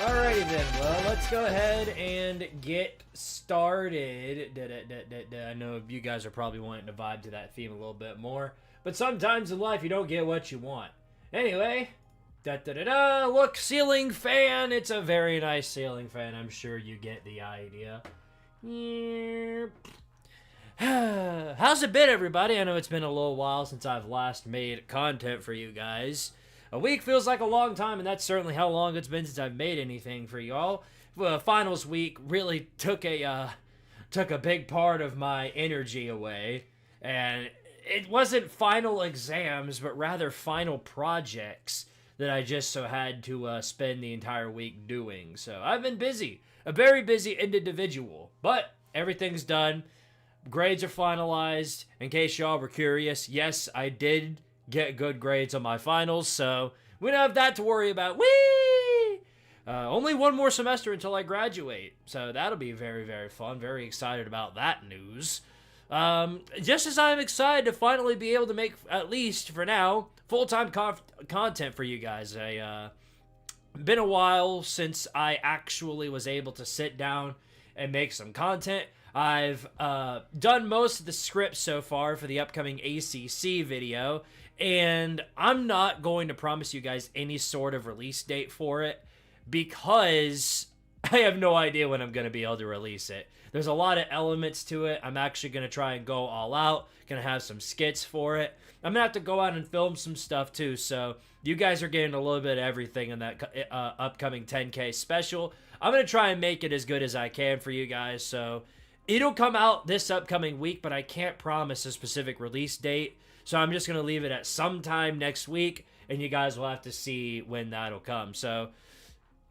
Alrighty then, well, let's go ahead and get started. I know you guys are probably wanting to vibe to that theme a little bit more, but sometimes in life you don't get what you want. Anyway, look, ceiling fan. It's a very nice ceiling fan. I'm sure you get the idea. How's it been, everybody? I know it's been a little while since I've last made content for you guys. A week feels like a long time, and that's certainly how long it's been since I've made anything for y'all. Finals week really took a big part of my energy away, and it wasn't final exams, but rather final projects that I just so had to spend the entire week doing. So I've been busy, a very busy individual, but everything's done. Grades are finalized. In case y'all were curious, yes, I did get good grades on my finals, so we don't have that to worry about. Whee! Only one more semester until I graduate, so that'll be very, very fun. Very excited about that news. Just as I'm excited to finally be able to make, at least for now, full-time content for you guys. Been a while since I actually was able to sit down and make some content. I've done most of the scripts so far for the upcoming ACC video, and I'm not going to promise you guys any sort of release date for it because I have no idea when I'm going to be able to release it. There's a lot of elements to it. I'm actually going to try and go all out. Going to have some skits for it. I'm going to have to go out and film some stuff too, so you guys are getting a little bit of everything in that upcoming 10K special. I'm going to try and make it as good as I can for you guys, so it'll come out this upcoming week, but I can't promise a specific release date. So I'm just going to leave it at sometime next week, and you guys will have to see when that'll come. So,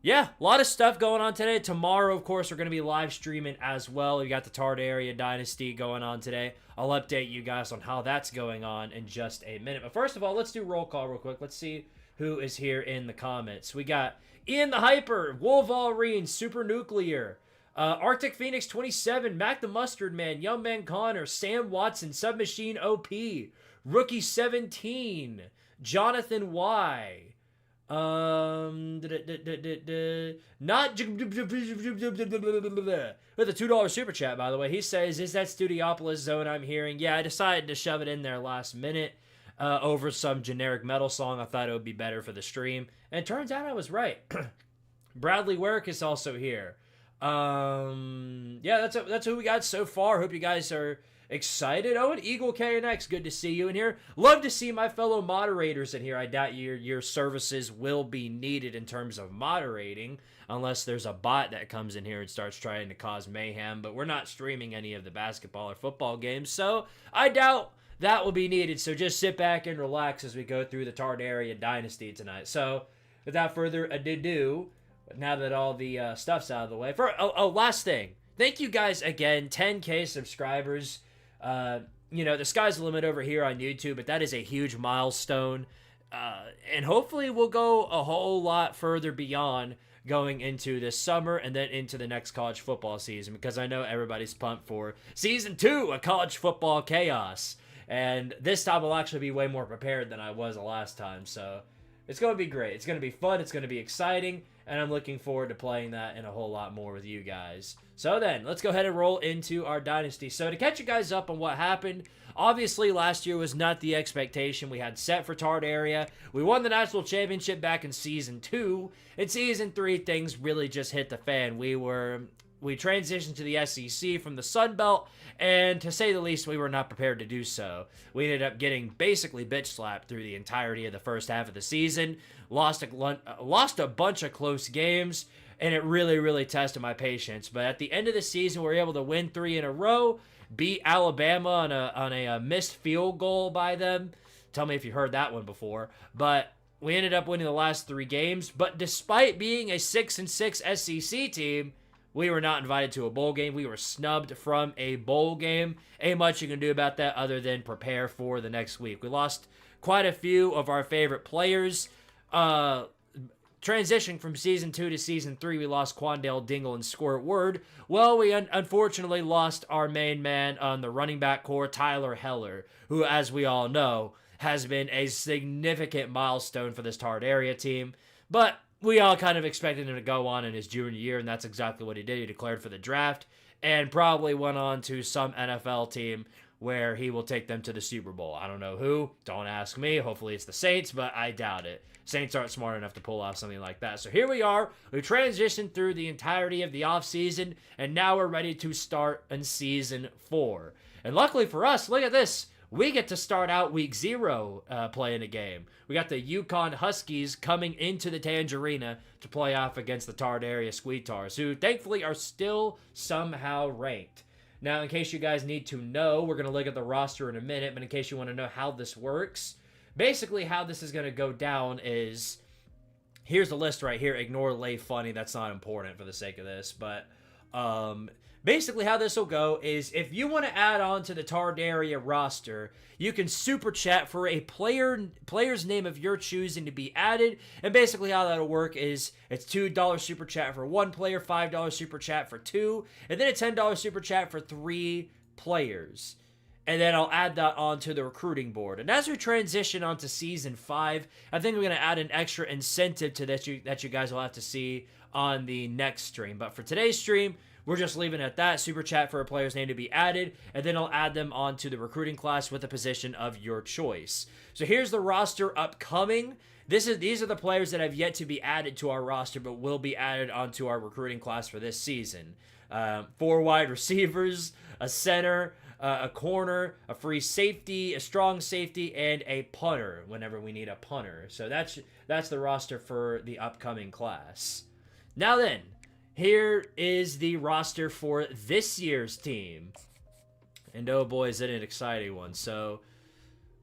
yeah, a lot of stuff going on today. Tomorrow, of course, we're going to be live streaming as well. We got the Tard Area Dynasty going on today. I'll update you guys on how that's going on in just a minute. But first of all, let's do roll call real quick. Let's see who is here in the comments. We got Ian the Hyper, Wolverine, Super Nuclear, Arctic Phoenix 27, Mac the Mustard Man, Young Man Connor, Sam Watson, Submachine OP, Rookie 17, Jonathan Y, not with a $2 super chat, by the way. He says, "Is that Studiopolis zone I'm hearing?" Yeah, I decided to shove it in there last minute over some generic metal song. I thought it would be better for the stream, and it turns out I was right. Bradley Werk is also here. Yeah, that's who we got so far. Hope you guys are excited. Oh, and Eagle KNX, good to see you in here. Love to see my fellow moderators in here. I doubt your services will be needed in terms of moderating, unless there's a bot that comes in here and starts trying to cause mayhem, but we're not streaming any of the basketball or football games, so I doubt that will be needed. So just sit back and relax as we go through the Tard Area Dynasty tonight. So without further ado, now that all the stuff's out of the way, last thing, thank you guys again, 10K subscribers. The sky's the limit over here on YouTube, but that is a huge milestone, and hopefully we'll go a whole lot further beyond going into this summer and then into the next college football season, because I know everybody's pumped for Season 2 of College Football Chaos, and this time I'll actually be way more prepared than I was the last time, so it's going to be great. It's going to be fun. It's going to be exciting. And I'm looking forward to playing that and a whole lot more with you guys. So then, let's go ahead and roll into our Dynasty. So to catch you guys up on what happened, obviously last year was not the expectation we had set for Tard Area. We won the National Championship back in Season 2. In Season 3, things really just hit the fan. We transitioned to the SEC from the Sun Belt, and to say the least, we were not prepared to do so. We ended up getting basically bitch slapped through the entirety of the first half of the season, lost a bunch of close games, and it really, really tested my patience. But at the end of the season, we were able to win 3 in a row, beat Alabama on a missed field goal by them. Tell me if you heard that one before. But we ended up winning the last 3 games. But despite being a 6-6 SEC team, we were not invited to a bowl game. We were snubbed from a bowl game. Ain't much you can do about that other than prepare for the next week. We lost quite a few of our favorite players. Transitioning from Season 2 to Season 3, we lost Quandale Dingle and Squirt Word. Well, we unfortunately lost our main man on the running back core, Tyler Heller, who, as we all know, has been a significant milestone for this Tard Area team. But we all kind of expected him to go on in his junior year, and that's exactly what he did. He declared for the draft and probably went on to some NFL team where he will take them to the Super Bowl. I don't know who. Don't ask me. Hopefully it's the Saints, but I doubt it. Saints aren't smart enough to pull off something like that. So here we are. We transitioned through the entirety of the offseason, and now we're ready to start in Season 4. And luckily for us, look at this. We get to start out Week 0 playing a game. We got the Yukon Huskies coming into the Tangerina to play off against the Tardaria Squidtards, who thankfully are still somehow ranked. Now, in case you guys need to know, we're going to look at the roster in a minute, but in case you want to know how this works, basically how this is going to go down is, here's the list right here. Ignore Lay Funny. That's not important for the sake of this, but basically how this will go is if you want to add on to the Tardaria roster, you can super chat for a player's name of your choosing to be added. And basically how that'll work is it's $2 super chat for one player, $5 super chat for two, and then a $10 super chat for 3 players. And then I'll add that onto the recruiting board. And as we transition onto Season 5, I think we're going to add an extra incentive to that you guys will have to see on the next stream. But for today's stream, we're just leaving it at that. Super chat for a player's name to be added, and then I'll add them onto the recruiting class with a position of your choice. So here's the roster upcoming. These are the players that have yet to be added to our roster, but will be added onto our recruiting class for this season. 4 wide receivers, a center, a corner, a free safety, a strong safety, and a punter whenever we need a punter. So that's the roster for the upcoming class. Now then, here is the roster for this year's team. And oh boy, is it an exciting one. So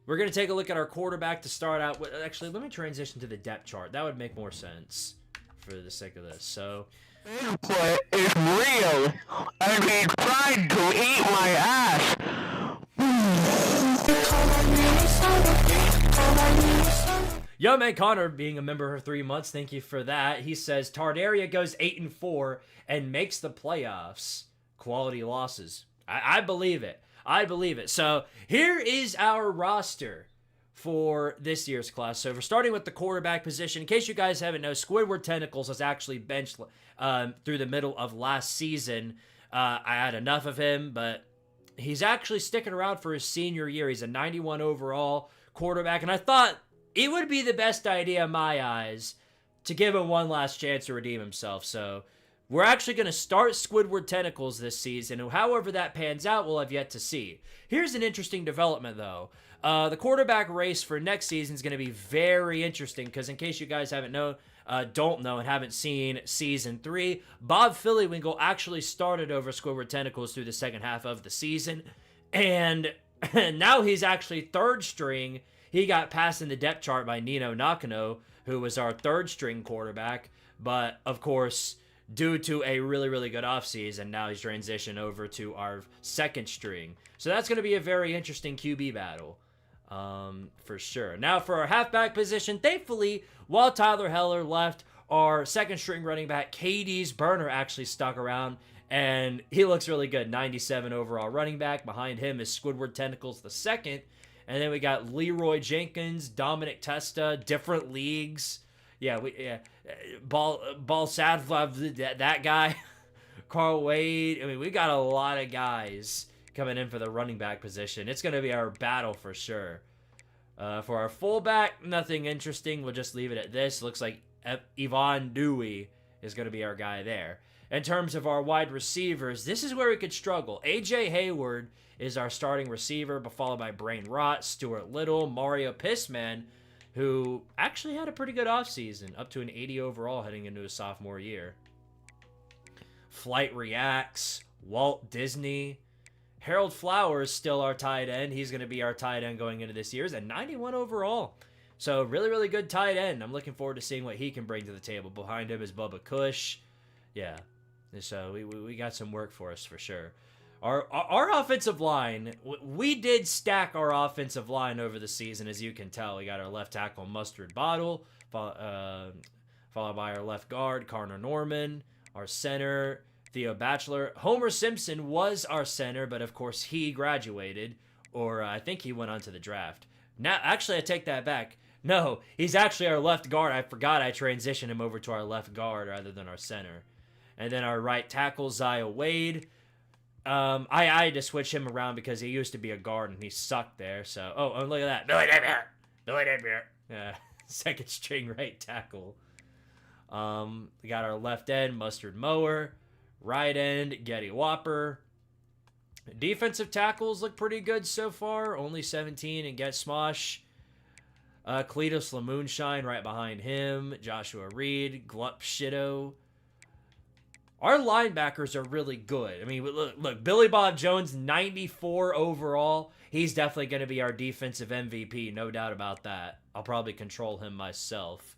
we're going to take a look at our quarterback to start out with. Actually, let me transition to the depth chart. That would make more sense for the sake of this. So input is real, and he's trying to eat my ass. Young man Connor, being a member for 3 months, thank you for that. He says Tardaria goes 8-4 and makes the playoffs. Quality losses. I believe it. I believe it. So here is our roster for this year's class. So we're starting with the quarterback position. In case you guys haven't known, Squidtard Tentacles was actually benched through the middle of last season. I had enough of him, but he's actually sticking around for his senior year. He's a 91 overall quarterback, and I thought it would be the best idea in my eyes to give him one last chance to redeem himself. So we're actually going to start Squidtard Tentacles this season, and however that pans out, we'll have yet to see. Here's an interesting development, though. The quarterback race for next season is going to be very interesting, because in case you guys don't know and haven't seen Season 3, Bob Fillywinkle actually started over Squidtard Tentacles through the second half of the season, and now he's actually third string. He got passed in the depth chart by Nino Nakano, who was our third string quarterback, but of course, due to a really, really good offseason, now he's transitioned over to our second string. So that's going to be a very interesting QB battle, for sure. Now for our halfback position, thankfully, while Tyler Heller left, our second string running back, KD's Burner, actually stuck around, and he looks really good. 97 overall running back. Behind him is Squidtard Tentacles the second. And then we got Leroy Jenkins, Dominic Testa, different leagues. Ball Sadlov, that guy, Carl Wade. I mean, we got a lot of guys coming in for the running back position. It's going to be our battle for sure. For our fullback, nothing interesting. We'll just leave it at this. Looks like Yvonne Dewey is going to be our guy there. In terms of our wide receivers, this is where we could struggle. A.J. Hayward is our starting receiver, followed by Brain Rot, Stuart Little, Mario Pissman, who actually had a pretty good offseason, up to an 80 overall heading into his sophomore year. Flight Reacts, Walt Disney. Harold Flowers, still our tight end. He's going to be our tight end going into this year. He's at 91 overall. So really, really good tight end. I'm looking forward to seeing what he can bring to the table. Behind him is Bubba Cush. Yeah. So we got some work for us for sure. Our offensive line, we did stack our offensive line over the season, as you can tell. We got our left tackle, Mustard Bottle, followed by our left guard, Connor Norman, our center, Theo Batchelor. Homer Simpson was our center, but of course he graduated, or I think he went on to the draft. Now, actually, I take that back. No, he's actually our left guard. I forgot I transitioned him over to our left guard rather than our center. And then our right tackle, Zaya Wade. I had to switch him around because he used to be a guard and he sucked there. So, oh, look at that. Billy Napier. Yeah, second string right tackle. We got our left end, Mustard Mower. Right end, Getty Whopper. Defensive tackles look pretty good so far. Only 17 and Get Smosh. Cletus LaMoonshine right behind him. Joshua Reed, Glup Shido. Our linebackers are really good. I mean, look, Billy Bob Jones, 94 overall. He's definitely going to be our defensive MVP, no doubt about that. I'll probably control him myself.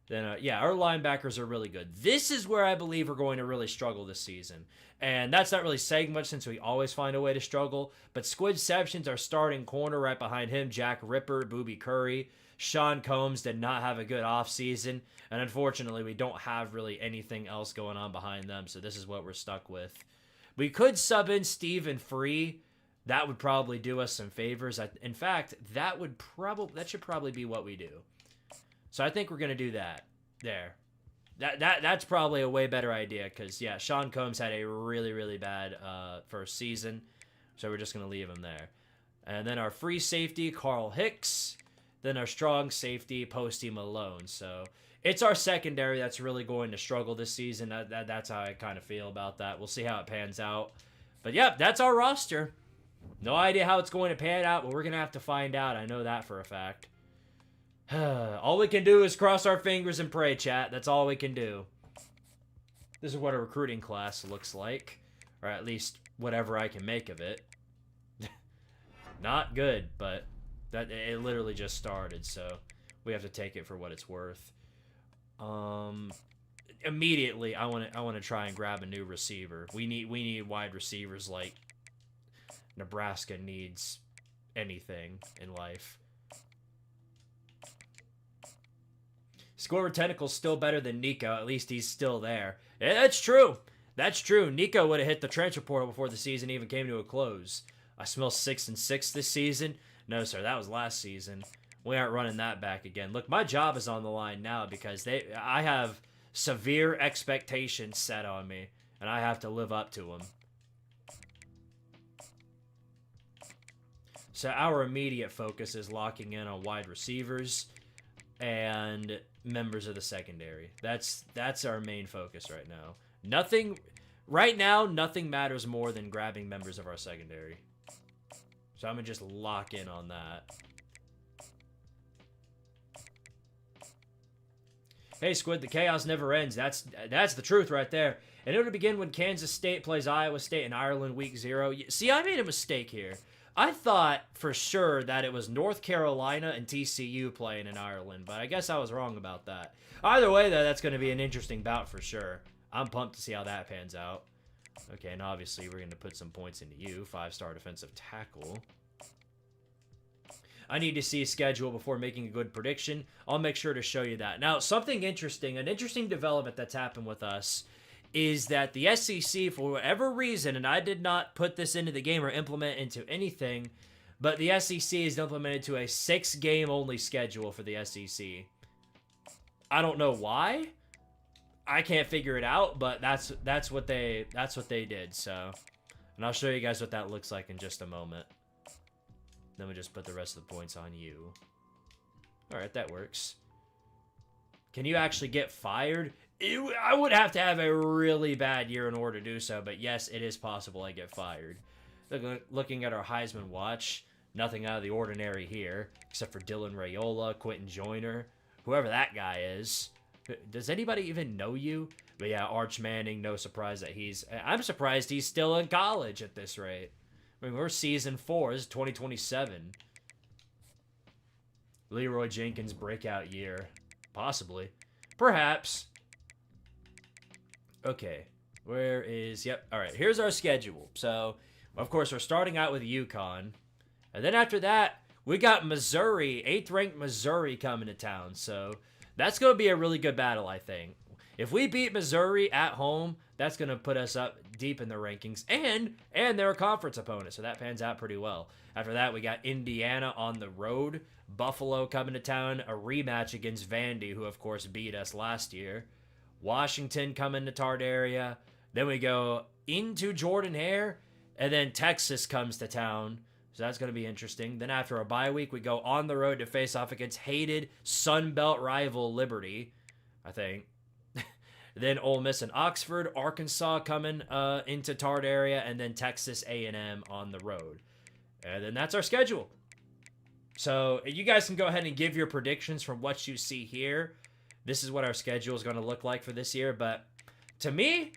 Then, yeah, our linebackers are really good. This is where I believe we're going to really struggle this season. And that's not really saying much since we always find a way to struggle. But Squidception's our starting corner. Right behind him, Jack Ripper, Booby Curry. Sean Combs did not have a good offseason. And unfortunately, we don't have really anything else going on behind them. So this is what we're stuck with. We could sub in Steven Free. That would probably do us some favors. In fact, that should probably be what we do. So I think we're going to do that. There. That's probably a way better idea because, yeah, Sean Combs had a really, really bad first season. So we're just going to leave him there. And then our free safety, Carl Hicks. Then our strong safety, Posty Malone. So it's our secondary that's really going to struggle this season. That's how I kind of feel about that. We'll see how it pans out. But, yeah, that's our roster. No idea how it's going to pan out, but we're going to have to find out. I know that for a fact. All we can do is cross our fingers and pray, chat. That's all we can do. This is what a recruiting class looks like. Or at least whatever I can make of it. Not good, but it literally just started, so we have to take it for what it's worth. Immediately, I want to try and grab a new receiver. We need wide receivers like Nebraska needs anything in life. Squidward Tentacle's still better than Nico. At least he's still there. Yeah, that's true. That's true. Nico would have hit the transfer portal before the season even came to a close. I smell 6-6 this season. No, sir, that was last season. We aren't running that back again. Look, my job is on the line now because I have severe expectations set on me, and I have to live up to them. So our immediate focus is locking in on wide receivers and members of the secondary. That's our main focus right now. Nothing matters more than grabbing members of our secondary. So I'm gonna just lock in on that. Hey Squid, the chaos never ends. That's the truth right there. And it'll begin when Kansas State plays Iowa State in Ireland week 0. See, I made a mistake here. I thought for sure that it was North Carolina and TCU playing in Ireland, but I guess I was wrong about that. Either way, though, that's going to be an interesting bout for sure. I'm pumped to see how that pans out. Okay, and obviously we're going to put some points into you, 5-star defensive tackle. I need to see a schedule before making a good prediction. I'll make sure to show you that. Now, something interesting, an interesting development that's happened with us is that the SEC, for whatever reason, and I did not put this into the game or implement into anything, but the SEC is implemented to a 6-game only schedule for the SEC. I don't know why. I can't figure it out, but that's what they did. So, and I'll show you guys what that looks like in just a moment. Then we just put the rest of the points on you. All right, that works. Can you actually get fired? I would have to have a really bad year in order to do so, but yes, it is possible I get fired. Looking at our Heisman watch, nothing out of the ordinary here, except for Dylan Raiola, Quentin Joyner, whoever that guy is. Does anybody even know you? But yeah, Arch Manning, no surprise that I'm surprised he's still in college at this rate. I mean, we're season 4, this is 2027. Leroy Jenkins breakout year. Possibly. Perhaps. Okay. Yep. All right, here's our schedule. So, of course, we're starting out with UConn. And then after that, we got Missouri, 8th-ranked Missouri coming to town. So, that's going to be a really good battle, I think. If we beat Missouri at home, that's going to put us up deep in the rankings, and they're a conference opponent, so that pans out pretty well. After that, we got Indiana on the road, Buffalo coming to town, a rematch against Vandy, who of course beat us last year. Washington coming to Tardaria. Then we go into Jordan-Hare, and then Texas comes to town. So that's going to be interesting. Then after a bye week, we go on the road to face off against hated Sun Belt rival Liberty, I think. Then Ole Miss and Oxford, Arkansas coming into Tardaria, and then Texas A&M on the road. And then that's our schedule. So you guys can go ahead and give your predictions from what you see here. This is what our schedule is going to look like for this year. But to me,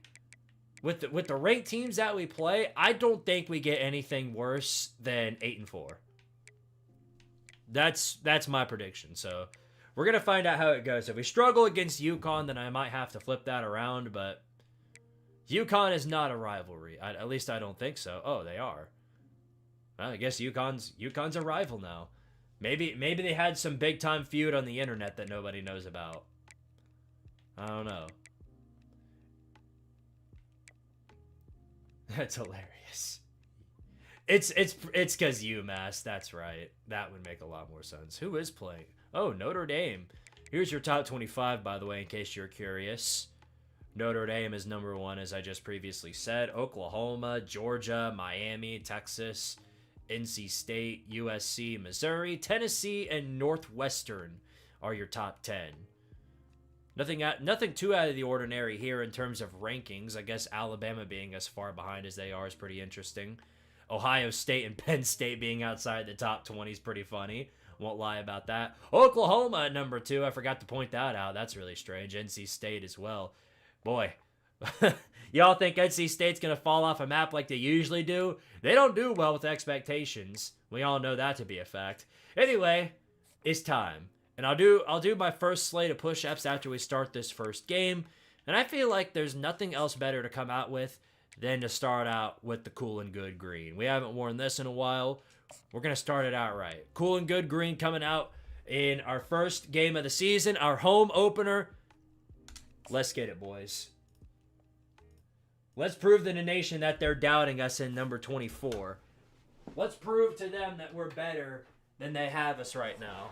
with the ranked teams that we play, I don't think we get anything worse than 8-4. That's my prediction. So we're going to find out how it goes. If we struggle against UConn, then I might have to flip that around. But UConn is not a rivalry. At least I don't think so. Oh, they are. Well, I guess UConn's a rival now. Maybe they had some big time feud on the internet that nobody knows about. I don't know. That's hilarious. It's because UMass. That's right. That would make a lot more sense. Who is playing? Oh, Notre Dame. Here's your top 25, by the way, in case you're curious. Notre Dame is number 1, as I just previously said. Oklahoma, Georgia, Miami, Texas, NC State, USC, Missouri, Tennessee, and Northwestern are your top 10. Nothing too out of the ordinary here in terms of rankings. I guess Alabama being as far behind as they are is pretty interesting. Ohio State and Penn State being outside the top 20 is pretty funny. Won't lie about that. Oklahoma at number 2. I forgot to point that out. That's really strange. NC State as well. Boy, y'all think NC State's going to fall off a map like they usually do? They don't do well with expectations. We all know that to be a fact. Anyway, it's time. And I'll do my first slate of push-ups after we start this first game. And I feel like there's nothing else better to come out with than to start out with the Cool and Good Green. We haven't worn this in a while. We're going to start it out right. Cool and Good Green coming out in our first game of the season, our home opener. Let's get it, boys. Let's prove to the nation that they're doubting us in number 24. Let's prove to them that we're better than they have us right now.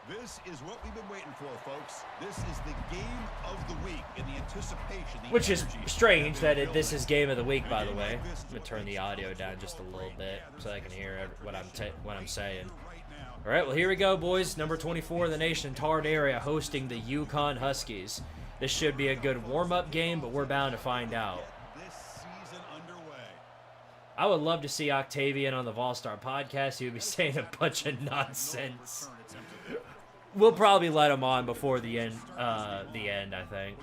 This is what we've been waiting for, folks. This is the game of the week in the anticipation. Which is strange that this is game of the week, by the way. I'm going to turn the audio down just a little bit so I can hear what I'm saying. All right, well, here we go, boys. Number 24 in the nation, Tardaria, hosting the UConn Huskies. This should be a good warm-up game, but we're bound to find out. I would love to see Octavian on the Volstar podcast. He would be saying a bunch of nonsense. We'll probably let him on before the end, I think.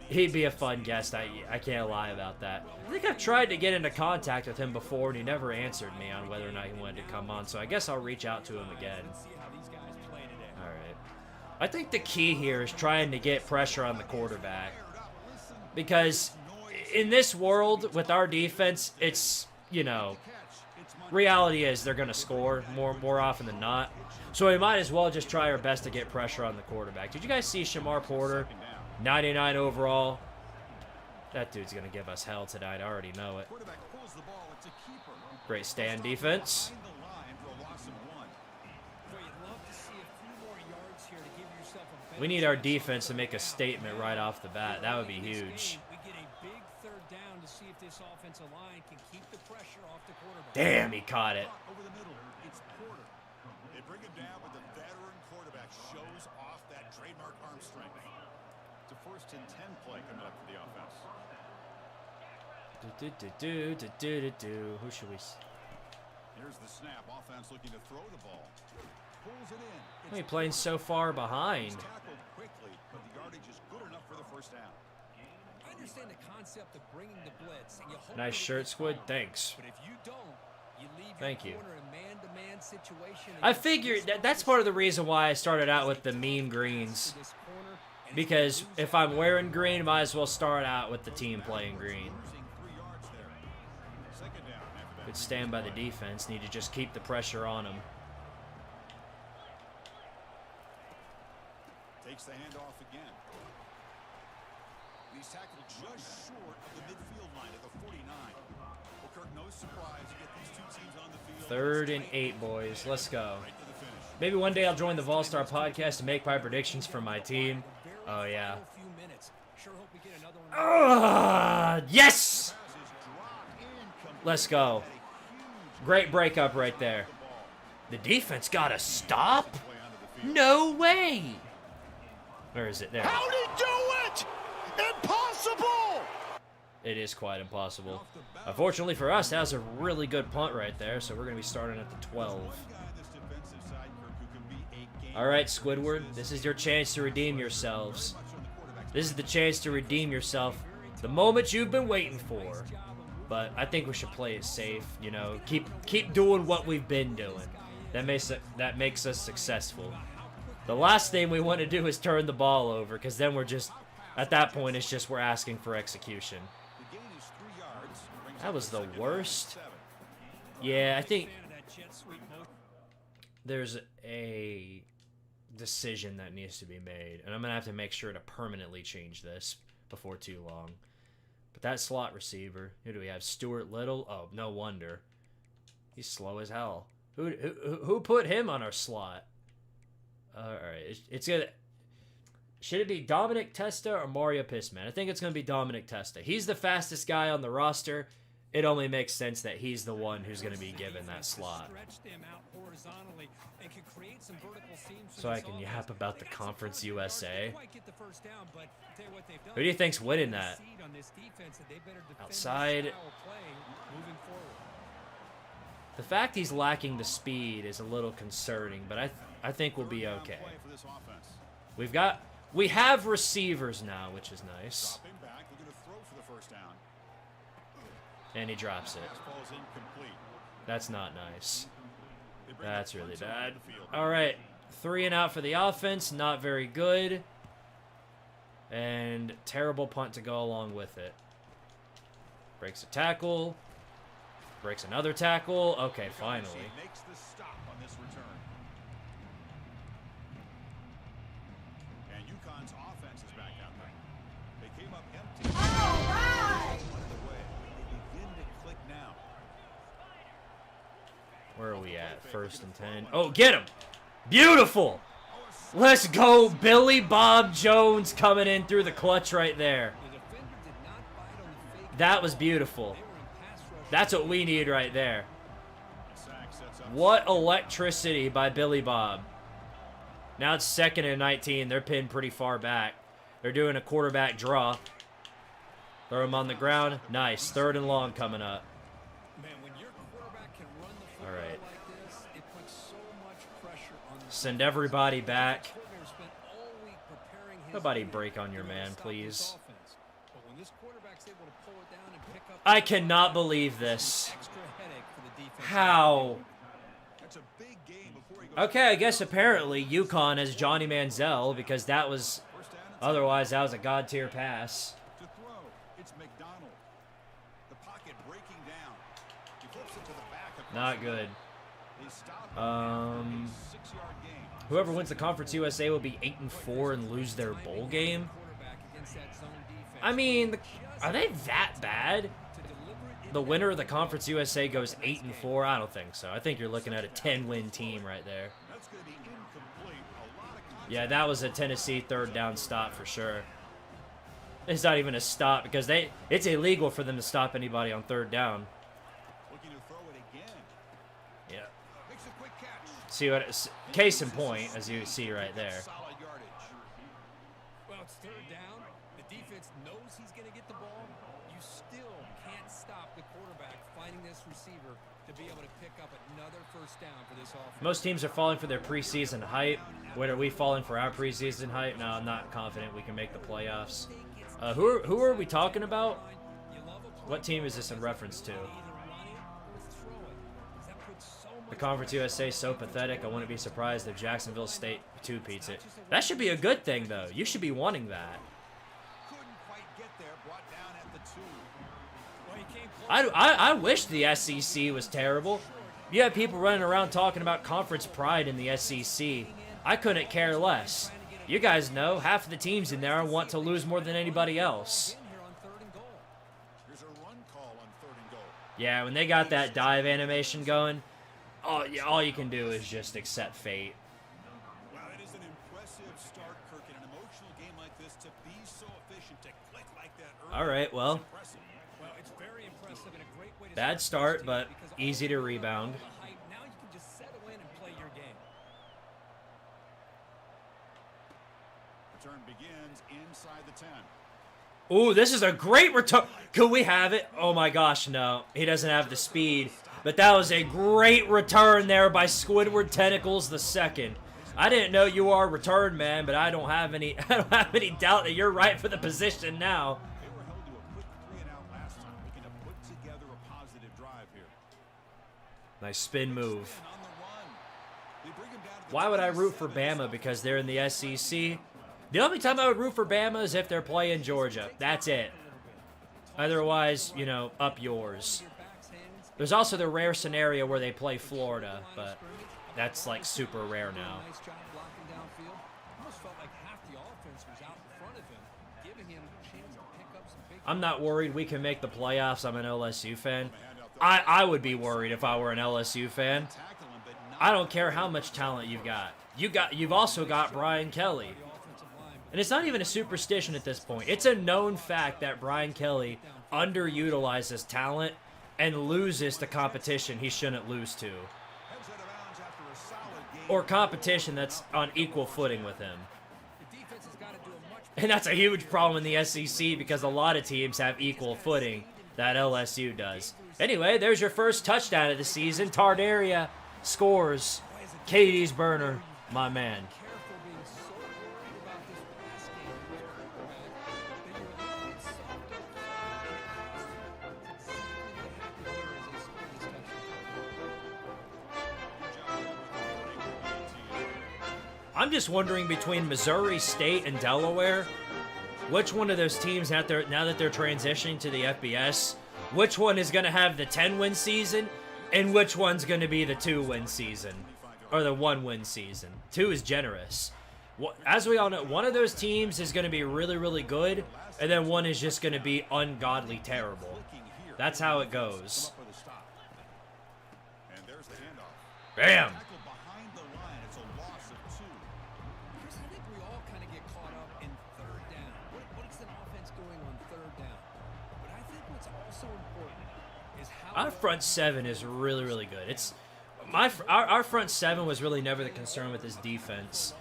He'd be a fun guest. I can't lie about that. I think I've tried to get into contact with him before, and he never answered me on whether or not he wanted to come on, so I guess I'll reach out to him again. All right. I think the key here is trying to get pressure on the quarterback. Because in this world, with our defense, it's, reality is they're going to score more often than not. So we might as well just try our best to get pressure on the quarterback. Did you guys see Shamar Porter? 99 overall. That dude's going to give us hell tonight. I already know it. Great stand defense. We need our defense to make a statement right off the bat. That would be huge. Damn, he caught it. They bring him down with the veteran quarterback, shows off that trademark arm strength. It's a 1st and 10 play coming up for the offense. Who should we? Here's the snap. Offense looking to throw the ball. Pulls it in. Why are you playing so far behind? Tackled quickly, but the yardage is good enough for the first down. I understand the concept of bringing the blitz. And you hope Nice shirt, Squid. Thanks. But if you don't, you leave Thank you. your corner in man-to-man situation. I figured that's part of the reason why I started out with the meme greens. Because if I'm wearing green, might as well start out with the team playing green. Good stand by the defense. Need to just keep the pressure on them. Takes the handoff again. He's tackled just short of the midfield line at the 49. Well, Kirk, no surprise. You get these two teams on the field. 3rd and 8, boys. Let's go. Right to the finish. Maybe one day I'll join the Vol-Star podcast and make my predictions for my team. Oh, yeah. Yes! Let's go. Great breakup right there. The defense got to stop? No way! Where is it? There. How'd he do it? Impossible! It is quite impossible. Unfortunately for us, that was a really good punt right there, so we're going to be starting at the 12. All right, Squidward, this is your chance to redeem yourselves. This is the chance to redeem yourself. The moment you've been waiting for. But I think we should play it safe, you know. Keep doing what we've been doing. That makes us successful. The last thing we want to do is turn the ball over, because then we're just, at that point, it's just we're asking for execution. That was the worst. Yeah, I think there's a decision that needs to be made, and I'm going to have to make sure to permanently change this before too long. But that slot receiver, who do we have? Stuart Little? Oh, no wonder. He's slow as hell. Who put him on our slot? Alright, it's gonna... Should it be Dominic Testa or Mario Pisman? I think it's gonna be Dominic Testa. He's the fastest guy on the roster. It only makes sense that he's the one who's gonna be given that slot. So I can yap about the Conference USA. Who do you think's winning that? Outside. The fact he's lacking the speed is a little concerning, but I think we'll be okay. We have receivers now, which is nice. And he drops it. That's not nice. That's really bad. All right, 3 and out for the offense. Not very good. And terrible punt to go along with it. Breaks a tackle. Breaks another tackle. Okay, finally. Makes the stop on this return. And UConn's offense is back out there. They came up empty. All right. They begin to click now. Where are we at? 1st and 10. Oh, get him! Beautiful! Let's go, Billy Bob Jones coming in through the clutch right there. That was beautiful. That's what we need right there. What electricity by Billy Bob. Now it's 2nd and 19. They're pinned pretty far back. They're doing a quarterback draw. Throw him on the ground. Nice. 3rd and long coming up. All right. Send everybody back. Nobody break on your man, please. I cannot believe this. How? Okay, I guess apparently UConn has Johnny Manziel, because that was... Otherwise, that was a god-tier pass. Not good. Whoever wins the Conference USA will be 8-4 and lose their bowl game. I mean, are they that bad? The winner of the Conference USA goes 8-4. I don't think so. I think you're looking at a 10-win team right there. Yeah, that was a Tennessee 3rd down stop for sure. It's not even a stop because it's illegal for them to stop anybody on 3rd down. Yeah. See what? Case in point, as you see right there. Well, it's 3rd down. The defense knows he's going to get the ball. You still can't stop the quarterback finding this receiver to be able to pick up another 1st down for this offense. Most teams are falling for their preseason hype. When are we falling for our preseason hype? No, I'm not confident we can make the playoffs. Who are we talking about? What team is this in reference to? The Conference USA is so pathetic, I wouldn't be surprised if Jacksonville State 2-peats it. That should be a good thing, though. You should be wanting that. I wish the SEC was terrible. You have people running around talking about conference pride in the SEC. I couldn't care less. You guys know half of the teams in there want to lose more than anybody else. Here's a run call on 3rd and goal. Yeah, when they got that dive animation going, all you can do is just accept fate. Well, it is an impressive start, Kirk, in an emotional game like this to be so efficient, to click like that early. All right, well, Well, it's very impressive and a great way to bad start, but easy to rebound. Now you can just settle in and play your game. Return begins inside the 10. Ooh, this is a great return. Could we have it? Oh my gosh, no. He doesn't have the speed. But that was a great return there by Squidtard Tentacles II. I didn't know you are a return man, but I don't have any doubt that you're right for the position now. They were held to a quick 3 and out last time, looking to put together a positive drive here. Nice spin move. On the run. They bring him down to the Why would I root for 27. Bama? Because they're in the SEC. The only time I would root for Bama is if they're playing Georgia. That's it. Otherwise, you know, up yours. There's also the rare scenario where they play Florida, but that's like super rare now. Nice job blocking downfield. Almost felt like half the offense was out in front of him, giving him a chance to pick up some big. I'm not worried we can make the playoffs. I'm an LSU fan. I would be worried if I were an LSU fan. Tackle him, but not I don't care how much talent you've got. You've also got Brian Kelly. And it's not even a superstition at this point. It's a known fact that Brian Kelly underutilizes talent and loses to competition he shouldn't lose to. heads out of bounds after a solid game. Or competition that's on equal footing with him. The defense has got to do a much And that's a huge problem in the SEC because a lot of teams have equal footing that LSU does. Anyway, there's your first touchdown of the season. Tardaria scores. Katie's burner, my man. careful being so worried about this pass game with your quarterback that you're a little bit soft up front. That's exactly what happened here as they scored this touchdown. I'm just wondering between Missouri State and Delaware, which one of those teams now that they're transitioning to the FBS, which one is going to have the 10-win season and which one's going to be the 2-win season or the 1-win season. 2 is generous. As we all know, one of those teams is going to be really, really good, and then one is just going to be ungodly terrible. That's how it goes. For the stop. And there's the handoff. Bam! Tackle behind the line. It's a loss of 2. Chris, I think we all kind of get caught up in third down. What is an offense doing on third down? But I think what's also important is how Our front seven is really, really good. It's our front seven was really never the concern with this defense.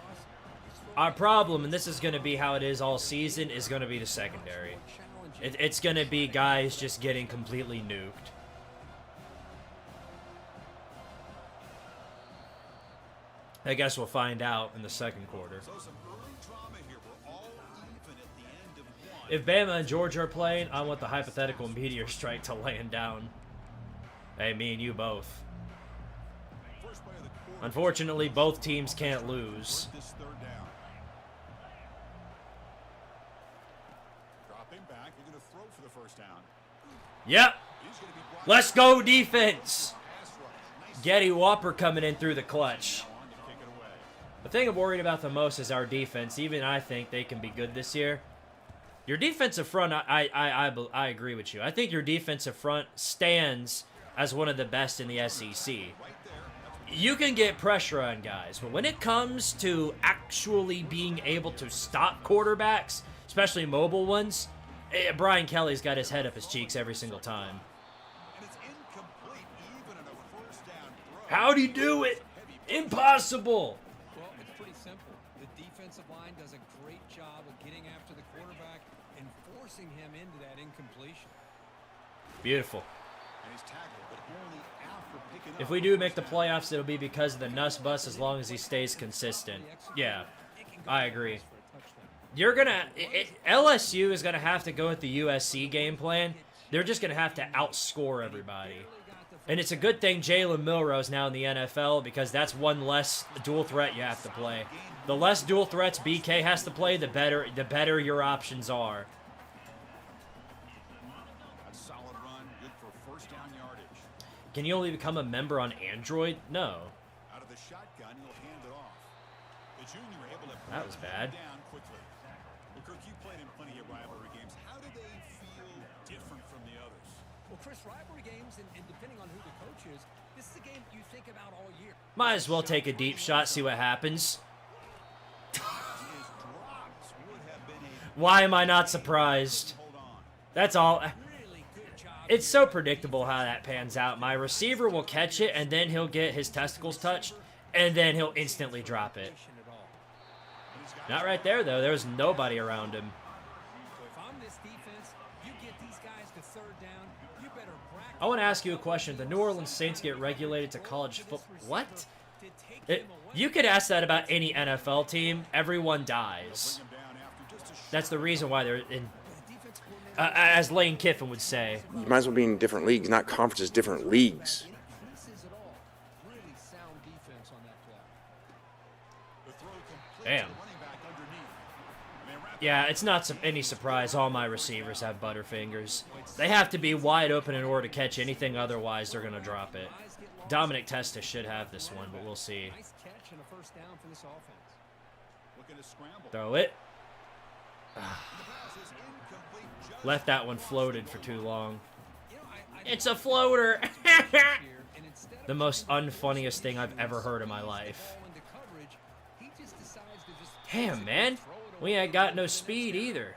Our problem, and this is going to be how it is all season, is going to be the secondary. It's going to be guys just getting completely nuked. I guess we'll find out in the second quarter. So some early drama here. We're all even at the end of 1. If Bama and Georgia are playing, I want the hypothetical meteor strike to land down. Hey, me and you both. First play of the quarter. Unfortunately, both teams can't lose. This 3rd down. Dropping back. They're going to throw for the first down. Yep. He's going to be brought Let's go defense. pass rush. Nice Getty Whopper coming in through the clutch. on to kick it away. The thing I'm worried about the most is our defense. Even I think they can be good this year. Your defensive front, I agree with you. I think your defensive front stands as one of the best in the SEC. You can get pressure on guys, but when it comes to actually being able to stop quarterbacks, especially mobile ones, Brian Kelly's got his head up his cheeks every single time. And it's incomplete even in a first down throw. How'd he do it? Impossible. Well, it's pretty simple. The defensive line does a great job of getting after the quarterback and forcing him into that incompletion. Beautiful. And he's tackled, but only after picking up If we do make the playoffs, it'll be because of the Nuss Bus as long as he stays consistent. Yeah, I agree. You're gonna LSU is gonna have to go with the USC game plan. They're just gonna have to outscore everybody, and it's a good thing Jalen Milrow's now in the NFL because that's one less dual threat you have to play. The less dual threats BK has to play, the better your options are. a solid run, good for first down yardage. Can you only become a member on Android? No. Out of the shotgun, he'll hand it off. The junior able That was bad. Down quickly. Well, Kirk, you played in plenty of rivalry games. How do they feel different from the others? Well, Chris, rivalry games, and depending on who the coach is, this is a game you think about all year. Might as well take a deep shot, see what happens. Why am I not surprised? That's all. It's so predictable how that pans out. My receiver will catch it, and then he'll get his testicles touched, and then he'll instantly drop it. Not right there, though. There was nobody around him. I want to ask you a question. The New Orleans Saints get regulated to college football. What? You could ask that about any NFL team. Everyone dies. That's the reason why they're in. As Lane Kiffin would say. You might as well be in different leagues, not conferences, different leagues. Damn. Yeah, it's not any surprise all my receivers have butterfingers. They have to be wide open in order to catch anything, otherwise they're going to drop it. Dominic Testa should have this one, but we'll see. Throw it. Left that one floated for too long. It's a floater! The most unfunniest thing I've ever heard in my life. Damn, man. We ain't got no speed either.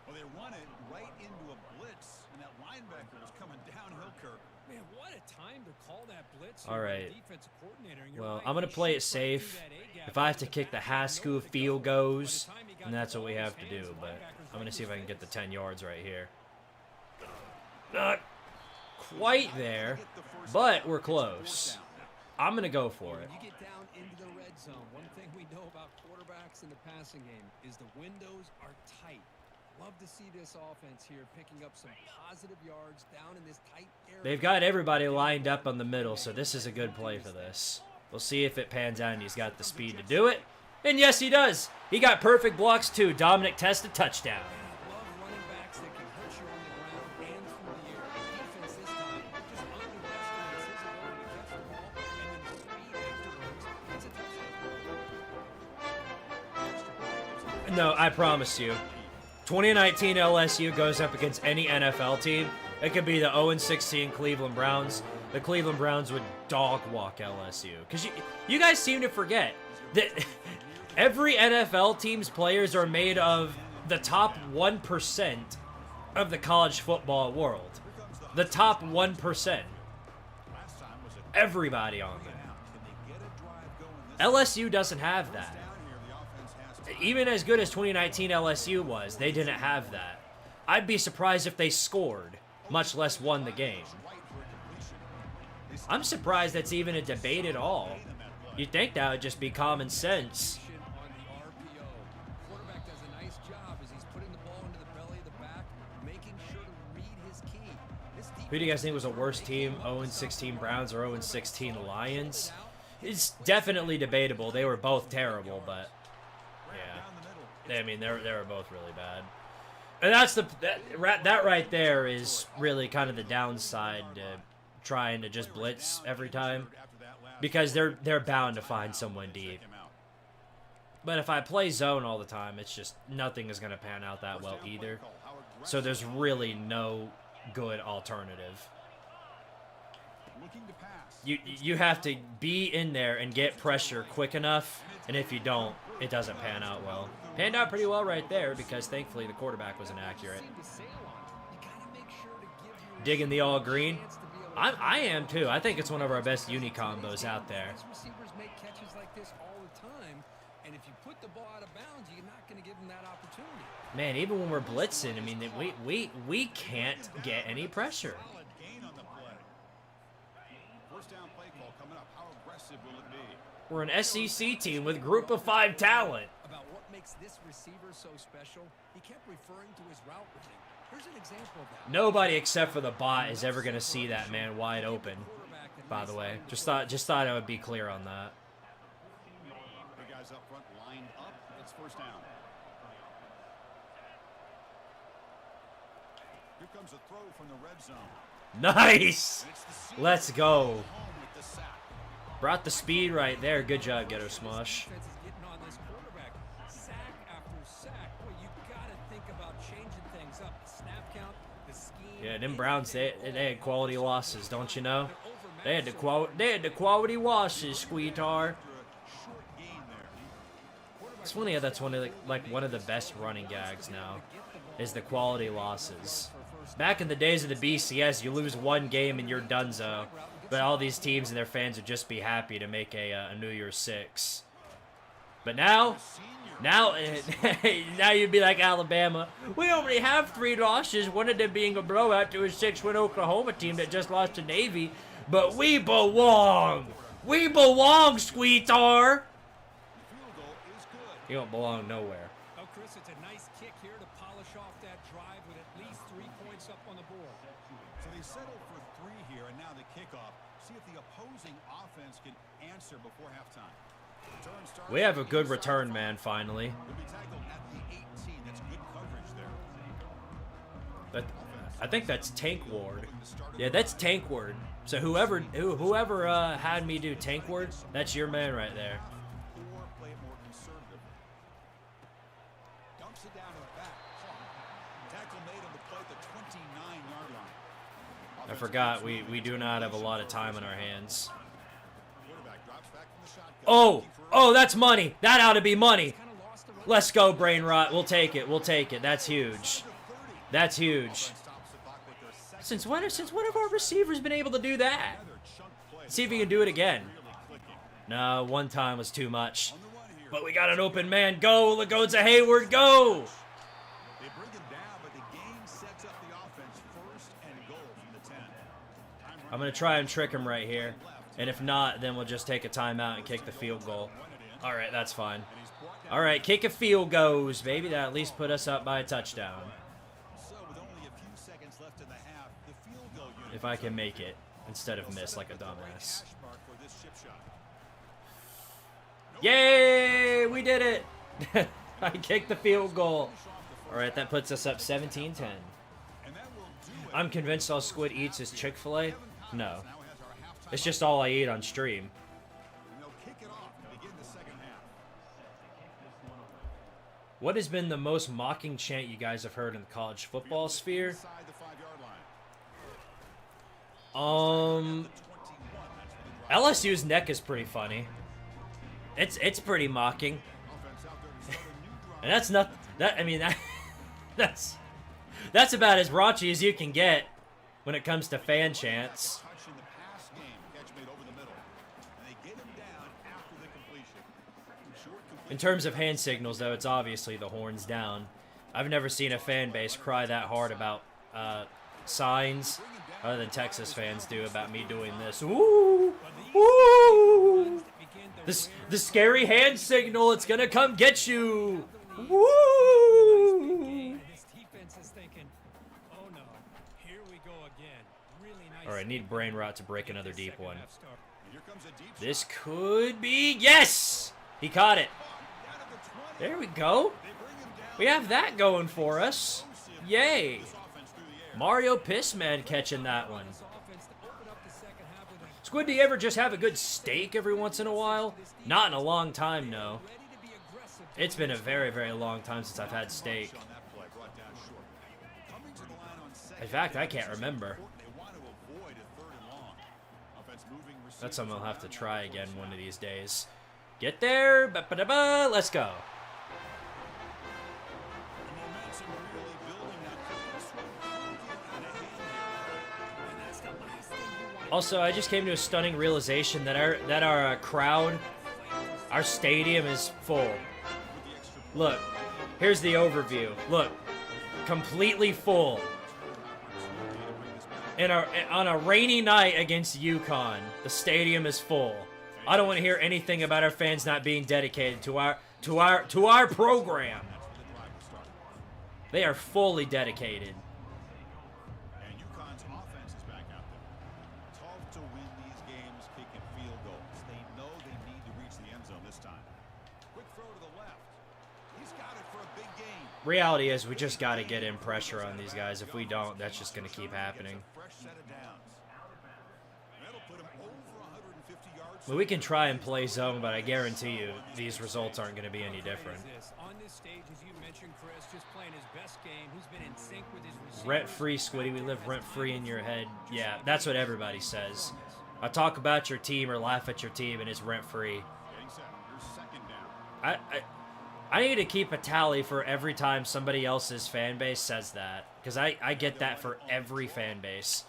Well, they run it right into a blitz, and that linebacker was coming downhill, Kirk. Man, what a time to call that blitz. All right. Well, I'm going to play it safe. If I have to kick the Haskell field goes, and that's what we have to do. But I'm going to see if I can get the 10 yards right here. Not quite there, but we're close. I'm going to go for it. You get down into the red zone. One thing we know about quarterbacks in the passing game is the windows are tight. Love to see this offense here picking up some positive yards down in this tight area. They've got everybody lined up on the middle, so this is a good play for this. We'll see if it pans out and he's got the speed to do it. And yes, he does. He got perfect blocks too. Dominic Testa, touchdown. No, I promise you. 2019 LSU goes up against any NFL team. It could be the 0-16 Cleveland Browns. The Cleveland Browns would dog walk LSU. Because you guys seem to forget that every NFL team's players are made of the top 1% of the college football world. The top 1%. Everybody on them. LSU doesn't have that. Even as good as 2019 LSU was, they didn't have that. I'd be surprised if they scored, much less won the game. I'm surprised that's even a debate at all. You'd think that would just be common sense. Who do you guys think was a worse team, 0-16 Browns or 0-16 Lions? It's definitely debatable. They were both terrible, but... I mean, they were both really bad, and that's that right there is really kind of the downside to trying to just blitz every time, because they're bound to find someone deep. But if I play zone all the time, it's just nothing is going to pan out that well either. So there's really no good alternative. You have to be in there and get pressure quick enough, and if you don't, it doesn't pan out well. Panned out pretty well right there because thankfully the quarterback was inaccurate. Digging the all green. I am too. I think it's one of our best uni combos out there. Receivers make catches like this all the time, and if you put the ball out of bounds, you're not going to give them that opportunity. Man, even when we're blitzing, I mean, we can't get any pressure. We're an SEC team with group of 5 talent. About what makes this receiver so special, he kept referring to his route running. Here's an example of that. Nobody except for the bot is ever going to see that man wide open. By the way, just thought I would be clear on that. The guys up front lined up. It's first down. Here comes a throw from the red zone. Nice. Let's go. Brought the speed right there. Good job, Ghetto Smosh. Yeah, them Browns, they had quality losses, don't you know? They had the quality losses, Squidtard. It's funny how that's one of the best running gags now, is the quality losses. Back in the days of the BCS, you lose one game and you're donezo. But all these teams and their fans would just be happy to make a New Year's 6. But now you'd be like Alabama. We only have 3 losses, one of them being a blowout to a 6-win Oklahoma team that just lost to Navy. But we belong! We belong, Squidtard! You don't belong nowhere. Oh, Chris, it's a nice kick here to polish off that drive with at least 3 points up on the board. So they settled for 3 here, and now the kickoff. See if the opposing offense can answer before halftime. We have a good return man, finally. Will be tackled at the 18. That's good coverage there. I think that's Tank Ward. Yeah, that's Tank Ward. So whoever had me do Tank Ward, that's your man right there. Or play it more conservatively. Dumps it down to the back. Tackle made on the play at the 29-yard line. I forgot we do not have a lot of time on our hands. Quarterback drops back from the shotgun. Oh, that's money. That ought to be money. Let's go, brain rot. We'll take it. We'll take it. That's huge. That's huge. Since when have our receivers been able to do that? See if he can do it again. No, one time was too much. But we got an open man. Go, Lagoza Hayward, go! They bring him down, but the game sets up the offense first and goal from the 10. I'm going to try and trick him right here. And if not, then we'll just take a timeout and kick the field goal. All right, that's fine. All right, kick a field goes, baby. That at least put us up by a touchdown. So with only a few seconds left in the half, the field goal unit If I can make it instead of miss like a dumbass. hash mark for this chip shot. Yay! We did it! I kicked the field goal. All right, that puts us up 17-10. And that will do it. I'm convinced all Squid eats is Chick-fil-A. No. Now has our halftime It's just all I eat on stream. and they'll kick it off to begin the second half. What has been the most mocking chant you guys have heard in the college football sphere? Inside the 5-yard line. LSU's neck is pretty funny. It's pretty mocking. Offense out there to start a new drive. And that's not that I mean that's about as raunchy as you can get when it comes to fan chants. Touch in the pass game. Catch made over the middle. And they get him down after the completion. Short completion. In terms of hand signals, though, it's obviously the horns down. I've never seen a fan base cry that hard about signs other than Texas fans do about me doing this. Ooh! Ooh! The scary hand signal, it's gonna come get you! Woo! This defense is thinking, oh no, here we go again. Really nice. Alright, need brain rot to break another deep one. Here comes a deep This shot. could be... Yes! He caught it. Down at the 20. There we go. They bring him down. We have that going for us. Yay! This offense through the air. Mario Pissman catching that one. This offense to open up the second half with a Squid, do you ever just have a good steak every once in a while? Not in a long time, no. ready to be aggressive. It's been a very, very long time since I've had steak. On that play, brought down short. Coming to the line on second. In fact, I can't remember. They want to avoid a third and long. Offense moving receivers That's something I'll have to around try that again first one of down. these days. Get there. Ba-ba-da-ba. Let's go. The momentum really building now. Could this one get out of hand here? And that's the last thing you want. Also, I just came to a stunning realization that our crowd, our stadium is full. Look, here's the overview. Look, completely full. And on a rainy night against UConn, the stadium is full. I don't want to hear anything about our fans not being dedicated to our program. They are fully dedicated. And UConn's offense is back out there. Tough to win these games kicking field goals. They know they need to reach the end zone this time. Quick throw to the left. He's got it for a big gain. Reality is we just got to get in pressure on these guys. If we don't, that's just going to keep happening. Gets a fresh set of downs. And that'll put him over 150 yards Well, we can try and play zone, but I guarantee you these results aren't going to be any different. On this stage, as you mentioned, Chris, just playing his best game. He's been in sync with his receivers. Rent-free, Squiddy. We live rent-free in your head. Yeah, that's what everybody says. I talk about your team or laugh at your team, and it's rent-free. I need to keep a tally for every time somebody else's fan base says that, because I get that for every fan base.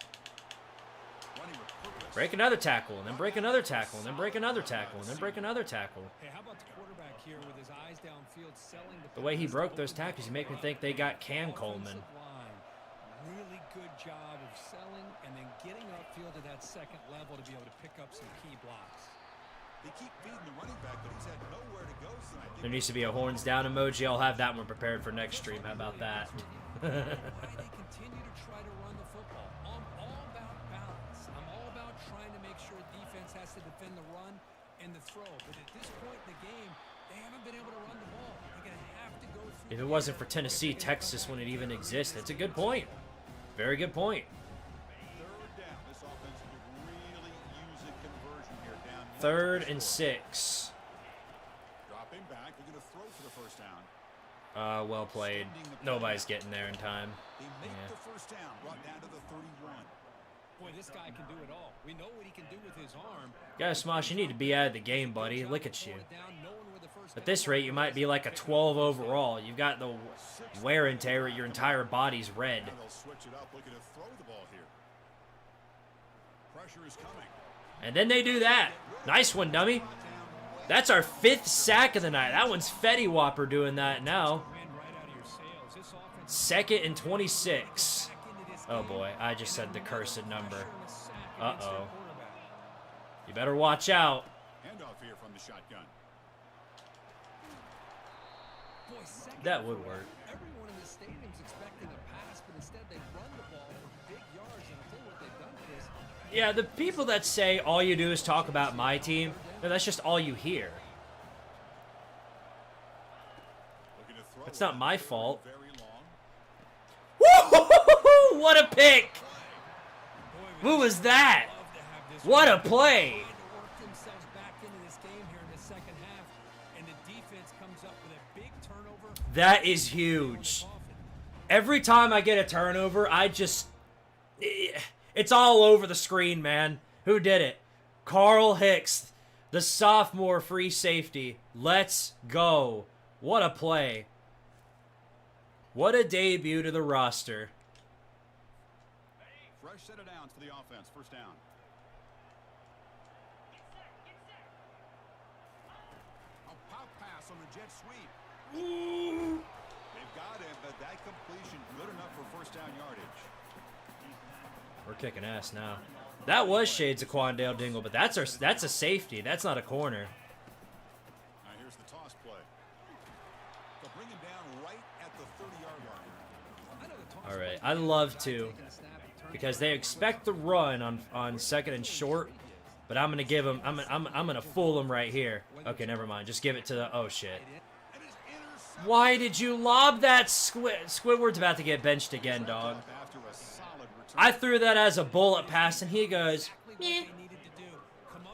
Break another tackle, and then break another tackle, and then break another tackle, and then break another tackle. Hey, how about the quarterback here with his eyes downfield selling The way he broke those tackles, you make me think they got Cam Coleman. Really good job of selling and then getting upfield to that second level to be able to pick up some key blocks. They keep feeding the running back, but he's had nowhere to go tonight. There needs to be a horns down emoji. I'll have that one prepared for next stream. How about that? Why they continue to try to run the football. I'm all about balance. I'm all about trying to make sure defense has to defend the run and the throw. But at this point in the game, they haven't been able to run the ball. They're going to have to go through. If it wasn't for Tennessee, Texas wouldn't even exist. That's a good point. Very good point. Third and 6. Dropping back, looking to throw for the first down. Well played. Nobody's getting there in time. They make the first down, brought down to the 31. Boy, this guy can do it all. We know what he can do with his arm. Yeah, Smosh, you need to be out of the game, buddy. Look at you. At this rate, you might be like a 12 overall. You've got the wear and tear. Your entire body's red. Now they'll switch it up, looking to throw the ball here. Pressure is coming. And then they do that. Nice one, dummy. That's our 5th sack of the night. That one's Fetty Whopper doing that now. 2nd and 26. Oh boy, I just said the cursed number. Uh-oh. You better watch out. Handoff here from the shotgun. That would work. Everyone in the stadium's expecting a pass, but instead they run the ball for big yards. And I'll tell you what they've done, Chris. Yeah, the people that say all you do is talk about my team, no, that's just all you hear. It's not my fault. Woo! What a pick! Who was that? What a play! That is huge. Every time I get a turnover, it's all over the screen, man. Who did it? Carl Hicks, the sophomore free safety. Let's go. What a play. What a debut to the roster. Fresh set of downs for the offense. First down. A pop pass on the jet sweep. Ooh. They've got him, but that completion good enough for first down yardage. We're kicking ass now. That was shades of Quandale Dingle, but that's a safety. That's not a corner. Now here's the toss play. They'll bring him down right at the 30-yard line. All right, I love to, because they expect the run on 2nd and short, but I'm gonna give them. I'm gonna fool them right here. Okay, never mind. Just give it to the. Oh shit. Why did you lob that? Squidward's about to get benched again, dog. I threw that as a bullet pass, and he goes, meh.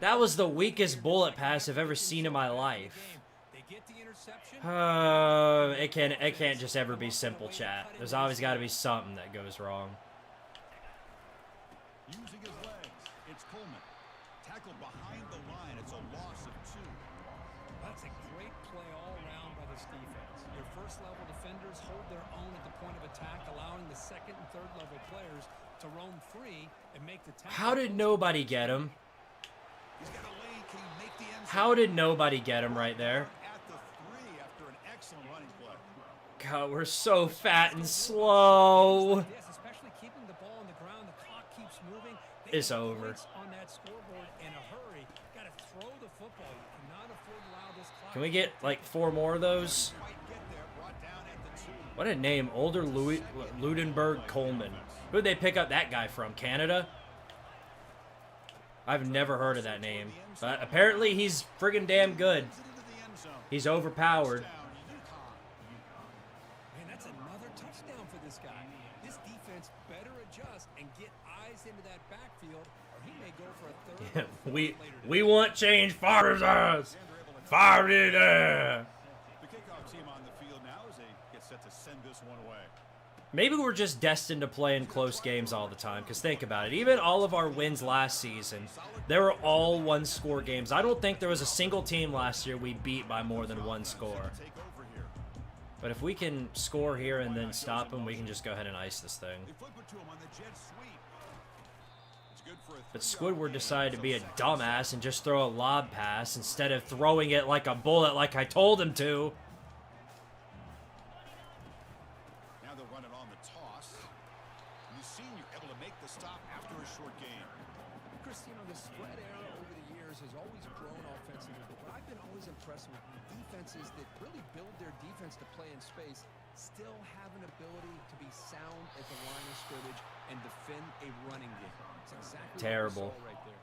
That was the weakest bullet pass I've ever seen in my life. It can't just ever be simple, chat. There's always got to be something that goes wrong. Using his legs, it's Coleman. Tackled behind the line. It's a loss of 2. That's a great play all around by this defense. Your first-level defenders hold their own at the point of attack, allowing the second and third-level players to roam free and make the tackle. How did nobody get him? He's got a lane. Can he make the end zone? How did nobody get him right there? At the 3 after an excellent running play. God, we're so fat and slow. Yes, especially keeping the ball on the ground. The clock keeps moving. It's over. On that scoreboard in a hurry. Got to throw the football. You cannot afford to allow this clock. Can we get like 4 more of those? What a name, Older Ludenberg Coleman. Who'd they pick up that guy from? Canada? I've never heard of that name. But apparently he's friggin' damn good. He's overpowered. Man, that's another tough touchdown for this guy. This defense better adjust and get eyes into that backfield, or he may go for a third. We want change. Fire his ass. Fire it. The kickoff team on the field now as they get set to send this one away. Maybe we're just destined to play in close games all the time, because think about it. Even all of our wins last season, they were all one-score games. I don't think there was a single team last year we beat by more than one score. But if we can score here and then stop them, we can just go ahead and ice this thing. But Squidward decided to be a dumbass and just throw a lob pass instead of throwing it like a bullet like I told him to. That really build their defense to play in space still have an ability to be sound at the line of scrimmage and defend a running game. It's exactly terrible. Right there.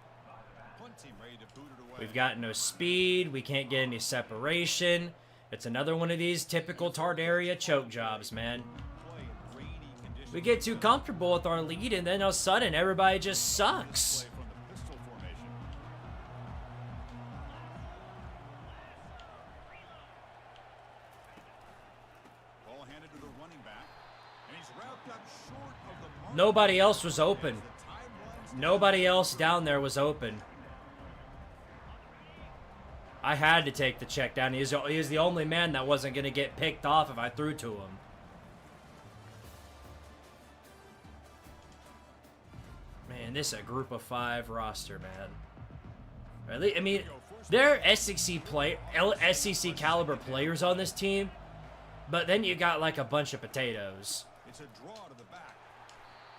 We've got no speed. We can't get any separation. It's another one of these typical Tardaria choke jobs, man. We get too comfortable with our lead, and then all of a sudden, everybody just sucks. Nobody else was open. Nobody else down there was open. I had to take the check down. He was the only man that wasn't going to get picked off if I threw to him. Man, this is a group of 5 roster, man. Really? I mean, there are SEC caliber players on this team, but then you got like a bunch of potatoes. It's a draw to the back.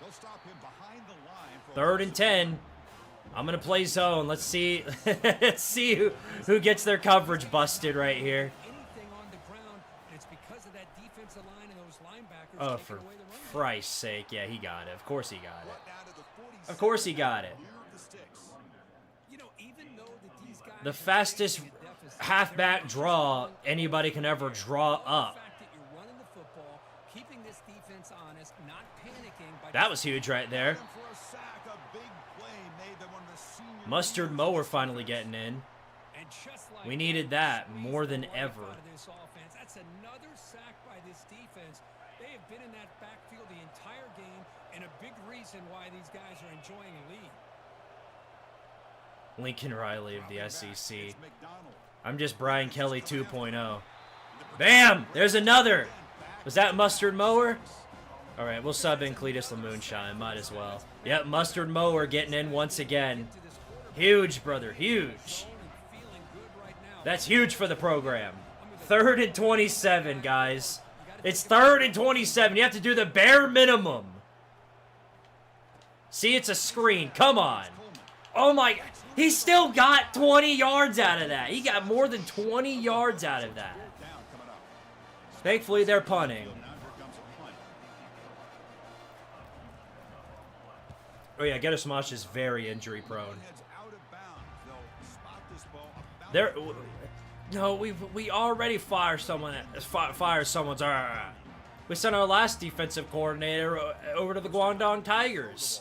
They'll stop him behind the line. 3rd and 10. I'm gonna play zone. Let's see. Let's see who gets their coverage busted right here. Oh, for Christ's sake! Yeah, he got it. Of course he got it. Of course he got it. The fastest halfback draw anybody can ever draw up. That was huge right there. Mustard Mower finally getting in. We needed that more than ever. That's another sack by this defense. They have been in that backfield the entire game, and a big reason why these guys are enjoying a lead. Lincoln Riley of the SEC. I'm just Brian Kelly 2.0. Bam! There's another. Was that Mustard Mower? All right, we'll sub in Cletus LaMoonshine. Might as well. Yep, Mustard Mower getting in once again. Huge, brother. Huge. That's huge for the program. 3rd and 27, guys. It's 3rd and 27. You have to do the bare minimum. See, it's a screen. Come on. Oh, my. He still got 20 yards out of that. He got more than 20 yards out of that. Thankfully, they're punting. Oh, yeah, Gettysmosh is very injury-prone. No, we already fired someone. Someone's. We sent our last defensive coordinator over to the Guangdong Tigers.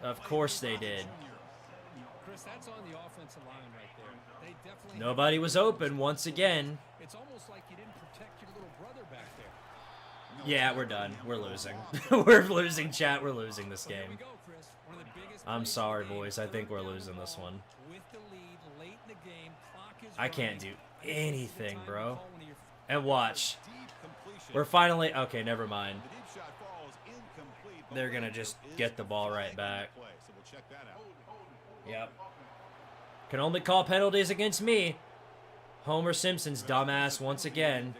Of course they did. Chris, that's on the offensive line right there. They definitely Nobody was open once again. It's almost like you didn't protect your little brother back there. Yeah, we're done. We're losing. We're losing, chat. We're losing this game. I'm sorry, boys. I think we're losing this one. I can't do anything, bro. And watch. We're finally... Okay, never mind. They're going to just get the ball right back. Yep. Can only call penalties against me. Homer Simpson's dumbass once again.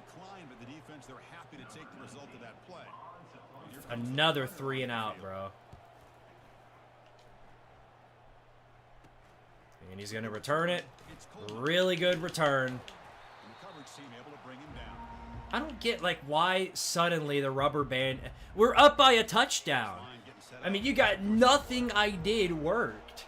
Another 3 and out, bro. And he's going to return it. Really good return. I don't get, like, why suddenly the rubber band... We're up by a touchdown. I mean, you got nothing I did worked.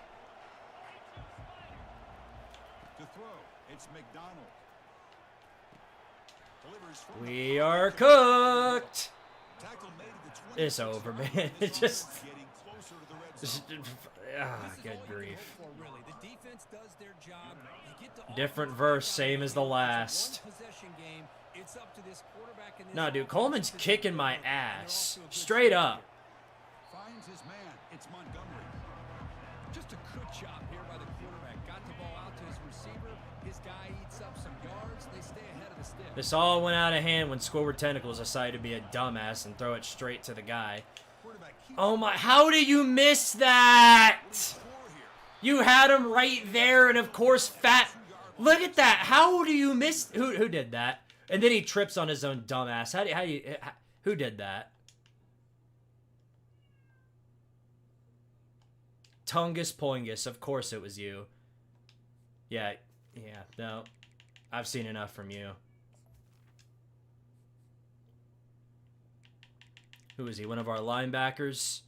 We are cooked. Tackle made at the 20. It's over, man. It just Getting closer to the red Just- zone. good grief. Really. The defense does their job. You get to Different offense, verse, back same out as the there. last. One possession game. It's up to this quarterback and this Nah, dude, offense Coleman's to kicking my deliver, and they're ass. off to a good Straight start up. here. Finds his man. It's Montgomery. Just a good job here by the quarterback. Got the ball out to his receiver. His guy eats up some yards. They stay ahead of the stick. This all went out of hand when Squidtard Tentacles decided to be a dumbass and throw it straight to the guy. Quarterback keeps Oh my, how did you miss that? score here. You had him right there, and of course, look at that. How do you miss? Who did that? And then he trips on his own dumbass. Who did that? Tungus Poingus. Of course it was you. Yeah, no. I've seen enough from you. Who is he? One of our linebackers?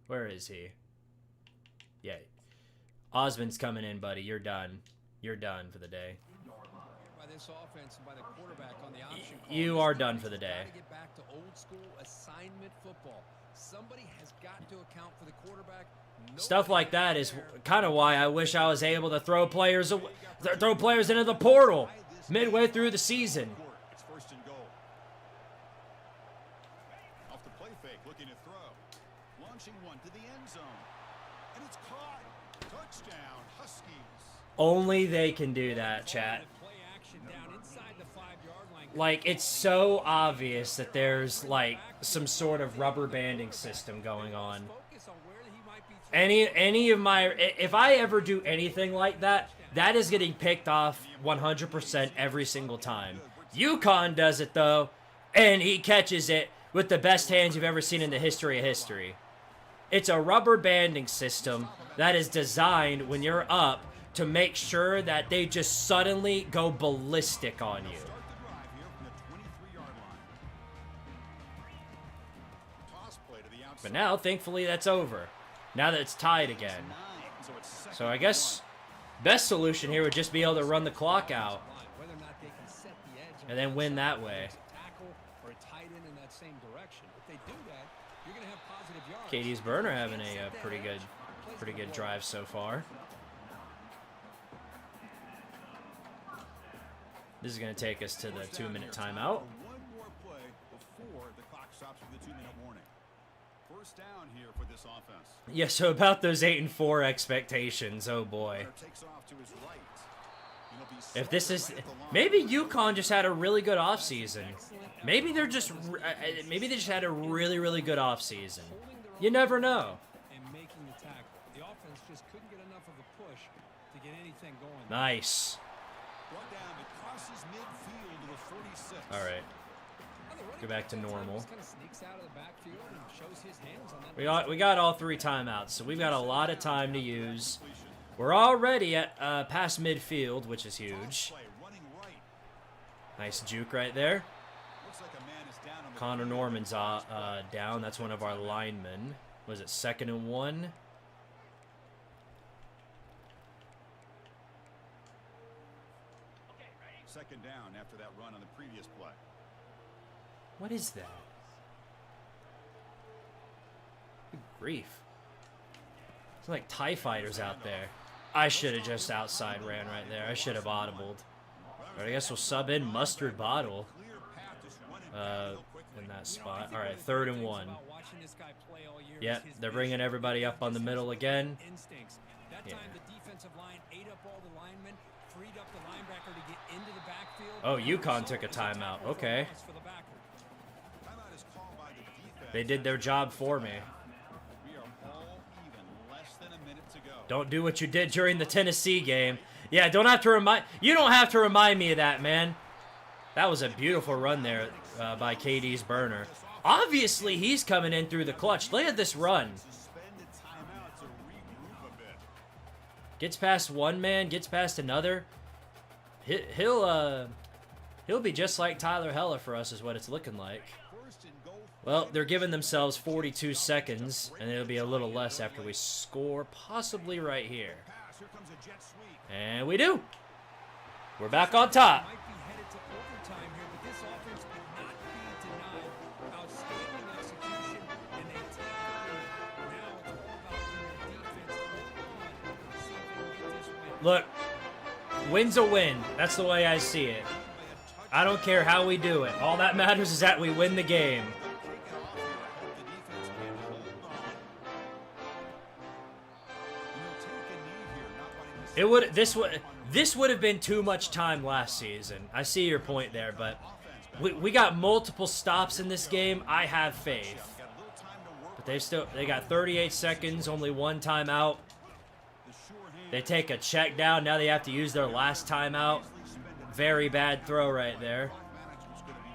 Where is he? Yeah. Osmond's coming in, buddy. You're done. You're done for the day. By this offense and by the quarterback on the option call. You This are team done has for the day. gotta get back to old school assignment football. Somebody has got to account for the quarterback. Stuff Nobody like that is there. kind of why I wish I was able to throw players into the portal midway through the season. It's first and goal. Off the play fake, looking to throw. Launching one to the end zone. And it's caught. Touchdown, Huskies. Only they can do that, chat. Play action down inside the 5-yard line. Like, it's so obvious that there's, like, some sort of rubber banding system going on. Focus on where he might be throwing. Any of my... If I ever do anything like that, that is getting picked off 100% every single time. UConn does it, though, and he catches it with the best hands you've ever seen in the history of history. It's a rubber banding system that is designed when you're up to make sure that they just suddenly go ballistic on you. Start the drive here from the 23-yard line. Toss play to the outside. But now, thankfully, that's over. Now that it's tied again. So it's second So I and guess best solution here would just be able to run the clock out Whether or not they can set the edge on and then win that way. a tackle or a tight end in that same direction. If they do that, you're going to have positive yards. Katie's burner having a pretty good drive so far. This is going to take us to the 2-minute timeout. One more play before the clock stops for the 2-minute warning. First down here for this offense. Yeah, so about those 8-4 expectations, oh boy. Takes off to his right. He'll be If this is, right at the line. maybe UConn just had a really good offseason. Maybe they just had a really good offseason. You never know. And making the tackle. The offense just couldn't get enough of a push to get anything going. Nice. Brought down, it crosses midfield to the 46. All right. Go back to normal. We got all 3 timeouts, so we've got a lot of time to use. We're already at past midfield, which is huge. Play running right. Nice juke right there. Looks like a man is down on the Connor Norman's down. That's one of our linemen. Was it 2nd and 1? second down after that run on the previous play. What is that? Good grief. It's like TIE fighters out there. I should have just outside ran right there. I should have audibled. But I guess we'll sub in Mustard Bottle Clear path, just run it back real quickly. in that spot. All right, 3rd and 1. Yep, they're bringing everybody up on the middle again. Instincts. That Yeah. time the defensive line ate up all the linemen, freed up the linebacker to get into the backfield. Oh, UConn took a timeout. Okay. For the backer. Timeout is called by the defense. They did their job for me. We are all even, less than a minute to go. Don't do what you did during the Tennessee game. Yeah, you don't have to remind me of that, man. That was a beautiful run there by KD's burner. Obviously, he's coming in through the clutch. Look at this run. Suspended timeout to regroup a bit. Gets past one man, gets past another. He'll be just like Tyler Heller for us, is what it's looking like. First and goal Well, they're giving themselves 42 seconds, and it'll be a little less after we score, possibly right here. And we do. We're back on top. Might be headed to overtime here, but this offense would not be denied. Outstanding execution, and they take the lead. Now it's all about their defense. Hold on. See if they can get this win. Look, win's a win. That's the way I see it. I don't care how we do it. All that matters is that we win the game. This would have been too much time last season. I see your point there, but we got multiple stops in this game. I have faith. But they got 38 seconds, only one timeout. They take a check down. Now they have to use their last timeout. Very bad throw right there.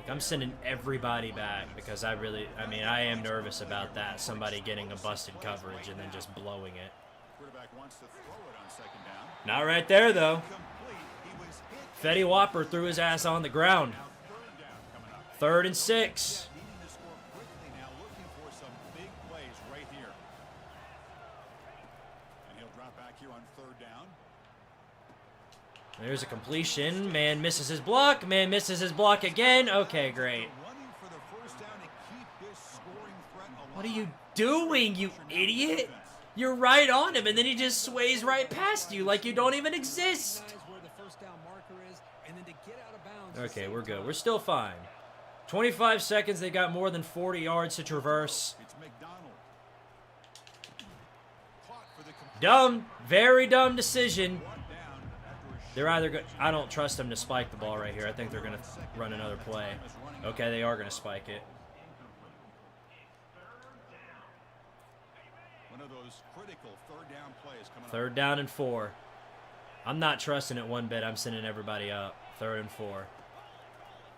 I'm sending everybody back because I am nervous about that. Somebody getting a busted coverage and then just blowing it. Not right there, though. Fetty Whopper threw his ass on the ground. 3rd and 6. There's a completion. Man misses his block. Man misses his block again. Okay, great. What are you doing, you idiot? You're right on him, and then he just sways right past you like you don't even exist. Okay, we're good. We're still fine. 25 seconds. They got more than 40 yards to traverse. Dumb. Very dumb decision. They're either good. I don't trust them to spike the ball right here. I think they're going to run another play. Okay, they are going to spike it. One of those critical third down plays coming up. 3rd down and 4. I'm not trusting it one bit. I'm sending everybody up. 3rd and 4.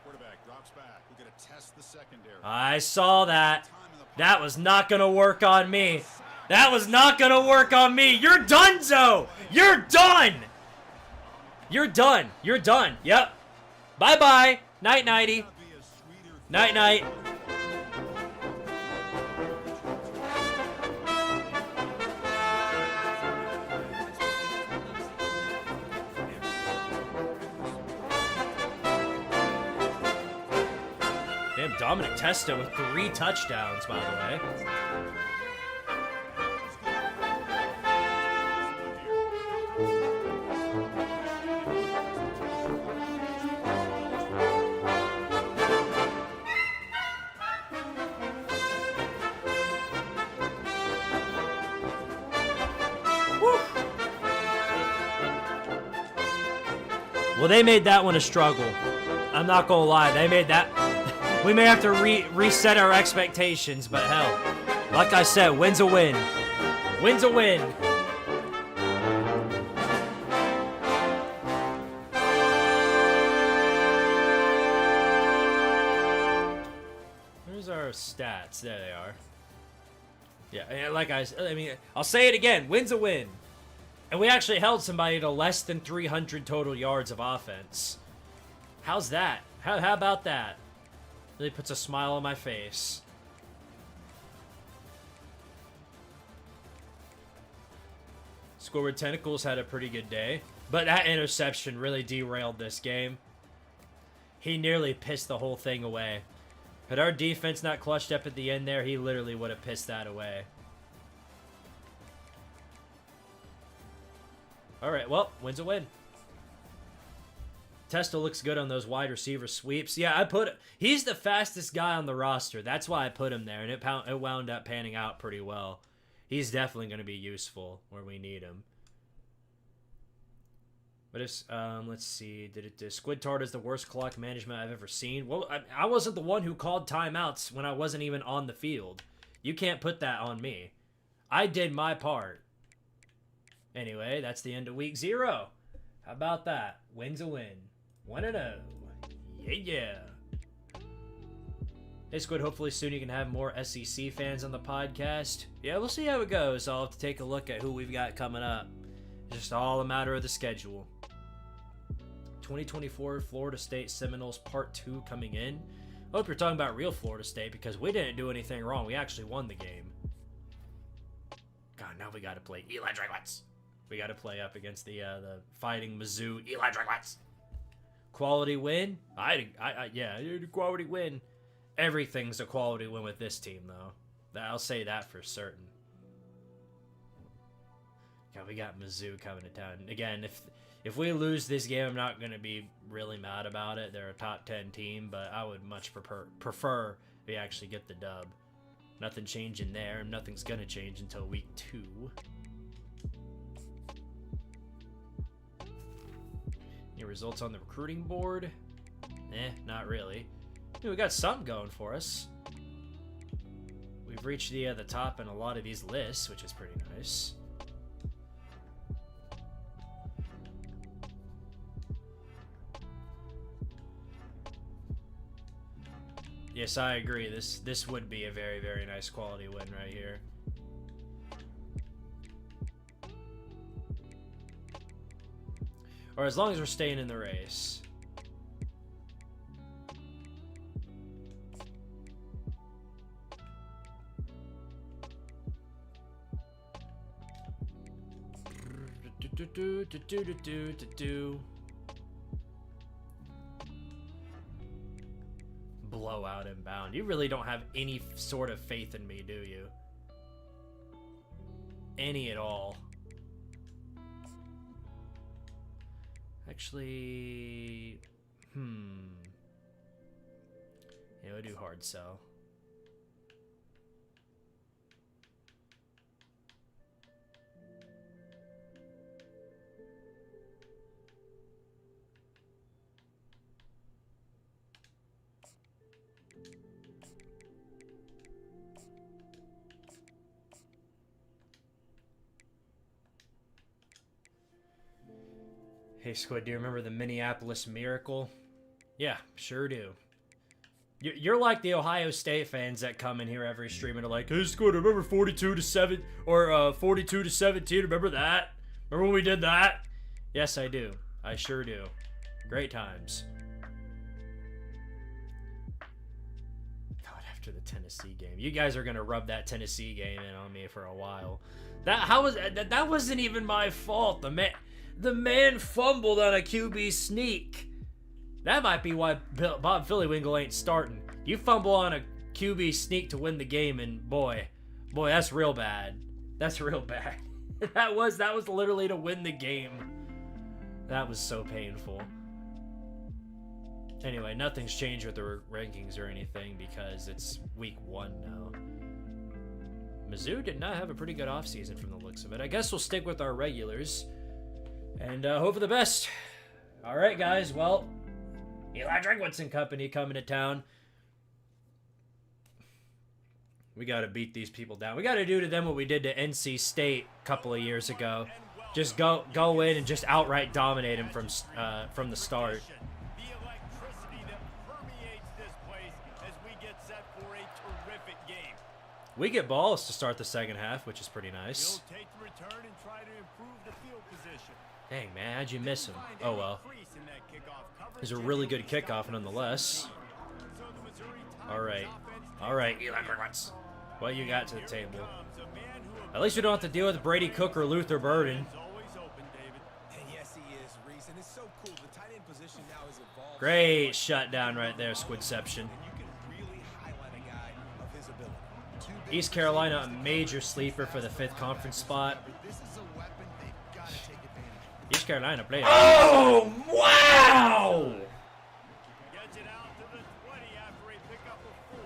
Quarterback drops back. We're going to test the secondary. I saw that. That was not going to work on me. That was not going to work on me. You're done, Zoe. You're done. You're done. You're done. Yep. Bye-bye. Night-nighty. Night-night. Damn, Dominic Testa with 3 touchdowns, by the way. Well, they made that one a struggle. I'm not gonna lie, they made that. We may have to reset our expectations, but hell, like I said, win's a win. Win's a win. Where's our stats? There they are. Yeah, like I mean, I'll say it again. Win's a win. And we actually held somebody to less than 300 total yards of offense. How's that? How about that? Really puts a smile on my face. Squidtard Tentacles had a pretty good day, but that interception really derailed this game. He nearly pissed the whole thing away. Had our defense not clutched up at the end there, he literally would have pissed that away. Alright, well, win's a win. Testa looks good on those wide receiver sweeps. Yeah, he's the fastest guy on the roster. That's why I put him there, and it wound up panning out pretty well. He's definitely going to be useful where we need him. But if, let's see, Squidtard is the worst clock management I've ever seen. Well, I wasn't the one who called timeouts when I wasn't even on the field. You can't put that on me. I did my part. Anyway, that's the end of week 0. How about that? Win's a win. 1-0. Yeah. Hey, Squid, hopefully soon you can have more SEC fans on the podcast. Yeah, we'll see how it goes. I'll have to take a look at who we've got coming up. It's just all a matter of the schedule. 2024 Florida State Seminoles Part 2 coming in. Hope you're talking about real Florida State, because we didn't do anything wrong. We actually won the game. God, now we got to play Eli Drinkwitz. We got to play up against the fighting Mizzou Eli Drinkwitz. Quality win? Yeah, quality win. Everything's a quality win with this team, though. I'll say that for certain. God, we got Mizzou coming to town. Again, if we lose this game, I'm not going to be really mad about it. They're a top 10 team, but I would much prefer we actually get the dub. Nothing changing there. Nothing's going to change until week 2. Any results on the recruiting board? Not really. We got something going for us. We've reached the top in a lot of these lists, which is pretty nice. Yes, I agree. This would be a very, very nice quality win right here. Or as long as we're staying in the race. Blowout inbound. You really don't have any sort of faith in me, do you? Any at all? Actually, yeah, we'll do hard sell. Hey Squid, do you remember the Minneapolis Miracle? Yeah, sure do. You're like the Ohio State fans that come in here every stream and are like, "Hey Squid, remember 42-7 or 42-17? Remember that? Remember when we did that?" Yes, I do. I sure do. Great times. God, after the Tennessee game, you guys are gonna rub that Tennessee game in on me for a while. That wasn't even my fault. The man fumbled on a QB sneak. That might be why Bob Phillywingle ain't starting. You fumble on a QB sneak to win the game, and boy, that's real bad. That's real bad. that was literally to win the game. That was so painful. Anyway, nothing's changed with the rankings or anything because it's week 1 now. Mizzou did not have a pretty good offseason from the looks of it. I guess we'll stick with our regulars. And hope for the best. All right, guys. Well, Eli Drinkwitz and company coming to town. We got to beat these people down. We got to do to them what we did to NC State a couple of years ago. Just go in and just outright dominate them from the start. The electricity that permeates this place as we get set for a terrific game. We get balls to start the second half, which is pretty nice. He'll take the return and try to improve the field position. Dang, man, how'd you miss him? Oh, well. It was a really good kickoff, nonetheless. All right, Eli Drinkwitz. What you got to the table? At least we don't have to deal with Brady Cook or Luther Burden. Great shutdown right there, Squidception. East Carolina, a major sleeper for the 5th conference spot. East Carolina played. Oh, wow! Gets it out to the 20 after a pickup of 4.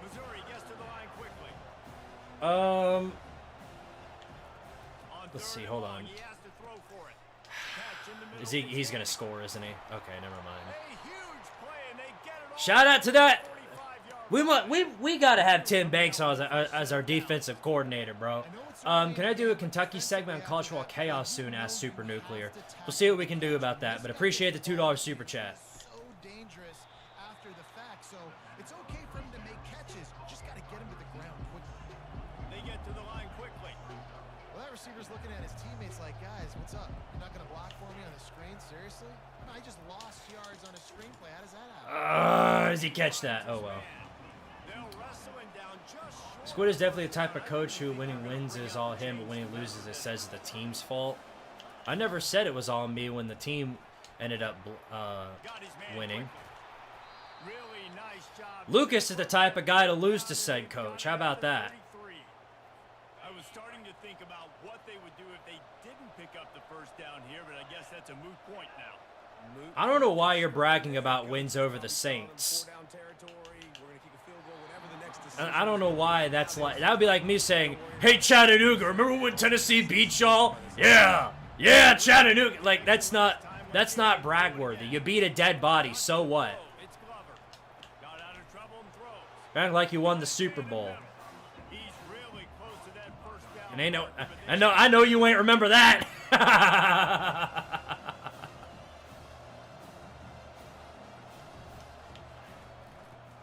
Missouri gets to the line quickly. Let's see, hold on. He has to throw for it. Is he's gonna score, isn't he? Okay, never mind. A huge play and they get it Shout out to that. We gotta have Tim Banks as our defensive coordinator, bro. Can I do a Kentucky segment on college football chaos soon? Asked Super Nuclear. We'll see what we can do about that. But appreciate the $2 super chat. So dangerous after the fact, so it's okay for him to make catches. Just got to get him to the ground quickly. They get to the line quickly. Well, that receiver's looking at his teammates like, guys, what's up? You're not going to block for me on the screen? Seriously? I just lost yards on a screenplay. How does that happen? Does he catch that? Oh, well. They'll wrestle him down just short. Squid is definitely the type of coach who, when he wins, is all him, but when he loses, it says the team's fault. I never said it was all me when the team ended up Got his man winning. quickly. Really nice job. Lucas is the type of guy to lose to said coach. How about that? 33. I was starting to think about what they would do if they didn't pick up the first down here, but I guess that's a moot point now. I don't know why you're bragging about wins over the Saints. I don't know why that's like. That would be like me saying, "Hey Chattanooga, remember when Tennessee beat y'all? Yeah, yeah, Chattanooga." Like that's not brag worthy. You beat a dead body, so what? It's Glover. Got out of trouble and throws. Act like you won the Super Bowl. He's really close to that first down. And I know you ain't remember that.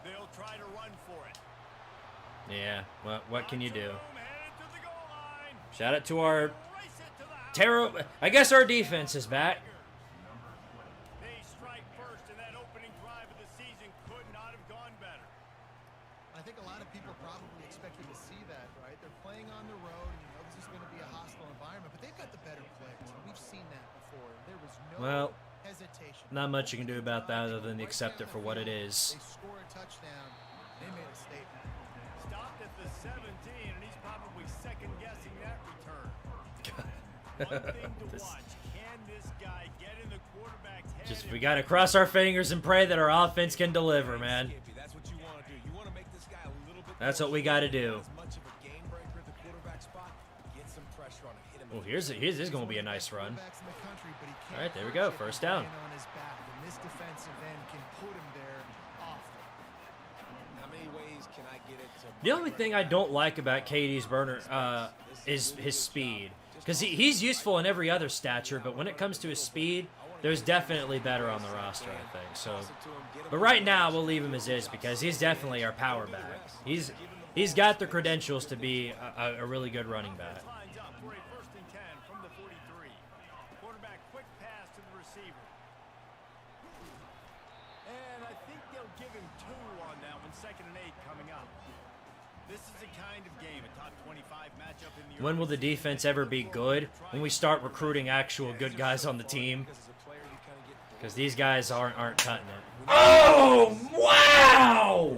They'll try to run for it. Yeah, what can you do? Headed to the goal line. Shout out to our Race it to the house. I guess our defense is back. They strike first, and that opening drive of the season could not have gone better. I think a lot of people probably expected to see that, right? They're playing on the road, and you know this is going to be a hostile environment, but they've got the better players. And we've seen that before. There was no Well, hesitation. not much you can do about that other than accept it for what it is. They score a touchdown. They made a statement. Stopped at the 17, and he's probably second-guessing that return. One thing to This- watch. Can this guy get in the quarterback's head? Just and we gotta cross our fingers and pray that our offense can deliver, man. That's what you want to do. You want to make this guy a little bit. That's what we gotta do. As much of a game breaker at the quarterback spot. Get some pressure on him. Hit him. Oh, here's this is gonna be a nice run. Quarterbacks in the country, but he can't All right, there we go, catch it first with down. the man on his back, and this defensive end can put him there often. How many ways can I get it to? The only thing I don't like about KD's burner is his speed, because he's useful in every other stature, but when it comes to his speed, there's definitely better on the roster, I think. So, but right now we'll leave him as is because he's definitely our power back. He's got the credentials to be a really good running back. lines up for a 1st and 10 from the 43. Quarterback quick pass to the receiver. And I think they'll give him 2 on that one. 2nd and 8 coming up. This is the kind of game, a top 25 matchup in the When will the defense ever be good? When we start recruiting actual good guys on the team? Because these guys aren't cutting it. Oh, wow!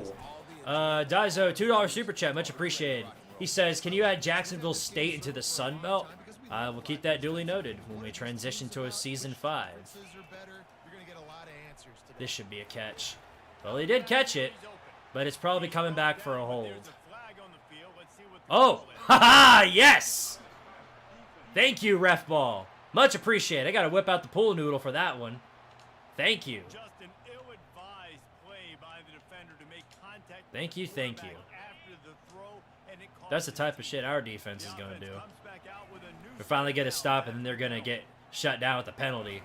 Daizo, $2 super chat, much appreciated. He says, can you add Jacksonville State into the Sun Belt? We'll keep that duly noted when we transition to a Season 5. Are better. You're going to get a lot of answers today. This should be a catch. Well, he did catch it, but it's probably coming back for a hold. There's a flag on the field. Let's see what the Oh, call is. haha, yes! Thank you, ref ball. Much appreciated. I got to whip out the pool noodle for that one. Thank you. Just an ill-advised play by the defender to make contact. with Thank the you, thank you. quarterback after the throw, and it That's the cost type him of shit our defense is going to do. comes back out with a new We finally get a down. stop, and then they're going to get shut down with a penalty.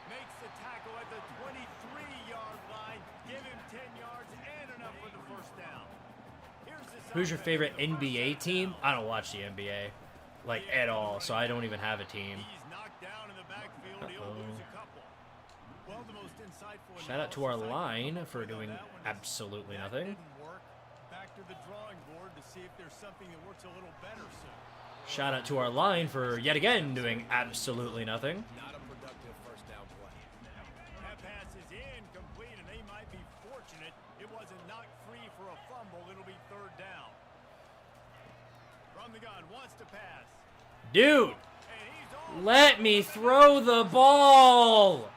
Makes the tackle at the 23-yard line. Give him 10 yards and enough for the 1st down. Here's the Who's your offense favorite with the first NBA team? down. I don't watch the NBA, like, at all, so I don't even have a team. He's knocked down in the backfield. He'll Uh-oh. lose a couple. Well, the most insightful Shout out to our analysis I line can for do on doing that one is absolutely that nothing. didn't work. Back to the drawing board to see if there's something that works a little better soon. Shout out to our line for yet again doing absolutely nothing. Not a productive first down play. That pass is incomplete, and they might be fortunate it wasn't knocked free for a fumble. It'll be 3rd down. From the gun, wants to pass. Dude, And he's on. let me throw the ball.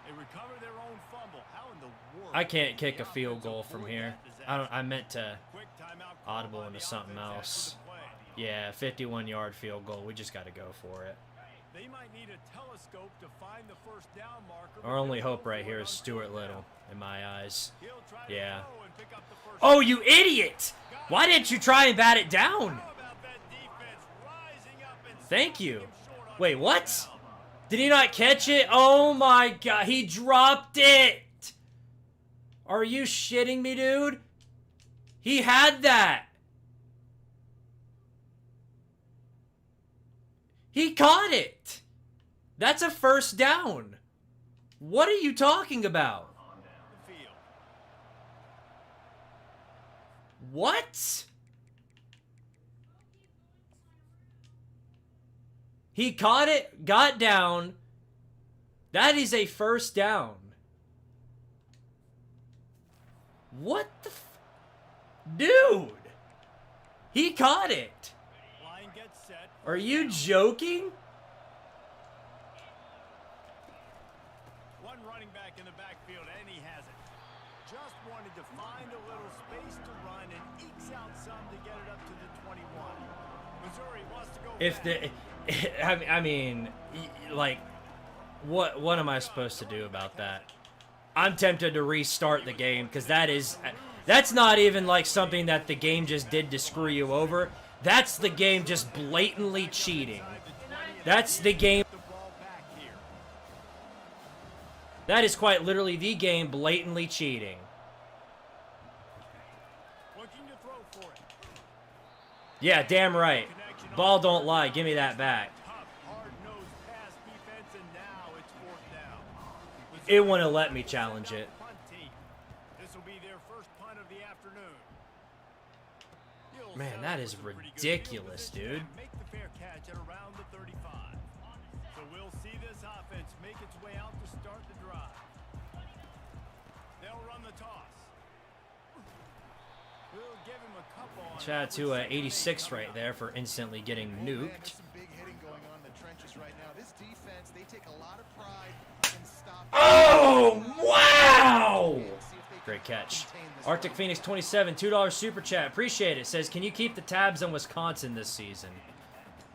They recover their own fumble. How in the world? I can't kick a field goal from here. I meant to Quick timeout call audible by into the something offense else. after the play. Yeah, 51-yard field goal. We just got to go for it. They might need a telescope to find the 1st down marker. Our only hope right here is Stuart Little, in my eyes. He'll try to Yeah. throw and pick up the 1st Oh, you idiot! Why didn't you try and bat it down? How about that defense rising up and Thank stopping you. him short on Wait, the what? down? Did he not catch it? Oh my god, he dropped it! Are you shitting me, dude? He had that! He caught it! That's a 1st down. What are you talking about? The field. What? He caught it, got down. That is a first down. What the Dude! He caught it. Line gets set. Are you joking? One running back in the backfield, and he has it. Just wanted to find a little space to run and ekes out some to get it up to the 21. Missouri wants to go If fast. the, I mean, like, what am I supposed to do about that? I'm tempted to restart the game because that's not even like something that the game just did to screw you over. That's the game just blatantly cheating. That's the game. The ball back here. That is quite literally the game blatantly cheating. Looking to throw for it. Yeah, damn right. Ball don't lie. Give me that back. Tough, hard-nosed pass defense, and now it's fourth down. It wouldn't let me challenge it. Punt team. This will be their first punt of the afternoon. He'll Man, settle that for is some pretty good ridiculous, field position dude. and make the fair catch at around the 35. So we'll see this offense make its way out to start the drive. They'll run the toss. We'll give him a couple on Shout out to 86 right there for instantly getting Man, there's nuked. some big hitting going on in the trenches right now. This defense, they take a lot of pride in stopping. Oh, wow! See if they can Great catch. contain this Arctic run. Phoenix 27, $2 super chat. Appreciate it. Says, can you keep the tabs on Wisconsin this season?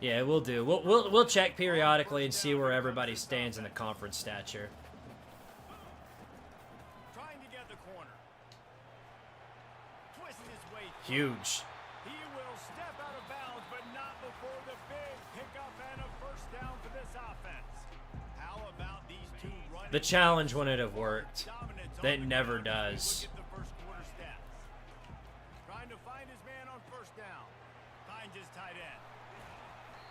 Yeah, we'll do. We'll check periodically and see where everybody stands in the conference stature. Trying to get the corner. Twist his way. Huge. He will step out of bounds, but not before the big pickup and a first down for this offense. How about these two running The challenge wouldn't have worked. dominance on That the never ground? does. Look at the first quarter stats. Trying to find his man on first down. Finds his tight end.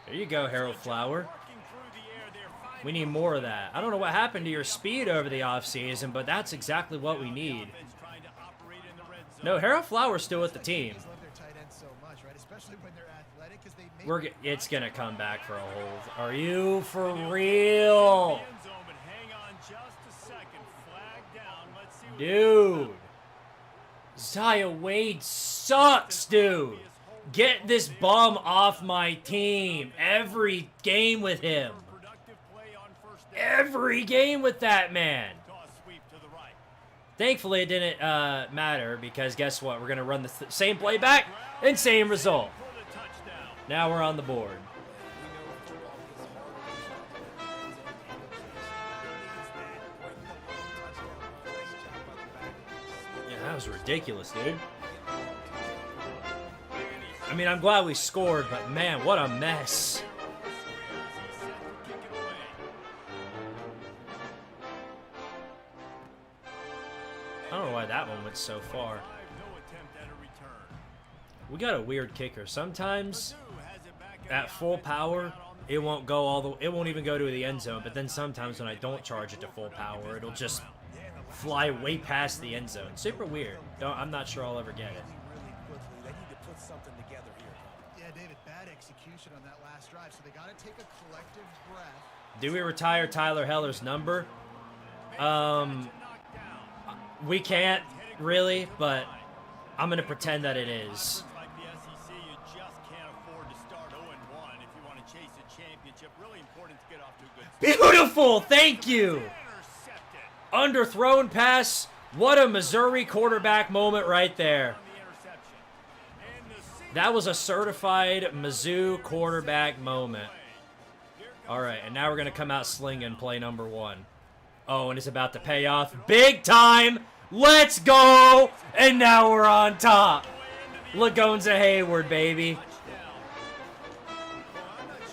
There you go, Harold Flower. Working through the air there, finding We need more of that. I don't know what happened to your speed over the offseason, but that's exactly what we need. offense trying to operate in the red zone. No, Harold Flower's still with the team. Teams love their tight ends so much, right? Especially when they're athletic, 'cause they make It's gonna come back for a hold. Are you for real? End zone, but hang on just a second. Flag down. Let's see what Dude. Zaya Wade sucks, dude. Get this bum off my team. Every game with him. productive play on first down. Every game with that man. Toss sweep to the right. Thankfully, it didn't matter because guess what? We're going to run the same play back and same result. For the touchdown. Now we're on the board. Yeah, that was ridiculous, dude. I mean, I'm glad we scored, but man, what a mess. I don't know why that one went so far. No attempt at a return. We got a weird kicker. Sometimes Mizzou has it back in at the full offensive power, crowd on the it won't go all the. It won't even go to the end zone. But then sometimes when I don't charge it to full power, it'll just fly way past the end zone. Super weird. I'm not sure I'll ever get it. Really quickly, they need to put something together here. Yeah, David, bad execution on that last drive, so they got to take a collective breath. Do we retire Tyler Heller's number? We can't really, but I'm gonna pretend that it is. like the SEC, you just can't afford to start 0-1 if you want to chase a championship. Really important to get off to a good start. Beautiful, thank you. Intercepted Underthrown pass. What a Missouri quarterback moment right there. on the interception. And the senior That was a certified Mizzou quarterback moment. All right, and now we're gonna come out slinging play number 1. Oh, and it's about to pay off big time. Let's go! And now we're on top. Lagonza Hayward, baby.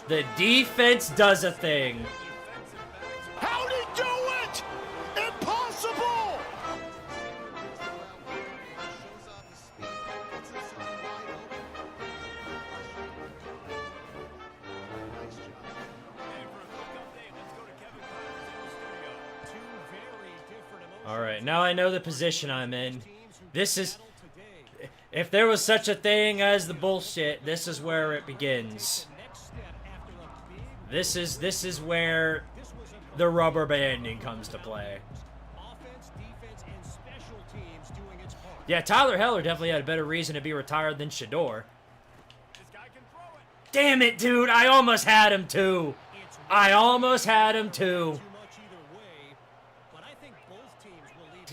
The defense does a thing. How'd he do it? Impossible! Shows off his speed, gets himself wide open. Nice job. And for a quick update, let's go to Kevin Connors in the studio. Two All right, now I know the position I'm in. This is, if there was such a thing as the bullshit, this is where it begins. This is where the rubber banding comes to play. Yeah, Tyler Heller definitely had a better reason to be retired than Shador. Damn it, dude! I almost had him too. I almost had him too.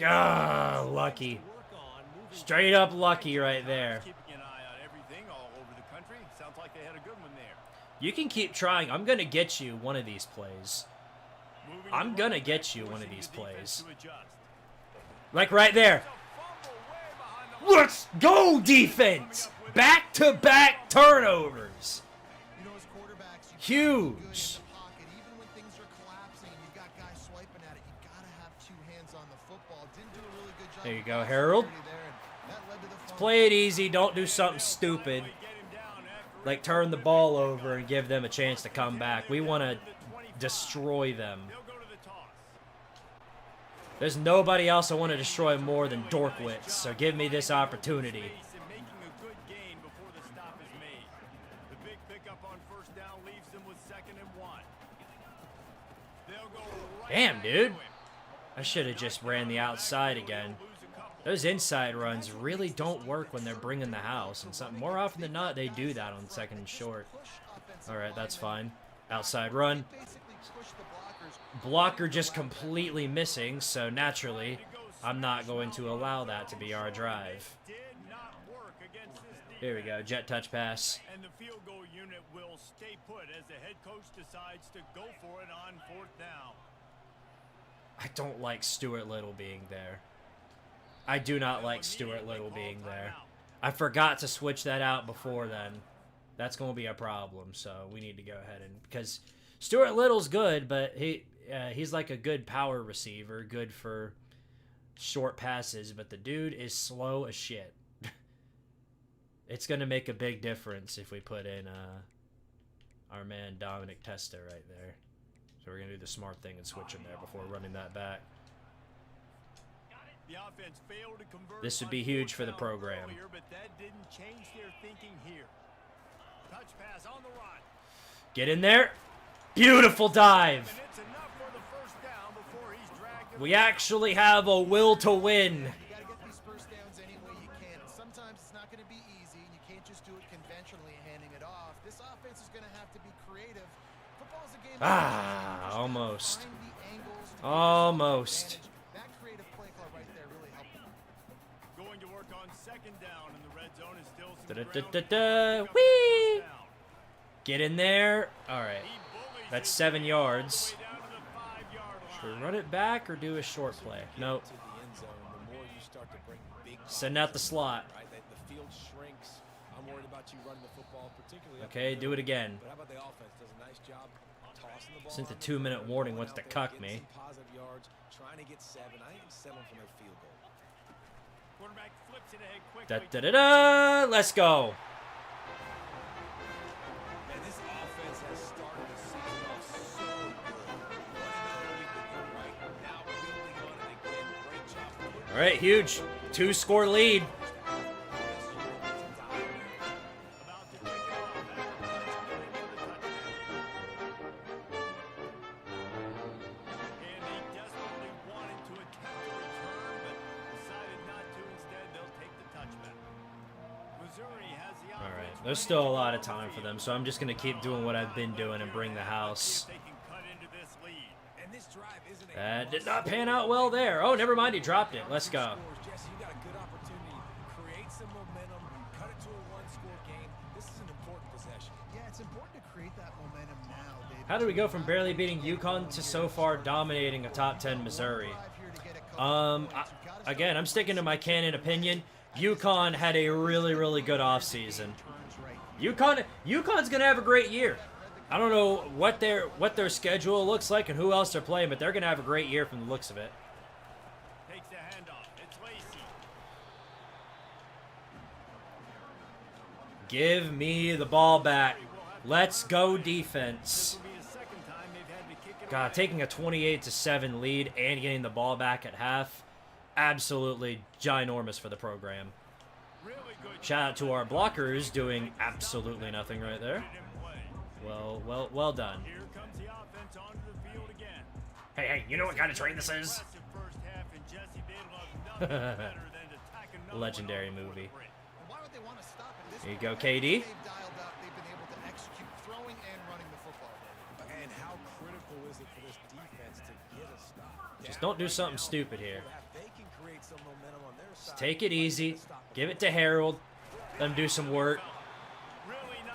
Ah, lucky. Straight up lucky right there. You can keep trying. I'm going to get you one of these plays. I'm going to get you one of these plays. Like right there. Let's go, defense! Back-to-back turnovers. Huge. There you go, Harold. Let's play it easy. Don't do something stupid. Like turn the ball over and give them a chance to come back. We want to destroy them. There's nobody else I want to destroy more than Dorkwitz, so give me this opportunity. Damn, dude. I should have just ran the outside again. Those inside runs really don't work when they're bringing the house, and more often than not, they do that on second and short. All right, that's fine. Outside run. Blocker just completely missing, so naturally, I'm not going to allow that to be our drive. Here we go, jet touch pass. And the field goal unit will stay put as the head coach decides to go for it on 4th down. I don't like Stuart Little being there. I do not like Stuart Little being there. I forgot to switch that out before then. That's going to be a problem, so we need to go ahead and... Because Stuart Little's good, but he's like a good power receiver, good for short passes, but the dude is slow as shit. It's going to make a big difference if we put in our man Dominic Testa right there. So we're going to do the smart thing and switch him there before running that back. This would be huge for the program. Get in there. Beautiful dive. We actually have a will to win. Sometimes it's not going to be easy, and you can't just do it conventionally handing it off. This offense is going to have to be creative. Football's a game. Ah, almost. Almost. That creative play call right there really helped them. Going to work on 2nd down, and the red zone is still Whee! Get in there. All right. That's 7 yards. Should we run it back or do a short play? Nope. Send out the slot. Okay, do it again. Since the 2-minute warning wants to cuck me. Da-da-da-da! Let's go. All right, huge 2-score lead. All right, there's still a lot of time for them, so I'm just going to keep doing what I've been doing and bring the house. That did not pan out well there. Oh, never mind. He dropped it. Let's go. How do we go from barely beating UConn to so far dominating a top 10 Missouri? Again, I'm sticking to my canon opinion. UConn had a really, really good offseason. UConn's going to have a great year. I don't know what their schedule looks like and who else they're playing, but they're going to have a great year from the looks of it. Takes the handoff. It's Lacey. Give me the ball back. Let's go defense. God, taking a 28-7 lead and getting the ball back at half absolutely ginormous for the program. Shout out to our blockers doing absolutely nothing right there. Well done. Hey, you know what kind of train this is? Legendary movie. Here you go, KD. And how critical is it for this defense to get a stop? Just don't do something stupid here. They can create some momentum on their side. Take it easy. Give it to Harold. Let him do some work.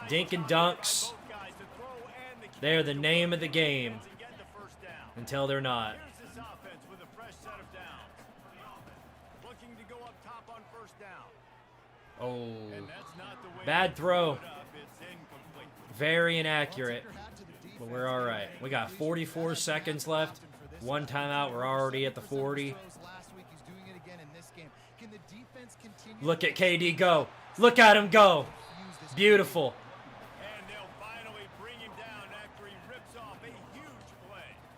Dink and dunks. They're the name of the game. Until they're not. Oh. Bad throw. Very inaccurate. But we're all right. We got 44 seconds left. One timeout. We're already at the 40. Look at KD go. Look at him go. Beautiful.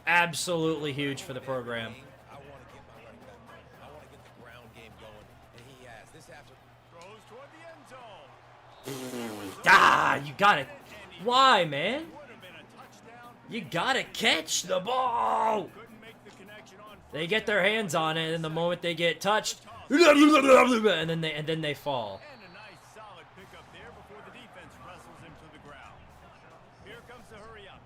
Absolutely huge for the program. I want to get my running back going. I want to get the ground game going, and he has. This after Throws toward the end zone. Ah, you gotta. Why, man? You gotta catch the ball. They get their hands on it, and the moment they get touched, and then they fall. And a nice solid pickup there before the defense wrestles him to the ground. Here comes the hurry up.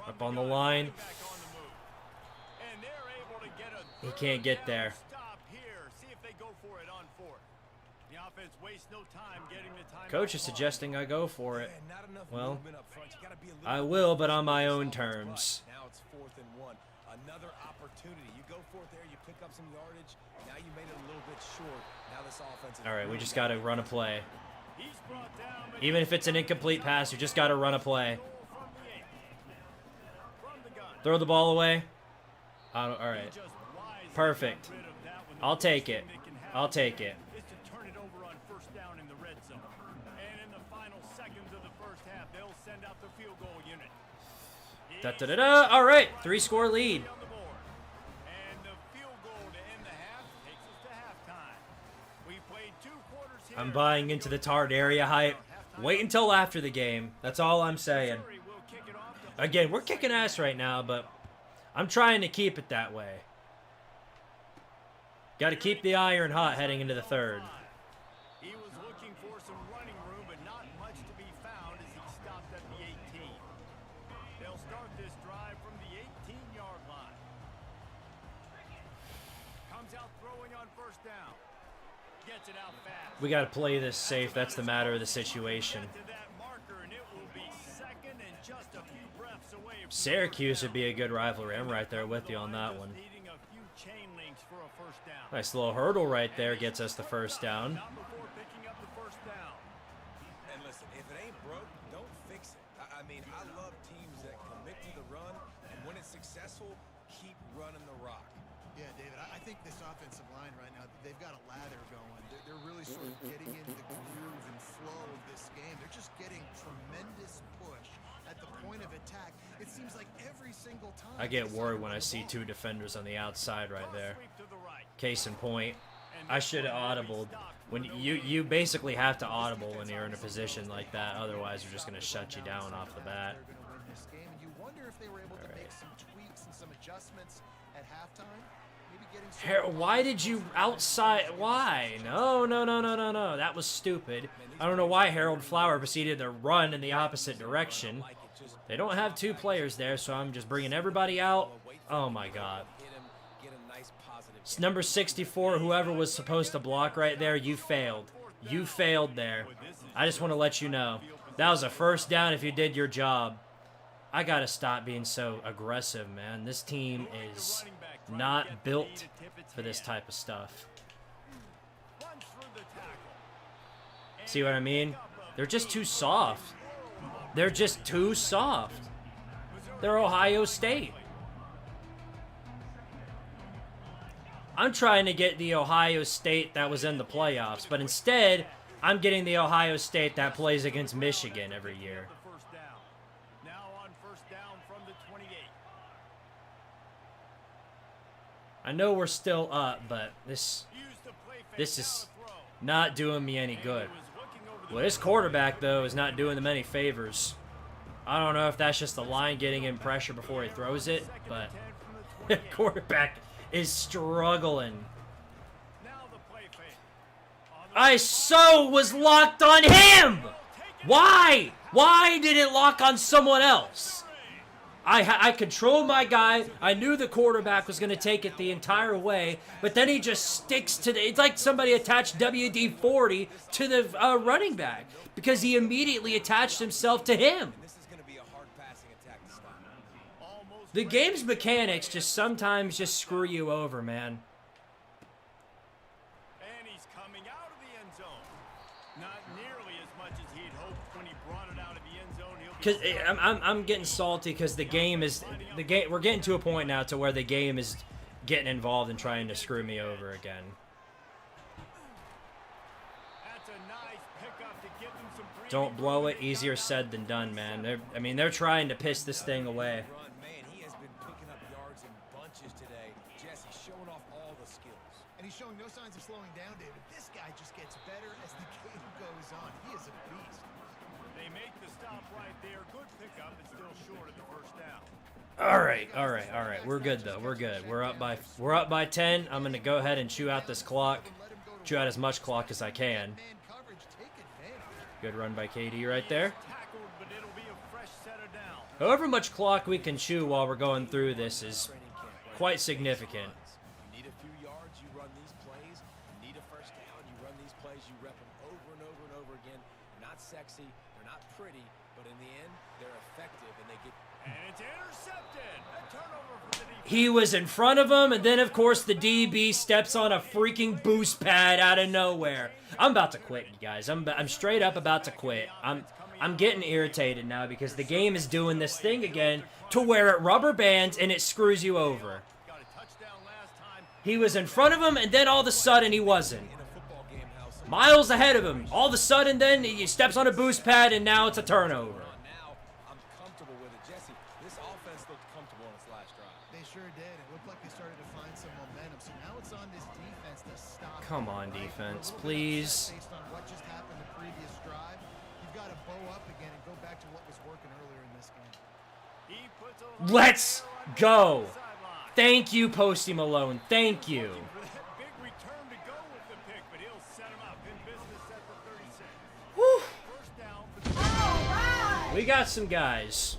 Up on the line. Back on the move. And they're able to get a He can't get there. stop here. See if they go for it on fourth. The offense wastes no time getting the time. Coach is suggesting I go for it. and not enough Well, movement up front. You got to be a little I bit will, but more on my own aggressive up front. terms. Now it's 4th and 1. Another opportunity. You go for it there. You pick up some yardage. Now you made it a little bit short. Now this offense is All right, we just gotta run a play. He's brought down, but Even if it's an incomplete pass, you just gotta run a play. from the 8. From the gun. Throw the ball away. All right. Just wisely Perfect. got rid of that one. The I'll take worst it. thing that can happen I'll take it. is to turn it over on first down in the red zone. And in the final seconds of the first half, they'll send out the field goal unit. Da-da-da-da. All right, 3-score lead. On the board. And the field goal to end the half takes us to halftime. We played 2 quarters here. I'm buying into the Tard area hype. Wait until after the game. That's all I'm saying. Missouri will kick it off to Again, we're kicking ass right now, but I'm trying to keep it that way. Got to keep the iron hot heading into the third. He was looking for some running room, but not much to be found as he stopped at the 18. They'll start this drive from the 18-yard line. Comes out throwing on first down. Gets it out fast. We got to play this safe. That's the matter of the situation. Get to that marker, and it will be second and just a few breaths away from Syracuse would be a good rivalry. I'm right there with you on that one. needing a few chain links for a first down. Nice little hurdle right there gets us the first down. Not before picking up the first down. And listen, if it ain't broke, don't fix it. I mean, I love teams that commit to the run, and when it's successful, keep running the rock. Yeah, David, I think this offensive line right now, they've got a lather going. They're really sort of getting into the groove and flow of this game. They're just getting tremendous push at the point of attack. It seems like every single time. I get they worried side when I with the see ball. 2 defenders on the outside right there. Sweep to the right. Case in point, I should have audibled. When you basically have to audible when you're in a position like that. Otherwise, they're just going to shut you down off the bat. They're going to win this game, and you wonder if they were able to make some tweaks and some adjustments at halftime. Maybe getting some Why did you outside? Why? No. That was stupid. I don't know why Harold Flower proceeded to run in the opposite direction. They don't have 2 players there, so I'm just bringing everybody out. Oh my God. Get a nice positive. It's number 64, whoever was supposed to block right there, you failed. You failed there. I just want to let you know. That was a first down if you did your job. I got to stop being so aggressive, man. This team is not built for this type of stuff. Runs through the tackle. See what I mean? They're just too soft. They're just too soft. They're Ohio State. I'm trying to get the Ohio State that was in the playoffs, but instead, I'm getting the Ohio State that plays against Michigan every year. The first down. Now on first down from the 28. I know we're still up, but this is not doing me any good. Well, this quarterback, though, is not doing them any favors. I don't know if that's just the line getting in pressure before he throws it, but the quarterback is struggling. I so was locked on him! Why? Why did it lock on someone else? I controlled my guy. I knew the quarterback was going to take it the entire way, but then he just sticks to the... It's like somebody attached WD-40 to the running back because he immediately attached himself to him. The game's mechanics just sometimes just screw you over, man. And he's coming out of the end zone. Not nearly as much as he'd hoped when he brought it out of the end zone. Because I'm getting salty because the game is we're getting to a point now to where the game is getting involved and trying to screw me over again. That's a nice pickup to give them some breathing Don't blow it. room. Easier said than done, man. They're trying to piss this thing away. Man, he has been picking up yards in bunches today. Jesse showing off all the skills. And he's showing no signs of slowing down, David. This guy just gets better as the game goes on. He is a beast. They make the stop right there. Good pickup and still short of the first down. All right. We're good though. We're good. We're up by 10. I'm gonna go ahead and chew out this clock. Chew out as much clock as I can. Man coverage, take advantage. Good run by KD right there. Tackled, but it'll be a fresh set of down. However much clock we can chew while we're going through this is quite significant. You need a few yards, you run these plays. You need a first down, you run these plays, you rep them over and over and over again. They're not sexy, they're not pretty, but in the end, they're effective and they get... And it's intercepted. A turnover for the defense. He was in front of him, and then of course the DB steps on a freaking boost pad out of nowhere. I'm about to quit, you guys. I'm straight up about to quit. I'm getting irritated now because the game is doing this thing again to where it rubber bands and it screws you over. Got a touchdown last time. He was in front of him, and then all of a sudden he wasn't. Miles ahead of him. All of a sudden, then he steps on a boost pad, and now it's a turnover. Now, I'm comfortable with it. Jesse, this offense looked comfortable in its last drive. They sure did. It looked like they started to find some momentum. So now it's on this defense to stop. Come on, defense, please. Based on what just happened the previous drive, you've got to bow up again and go back to what was working earlier in this game. He puts a Let's go. sideline. Thank you, Posty Malone. Thank you. For that big return to go with the pick, but he'll set him up in business at the 36. Whew. First down for the We got some guys.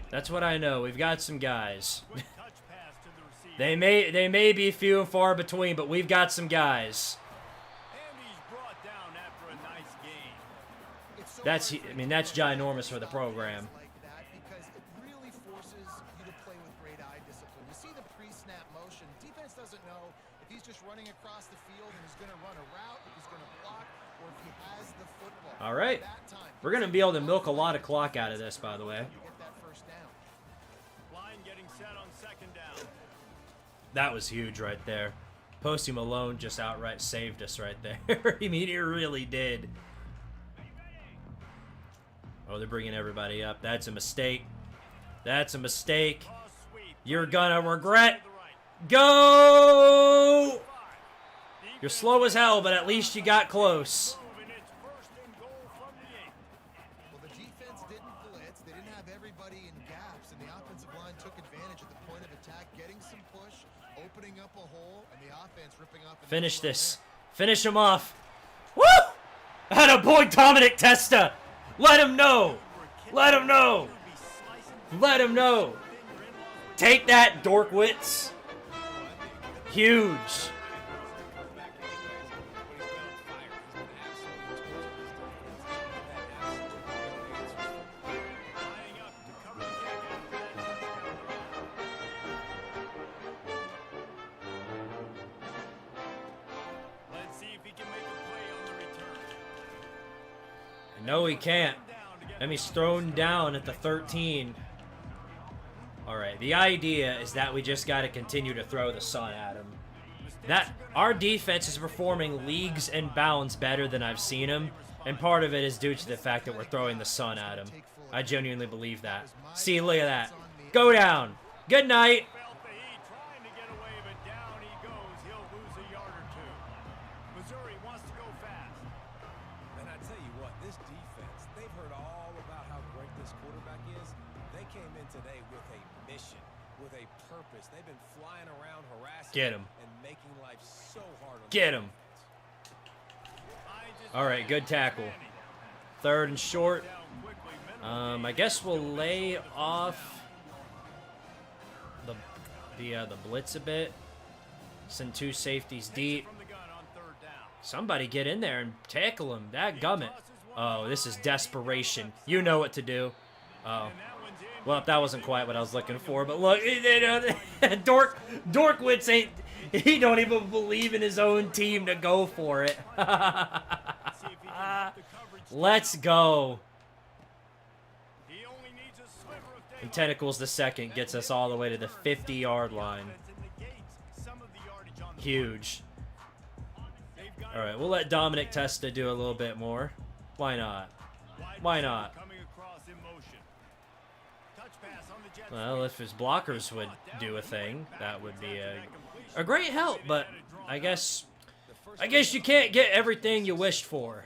That's what I know. We've got some guys. quick touch pass to the receiver. They may be few and far between, but we've got some guys. And he's brought down after a nice game. It's so That's hard for that's defenses ginormous for the to stop program. plays like that because it really forces you to play with great eye discipline. You see the pre-snap motion. Defense doesn't know if he's just running across the field and he's going to run a route, if he's going to block, or if he has the football. All right. That time, We're going to be able to milk a lot of clock out of this, by the way. you get that first down. Line getting set on second down. That was huge right there. Posty Malone just outright saved us right there. I mean, he really did. Oh, they're bringing everybody up. That's a mistake. That's a mistake. Toss sweep. You're gonna regret. To the right. Go! You're Defense slow as hell, but at least you got close. moving. It's first and goal from the 8. Well, the defense didn't blitz. They didn't have everybody in gaps, and the offensive line took advantage at the point of attack, getting some push, opening up a hole, and the offense ripping off. Finish this. Finish him off. Woo! Atta boy, Dominic Testa. Let him know. Let him know. Let him know. Take that, Dorkwitz. Huge. Lining up to cover the kick after that touchdown run. Let's see if he can make a play on the return. No, he can't. Down to get And he's thrown down at the 13. All right, the idea is that we just got to continue to throw the sun at him. That our defense is performing leagues and bounds better than I've seen him, and part of it is due to the fact that we're throwing the sun at him. I genuinely believe that. See, look at that. Go down. Good night. felt the heat, trying to get away, but down he in today with a mission, with a purpose. They've been flying around harassing Get him. and making life so hard on Get the him. offense. All right, good tackle. 3rd and short. I guess we'll lay off the blitz a bit. Send 2 safeties deep. Somebody get in there and tackle him. That gummit. Oh, this is desperation. You know what to do. Oh. Well, that wasn't quite what I was looking for, but look, Dorkwitz ain't, he don't even believe in his own team to go for it. Let's go. And Tentacles the second gets us all the way to the 50-yard line. Huge. All right, we'll let Dominic Testa do a little bit more. Why not? Why not? Well, if his blockers would do a thing, that would be a great help. But I guess you can't get everything you wished for.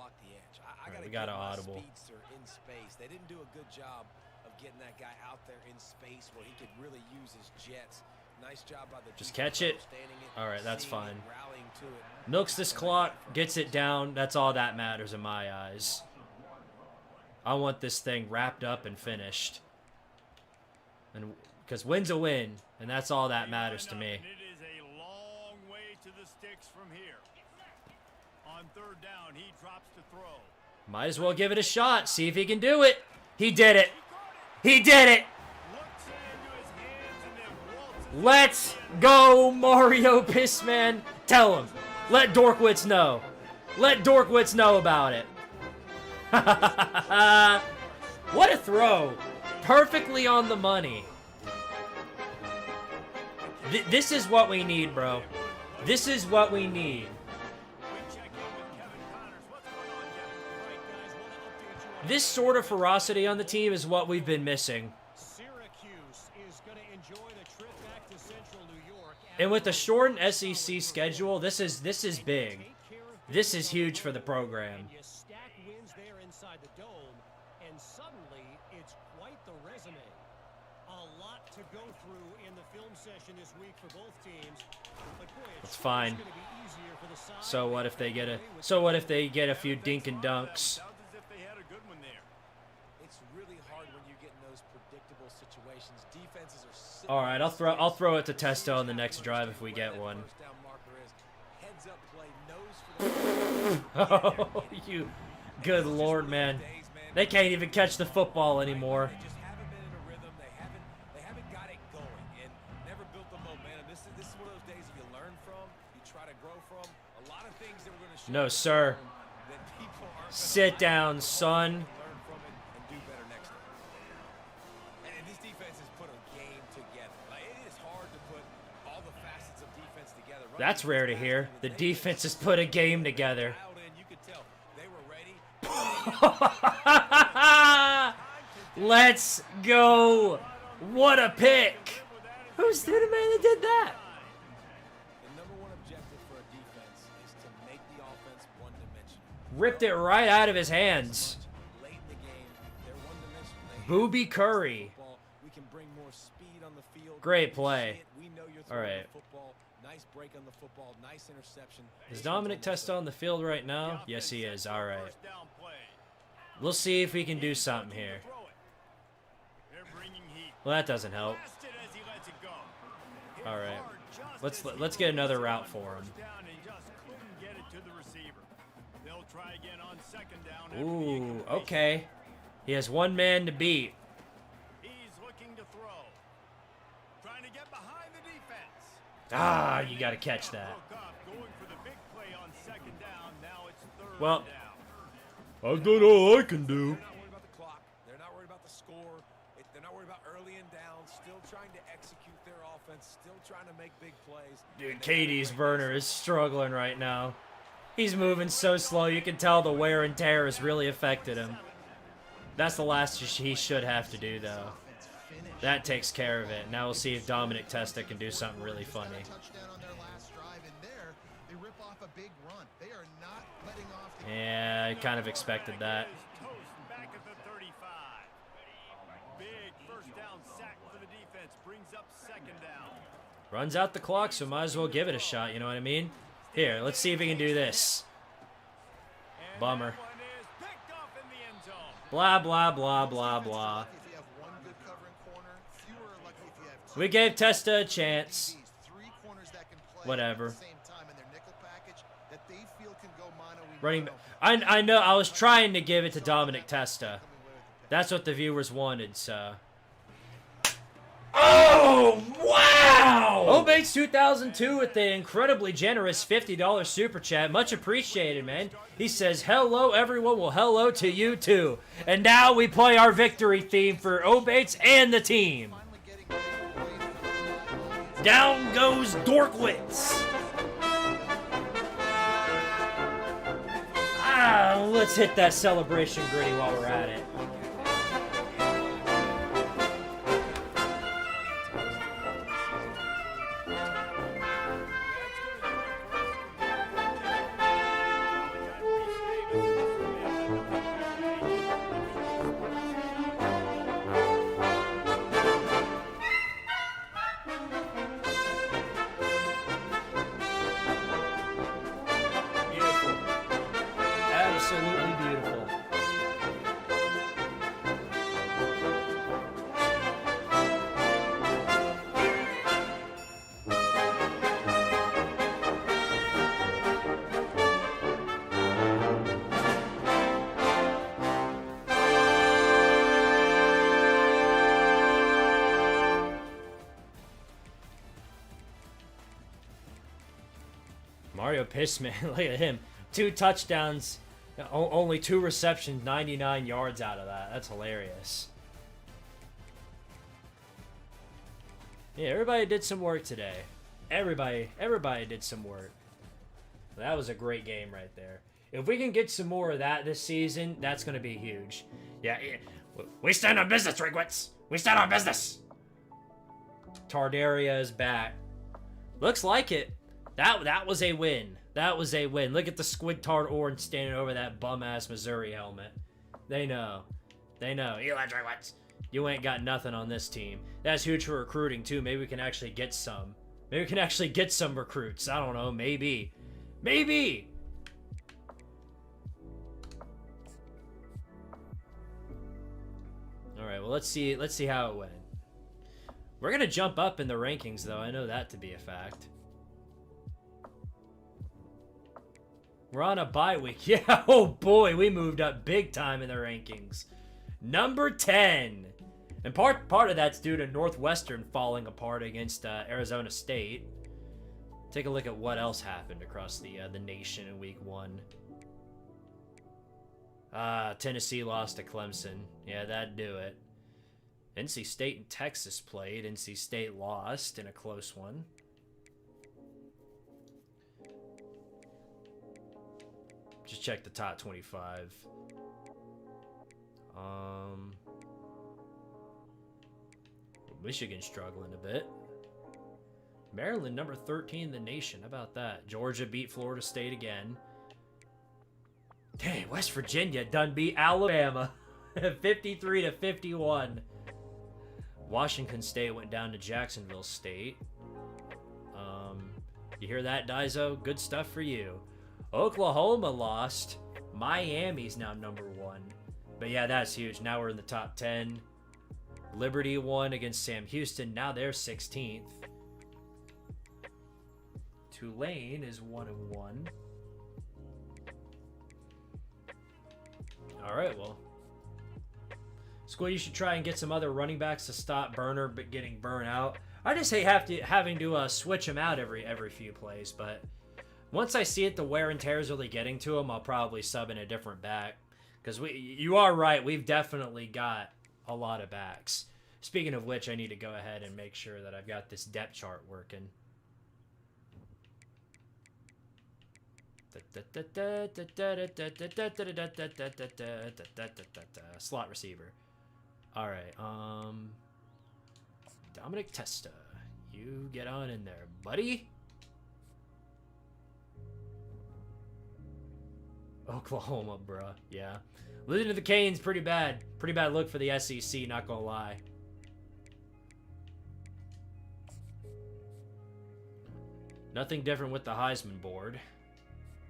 Right, we got an audible. They didn't do a good job of getting that guy out there in space where he could really use his jets. Nice job by the just catch it. All right, that's fine. Milks this clock, gets it down. That's all that matters in my eyes. I want this thing wrapped up and finished. And because win's a win, and that's all that matters to me. It is a long way to the sticks from here. On 3rd down, he drops to throw. Might as well give it a shot. See if he can do it. He did it. He did it. Let's go, Mario Pissman. Tell him. Let Dorkwitz know. Let Dorkwitz know about it. What a throw. Perfectly on the money. This is what we need, bro. This is what we need. This sort of ferocity on the team is what we've been missing. And with the shortened SEC schedule, this is big. This is huge for the program. It's fine. So what if they get a few dink and dunks? All right, I'll throw it to Testo on the next drive if we get one. Oh, you good lord, man. They can't even catch the football anymore. They haven't got it going and never built the momentum. This is one of those days you learn from, you try to grow from. A lot of things that we're going to show. No, sir. Sit down, son. That's rare to hear. The defense has put a game together. Let's go. What a pick. Who's the man that did that? Ripped it right out of his hands. Booby Curry. Great play. All right. Break on the football, nice interception. Is Dominic Testa on the field right now? Yes, he is. All right. We'll see if we can do something here. Well, that doesn't help. All right. Let's get another route for him. Ooh, okay. He has one man to beat. Ah, you got to catch that. Well, I've done all I can do. They're not worried about the score. They're not worried about early and down. Still trying to execute their offense. Still trying to make big plays. Dude, Katie's burner is struggling right now. He's moving so slow. You can tell the wear and tear has really affected him. That's the last he should have to do, though. That takes care of it. Now we'll see if Dominic Testa can do something really funny. Yeah, I kind of expected that. big first down sack for the defense. Brings up second down. Runs out the clock, so might as well give it a shot, you know what I mean? Here, let's see if we can do this. And Bummer. that one is picked off in the end zone. Blah, blah, blah, blah, blah. Lucky if you have one good covering corner. Fewer are lucky if you have two. We gave Testa a chance. Three corners that can play Whatever. at the same time in their nickel package that they feel can go mono a Running mono. I know, I was trying to give it to Dominic Testa. That's what the viewers wanted, so. Oh, wow! Obates 2002 with the incredibly generous $50 super chat. Much appreciated, man. He says, hello, everyone. Well, hello to you, too. And now we play our victory theme for Obates and the team. Down goes Dorkwitz. Let's hit that celebration gritty while we're at it. Beautiful. Absolutely beautiful. Mario Pissman, look at him. 2 touchdowns, only 2 receptions, 99 yards out of that. That's hilarious. Yeah, everybody did some work today. Everybody did some work. That was a great game right there. If we can get some more of that this season, that's going to be huge. Yeah, we stand on business, Rigwitz. We stand on business. Tardaria is back. Looks like it. That was a win. That was a win. Look at the Squidtard Orange standing over that bum-ass Missouri helmet. They know. They know. Eli Dragwitz, you ain't got nothing on this team. That's huge for recruiting, too. Maybe we can actually get some. Maybe we can actually get some recruits. I don't know. Maybe. Maybe! Alright, well, let's see how it went. We're going to jump up in the rankings, though. I know that to be a fact. We're on a bye week. Yeah, oh boy, we moved up big time in the rankings. Number 10. And part of that's due to Northwestern falling apart against Arizona State. Take a look at what else happened across the nation in week 1. Tennessee lost to Clemson. Yeah, that'd do it. NC State and Texas played. NC State lost in a close one. Just check the top 25. Michigan struggling a bit. Maryland, number 13 in the nation. How about that? Georgia beat Florida State again. Dang, West Virginia done beat Alabama. 53-51. Washington State went down to Jacksonville State. You hear that, Daiso? Good stuff for you. Oklahoma lost. Miami's now number 1. But yeah, that's huge. Now we're in the top 10. Liberty won against Sam Houston. Now they're 16th. Tulane is 1-1. Alright, well. Squid, you should try and get some other running backs to stop Burner but getting burnt out. I just hate having to switch them out every few plays, but once I see it, the wear and tear is really getting to him, I'll probably sub in a different back. Because you are right, we've definitely got a lot of backs. Speaking of which, I need to go ahead and make sure that I've got this depth chart working. Slot receiver. All right. Dominic Testa, you get on in there, buddy. Oklahoma, bruh. Yeah. Losing to the Canes, pretty bad. Pretty bad look for the SEC, not gonna lie. Nothing different with the Heisman board.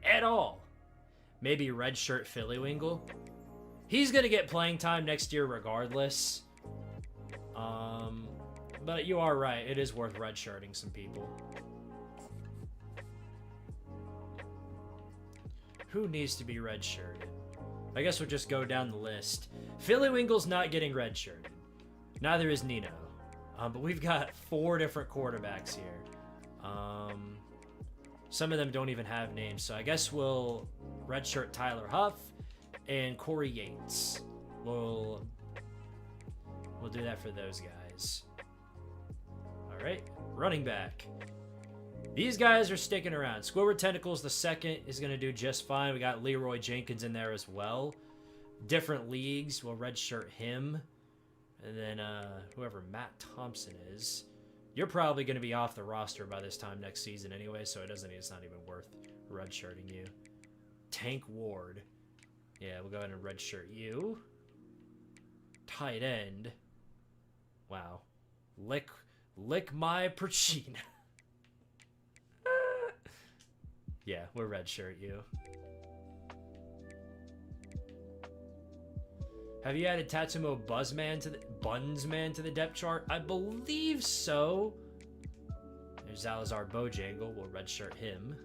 At all. Maybe redshirt Phillywingle. He's gonna get playing time next year regardless. But you are right. It is worth redshirting some people. Who needs to be redshirted? I guess we'll just go down the list. Phillywingle's not getting redshirted. Neither is Nino. But we've got 4 different quarterbacks here. Some of them don't even have names, so I guess we'll redshirt Tyler Huff and Corey Yates. We'll do that for those guys. All right, running back. These guys are sticking around. Squidward Tentacles the second is going to do just fine. We got Leroy Jenkins in there as well. Different leagues, we'll redshirt him. And then whoever Matt Thompson is. You're probably going to be off the roster by this time next season anyway, so it's not even worth redshirting you. Tank Ward. Yeah, we'll go ahead and redshirt you. Tight end. Wow. Lick my Perchina. Yeah, we'll redshirt you. Have you added Tatsumo Bunsman to the depth chart? I believe so. There's Salazar Bojangle. We'll redshirt him.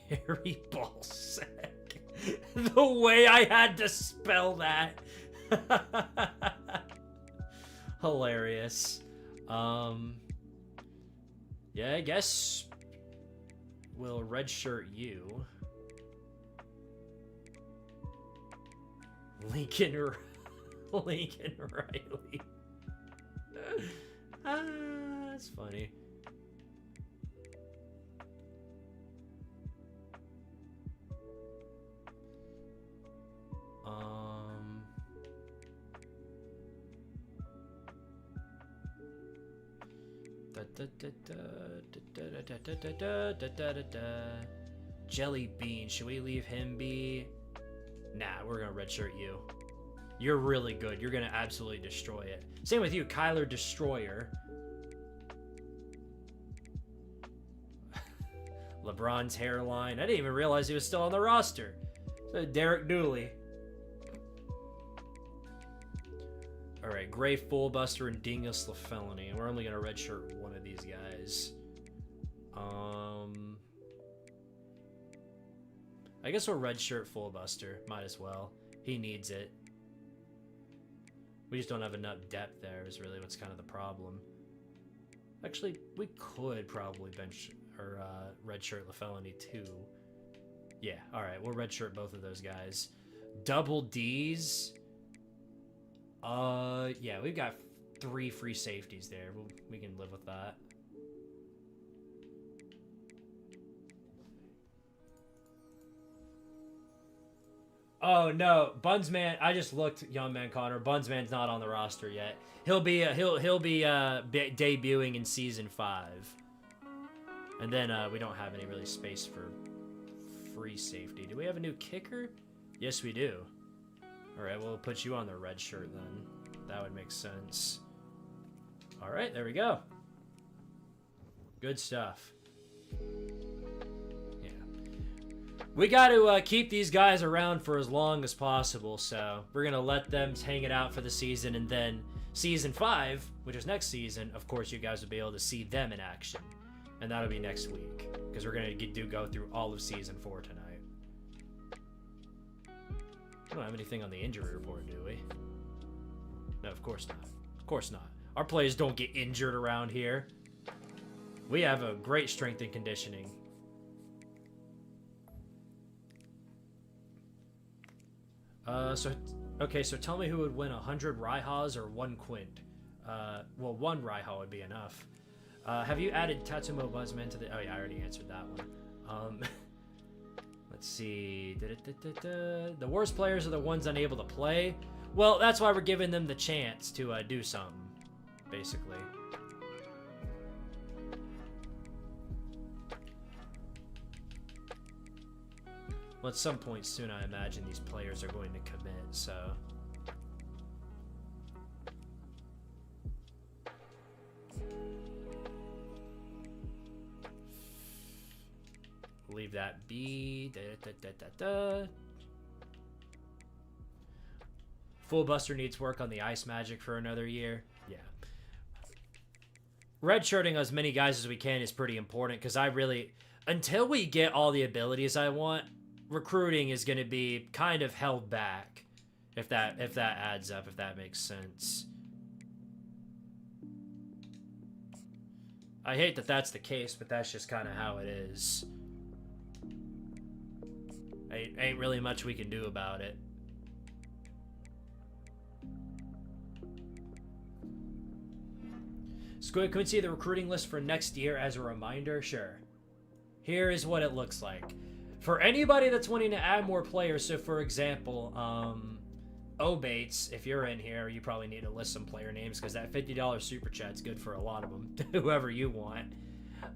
Harry Ballsack. The way I had to spell that. Hilarious. Yeah, I guess we'll redshirt you. Lincoln Riley. That's funny. Jelly Bean, should we leave him be? Nah, we're gonna redshirt you. You're really good. You're gonna absolutely destroy it. Same with you, Kyler Destroyer. LeBron's hairline. I didn't even realize he was still on the roster. So Derek Dooley. Alright, Gray Fullbuster and Dingus LaFelony. We're only gonna redshirt one of these guys. I guess we'll redshirt Fullbuster. Might as well. He needs it. We just don't have enough depth there is really what's kind of the problem. Actually, we could probably bench or redshirt LaFelony too. Yeah, alright, we'll redshirt both of those guys. Double D's. Yeah, we've got 3 free safeties there. We can live with that. Oh no, Bunsman! I just looked, young man Connor. Bunsman's not on the roster yet. He'll be debuting in season 5, and then we don't have any really space for free safety. Do we have a new kicker? Yes, we do. All right, we'll put you on the red shirt then. That would make sense. All right, there we go. Good stuff. We got to keep these guys around for as long as possible, so we're going to let them hang it out for the season, and then Season 5, which is next season, of course you guys will be able to see them in action, and that'll be next week, because we're going to go through all of Season 4 tonight. We don't have anything on the injury report, do we? No, of course not. Of course not. Our players don't get injured around here. We have a great strength and conditioning. So tell me who would win 100 Raihas or 1 Quint. Well, 1 Raiha would be enough. Have you added Tatsumo Buzzman to the... Oh, yeah, I already answered that one. Let's see. The worst players are the ones unable to play. Well, that's why we're giving them the chance to do something, basically. Well, at some point soon, I imagine these players are going to commit, so... Leave that be. Full Buster needs work on the ice magic for another year. Yeah. Redshirting as many guys as we can is pretty important because I really... Until we get all the abilities I want, recruiting is going to be kind of held back. If that adds up, if that makes sense. I hate that that's the case, but that's just kind of how it is. Ain't really much we can do about it. Squid, can we see the recruiting list for next year as a reminder? Sure. Here is what it looks like. For anybody that's wanting to add more players, so for example, Obates, if you're in here, you probably need to list some player names because that $50 super chat's good for a lot of them, whoever you want.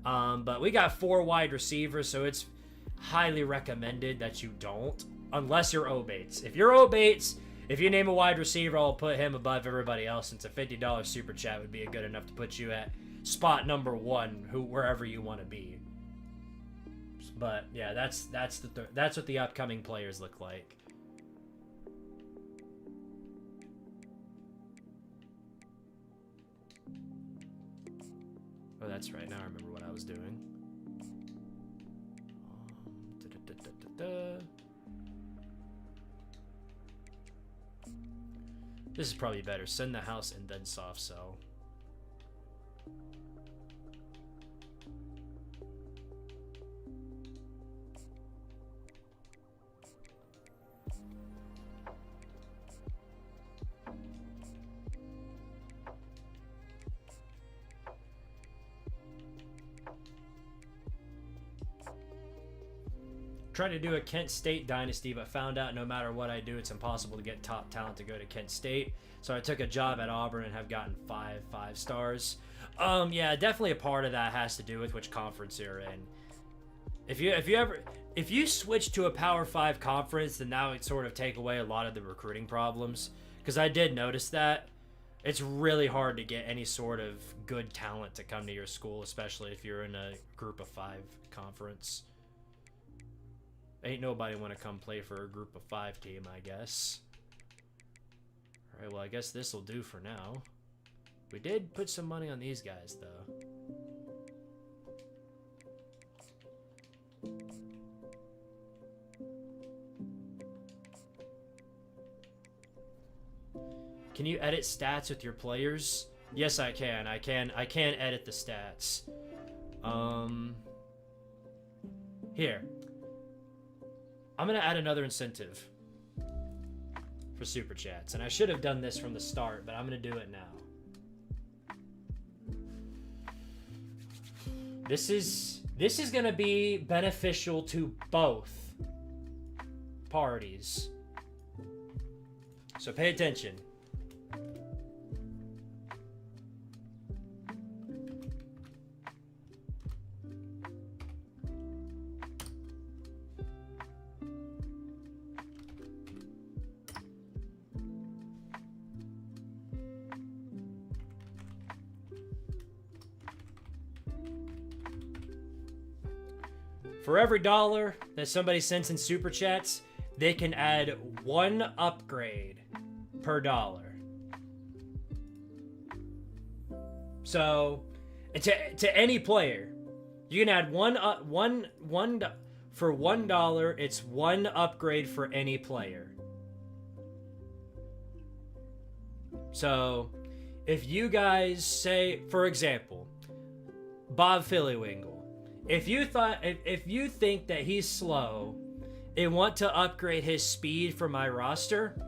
But we got 4 wide receivers, so it's highly recommended that you don't, unless you're Obates. If you're Obates, if you name a wide receiver, I'll put him above everybody else, since a $50 super chat would be good enough to put you at spot number 1, wherever you want to be. But yeah, that's what the upcoming players look like. Oh, that's right. Now I remember what I was doing. This is probably better. Send the house and then soft sell. Tried to do a Kent State Dynasty, but found out no matter what I do, it's impossible to get top talent to go to Kent State. So I took a job at Auburn and have gotten 5 stars. Yeah, definitely a part of that has to do with which conference you're in. If you switch to a Power 5 conference, then that would sort of take away a lot of the recruiting problems. Because I did notice that. It's really hard to get any sort of good talent to come to your school, especially if you're in a group of 5 conference. Ain't nobody want to come play for a group of 5 team, I guess. Alright, well, I guess this will do for now. We did put some money on these guys, though. Can you edit stats with your players? Yes, I can. I can edit the stats. Here. I'm going to add another incentive for Super Chats. And I should have done this from the start, but I'm going to do it now. This is going to be beneficial to both parties. So pay attention. For every $1 that somebody sends in Super Chats, they can add 1 upgrade per $1. So, to any player, you can add for $1. It's 1 upgrade for any player. So, if you guys say, for example, Bob Phillywingle. If you think that he's slow and want to upgrade his speed for my roster,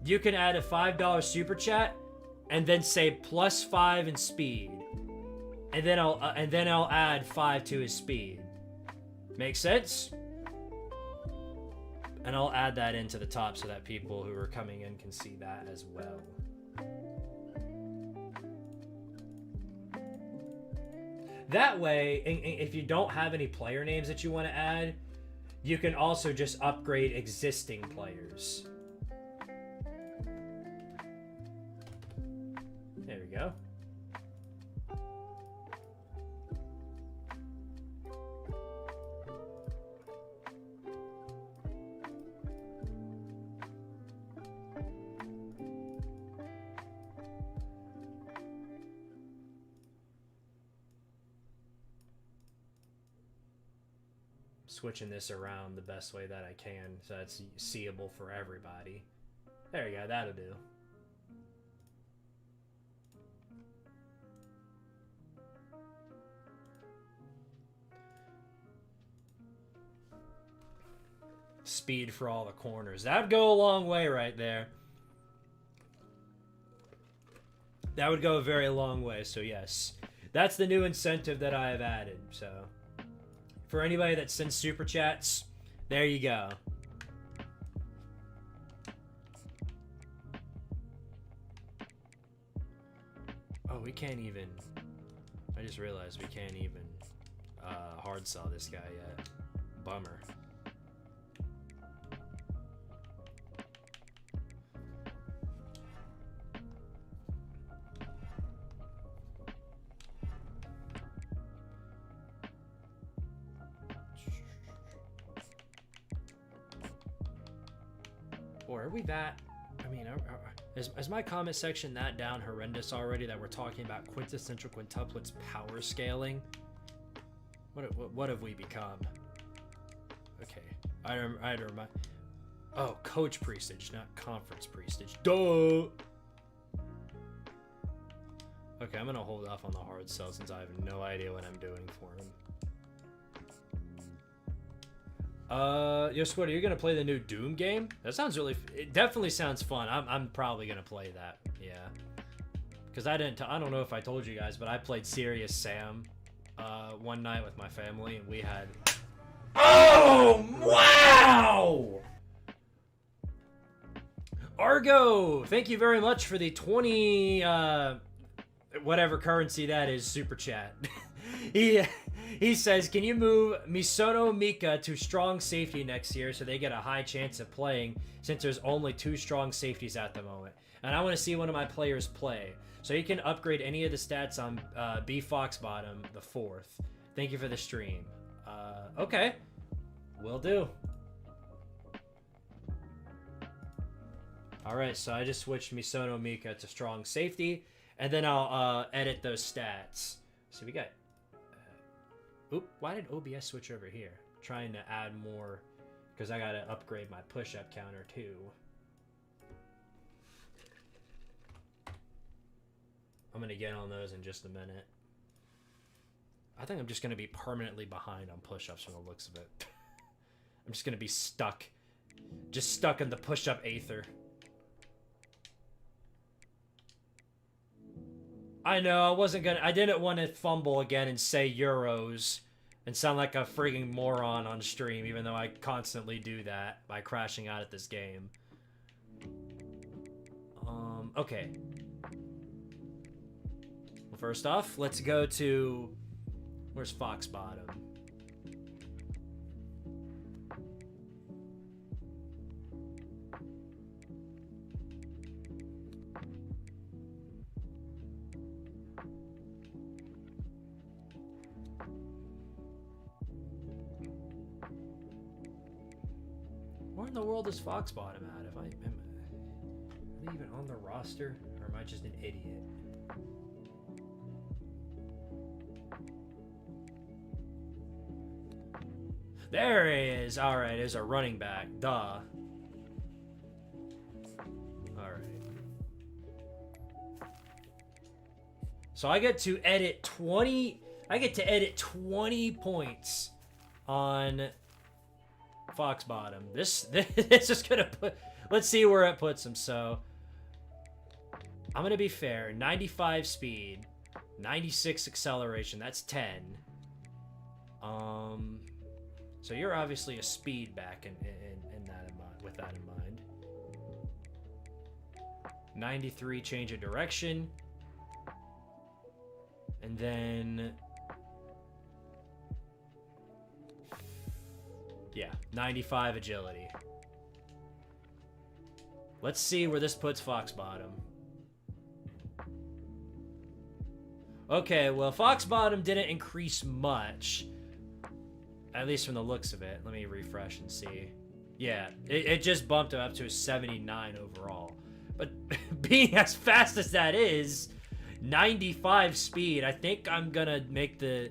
you can add a $5 super chat and then say +5 in speed. And then I'll add 5 to his speed. Make sense? And I'll add that into the top so that people who are coming in can see that as well. That way, if you don't have any player names that you want to add, you can also just upgrade existing players. There we go. Switching this around the best way that I can so it's seeable for everybody. There you go, that'll do. Speed for all the corners. That'd go a long way right there. That would go a very long way, so yes. That's the new incentive that I have added, so... For anybody that sends super chats, there you go. Oh, we can't even... I just realized we can't even hard sell this guy yet. Bummer. Or are we that? I mean, is my comment section that down horrendous already that we're talking about quintessential quintuplets power scaling? What have we become? Okay, I remind. Oh, coach prestige, not conference prestige. Duh. Okay, I'm gonna hold off on the hard sell since I have no idea what I'm doing for him. Yo, Squid, are you gonna play the new Doom game? That sounds really. It definitely sounds fun. I'm probably gonna play that. Yeah, because I don't know if I told you guys, but I played Serious Sam, one night with my family, and we had. Oh wow! Argo, thank you very much for the 20 whatever currency that is super chat. He says, can you move Misono Mika to strong safety next year so they get a high chance of playing since there's only 2 strong safeties at the moment? And I want to see one of my players play. So you can upgrade any of the stats on B Foxbottom the 4th. Thank you for the stream. Okay. Will do. Alright, so I just switched Misono Mika to strong safety. And then I'll edit those stats. So we got... Oop, why did OBS switch over here? Trying to add more, because I gotta upgrade my push-up counter too. I'm gonna get on those in just a minute. I think I'm just gonna be permanently behind on push-ups from the looks of it. I'm just gonna be stuck. Just stuck in the push-up aether. I know, I didn't want to fumble again and say euros and sound like a frigging moron on stream, even though I constantly do that by crashing out at this game. Okay. Well, first off, let's go to... Where's Foxbottom? Where in the world is Foxbottom at? Are they even on the roster? Or am I just an idiot? There he is! Alright, there's a running back. Duh. Alright. So I get to edit 20... I get to edit 20 points on... Foxbottom. This it's just gonna put. Let's see where it puts him. So I'm gonna be fair. 95 speed, 96 acceleration. That's 10. So you're obviously a speed back in that in mind. With that in mind. 93 change of direction, and then Yeah, 95 agility. Let's see where this puts Fox Bottom. Okay, well, Fox Bottom didn't increase much. At least from the looks of it. Let me refresh and see. Yeah, it just bumped him up to a 79 overall. But being as fast as that is, 95 speed, I think I'm gonna make the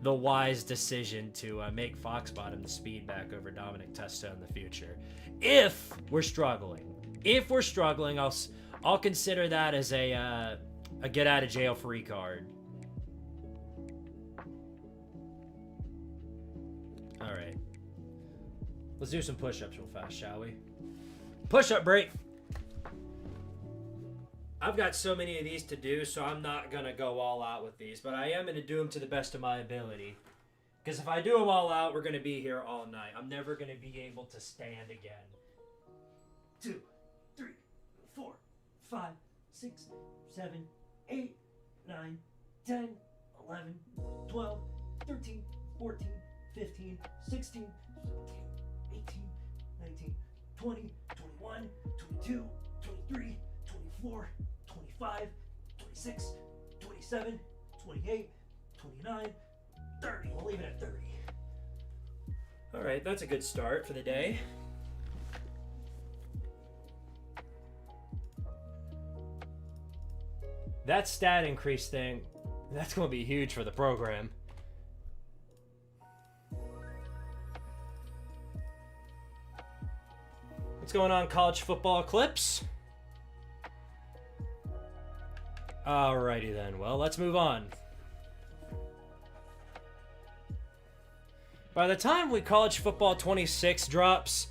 wise decision to make Fox Bottom the speed back over Dominic Testo in the future. If we're struggling. If we're struggling, I'll consider that as a get out of jail free card. All right. Let's do some push-ups real fast, shall we? Push-up break. I've got so many of these to do, so I'm not going to go all out with these, but I am going to do them to the best of my ability. Because if I do them all out, we're going to be here all night. I'm never going to be able to stand again. 2, 3, 4, 5, 6, 7, 8, 9, 10, 11, 12, 13, 14, 15, 16, 17, 18, 19, 20, 21, 22, 23, 24, 25, 26, 27, 28, 29, 30. We'll leave it at 30. All right, that's a good start for the day. That stat increase thing, that's going to be huge for the program. What's going on, college football clips? Alrighty then. Well, let's move on. By the time college football 26 drops,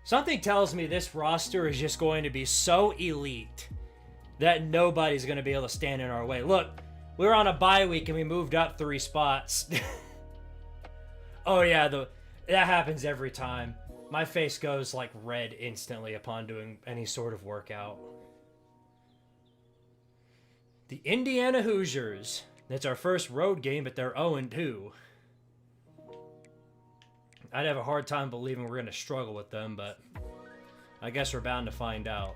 something tells me this roster is just going to be so elite that nobody's going to be able to stand in our way. Look, we were on a bye week and we moved up 3 spots. Oh yeah, that happens every time. My face goes like red instantly upon doing any sort of workout. The Indiana Hoosiers. That's our first road game, but they're 0-2. I'd have a hard time believing we're going to struggle with them, but I guess we're bound to find out.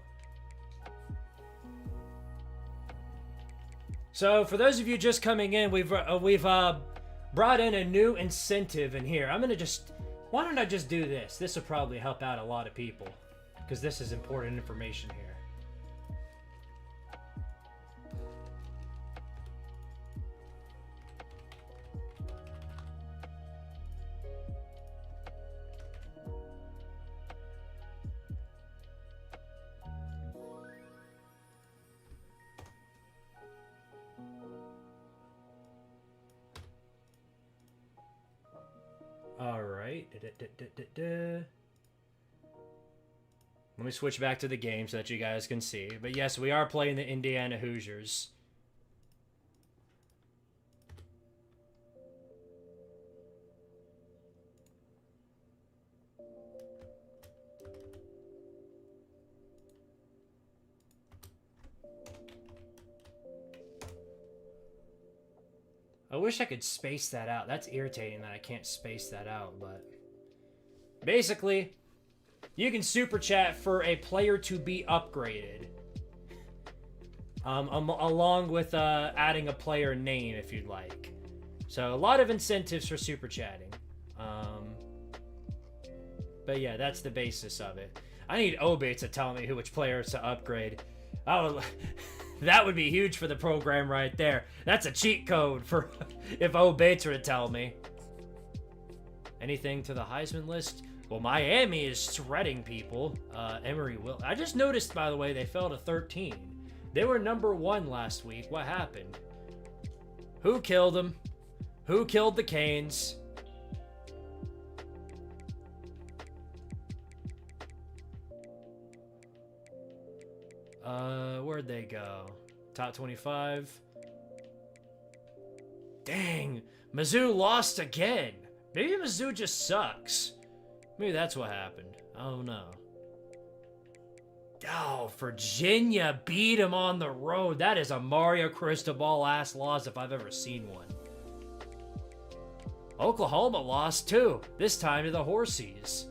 So, for those of you just coming in, we've brought in a new incentive in here. Why don't I just do this? This will probably help out a lot of people, because this is important information here. Alright. Let me switch back to the game so that you guys can see. But yes, we are playing the Indiana Hoosiers. I wish I could space that out. That's irritating that I can't space that out, but basically, you can super chat for a player to be upgraded. Along with adding a player name if you'd like. So a lot of incentives for super chatting. But yeah, that's the basis of it. I need Obey to tell me which players to upgrade. That would be huge for the program right there. That's a cheat code for if Bates were to tell me. Anything to the Heisman list? Well, Miami is shredding people. Emory will. I just noticed, by the way, they fell to 13. They were number 1 last week. What happened? Who killed them? Who killed the Canes? Where'd they go? Top 25. Dang, Mizzou lost again. Maybe Mizzou just sucks. Maybe that's what happened. I don't know. Oh, Virginia beat him on the road. That is a Mario Cristobal ass loss if I've ever seen one. Oklahoma lost too, this time to the Horsies.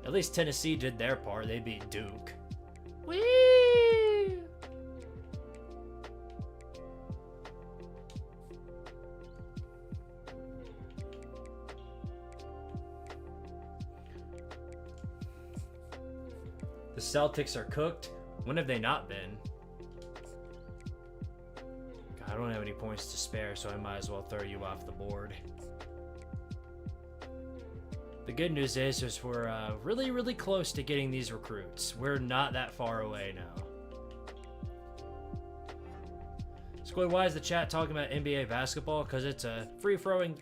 At least Tennessee did their part. They beat Duke. Whee! The Celtics are cooked. When have they not been? God, I don't have any points to spare, so I might as well throw you off the board. The good news is we're really, really close to getting these recruits. We're not that far away now. Squid, why is the chat talking about NBA basketball? Because it's a free-flowing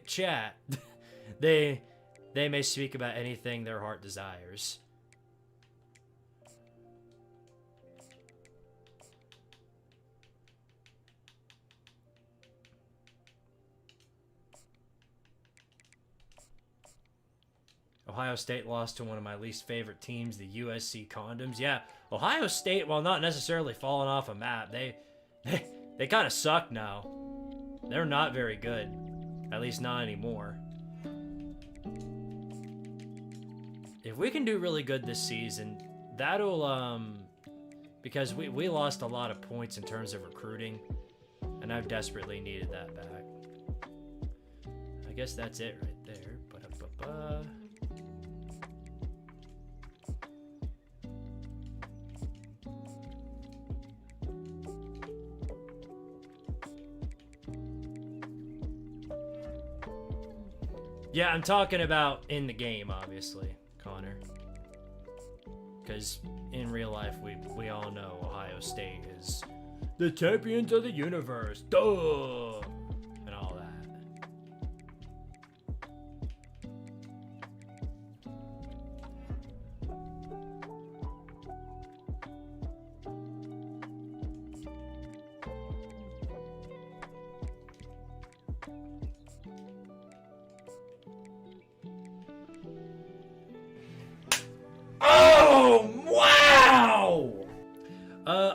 chat. They may speak about anything their heart desires. Ohio State lost to one of my least favorite teams, the USC Condoms. Yeah, Ohio State, while not necessarily falling off a map, they kind of suck now. They're not very good. At least not anymore. If we can do really good this season, that'll, because we lost a lot of points in terms of recruiting, and I've desperately needed that back. I guess that's it right there. Ba-da-ba-ba. Yeah, I'm talking about in the game, obviously, Connor. Because in real life, we all know Ohio State is the champions of the universe. Duh! And all that.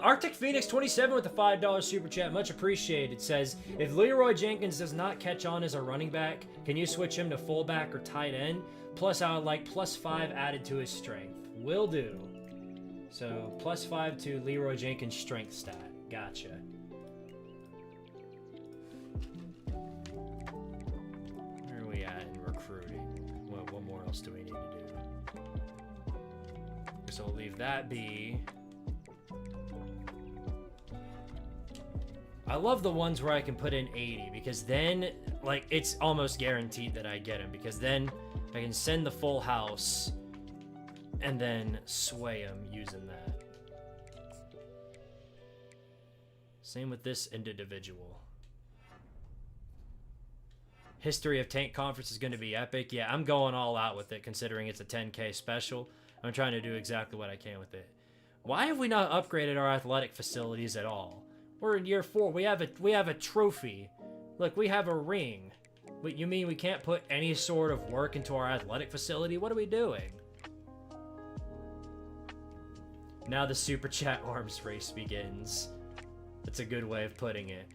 Arctic Phoenix 27 with a $5 super chat, much appreciated. Says, if Leroy Jenkins does not catch on as a running back, can you switch him to fullback or tight end? Plus, I would like +5 added to his strength. Will do. So, +5 to Leroy Jenkins' strength stat. Gotcha. Where are we at in recruiting? What more else do we need to do? Guess I'll leave that be. I love the ones where I can put in 80 because then, like, it's almost guaranteed that I get him because then I can send the full house and then sway him using that. Same with this individual. History of Tank Conference is going to be epic. Yeah, I'm going all out with it considering it's a 10K special. I'm trying to do exactly what I can with it. Why have we not upgraded our athletic facilities at all? We're in year 4. We have a trophy. Look, we have a ring. But you mean we can't put any sort of work into our athletic facility? What are we doing? Now the super chat arms race begins. That's a good way of putting it.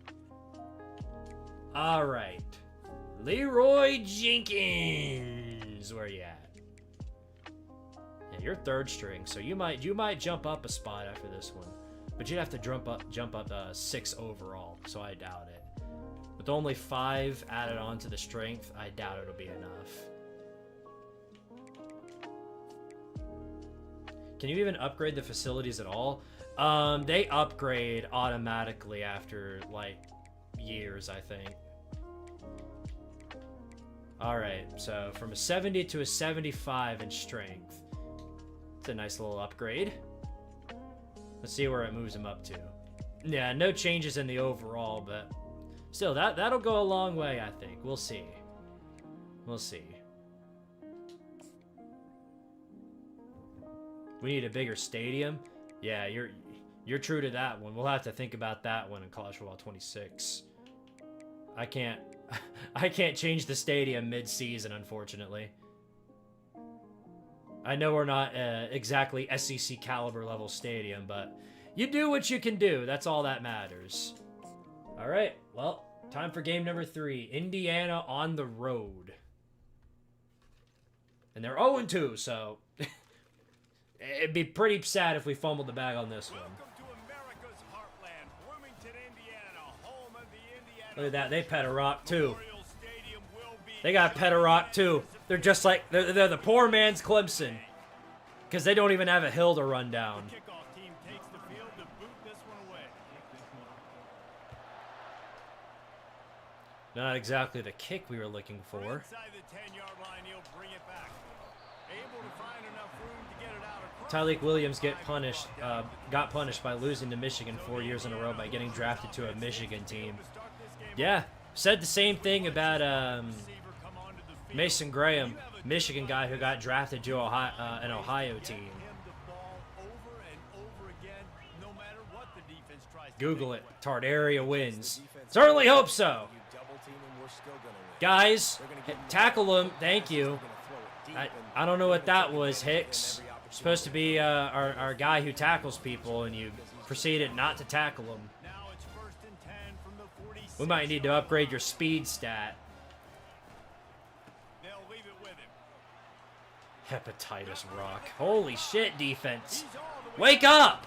All right, Leroy Jenkins, where you at? Yeah, you're 3rd string, so you might jump up a spot after this one. But you'd have to jump up 6 overall, so I doubt it. With only 5 added on to the strength, I doubt it'll be enough. Can you even upgrade the facilities at all? They upgrade automatically after, like, years, I think. Alright, so from a 70 to a 75 in strength. It's a nice little upgrade. Let's see where it moves him up to. Yeah, no changes in the overall, but still, that'll go a long way, I think. We'll see. We'll see. We need a bigger stadium. Yeah, you're true to that one. We'll have to think about that one in College Football 26. I can't change the stadium mid-season, unfortunately. I know we're not exactly SEC caliber level stadium, but you do what you can do. That's all that matters. All All right, well, time for game number 3. Indiana on the road. And they're 0-2, so it'd be pretty sad if we fumbled the bag on this one. Look at that, they pet a rock too. They got pet a rock too. They're just like, they're the poor man's Clemson. Because they don't even have a hill to run down. Not exactly the kick we were looking for. Tyleik Williams got punished by losing to Michigan 4 years in a row by getting drafted to a Michigan team. Yeah, said the same thing about Mason Graham, Michigan guy who got drafted to an Ohio team. Google it. Tardaria wins. Certainly hope so. Guys, tackle him. Thank you. I don't know what that was, Hicks. You're supposed to be our guy who tackles people, and you proceeded not to tackle him. We might need to upgrade your speed stat. Hepatitis rock. Holy shit, defense. Wake up!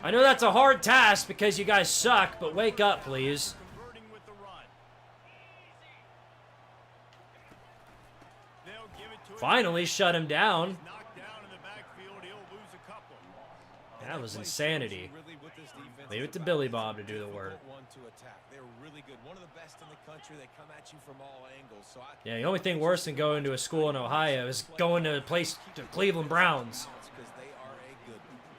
I know that's a hard task because you guys suck, but wake up, please. Finally shut him down. That was insanity. Leave it to Billy Bob to do the work. Yeah, the only thing worse than going to a school in Ohio is going to a place to Cleveland Browns.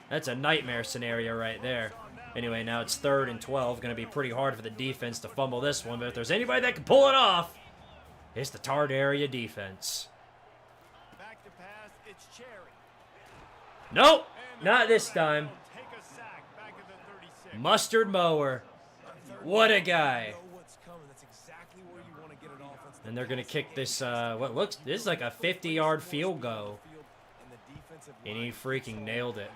That's a nightmare scenario right there. Anyway, now it's 3rd and 12. Going to be pretty hard for the defense to fumble this one, but if there's anybody that can pull it off, it's the Tardaria defense. Nope, not this time. Mustard Mower. What a guy. And they're going to kick this, this is like a 50-yard field goal. And he freaking nailed it.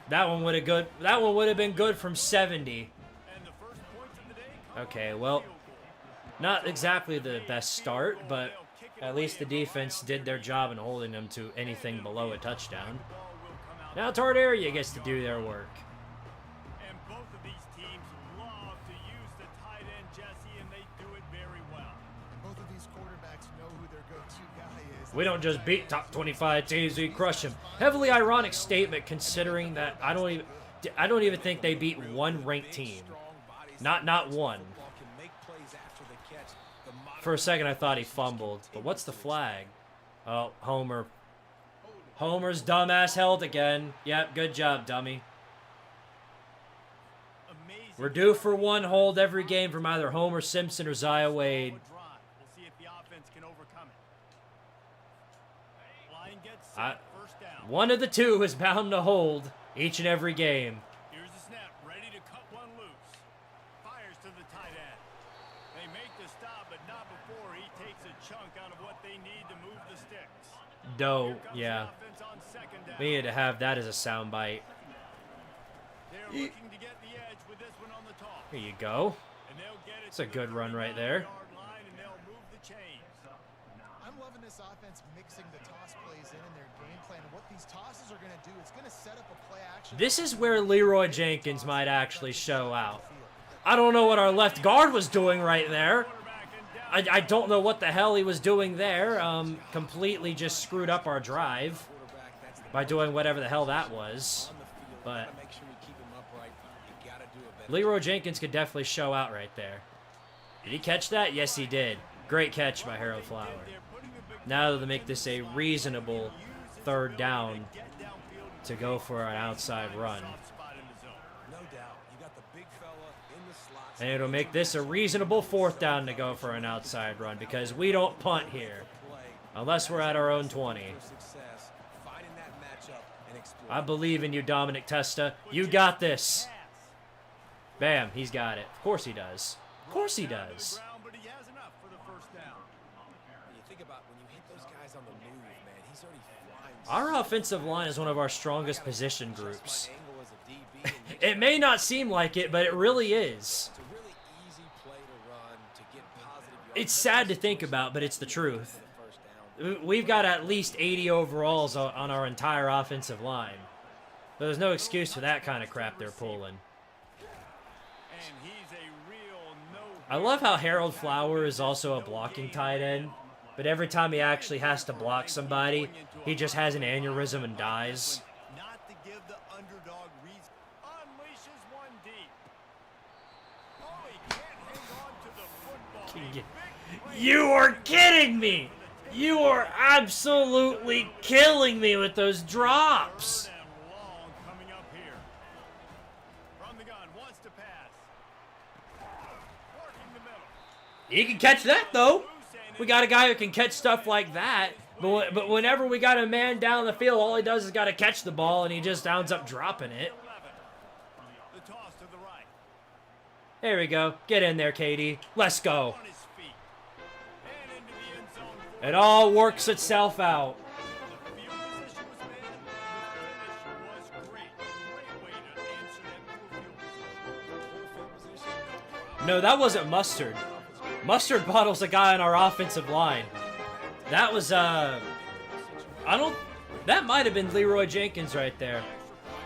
That one would have been good from 70. Okay, well, not exactly the best start, but at least the defense did their job in holding them to anything below a touchdown. Now Tardaria gets to do their work. And both of these teams love to use the tight end, Jesse, and they do it very well. Both of these quarterbacks know who their go-to guy is. We don't just beat top 25 teams, we crush them. Heavily ironic statement considering that I don't even think they beat one ranked team. Not one. For a second, I thought he fumbled. But what's the flag? Oh, Homer. Homer's dumbass held again. Yep, good job, dummy. We're due for one hold every game from either Homer Simpson or Zaya Wade. One of the two is bound to hold each and every game. Here's the snap, ready to cut one loose. Fires to the tight end. They make the stop, but not before he takes a chunk out of what they need to move the sticks. Doe, yeah. We need to have that as a soundbite. They're looking to get the edge with this one on the top. Here you go. And they'll get it. It's a good run right there. And they'll move the chains. I'm loving this offense mixing the toss plays in their game plan. And what these tosses are going to do, it's going to set up a play action. This is where Leroy Jenkins might actually show out. I don't know what our left guard was doing right there. I don't know what the hell he was doing there. Completely just screwed up our drive by doing whatever the hell that was. But Leroy Jenkins could definitely show out right there. Did he catch that? Yes, he did. Great catch by Harold Flower. Now to make this a reasonable 3rd down to go for an outside run. And it'll make this a reasonable 4th down to go for an outside run because we don't punt here unless we're at our own 20. I believe in you, Dominic Testa. You got this. Bam, he's got it. Of course he does. Of course he does. Our offensive line is one of our strongest position groups. It may not seem like it, but it really is. It's a really easy play to run to get positive yards. It's sad to think about, but it's the truth. We've got at least 80 overalls on our entire offensive line. But there's no excuse for that kind of crap they're pulling. And he's a real I love how Harold Flower is also a blocking tight end, but every time he actually has to block somebody, he just has an aneurysm and dies. Not to give the underdog reason. Unleashes one deep. Oh, he can't hang on to the football. A big play. You are kidding me! You are absolutely killing me with those drops! Third and long coming up here. From the gun, wants to pass. Working the middle. He can catch that, though. We got a guy who can catch stuff like that. But whenever we got a man down the field, all he does is got to catch the ball, and he just ends up dropping it. 11. The toss to the right. There we go. Get in there, Katie. Let's go. On his feet. And into the end zone for It all works itself out. the field position was made. The finish was great. Great way to answer that poor field position. No, that wasn't Mustard. Mustard bottles a guy on our offensive line. That was, that might have been Leroy Jenkins right there.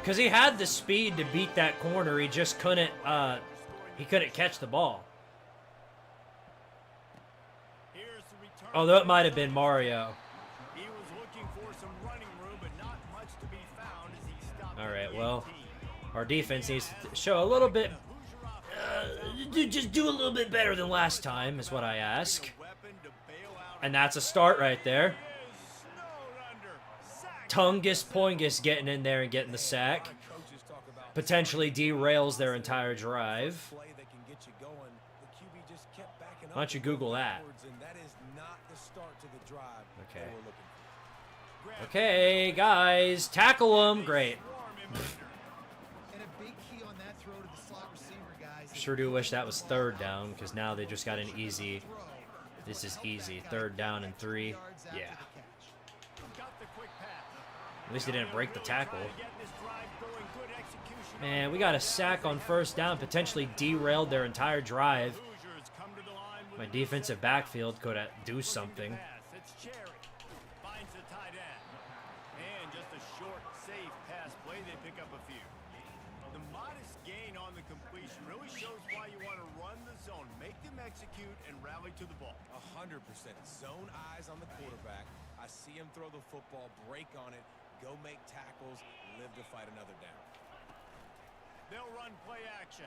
Because he had the speed to beat that corner. He just couldn't, he couldn't catch the ball. Here's the return. Although it might have been Mario. He was looking for some running room, but not much to be found as he stopped. All at right, the well, 18. our defense needs to show a little bit, Hoosier offense just do a little bit better than last time, is what I ask. weapon to bail out. And that's a start right there. Is snowed under. Sack. Tungus Poingus getting in there and getting the sack. Coaches talk about Potentially derails their entire drive. play that can get you going. The QB just kept backing up. Why don't you Google that? And that is not the start to the drive Okay. that we're looking for. Okay, guys, tackle him. Great. Swarm him under. And a big key on that throw to the slot receiver, guys. is Sure do wish that was third down, because now they just got an easy. throw. This is easy. Third down and 3. Yards after Yeah. the catch. Got the quick pass. At least they didn't break the tackle. Trying to get this drive going. Good execution. Man, we got a sack on first down, potentially derailed their entire drive. Hoosiers come to the line with My a defensive backfield could do something. pass. It's Cherry. Finds the tight end. And just a short, safe pass play. They pick up a few. The modest gain on the completion really shows why you want to run the zone. Make them execute and rally to the ball. 100% zone eyes on the quarterback. I see him throw the football, break on it, go make tackles, live to fight another down. They'll run play action.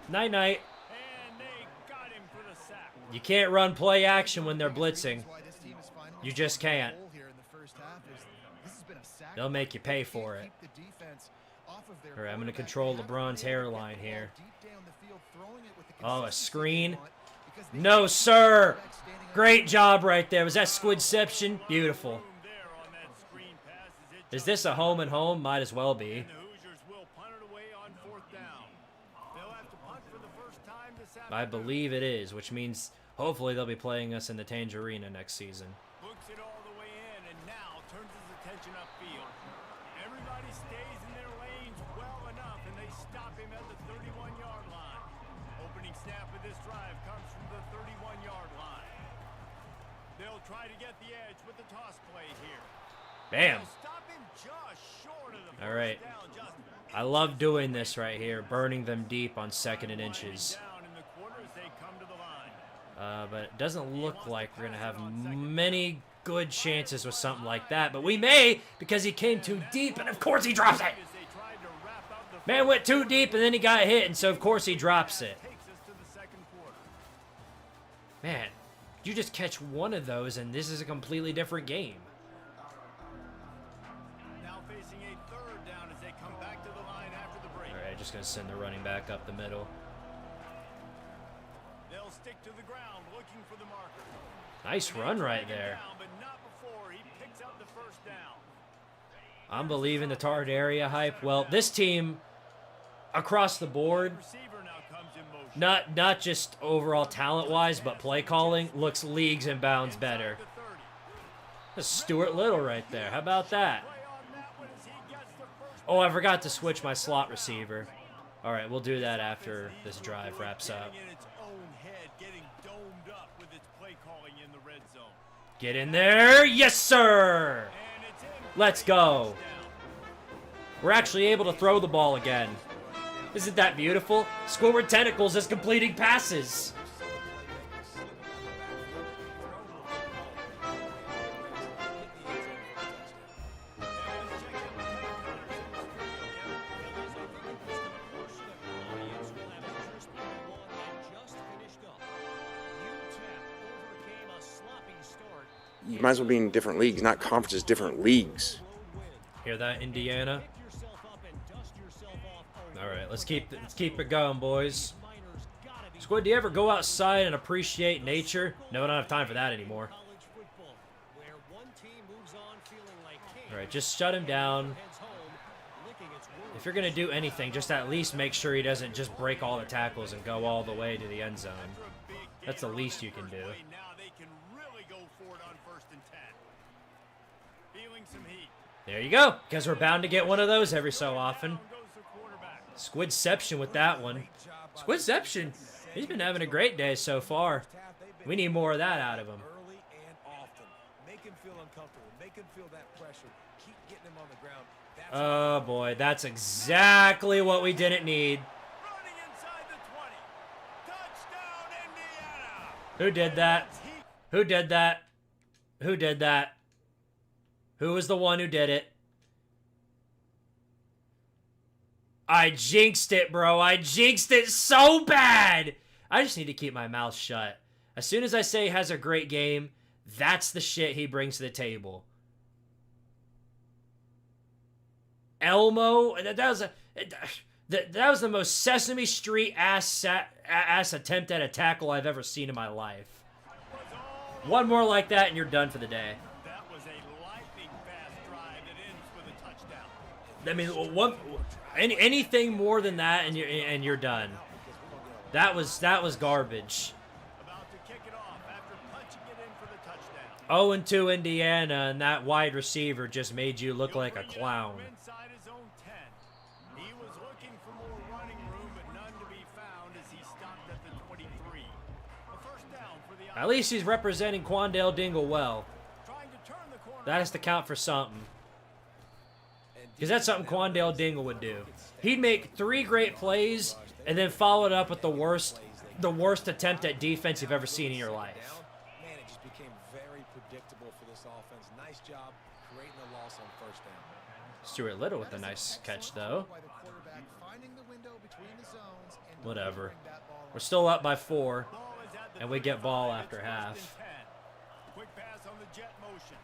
Night-night. And they got him for the sack. You can't run play action when they're blitzing. Reasons why this team is finally You just can't. goal here in the first half is this has been a sack. They'll make you pay They for can't it. keep the defense off of their All right, I'm gonna quarterback. control They haven't LeBron's been able to hairline get the here. ball deep down the field, throwing it with the Oh, a consistency they screen. want because they No, have sir. quarterbacks standing on Great job right there. Was that Squidception? Beautiful. Boom there on that screen pass as it Is this a home and home? Might as well be. And the Hoosiers will punt it away on fourth down. They'll have to punt for the first time this I afternoon. believe it is, which means hopefully they'll be playing us in the Tangerina next season. Books it all the way in and now turns his attention upfield. Everybody stays in their lanes well enough and they stop him at the 31-yard line. Opening snap of this drive comes from the 31-yard line. They'll try to get the edge with the toss play here. Bam. They'll stop him just short of the All right. first down, just I love doing this right here, burning them deep on second and inches. down in the quarter as they come to the line. But it doesn't look like we're going to have many good chances with something like that. But we may, because he came too deep, and of course he drops it. As they tried to wrap up the Man went too deep, and then he got hit, and so of course he drops it. takes us to the second quarter. Man, you just catch one of those, and this is a completely different game. Now facing a third down as they come back to the line after the break. All right, just going to send the running back up the middle. They'll stick to the ground looking for the marker. Nice run right there. Down, but not before he picks up the first down. I'm believing the target area hype. Well, this team, across the board, Receiver now comes in motion. not just overall talent-wise, but play calling, looks leagues and bounds better. The 30. That's Stuart Little right there. How about that? Play on that one as he gets the first Oh, I forgot to switch my slot receiver. All right, we'll do that after this drive wraps up. Getting in its own head, getting domed up with its play calling in the red zone. Get in there. Yes, sir. And it's in. Let's go. Touchdown. We're actually able to throw the ball again. Isn't that beautiful? Squidward Tentacles is completing passes. You might as well be in different leagues, not conferences, different leagues. Hear that, Indiana? All right, let's keep it going, boys. Squid, do you ever go outside and appreciate nature? No, I don't have time for that anymore. All right, just shut him down. If you're gonna do anything, just at least make sure he doesn't just break all the tackles and go all the way to the end zone. That's the least you can do. There you go, because we're bound to get one of those every so often. Squidception with that one. Squidception, he's been having a great day so far. We need more of that out of him. Early and often. Make him feel uncomfortable. Make him feel that pressure. Keep getting him on the ground. Oh boy, that's exactly what we didn't need. Running inside the 20. Touchdown, Indiana. Who did that? Who did that? Who did that? Who was the one who did it? I jinxed it, bro. I jinxed it so bad. I just need to keep my mouth shut. As soon as I say he has a great game, that's the shit he brings to the table. Elmo, that was the most Sesame Street ass attempt at a tackle I've ever seen in my life. One more like that and you're done for the day. That was a lightning fast drive that ends with a touchdown. I mean, anything more than that and you're done. That was garbage. About to kick it off after punching it in for the touchdown. 0-2 Indiana, and that wide receiver just made you look like a clown. Inside his own 10. He was looking for more running room, but none to be found as he stopped at the 23. A first down for the At least he's representing Quandale Dingle well. trying to turn the corner. That has to count for something. Because that's something Quandale Dingle would do. He'd make 3 great plays and then follow it up with the worst attempt at defense you've ever seen in your life. Man, it just became very predictable for this offense. Nice job creating the loss on first down. Stuart Little with a nice catch, though. Whatever. We're still up by 4, and we get ball after half. Quick pass on the jet motion.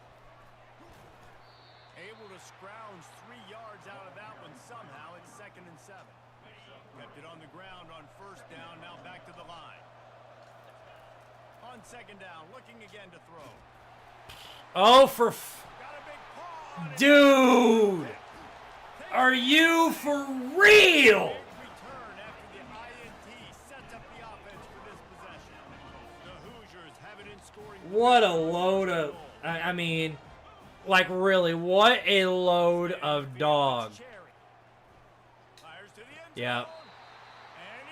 Able to scrounge 3 yards out of that one somehow. It's 2nd and 7. Kept it on the ground on first down. Now back to the line. On 2nd down, looking again to throw. Oh, for... Got a big paw on it. Dude! Are you for real? Return after the INT sets up the offense for this possession. The Hoosiers have it in scoring. What a load of... I mean... Like, really, what a load of dog. Yeah.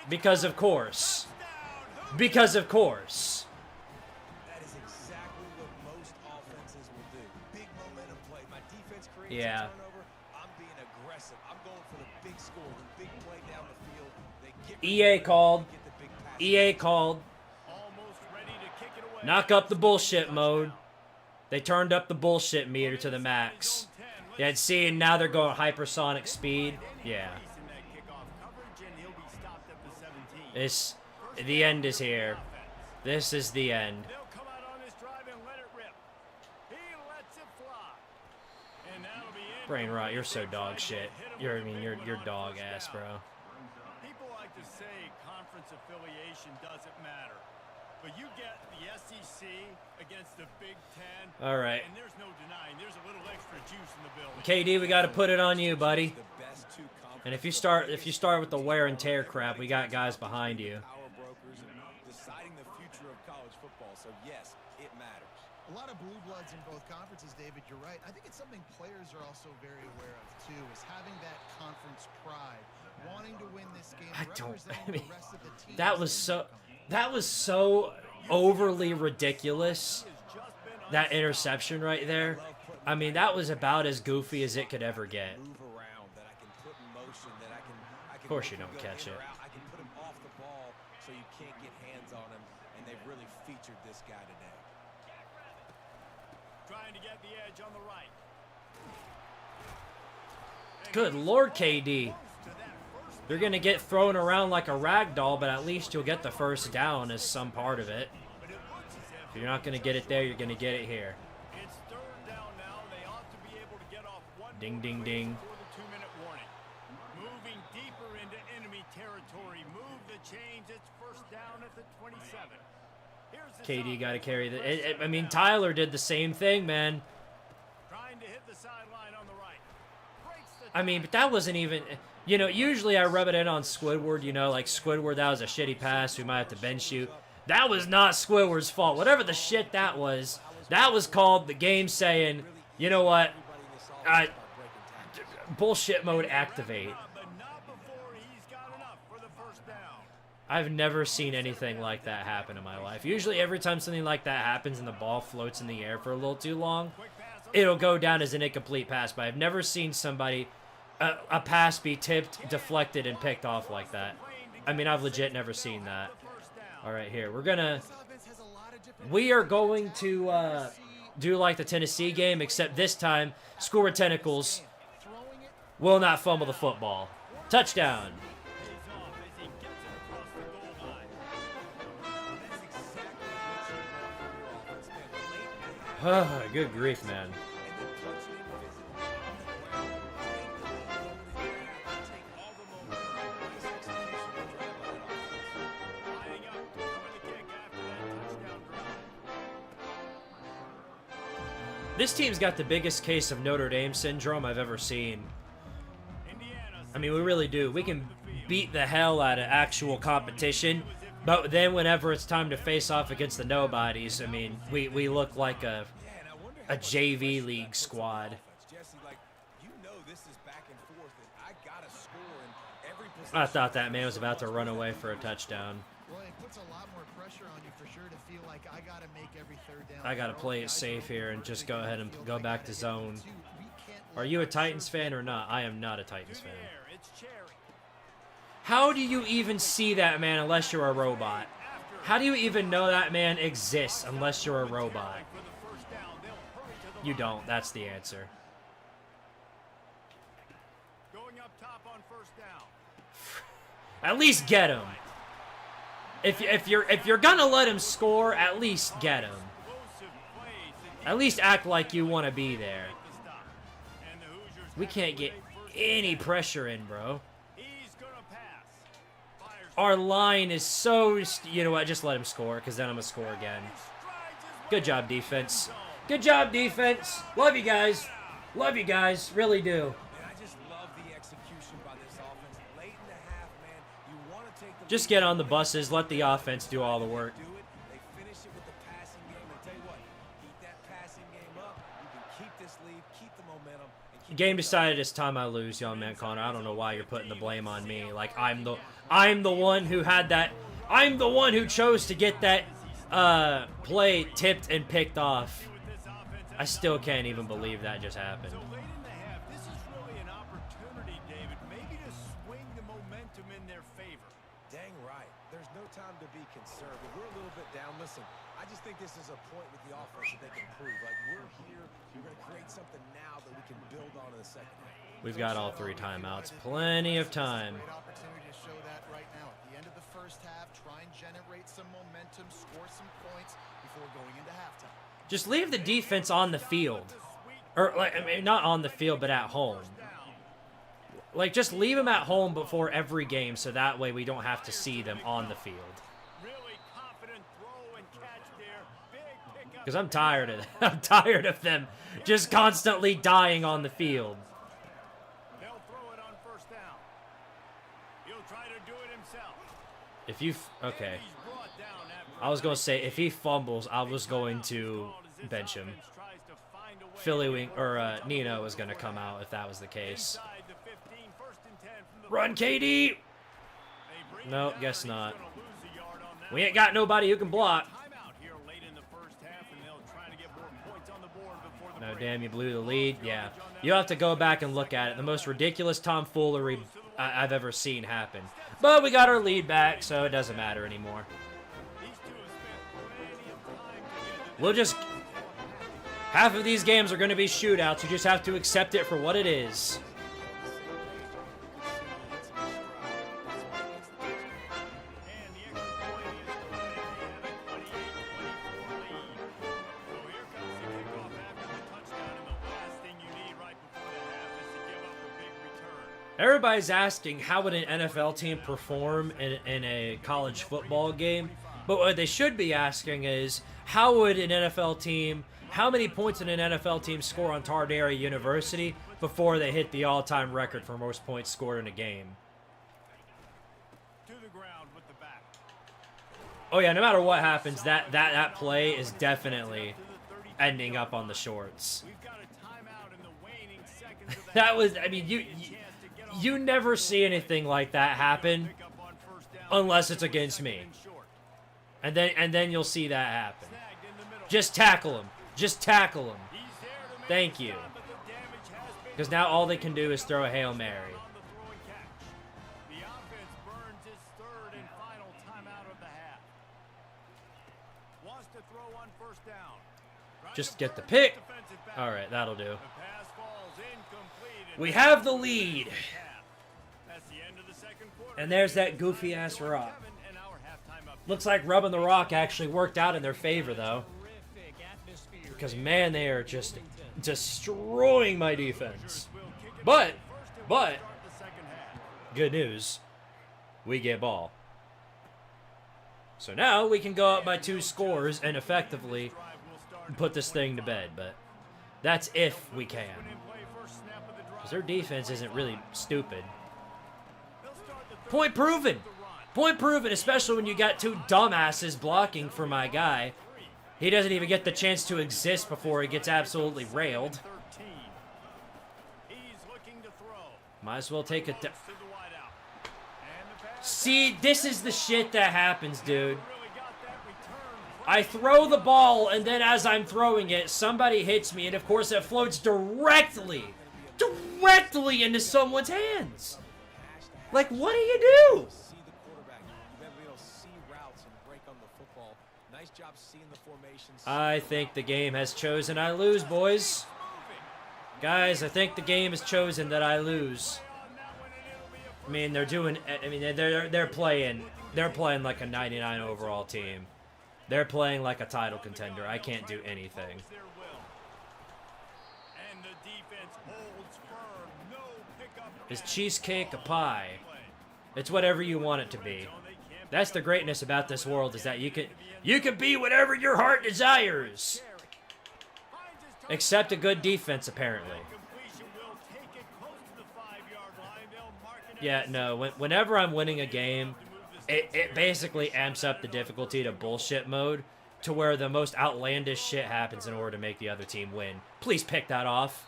Because of course. Because of course. That is exactly what most offenses will do. Big momentum play. My defense creates a turnover. I'm being aggressive. I'm going for the big score, the big play down the field. They get EA called. get the big pass. EA called. Almost ready to kick it away. Knock up the bullshit mode. They turned up the bullshit meter to the max. Yeah, and see, now they're going hypersonic speed. Yeah. The end is here. This is the end. They'll come out on this drive and let it rip. He lets it fly. And that'll be it. Brain rot, you're so dog shit. You're dog ass, bro. People like to say conference affiliation doesn't matter. But you get the SEC against the Big Ten. All right. And there's no denying there's a little extra juice in the building. KD, we got to put it on you, buddy. The best 2 conferences. And if you start with the wear and tear crap, we got guys behind you. Power brokers and deciding the future of college football. So yes, it matters. A lot of blue bloods in both conferences, David, you're right. I think it's something players are also very aware of, too, is having that conference pride. wanting to win this game. I mean, that was so overly ridiculous. That interception right there. I mean, that was about as goofy as it could ever get. Of course you don't catch it. I can put him off the ball so you can't get hands on him, and they've really featured this guy today. Trying to get the edge on the right. Good Lord, KD. You're going to get thrown around like a rag doll, but at least you'll get the first down as some part of it. If you're not going to get it there, you're going to get it here. It's third down now. They ought to be able to get off one Ding, ding, ding. before the 2-minute warning. Moving deeper into enemy territory. Move the chains. It's first down at the 27. KD got to carry the... I mean, Tyler did the same thing, man. Trying to hit the sideline on the right. I mean, but that wasn't even... You know, usually I rub it in on Squidward, you know, like, Squidward, that was a shitty pass, we might have to bench you. That was not Squidward's fault. Whatever the shit that was called the game saying, you know what, bullshit mode activate. I've never seen anything like that happen in my life. Usually every time something like that happens and the ball floats in the air for a little too long, it'll go down as an incomplete pass, but I've never seen somebody... a pass be tipped, deflected, and picked off like that. I mean, I've legit never seen that. All right, here. We are going to do like the Tennessee game, except this time, Squidtard Tentacles will not fumble the football. Touchdown. Good grief, man. This team's got the biggest case of Notre Dame syndrome I've ever seen. I mean, we really do. We can beat the hell out of actual competition, but then whenever it's time to face off against the nobodies, I mean, we look like a JV league squad. I thought that man was about to run away for a touchdown. Well, it puts a lot more pressure on you for sure to feel like I got to make every third down. I got to play it safe here and just go ahead and go back to zone. Are you a Titans fan or not? I am not a Titans fan. How do you even see that man unless you're a robot? How do you even know that man exists unless you're a robot? You don't. That's the answer. Going up top on first down. At least get him. If you're gonna let him score, at least get him. At least act like you want to be there. We can't get any pressure in, bro. Our line is so... You know what? Just let him score, because then I'm going to score again. Good job, defense. Good job, defense. Love you guys. Love you guys. Really do. Just get on the buses. Let the offense do all the work. Game decided it's time I lose, young man Connor. I don't know why you're putting the blame on me. Like I'm the one who had that. I'm the one who chose to get that play tipped and picked off. I still can't even believe that just happened. So late in the half, this is really an opportunity, David, maybe to swing the momentum in their favor. Dang right. There's no time to be concerned. We're a little bit down. Listen, I just think this is a point with the offense that they can prove. Like, we're here. We're going to create something now that we can build on in the second half. We've got all 3 timeouts. Plenty of time. Great opportunity to show that right now. At the end of the first half, try and generate some momentum, score some points before going into halftime. Just leave the defense on the field. Or, like, I mean, not on the field, but at home. Like, just leave them at home before every game so that way we don't have to see them on the field. Because I'm tired of I'm tired of them just constantly dying on the field. They'll throw it on first down. He'll try to do it himself. If you okay. I was going to say if he fumbles, I was going to bench him. Philly Wing or Nino was going to come out if that was the case. Run, KD! No, guess not. We ain't got nobody who can block. No, damn, you blew the lead. Yeah. You'll have to go back and look at it. The most ridiculous tomfoolery I've ever seen happen. But we got our lead back, so it doesn't matter anymore. We'll just... Half of these games are going to be shootouts. You just have to accept it for what it is. Everybody's asking how would an NFL team perform in a college football game, but what they should be asking is how would an NFL team, how many points did an NFL team score on Tardera University before they hit the all-time record for most points scored in a game? Oh yeah, no matter what happens, that play is definitely ending up on the shorts. That was, I mean, you never see anything like that happen unless it's against me. And then you'll see that happen. Just tackle him. Just tackle him. Thank you. Because now all they can do is throw a Hail Mary. Just get the pick. All right, that'll do. We have the lead. And there's that goofy-ass rock. Looks like rubbing the rock actually worked out in their favor, though. Because, man, they are just destroying my defense. But, good news. We get ball. So now we can go up by 2 scores and effectively put this thing to bed. But that's if we can. Because their defense isn't really stupid. Point proven. Point proven, especially when you got 2 dumbasses blocking for my guy. He doesn't even get the chance to exist before he gets absolutely railed. Might as well take a... See, this is the shit that happens, dude. I throw the ball, and then as I'm throwing it, somebody hits me, and of course it floats directly into someone's hands. Like, what do you do? I think the game has chosen I lose, boys. Guys, I think the game has chosen that I lose. I mean, they're playing like a 99 overall team. They're playing like a title contender. I can't do anything. Is cheesecake a pie? It's whatever you want it to be. That's the greatness about this world, is that you can be whatever your heart desires. Except a good defense, apparently. Yeah, no, whenever I'm winning a game, it basically amps up the difficulty to bullshit mode to where the most outlandish shit happens in order to make the other team win. Please pick that off.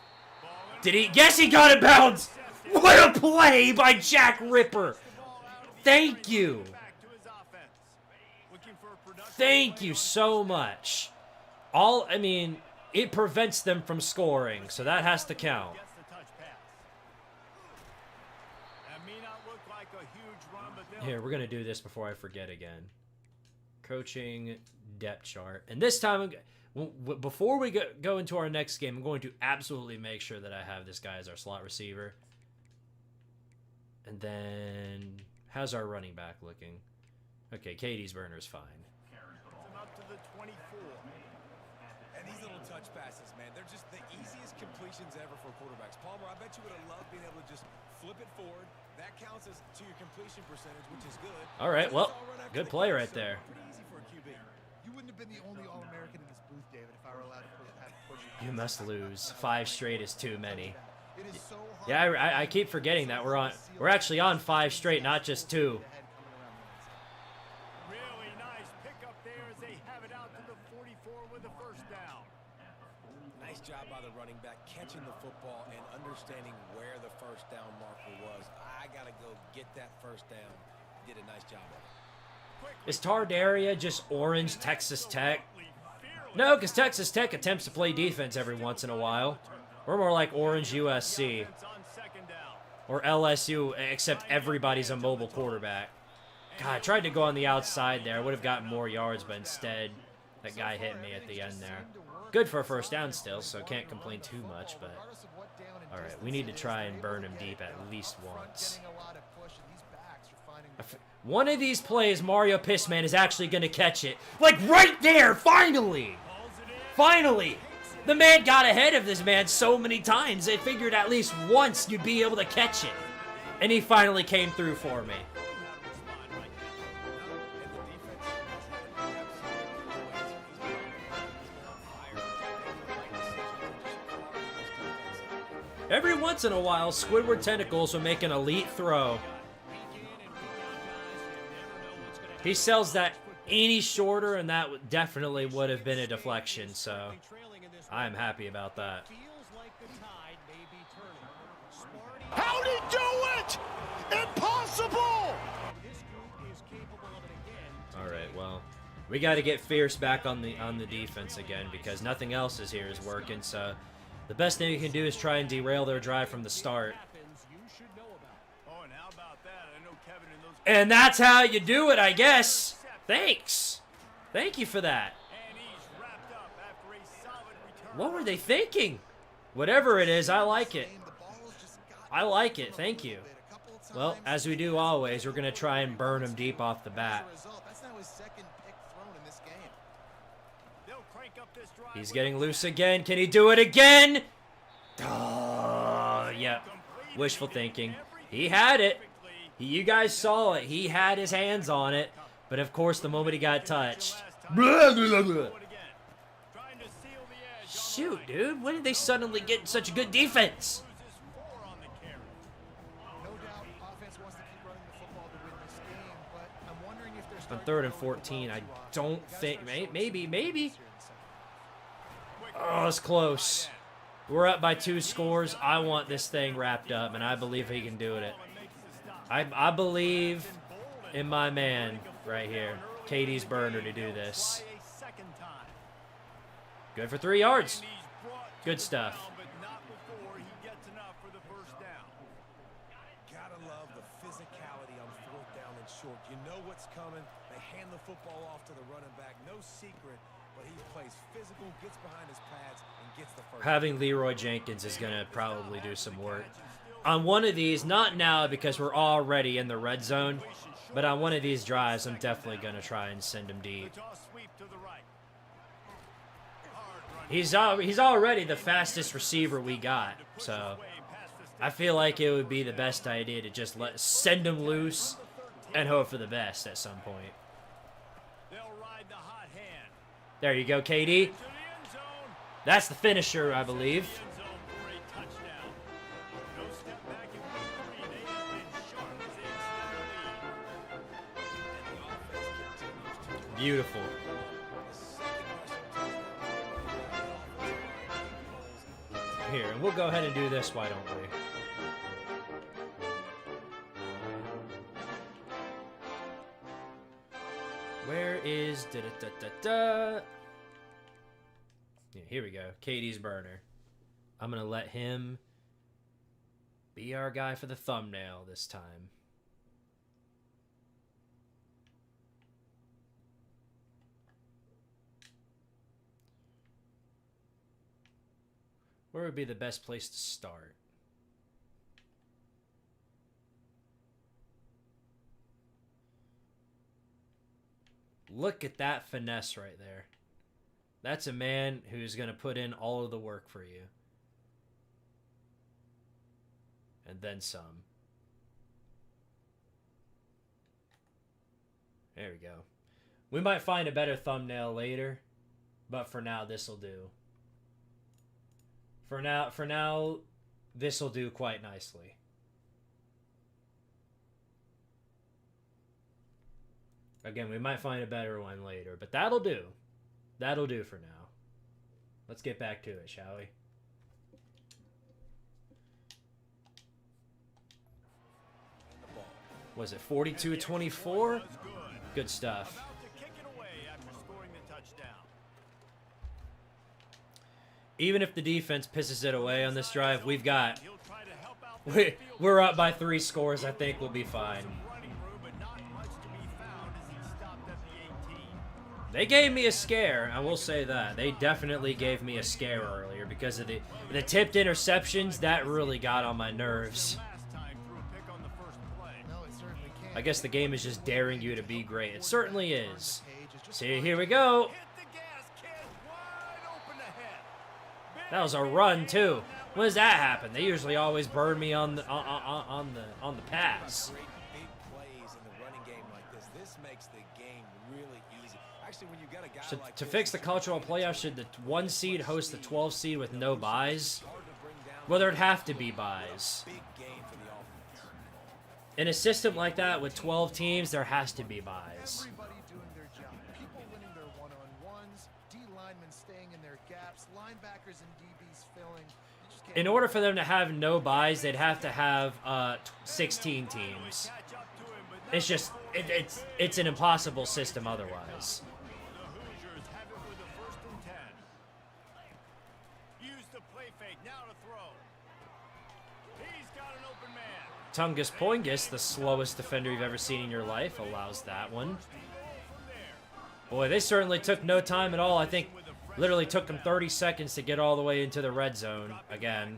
Did he? Yes, he got it bounced! What a play by Jack Ripper! Thank you! Thank you so much. I mean, it prevents them from scoring, so that has to count. Here, we're going to do this before I forget again. Coaching depth chart. And this time, before we go into our next game, I'm going to absolutely make sure that I have this guy as our slot receiver. And then, how's our running back looking? Okay, Katie's burner's fine. And these little touch passes, man, they're just the easiest completions ever for quarterbacks. Palmer, I bet you would have loved being able to just flip it forward. That counts as to your completion percentage, which is good. All right, well, good play right there. Pretty easy for a QB. You wouldn't have been the only All-American in this booth, David, if I were allowed to push you. You must lose. 5 straight is too many. Yeah, I keep forgetting that we're actually on 5 straight, not just 2. Really nice pickup there as they have it out to the 44 with the first down. Nice job by the running back, catching the football and understanding where the first down marker was. I got to go get that first down. Did a nice job of it. Is Tardaria just orange Texas Tech? No, because Texas Tech attempts to play defense every once in a while. We're more like orange USC. Or LSU, except everybody's a mobile quarterback. God, I tried to go on the outside there. I would have gotten more yards, but instead, that guy hit me at the end there. Good for a first down still, so can't complain too much, but... Alright, we need to try and burn him deep at least once. One of these plays, Mario Pissman is actually going to catch it. Like, right there! Finally! Finally! The man got ahead of this man so many times, they figured at least once you'd be able to catch it. And he finally came through for me. Every once in a while, Squidward Tentacles will make an elite throw. He sells that any shorter, and that definitely would have been a deflection, so I'm happy about that. How'd he do it? Impossible! Alright, well, we got to get Fierce back on the defense again, because nothing else is here is working, so the best thing you can do is try and derail their drive from the start. And that's how you do it, I guess. Thanks. Thank you for that. What were they thinking? Whatever it is, I like it. I like it. Thank you. Well, as we do always, we're going to try and burn him deep off the bat. He's getting loose again. Can he do it again? Oh, yeah. Wishful thinking. He had it. You guys saw it. He had his hands on it. But, of course, the moment he got touched. Blah, blah, blah. Shoot, dude. When did they suddenly get such a good defense? On 3rd and 14, I don't think... Maybe. Oh, it's close. We're up by 2 scores. I want this thing wrapped up, and I believe he can do it. I believe in my man right here, Katie's burner, to do this. Good for 3 yards. Good stuff. Gotta love the physicality on 4th down and short. You know what's coming. They hand the football off to the running back. No secret, but he plays physical, gets behind his pads, and gets the first. Having Leroy Jenkins is going to probably do some work. On one of these, not now because we're already in the red zone, but on one of these drives, I'm definitely going to try and send him deep. He's already the fastest receiver we got, so I feel like it would be the best idea to just send him loose and hope for the best at some point. There you go, KD. That's the finisher, I believe. Beautiful. Here, and we'll go ahead and do this, why don't we? Where is da-da-da-da-da? Yeah, here we go. Katie's burner. I'm going to let him be our guy for the thumbnail this time. Where would be the best place to start? Look at that finesse right there. That's a man who's going to put in all of the work for you. And then some. There we go. We might find a better thumbnail later, but for now, this'll do. For now, this'll do quite nicely. Again, we might find a better one later, but that'll do. That'll do for now. Let's get back to it, shall we? Was it 42-24? Good stuff. Even if the defense pisses it away on this drive, we're up by 3 scores. I think we'll be fine. They gave me a scare. I will say that. They definitely gave me a scare earlier because of the tipped interceptions. That really got on my nerves. I guess the game is just daring you to be great. It certainly is. See, here we go. That was a run too. When does that happen? They usually always burn me on the pass. So to fix the cultural playoff, should the 1 seed host the 12 seed with no buys? Well, there'd have to be buys. In a system like that with 12 teams, there has to be buys. Everybody doing their job. People winning their one-on-ones, D linemen staying in their gaps, linebackers and DBs filling. In order for them to have no buys, they'd have to have 16 teams. It's just it's an impossible system otherwise. Tungus Poingus, the slowest defender you've ever seen in your life, allows that one. Boy, they certainly took no time at all. I think literally took them 30 seconds to get all the way into the red zone again.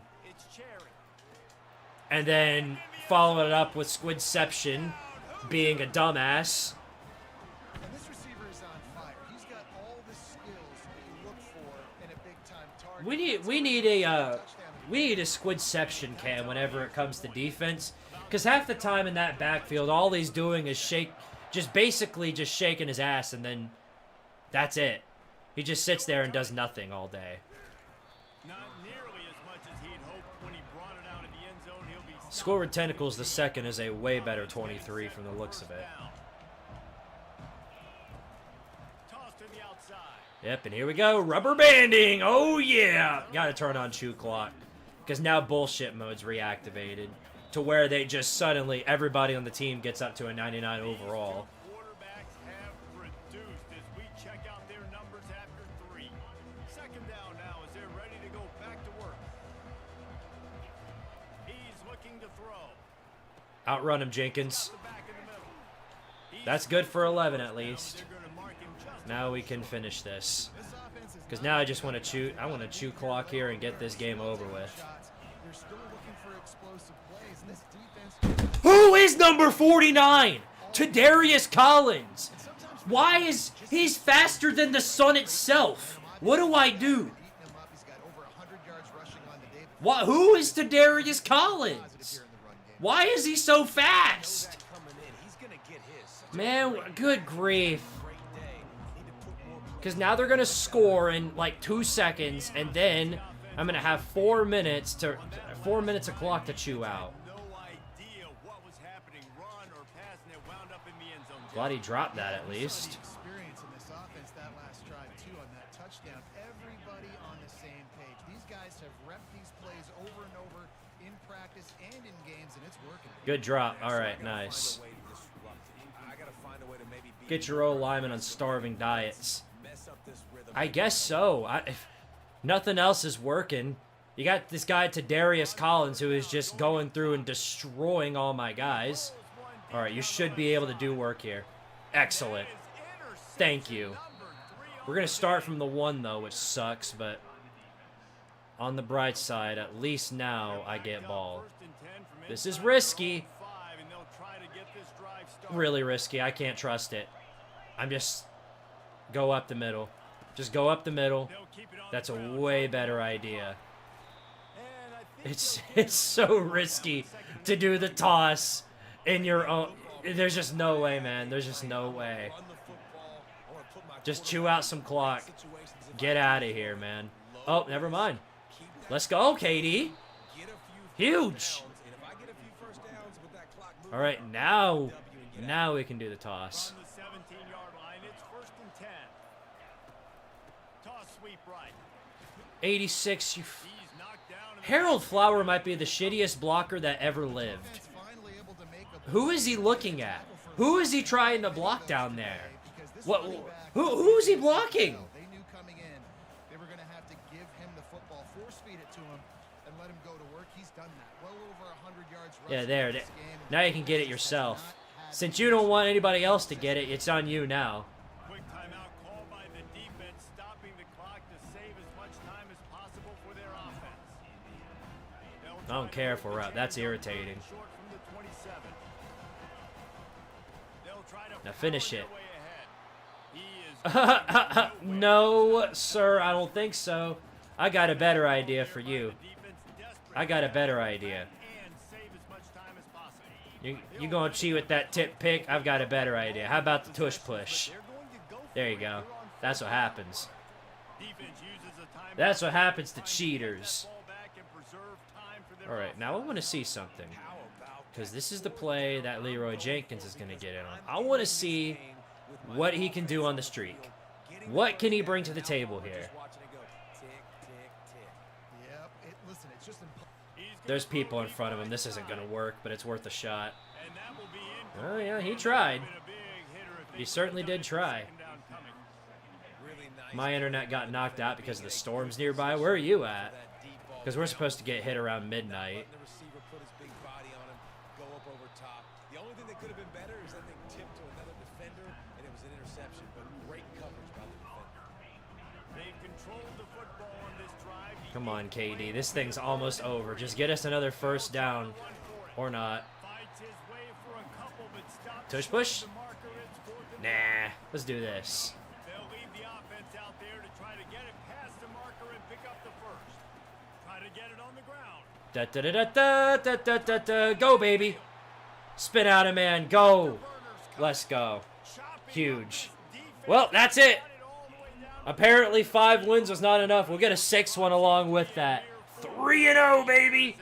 And then following it up with Squidception being a dumbass. And this receiver is on fire. He's got all the skills you look for in a big-time target. We need a Squidception cam whenever it comes to defense, because half the time in that backfield, all he's doing is basically just shaking his ass, and then that's it. He just sits there and does nothing all day. Squidward Tentacles the second is a way better 23 from the looks of it. Yep, and here we go. Rubber banding. Oh, yeah. Got to turn on Chew Clock. Because now bullshit mode's reactivated. To where they just suddenly, everybody on the team gets up to a 99 overall. Outrun him, Jenkins. That's good for 11 at least. Now we can finish this. Because now I just want to chew. I want to chew clock here and get this game over with. Who is number 49? Tadarius Collins. Why is he's faster than the sun itself? What do I do? What? Who is Tadarius Collins? Why is he so fast? Man, good grief. Because now they're going to score in like 2 seconds, and then I'm going to have 4 minutes of clock to chew out. Glad he dropped that at least. Experience in this offense that last drive too on that touchdown. Everybody on the same page. These guys have repped these plays over and over in practice and in games, and it's working. Good drop. All right, nice. Get your old lineman on starving diets. I guess so. If nothing else is working, you got this guy Tadarius Collins who is just going through and destroying all my guys. All right, you should be able to do work here. Excellent. Thank you. We're going to start from the 1, though, which sucks, but on the bright side, at least now I get ball. This is risky. Really risky. I can't trust it. I'm just... Go up the middle. Just go up the middle. That's a way better idea. It's so risky to do the toss in your own. There's just no way, man. There's just no way. Just chew out some clock. Get out of here, man. Oh, never mind. Let's go, KD. Huge. All right, now we can do the toss. 86. He's knocked down in the Harold Flower might be the shittiest blocker that ever lived. Defense finally able to make a Who is he looking at? Who is he trying to block down there? because this What? running back- Who is he blocking? They knew coming in they were going to have to give him the football, force feed it to him, and let him go to work. He's done that. Well over 100 yards rushing. Yeah, there. this game. Now you can get it yourself. Since you don't want anybody else to get it, it's on you now. quick timeout called by the defense, stopping the clock to save as much time as possible for their offense. I don't care if we're up. That's irritating. Short from the 27. They'll try to Now finish power it. their way ahead. He is No, sir, I don't think so. I got a better idea for you. I got a better idea. And save as much time as possible. You gonna cheat with that tip pick? I've got a better idea. How about the tush push? They're going to go for There you it. go. They're on That's what happens. defense uses a timeout. That's what happens to Trying get cheaters. that ball back and preserve time for their All right, now I offense. want to see something. How about Because this is the play that Leroy Jenkins is going to get in on. I want to see what he can do on the streak. What can he bring to the table here? Yep. Listen, it's just There's people in front of him. This isn't going to work, but it's worth a shot. And that will be in. Oh, yeah, he tried. Been a big hitter if He they certainly could've did done it with try. second down coming. really nice? My internet got knocked out because of the storms nearby. Where are you at? Because we're supposed to get hit around midnight. The receiver put his big body on him, go up over top. The only thing that could have been better is that thing tipped to another defender, and it was an interception. But great coverage by the defender. They've controlled the football on this drive. Come on, KD. This thing's almost over. Just get us another first down. Or not. Fights his way for a couple, but stops Tush short push? of the marker. It's fourth and Nah. Let's do this. They'll leave the offense out there to try to get it past the marker and pick up the first. Try to get it on the ground. Da da da da da da da da. Go, baby. Spin out of man. Go. Let's go. Huge. Well, that's it. Apparently 5 wins was not enough. We'll get a 6th one along with that. 3-0, baby.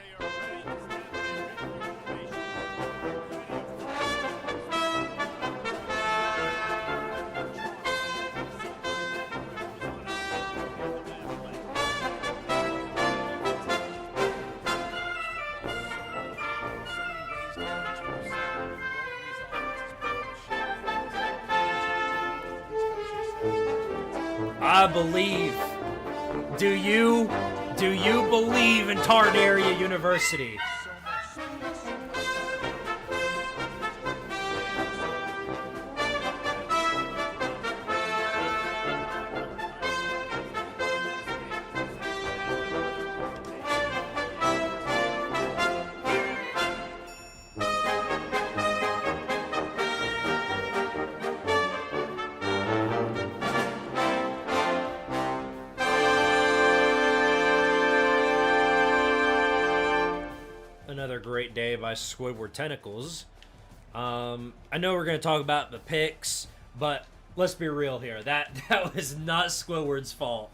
I believe. Do you believe in Tardaria University? Another great day by Squidward Tentacles. I know we're going to talk about the picks, but let's be real here. That was not Squidward's fault.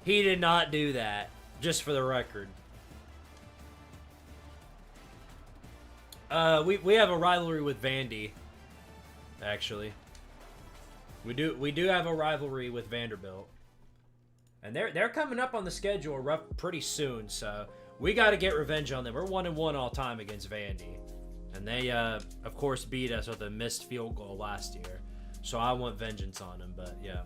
He did not do that, just for the record. We have a rivalry with Vandy, actually. We do have a rivalry with Vanderbilt. And they're coming up on the schedule pretty soon, so we got to get revenge on them. We're 1-1 all time against Vandy. And they, of course, beat us with a missed field goal last year. So I want vengeance on them, but yeah.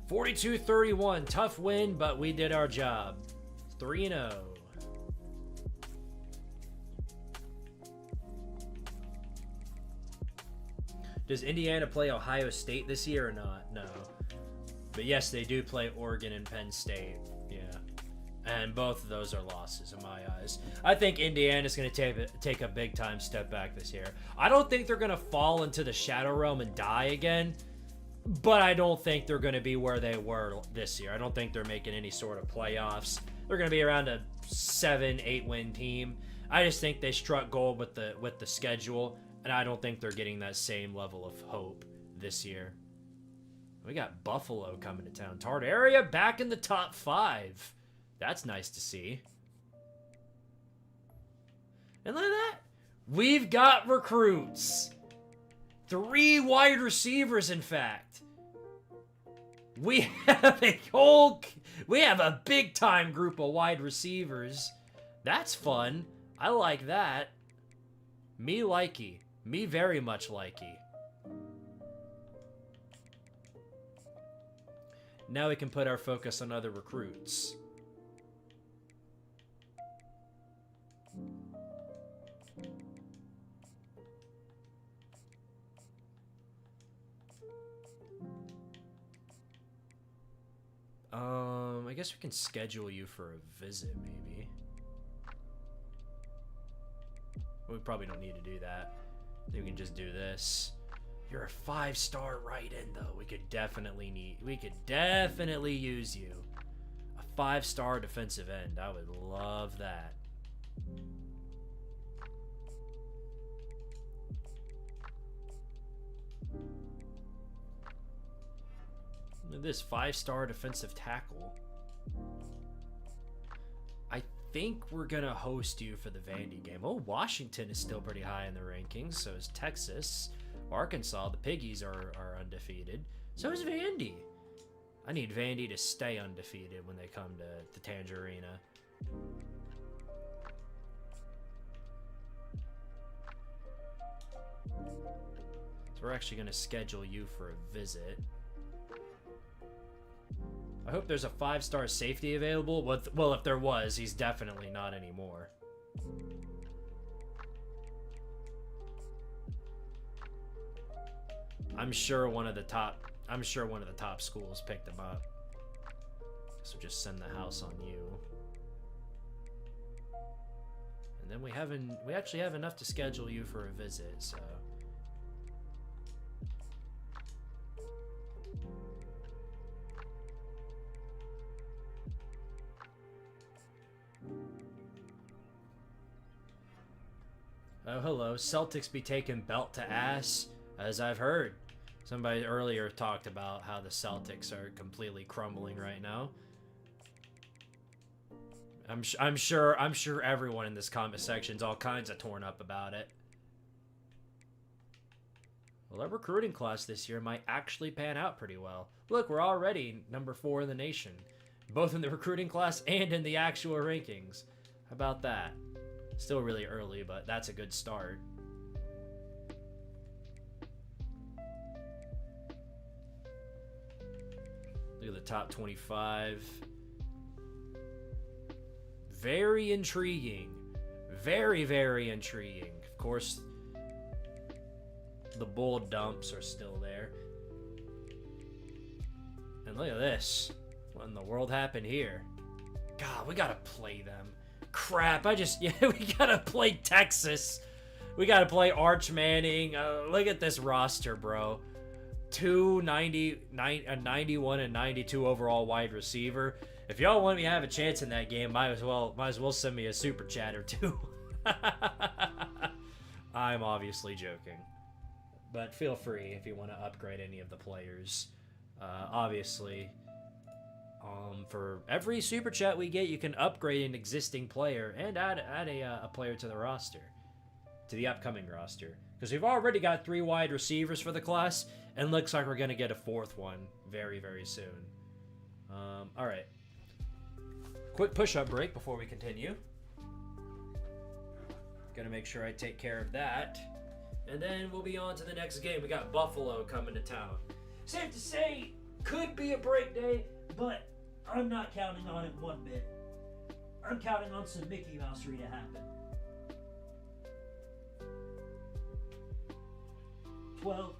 42-31. Tough win, but we did our job. 3-0. Does Indiana play Ohio State this year or not? No. But yes, they do play Oregon and Penn State. Yeah. And both of those are losses in my eyes. I think Indiana's going to take a big-time step back this year. I don't think they're going to fall into the Shadow Realm and die again, but I don't think they're going to be where they were this year. I don't think they're making any sort of playoffs. They're going to be around a 7-8 win team. I just think they struck gold with the schedule, and I don't think they're getting that same level of hope this year. We got Buffalo coming to town. Tardaria back in the top 5. That's nice to see. And look at that. We've got recruits. 3 wide receivers, in fact. We have a whole We have a big-time group of wide receivers. That's fun. I like that. Me likey. Me very much likey. Now we can put our focus on other recruits. I guess we can schedule you for a visit, maybe. We probably don't need to do that. We can just do this. You're a 5-star right end, though. We could definitely use you. A 5-star defensive end. I would love that. Look at this 5-star defensive tackle. I think we're gonna host you for the Vandy game. Oh, Washington is still pretty high in the rankings. So is Texas. Arkansas, the Piggies are undefeated. So is Vandy. I need Vandy to stay undefeated when they come to Tangerina. So we're actually going to schedule you for a visit. I hope there's a 5-star safety available. Well, if there was, he's definitely not anymore. I'm sure one of the top schools picked him up. So just send the house on you. And then we actually have enough to schedule you for a visit, so. Oh, hello. Celtics be taking belt to ass, as I've heard. Somebody earlier talked about how the Celtics are completely crumbling right now. I'm sure everyone in this comment section's all kinds of torn up about it. Well, our recruiting class this year might actually pan out pretty well. Look, we're already number 4 in the nation, both in the recruiting class and in the actual rankings. How about that? Still really early, but that's a good start. Look at the top 25. Very intriguing. Very, very intriguing. Of course, the bull dumps are still there. And look at this. What in the world happened here? God, we gotta play them. Crap, we gotta play Texas. We gotta play Arch Manning. Look at this roster, bro. 91 and 92 overall wide receiver. If y'all want me to have a chance in that game, might as well send me a super chat or two. I'm obviously joking, but feel free if you want to upgrade any of the players. Obviously, for every super chat we get, you can upgrade an existing player and add a player to the roster, to the upcoming roster. Because we've already got 3 wide receivers for the class, and looks like we're gonna get a 4th one very, very soon. All right. Quick push-up break before we continue. Gonna make sure I take care of that, and then we'll be on to the next game. We got Buffalo coming to town. Safe to say, could be a break day, but I'm not counting on it one bit. I'm counting on some Mickey Mousery to happen. 12,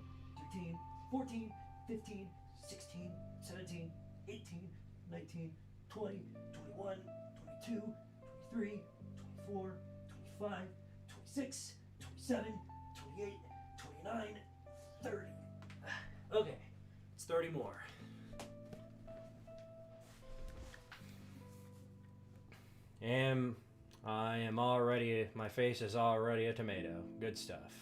13, 14, 15, 16, 17, 18, 19, 20, 21, 22, 23, 24, 25, 26, 27, 28, 29, 30. Okay, it's 30 more. And my face is already a tomato. Good stuff.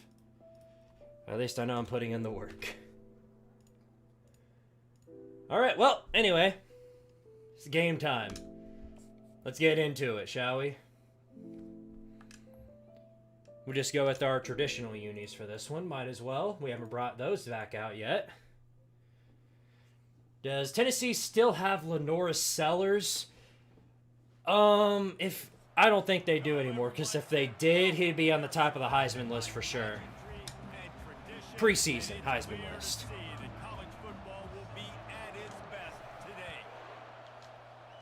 At least I know I'm putting in the work. Alright, well, anyway. It's game time. Let's get into it, shall we? We'll just go with our traditional unis for this one. Might as well. We haven't brought those back out yet. Does Tennessee still have Lenora Sellers? If I don't think they do anymore, because if they did, he'd be on the top of the Heisman list for sure. Preseason Heisman list.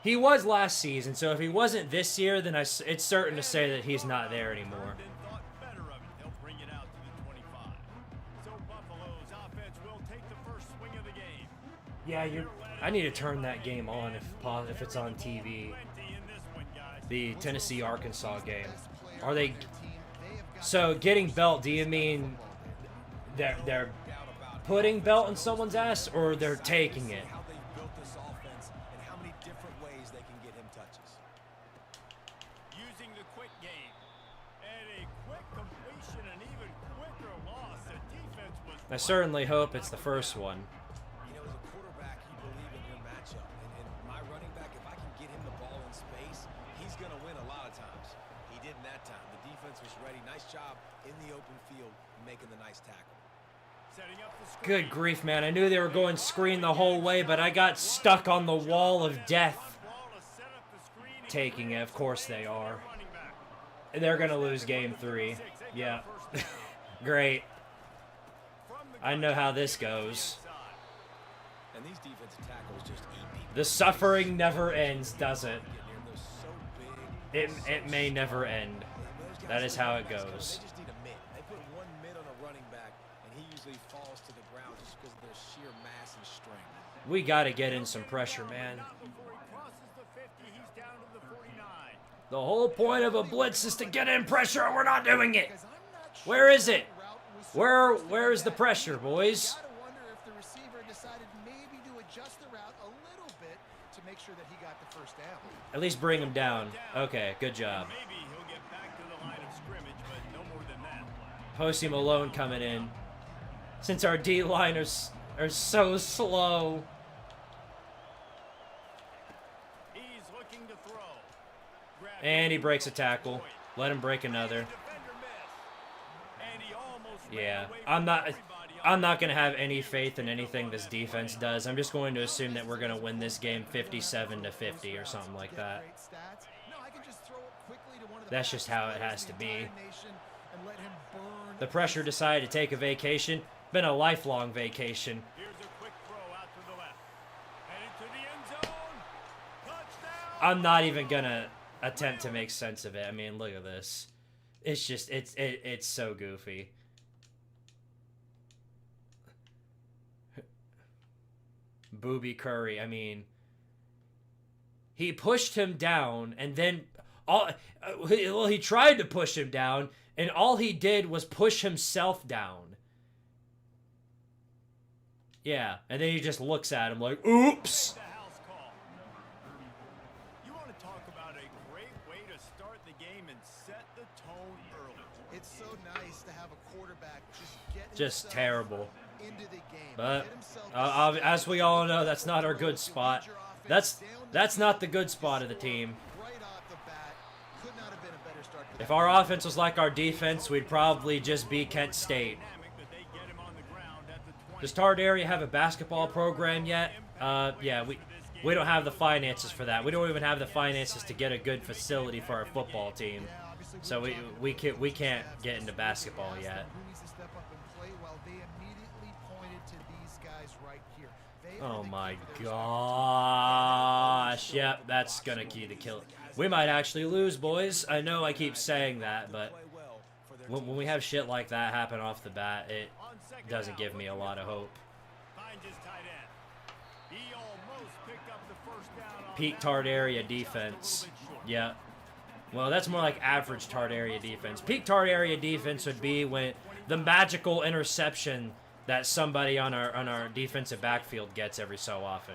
He was last season, so if he wasn't this year, then it's certain to say that he's not there anymore. Yeah, I need to turn that game on if it's on TV. The Tennessee-Arkansas game. Are they... So, getting belt, do you mean they're putting belt in someone's ass, or they're taking it? I certainly hope it's the first one. You know, as a quarterback, you believe in your matchup. And my running back, if I can get him the ball in space, he's going to win a lot of times. He didn't that time. The defense was ready. Nice job in the open field making the nice tackle. Good grief, man. I knew they were going screen the whole way, but I got stuck on the wall of death. Taking it. Of course they are. They're going to lose game 3. Yeah. Great. I know how this goes. And these defensive tackles just eat people. The suffering never ends, does it? It may never end. That is how it goes. They just need a mid. They put one mid on a running back, and he usually falls to the ground just because of their sheer mass and strength. We got to get in some pressure, man. The whole point of a blitz is to get in pressure, and we're not doing it. Where is it? Where is the pressure, boys? I wonder if the receiver decided maybe to adjust the route a little bit to make sure that he got the first down. At least bring him down. Okay, good job. Maybe he'll get back to the line of scrimmage, but no more than that. Posty Malone coming in. Since our D-liners are so slow. He's looking to throw. And he breaks a tackle. Let him break another. Yeah, I'm not going to have any faith in anything this defense does. I'm just going to assume that we're going to win this game 57-50 or something like that. That's just how it has to be. The pressure decided to take a vacation. Been a lifelong vacation. I'm not even going to attempt to make sense of it. I mean, look at this. It's just, it's so goofy. Booby Curry, I mean, he pushed him down, and then he tried to push him down, and all he did was push himself down. Yeah, and then he just looks at him like, oops. You want to talk about a great way to start the game and set the tone early. It's so nice to have a quarterback just terrible. Into the game. But as we all know, that's not our good spot. That's not the good spot of the team. If our offense was like our defense, we'd probably just be Kent State. Does Tardaria have a basketball program yet? Yeah, we don't have the finances for that. We don't even have the finances to get a good facility for our football team. So we can't get into basketball yet. Oh my gosh. Yep, that's gonna key to kill it. We might actually lose, boys. I know I keep saying that, but when we have shit like that happen off the bat, it doesn't give me a lot of hope. Peak Tardaria defense. Yeah. Well, that's more like average Tardaria defense. Peak Tardaria defense would be when the magical interception that somebody on our defensive backfield gets every so often.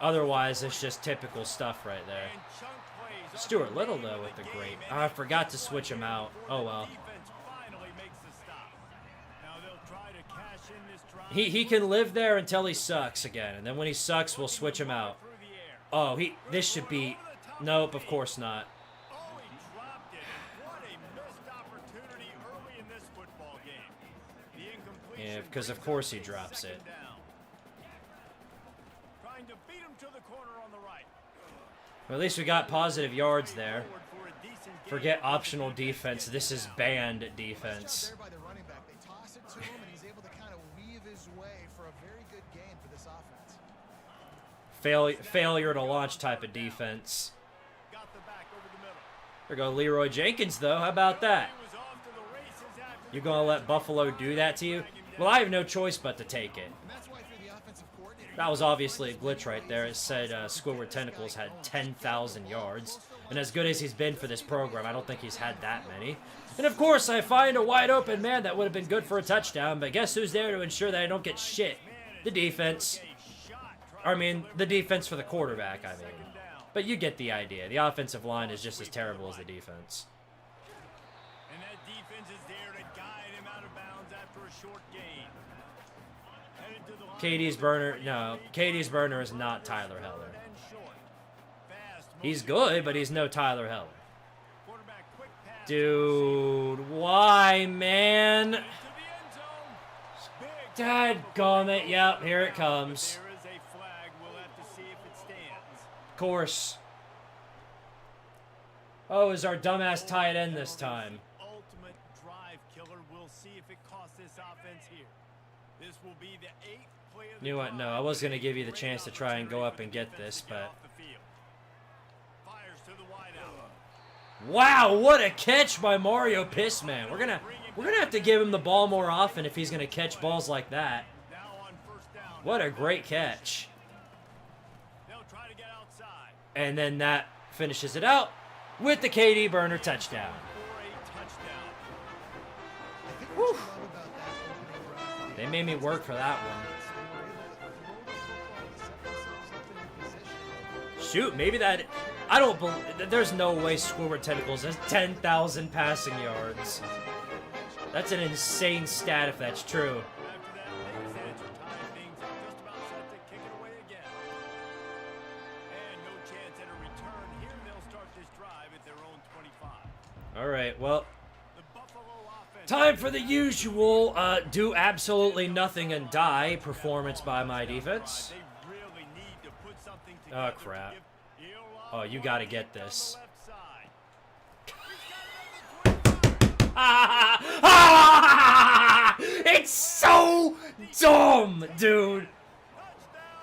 Otherwise, it's just typical stuff right there. Stuart Little, though, with the great. Oh, I forgot to switch him out. Oh, well. He can live there until he sucks again. And then when he sucks, we'll switch him out. Oh, this should be... Nope, of course not. Yeah, because of course he drops it. Well, at least we got positive yards there. Forget optional defense. This is banned defense. There by the running back. They toss it to him, and he's able to kind of weave his way for a very good gain for this offense. Failure to launch type of defense. There we go, Leroy Jenkins, though. How about that? You gonna let Buffalo do that to you? Well, I have no choice but to take it. That was obviously a glitch right there. It said Squidward Tentacles had 10,000 yards. And as good as he's been for this program, I don't think he's had that many. And of course, I find a wide open man that would have been good for a touchdown, but guess who's there to ensure that I don't get shit? The defense. I mean, the defense for the quarterback, I mean. But you get the idea. The offensive line is just as terrible as the defense. And that defense is there to guide him out of bounds after a short gain. Katie's burner, no. Katie's burner is not Tyler Heller. He's good, but he's no Tyler Heller. Dude, why, man? Dadgummit. Yep, here it comes. Of course. Oh, is our dumbass tight end this time? Ultimate drive killer. We'll see if it costs this offense here. This will be the 8th play of the You know what? No, I was going to give you the chance to try and go up and get this, but... Wow, what a catch by Mario Pissman. We're gonna have to give him the ball more often if he's gonna catch balls like that. What a great catch. And then that finishes it out with the KD Burner touchdown. Whew. They made me work for that one. Shoot, maybe that... I don't believe... There's no way Squidward Tentacles has 10,000 passing yards. That's an insane stat if that's true. Alright, well... Time for the usual do absolutely nothing and die performance by my defense. Oh, crap. Oh, you gotta get this. It's so dumb, dude.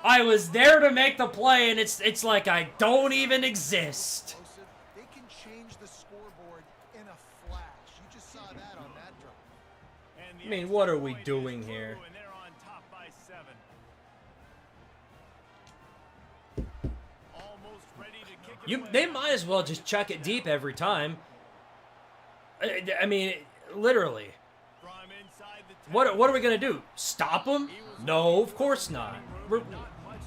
I was there to make the play, and it's like I don't even exist. They can change the scoreboard in a flash. You just saw that on that drive. I mean, what are we doing here? They might as well just chuck it deep every time. I mean, literally. What are we gonna do? Stop them? No, of course not.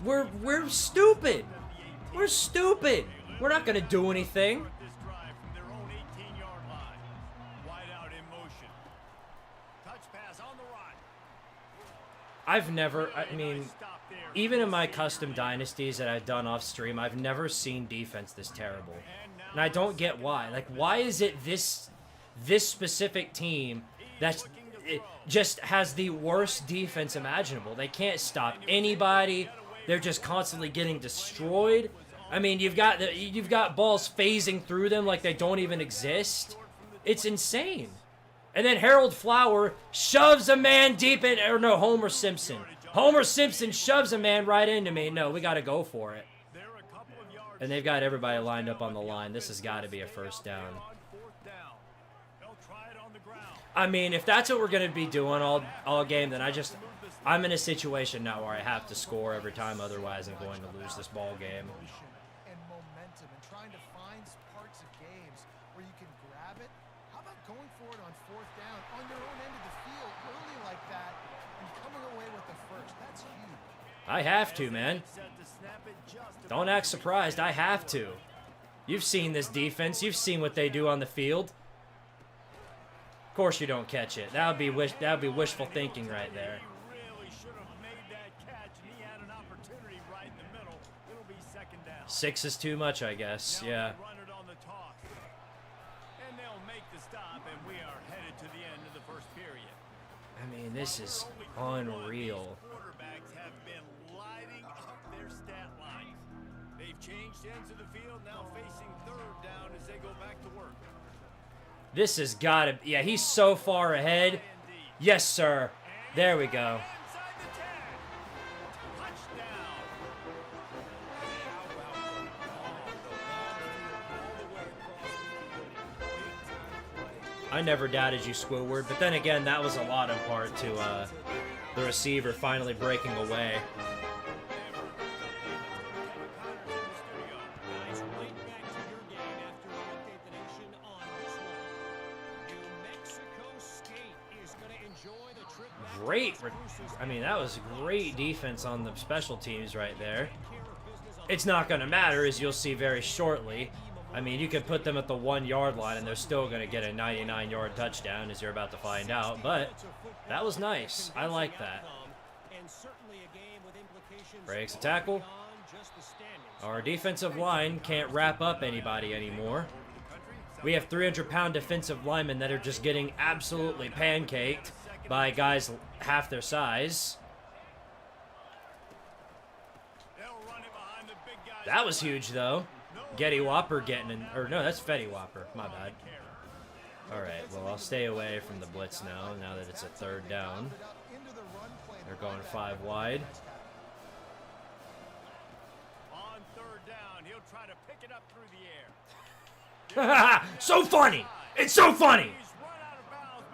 We're stupid. We're stupid. We're not gonna do anything. I've never, I mean, even in my custom dynasties that I've done off stream, I've never seen defense this terrible. And I don't get why. Like, why is it this specific team that just has the worst defense imaginable? They can't stop anybody. They're just constantly getting destroyed. I mean, you've got balls phasing through them like they don't even exist. It's insane. And then Harold Flower shoves a man deep in, or no, Homer Simpson. Homer Simpson shoves a man right into me. No, we got to go for it. And they've got everybody lined up on the line. This has got to be a first down. I mean, if that's what we're going to be doing all game, then I'm in a situation now where I have to score every time. Otherwise, I'm going to lose this ball game. And momentum and trying to find parts of games where you can grab it. How about going for it on 4th down on your own end of the field early like that and coming away with the first? That's huge. I have to, man. Don't act surprised. I have to. You've seen this defense. You've seen what they do on the field. Of course you don't catch it. That would be wishful thinking right there. 6 is too much, I guess. Yeah. I mean, this is unreal. Quarterbacks have been lighting up their stat lines. They've They've changed ends of the field, now facing third down as they go back to work. This has got to... Yeah, he's so far ahead. Yes, sir. There we go. Inside the 10. Touchdown. How about the long all the way across the field. Big time play. I never doubted you, Squidward, but then again, that was a lot in part to the receiver finally breaking away. Guys, right back to your game after we update the nation on this one. New Mexico State is going to enjoy the trip back to Great. Las Cruces. I mean, that was great defense on the special teams right there. It's not going to matter, as you'll see very shortly. I mean, you could put them at the 1 yard line and they're still going to get a 99-yard touchdown, as you're about to find out. But that was nice. I like that. Breaks a tackle. Our defensive line can't wrap up anybody anymore. We have 300-pound defensive linemen that are just getting absolutely pancaked by guys half their size. That was huge, though. Getty Whopper getting in, or no, that's Fetty Whopper. My bad. All right, well, I'll stay away from the blitz now that it's a third down. They're going 5 wide. On third down, he'll try to pick it up through the air. So funny! It's so funny!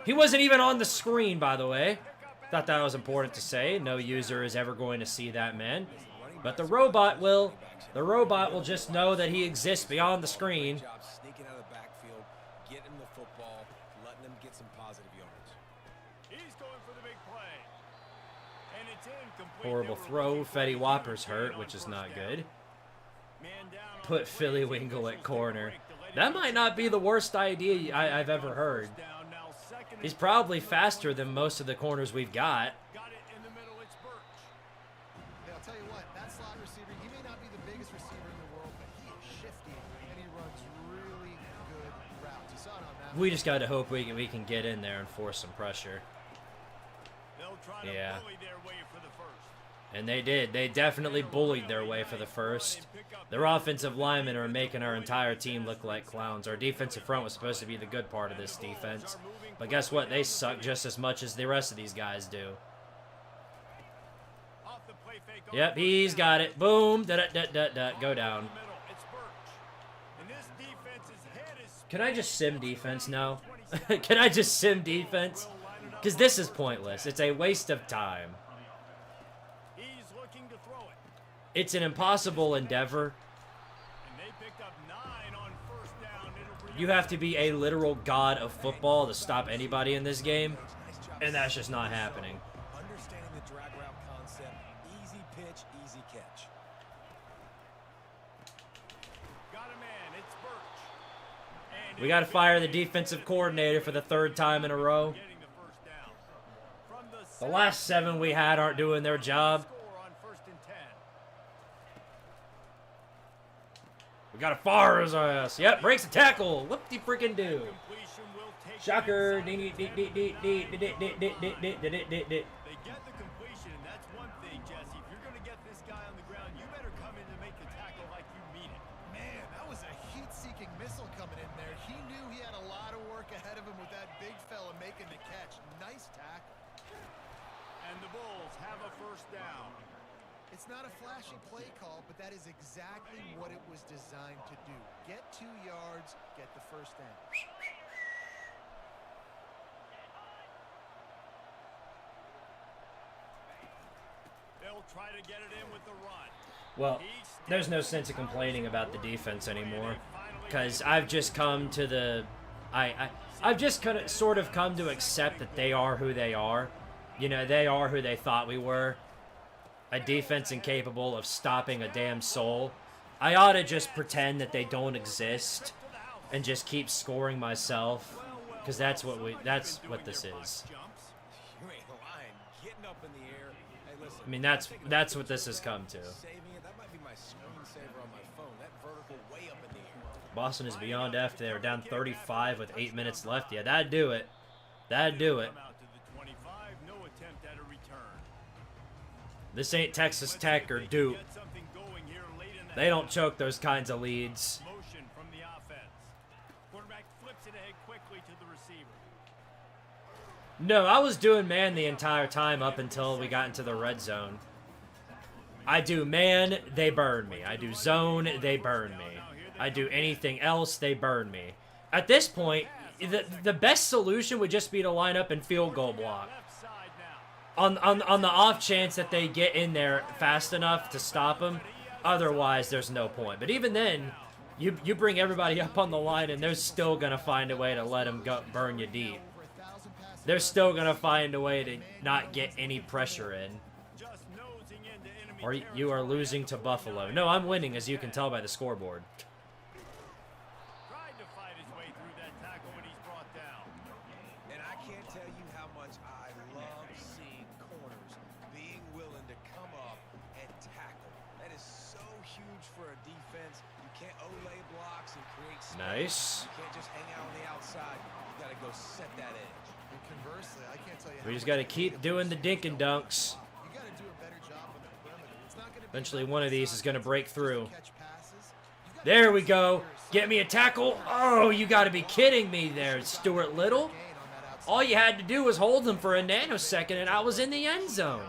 He wasn't even on the screen, by the way. Thought that was important to say. No user is ever going to see that man. But the robot will. The robot will just know that he exists beyond the screen. Sneaking out of the backfield, getting him the football, letting them get some positive yards. He's going for the big play. And it's incomplete. Horrible throw. Fetty Whopper's hurt, which is not good. Put Philly Wingle at corner. That might not be the worst idea I've ever heard. He's probably faster than most of the corners we've got. Got it in the middle, it's Birch. Yeah, I'll tell you what, that slot receiver, he may not be the biggest receiver in the world, but he is shifty, and he runs really good routes. You saw it on that. We just got to hope we can get in there and force some pressure. They'll try to bully their way for the first. And they did. They definitely bullied their way for the first. Their offensive linemen are making our entire team look like clowns. Our defensive front was supposed to be the good part of this defense. But guess what? They suck just as much as the rest of these guys do. Yep, he's got it. Boom. Da-da-da-da-da. Go down. Can I just sim defense now? Can I just sim defense? Because this is pointless. It's a waste of time. It's an impossible endeavor. You have to be a literal god of football to stop anybody in this game, and that's just not happening. Understanding the drag route concept, easy pitch, easy catch. Got a man, it's Birch. We got to fire the defensive coordinator for the 3rd time in a row. The last 7 we had aren't doing their job. We got to fire his ass. Yep, breaks a tackle. Whoop-de-freaking-do. Shocker. They get the completion, and that's one thing, Jesse. If you're going to get this guy on the ground, you better come in to make the tackle like you mean it. Man, that was a heat-seeking missile coming in there. He knew he had a lot of work ahead of him with that big fella making the catch. Nice tackle. And the Bulls have a first down. It's not a flashy play call, but that is exactly what it was designed to do. Get 2 yards, get the first down. They'll try to get it in with the run. Well, there's no sense of complaining about the defense anymore, because I've just come to the... I've just kind of sort of come to accept that they are who they are. You know, they are who they thought we were. A defense incapable of stopping a damn soul. I ought to just pretend that they don't exist and just keep scoring myself, because that's what this is. You ain't lying. Getting up in the air. Hey, listen. I mean, that's what this has come to. Saving it. That might be my screensaver on my phone. That vertical way up in the air. Boston is beyond F. They were down 35 with 8 minutes left. Yeah, that'd do it. That'd do it. This ain't Texas Tech or Duke. They don't choke those kinds of leads. Motion from the offense. Quarterback flips it ahead quickly to the receiver. No, I was doing man the entire time up until we got into the red zone. I do man, they burn me. I do zone, they burn me. I do anything else, they burn me. At this point, the best solution would just be to line up and field goal block. On the off chance that they get in there fast enough to stop them. Otherwise, there's no point. But even then, you bring everybody up on the line and they're still going to find a way to let them go burn you deep. They're still going to find a way to not get any pressure in. Or you are losing to Buffalo. No, I'm winning, as you can tell by the scoreboard. Tried to fight his way through that tackle when he's brought down. And I can't tell you how much I love seeing corners being willing to come up and tackle. That is so huge for a defense. You can't olay blocks and create space. Nice. You can't just hang out on the outside. You got to go set that edge. And conversely, I can't tell you We just got to keep doing the dink and dunks. You got to do a better job on the perimeter. It's not going to be Eventually, one of these is going to break through. catch passes. There we go. Get me a tackle. Oh, you got to be kidding me there, Stuart Little. All you had to do was hold him for a nanosecond, and I was in the end zone.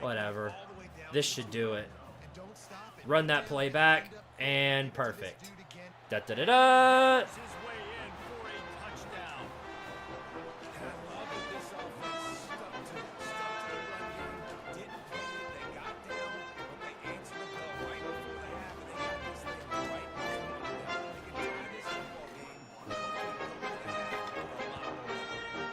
Whatever. This should do it. Run that play back, and perfect. Da-da-da-da. His way in for a touchdown. And I love that this offense stuck to the run game. Didn't play it. They got down, but they answered the bell right before the half, and they got this thing right before the half. They can tie this football game. Hopefully go to the half with a lot more.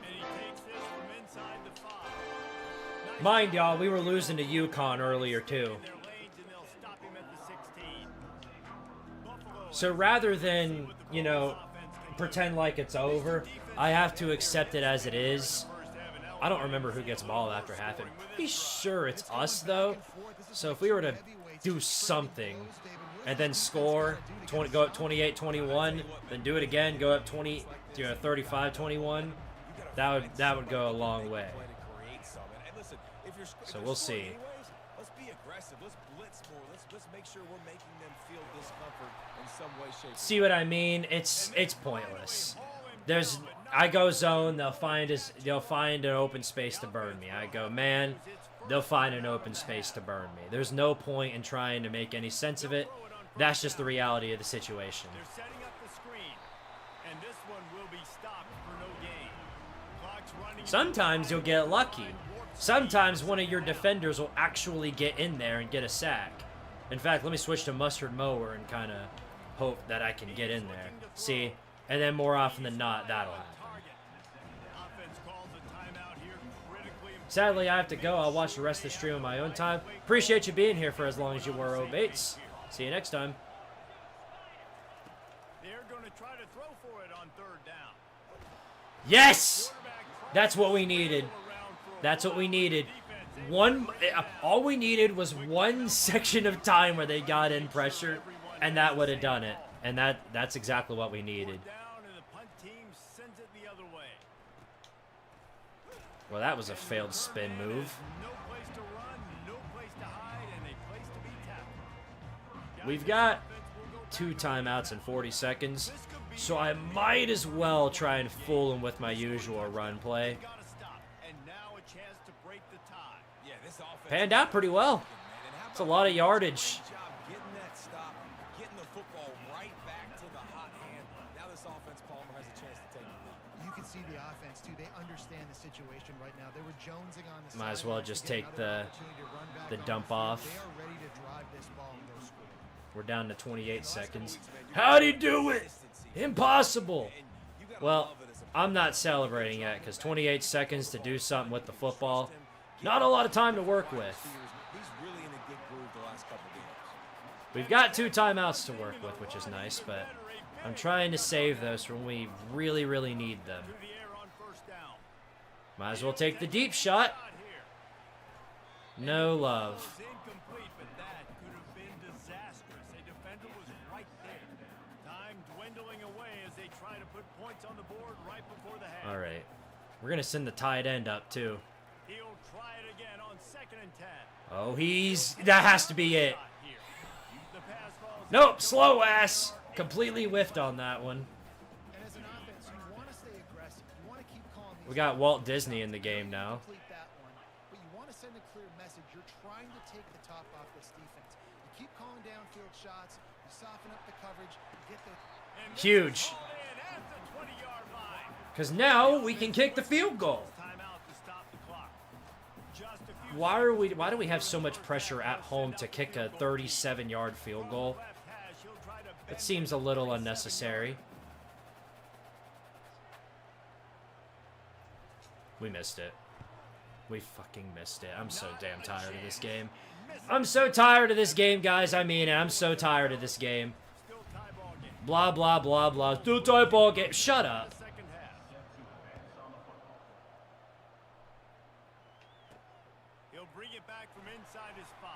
And he takes this from inside the 5. Mind y'all, we were losing to UConn earlier, too. Their lanes, and they'll stop him at the 16. Buffalo So rather than, you know, pretend like it's over, I have to accept it as it is. I don't remember who gets ball after half. I'm pretty sure it's us, though. So if we were to do something and then score, go up 28-21, then do it again, go up 35-21, that would go a long way. So we'll see. Let's be aggressive. Let's blitz more. Let's make sure we're making them feel discomfort in some way, shape. See what I mean? It's pointless. I go zone, they'll find an open space to burn me. I go man, they'll find an open space to burn me. There's no point in trying to make any sense of it. That's just the reality of the situation. They're setting up the screen, and this one will be stopped for no gain. Clock's running. Sometimes you'll get lucky. Sometimes one of your defenders will actually get in there and get a sack. In fact, let me switch to Mustard Mower and kind of hope that I can get in there. See? And then more often than not, that'll happen. Offense calls a timeout here, critically important. Sadly, I have to go. I'll watch the rest of the stream on my own time. Appreciate you being here for as long as you were, O'Bates. See you next time. They're going to try to throw for it on 3rd down. Yes! That's what we needed. That's what we needed. All we needed was one section of time where they got in pressure, and that would have done it. And that's exactly what we needed. Down, and the punt team sends it the other way. Well, that was a failed spin move. No place to run, no place to hide, and a place to be tackled. We've got 2 timeouts in 40 seconds, so I might as well try and fool them with my usual run play. Gotta stop, and now a chance to break the tie. Yeah, this offense Panned out pretty well. It's a lot of yardage. Good job getting that stop, getting the football right back to the hot hand. Now this offense, Palmer, has a chance to take it. You can see the offense too. They understand the situation right now. They were jonesing on the Might as well sidelines just to get take another the opportunity to run back on dump the field. off. They are ready to drive this ball and go score. We're down to 28 seconds. How'd he do it? Impossible. Well, I'm not celebrating yet because 28 seconds to do something with the football. Not a lot of time to work with. He's really in a good groove the last couple of games. We've got 2 timeouts to work with, which is nice, but I'm trying to save those for when we really, really need them. Through the air on 1st down. Might as well take the deep shot. Not here. No love. It was incomplete, but that could have been disastrous. A defender was right there. Time dwindling away as they try to put points on the board right before the half. All right. We're going to send the tight end up, too. He'll try it again on 2nd and 10. Oh, that has to be it. The pass falls Nope, slow ass. Completely whiffed on that one. And as an offense, you want to stay aggressive. You want to keep calm. We got Walt Disney in the game now. Complete that one, but you want to send a clear message. You're trying to take the top off this defense. You keep calling downfield shots. You soften up the coverage. You get the Huge. Because now we can kick the field goal. Why do we have so much pressure at home to kick a 37-yard field goal? It seems a little unnecessary. We missed it. We fucking missed it. I'm so damn tired of this game. I'm so tired of this game, guys. I mean it. I'm so tired of this game. Blah, blah, blah, blah. Still tie ball game. Shut up. He'll bring it back from inside his 5.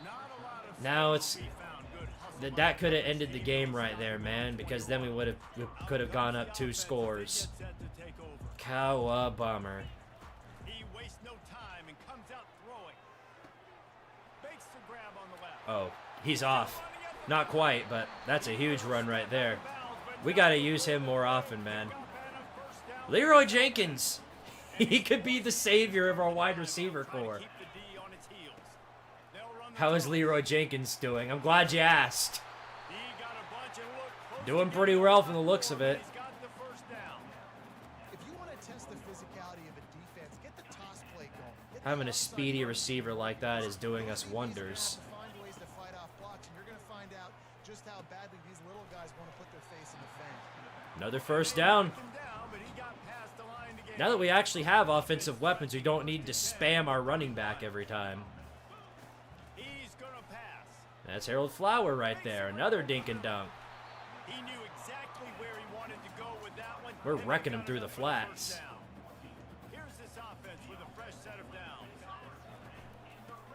Not a lot of Now it's that could have ended the game right there, man, because then we could have gone up 2 scores. Cowabummer. He wastes no time and comes out throwing. Makes the grab on the left. Oh, he's off. Not quite, but that's a huge run right there. We got to use him more often, man. Leroy Jenkins. He could be the savior of our wide receiver core. How is Leroy Jenkins doing? I'm glad you asked. Doing pretty well from the looks of it. If you want to test the physicality of a defense, get the toss play going. Having a speedy receiver like that is doing us wonders. Find ways to fight off blocks, and you're going to find out just how badly these little guys want to put their face in the fan. Another first down. Now that we actually have offensive weapons, we don't need to spam our running back every time. He's gonna pass. That's Harold Flower right there. Another dink and dunk. He knew exactly where he wanted to go with that one. We're wrecking him through the flats. Here's this offense with a fresh set of downs.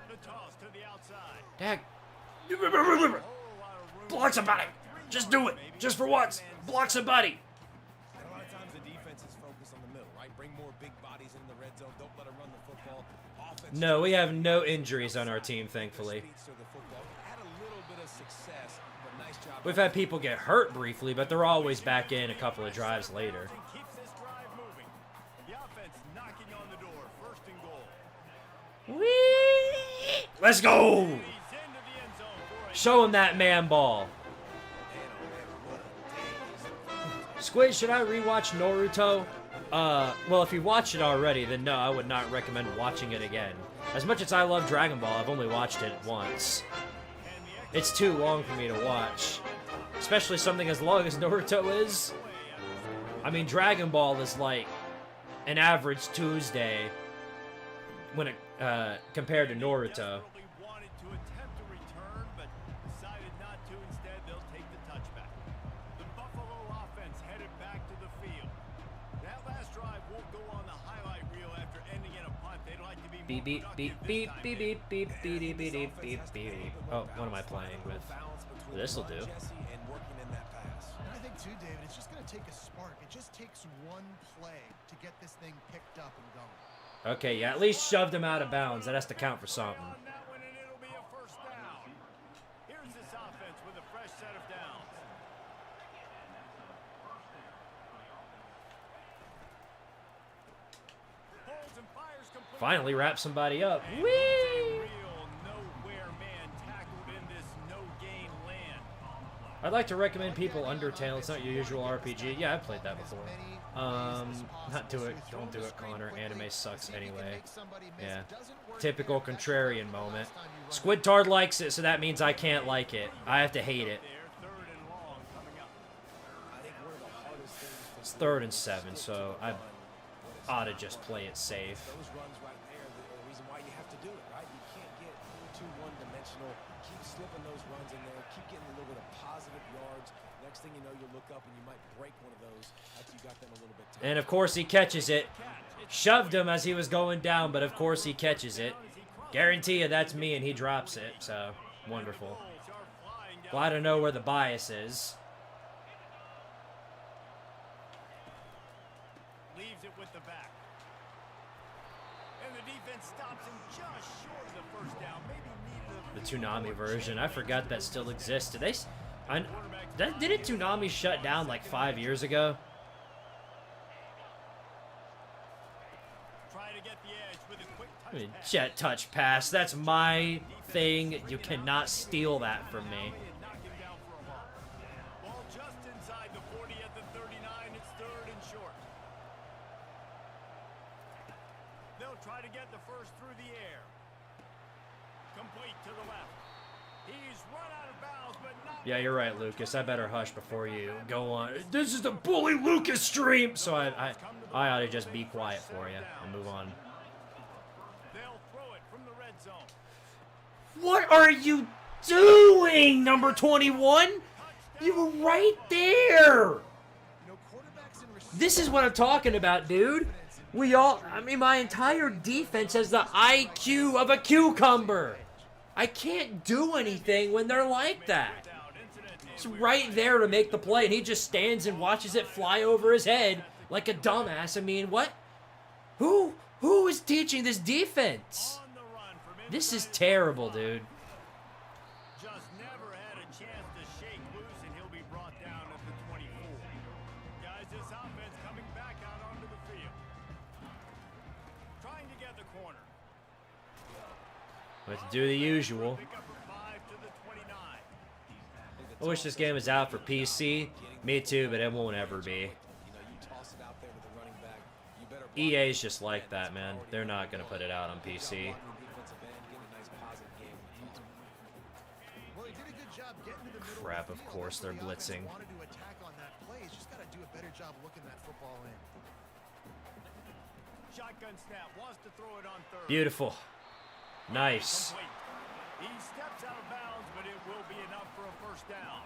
The toss to the outside. Dak. Block somebody. Just do it. Just for once. Block somebody. A lot of times the defense is focused on the middle, right? Bring more big bodies in the red zone. Don't let them run the football. No, we have no injuries on our team, thankfully. We've had people get hurt briefly, but they're always back in a couple of drives later. Keeps this drive moving. The offense knocking on the door. 1st and goal. Whee! Let's go! Show him that man ball. Squid, should I rewatch Naruto? Well, if you watched it already, then no, I would not recommend watching it again. As much as I love Dragon Ball, I've only watched it once. It's too long for me to watch. Especially something as long as Naruto is. I mean, Dragon Ball is like an average Tuesday when it compared to Naruto. Wanted to attempt a return, but decided not to. Instead, they'll take the touchback. The Buffalo offense headed back to the field. That last drive won't go on the highlight reel after ending in a punt. They'd like to be Beep beep beep beep beep beep beep beep beep beep beep. Oh, what am I playing with? This'll do. And I think too, David, it's just going to take a spark. It just takes one play to get this thing picked up and going. Okay, yeah, at least shoved him out of bounds. That has to count for something. on that one, and it'll be a 1st down. Here's this offense with a fresh set of downs. Holds and fires complete. Finally wrap somebody up. And Whee! he's a real nowhere man tackled in this no-gain land. I'd like to recommend people Undertale. It's not your usual RPG. Yeah, I've played that before. Not do it. Don't do it, Connor. Anime sucks anyway. Yeah. Typical contrarian moment. Squidtard likes it, so that means I can't like it. I have to hate it. They're 3rd and long coming up. It's 3rd and 7, so I ought to just play it safe. Those runs right there are the reason why you have to do it, right? You can't get too one-dimensional. Keep slipping those runs in there. Keep getting a little bit of positive yards. Next thing you know, you look up and you might break one of those after you got them a little bit tight. And of course he catches it. Shoved him as he was going down, but of course he catches it. Guarantee you that's me and he drops it, so wonderful. Glad to know where the bias is. Leaves it with the back. defense stops him just short of the first down. Maybe needed a The Toonami version. I forgot that still exists. Did they? Didn't Toonami shut down like 5 years ago? try to get the edge with a quick I mean, touch pass. jet touch pass. That's my thing. You cannot steal that from me. And knock him down for a loss. Ball just inside the 40 at the 39. It's third and short. They'll try to get the first through the air. Complete to the left. He's run out of bounds, but not. Yeah, you're right, Lucas. I better hush before you go on. This is the Bully Lucas stream. So I ought to just be quiet for you and move on. They'll throw it from the red zone. What are you doing, number 21? You were right there. This is what I'm talking about, dude. I mean, my entire defense has the IQ of a cucumber. I can't do anything when they're like that. It's right there to make the play, and he just stands and watches it fly over his head like a dumbass. I mean, what? Who is teaching this defense? This is terrible, dude. Just never had a chance to shake loose, and he'll be brought down at the 24. Guys, this offense coming back out onto the field. Trying to get the corner. Let's do the usual. Pick up a 5 to the 29. I wish this game was out for PC. Me too, but it won't ever be. EA's just like that, man. They're not going to put it out on PC. Well, he did a good job getting to the middle Crap, of of the field. course they're The offense blitzing. wanted to attack on that play. He's just got to do a better job looking that football in. Shotgun snap. Wants to throw it on third. Beautiful. Nice. Complete. He steps out of bounds, but it will be enough for a first down.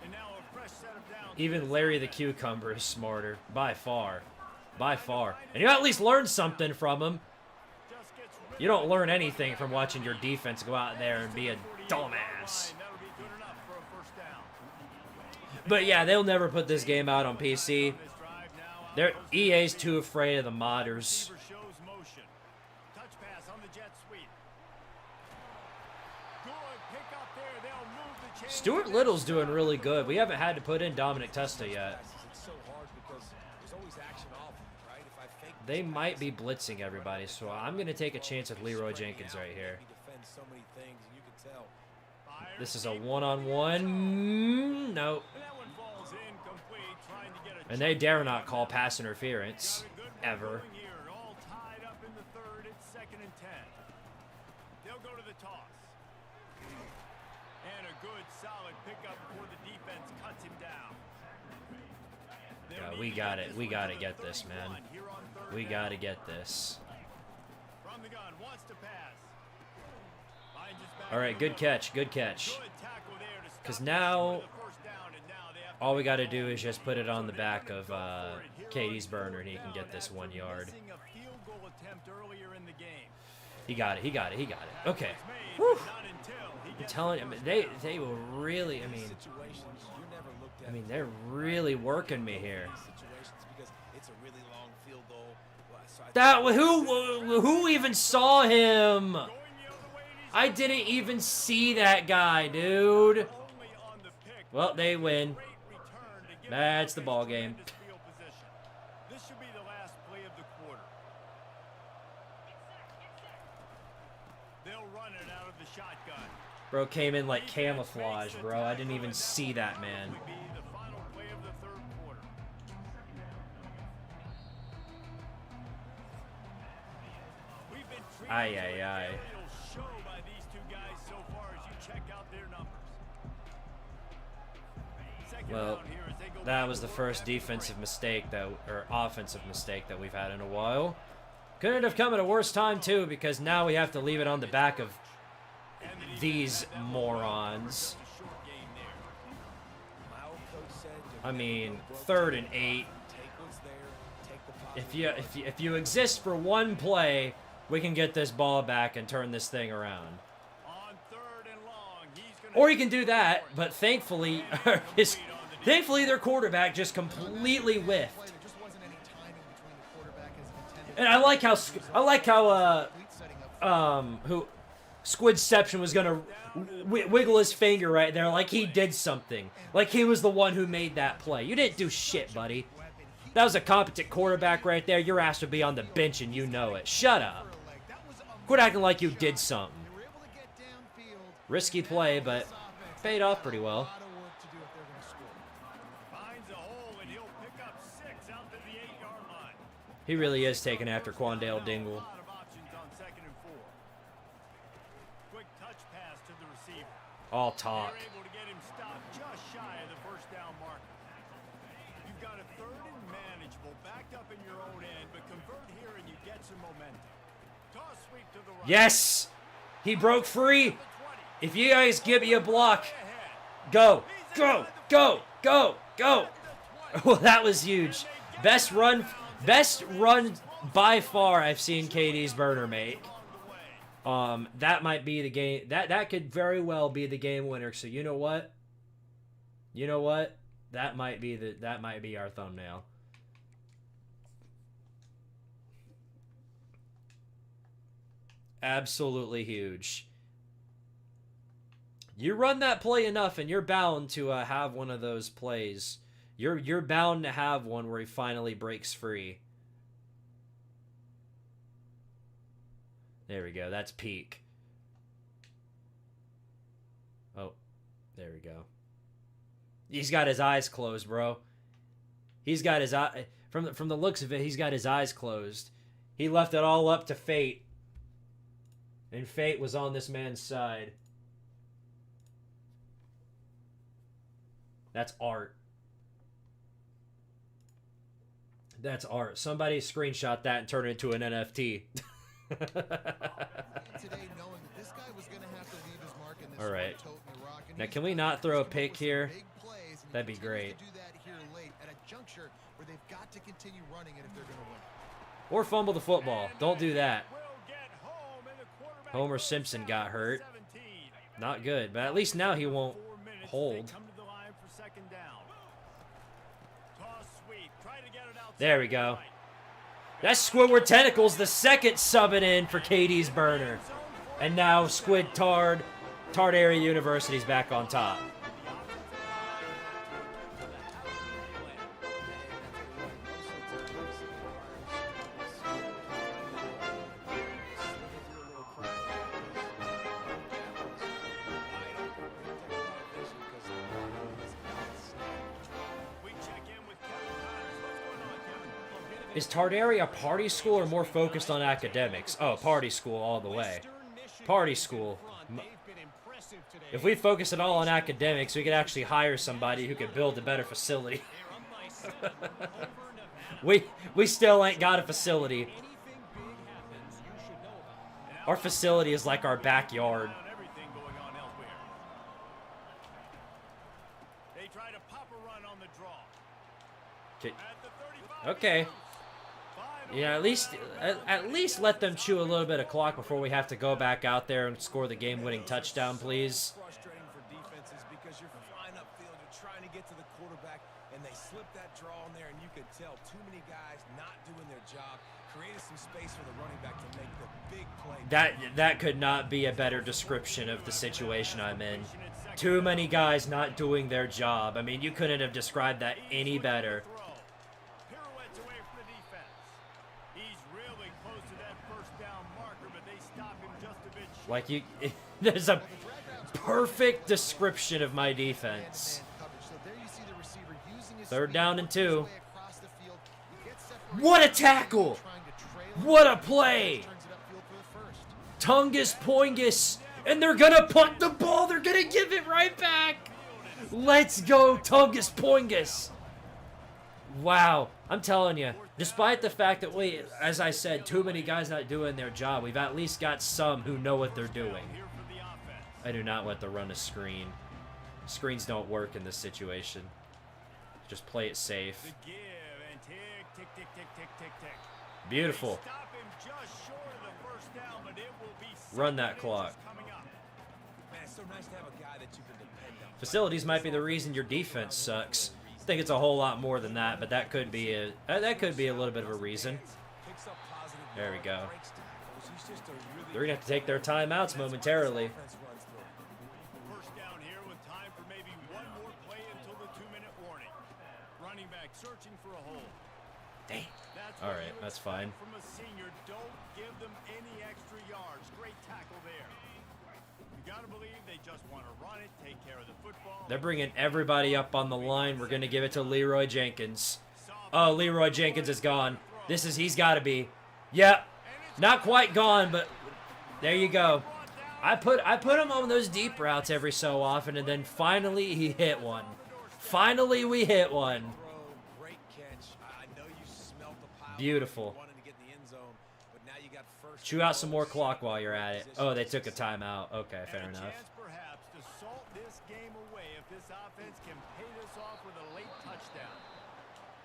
And now a fresh set of downs. Even Larry the Cucumber is smarter. By far. By far. And you at least learn something from him. Just gets rid You don't learn anything from watching your defense go out there and be a dumbass. line. That'll be good enough for a first down. But yeah, they'll never put this game out on PC. This drive now They're, EA's too afraid of the modders. receiver shows motion. Touch pass on the jet sweep. Good pick up there. They'll move the chains. Stuart Little's doing really good. We haven't had to put in Dominic Testa yet. It's so hard because there's always action off, right? If I fake They might be blitzing everybody, so I'm going to take a chance with Leroy Jenkins right here. he defends so many things, and you can tell. This is a one-on-one. Nope. And that one falls incomplete, trying to get a And they dare not call pass interference. Got a good one Ever. going here. All tied up in the third. It's 2nd and 10. They'll go to the toss. And a good solid pickup before the defense cuts him down. Yeah, we got it. We got to get this, man. We got to get this. From the gun, wants to pass. Finds his back All right, to good the catch. Good catch. Good tackle there to stop Because the now, for the first down, and now they have to all we got to do is just put it on the back of Katie's burner, and he can get this 1 yard. missing a field goal attempt earlier in the game. He got it. He got it. He got it. Okay. It's made, Whew. but not until he I'm gets telling you, I mean, they will really, I mean, Situations you never looked at. they're really working me here. Situations because it's a really long field goal. Well, so I That who even saw him? going the other way, and he's I didn't even see that guy, dude. only on the pick. Well, they win. Great return to give That's the offense ball game. tremendous field position. This should be the last play of the quarter. They'll run it out of the shotgun. Bro came in like camouflage, bro. I didn't even see that, man. Would be the final play of the third quarter. We've been treated Aye, to a aye, aye. very little show by these two guys so far as you check out their numbers. Second Well, down here as they go that back was to the work first after defensive break. mistake or offensive mistake that we've had in a while. Couldn't have come at a worse time too, because now we have to leave it on the back of these morons. Short game there. my old coach said, you'll I never mean, go broke 3rd with and the 8. Take what's there, take the positive. If you exist for one play, we can get this ball back and turn this thing around. On 3rd and long, he's gonna Or you can do that, but thankfully, thankfully their quarterback just completely whiffed. There just wasn't any timing between the quarterback and his intended And I like how Squidception was gonna wiggle his finger right there, like he did something, like he was the one who made that play. You didn't do shit, buddy. That was a competent quarterback right there. Your ass would be on the bench and you know it. Shut up. Quit acting like you did something. Risky play, but paid off pretty well. He really is taking after Quandale Dingle. All talk. Yes! He broke free. If you guys give me a block, go, go, go, go, go. Well, that was huge. Best run by far I've seen KD's burner make. That might be the game. That could very well be the game winner. So you know what? You know what? That might be our thumbnail. Absolutely huge. You run that play enough, and you're bound to have one of those plays. You're bound to have one where he finally breaks free. There we go. That's peak. Oh, there we go. He's got his eyes closed, bro. He's got his eye from the looks of it. He's got his eyes closed. He left it all up to fate, and fate was on this man's side. That's art. That's art. Somebody screenshot that and turn it into an NFT. All right. Now, can we not throw a pick here? That'd be great. Or fumble the football. Don't do that. Homer Simpson got hurt. Not good, but at least now he won't hold. There we go. That's Squidward Tentacles, the second subbing in for KD's burner. And now Squidtard Area University's back on top. Is Tardaria a party school or more focused on academics? Oh, party school all the way. Party school. If we focus it all on academics, we could actually hire somebody who could build a better facility. we still ain't got a facility. Our facility is like our backyard. Okay. Yeah, at least let them chew a little bit of clock before we have to go back out there and score the game-winning touchdown, please. Frustrating for defenses because you're flying upfield, you're trying to get to the quarterback, and they slip that draw in there, and you can tell too many guys not doing their job, created some space for the running back to make the big play. That could not be a better description of the situation I'm in. Too many guys not doing their job. I mean, you couldn't have described that any better. Like there's a perfect description of my defense. 3rd down and 2. What a tackle! What a play! Tungus Poingus, and they're gonna punt the ball. They're gonna give it right back. Let's go, Tungus Poingus. Wow, I'm telling you. Despite the fact that as I said, too many guys not doing their job, we've at least got some who know what they're doing. I do not want to run a screen. Screens don't work in this situation. Just play it safe. Beautiful. Run that clock. Facilities might be the reason your defense sucks. I think it's a whole lot more than that, but that could be a little bit of a reason. Picks up positive There we go. They're going to have to take their timeouts momentarily. First down here with time for maybe one more play until the 2-minute warning. Running back searching for a hole. Dang. All right, that's fine. From a senior, don't give them any extra yards. Great tackle there. You got to believe they just want to run it, take care of the football. They're bringing everybody up on the line. We're going to give it to Leroy Jenkins. Oh, Leroy Jenkins is gone. He's got to be. Yep. Not quite gone, but there you go. I put him on those deep routes every so often, and then finally he hit one. Finally we hit one. Beautiful. Chew out some more clock while you're at it. Oh, they took a timeout. Okay, fair enough. Perhaps to salt this game away if this offense can pay this off with a late touchdown.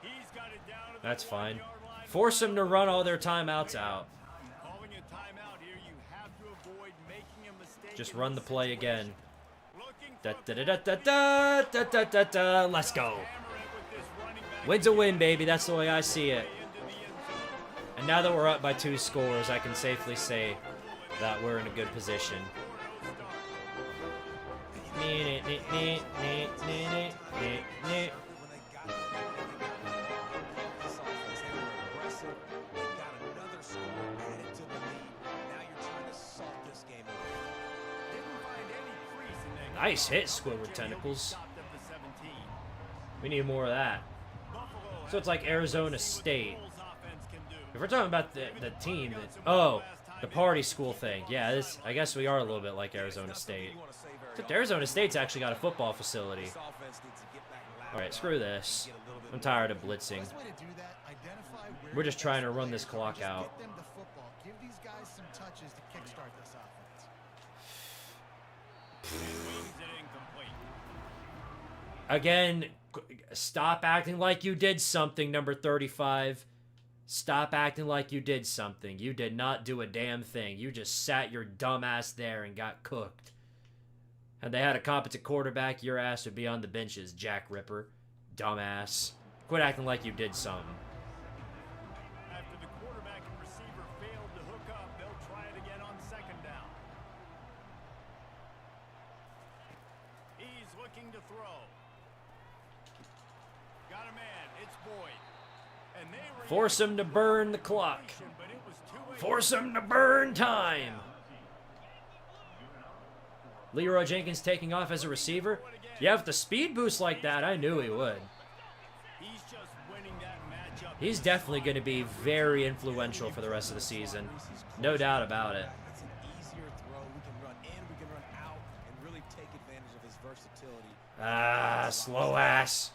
He's got it down to the That's fine. 1-yard line. Force them to run all their timeouts out. Calling a timeout here, you have to avoid making a mistake. Just run the play again. Looking Da-da-da-da-da-da-da-da-da. Let's go. Win's a win, baby. That's the way I see it. And now that we're up by 2 scores, I can safely say that we're in a good position. Nice hit, Squidward Tentacles. We need more of that. So it's like Arizona State. If we're talking about the team, oh, the party school thing. Yeah, I guess we are a little bit like Arizona State. Except Arizona State's actually got a football facility. All right, screw this. I'm tired of blitzing. We're just trying to run this clock out. Give these guys some touches to kickstart this offense. Again, stop acting like you did something, number 35. Stop acting like you did something. You did not do a damn thing. You just sat your dumb ass there and got cooked. Had they had a competent quarterback, your ass would be on the benches, Jack Ripper. Dumbass. Quit acting like you did something. After the quarterback and receiver failed to hook up, they'll try it again on 2nd down. He's looking to throw. Got a man. It's Boyd. And they were Force him to burn the clock. but it was too late. Force him to burn time. Leroy Jenkins taking off as a receiver. Yeah, with the speed boost like that, I knew he would. He's just winning that matchup. He's definitely going to be very influential for the rest of the season. No doubt about it. It's an easier throw. We can run in, we can run out, and really take advantage of his versatility. Ah, slow ass.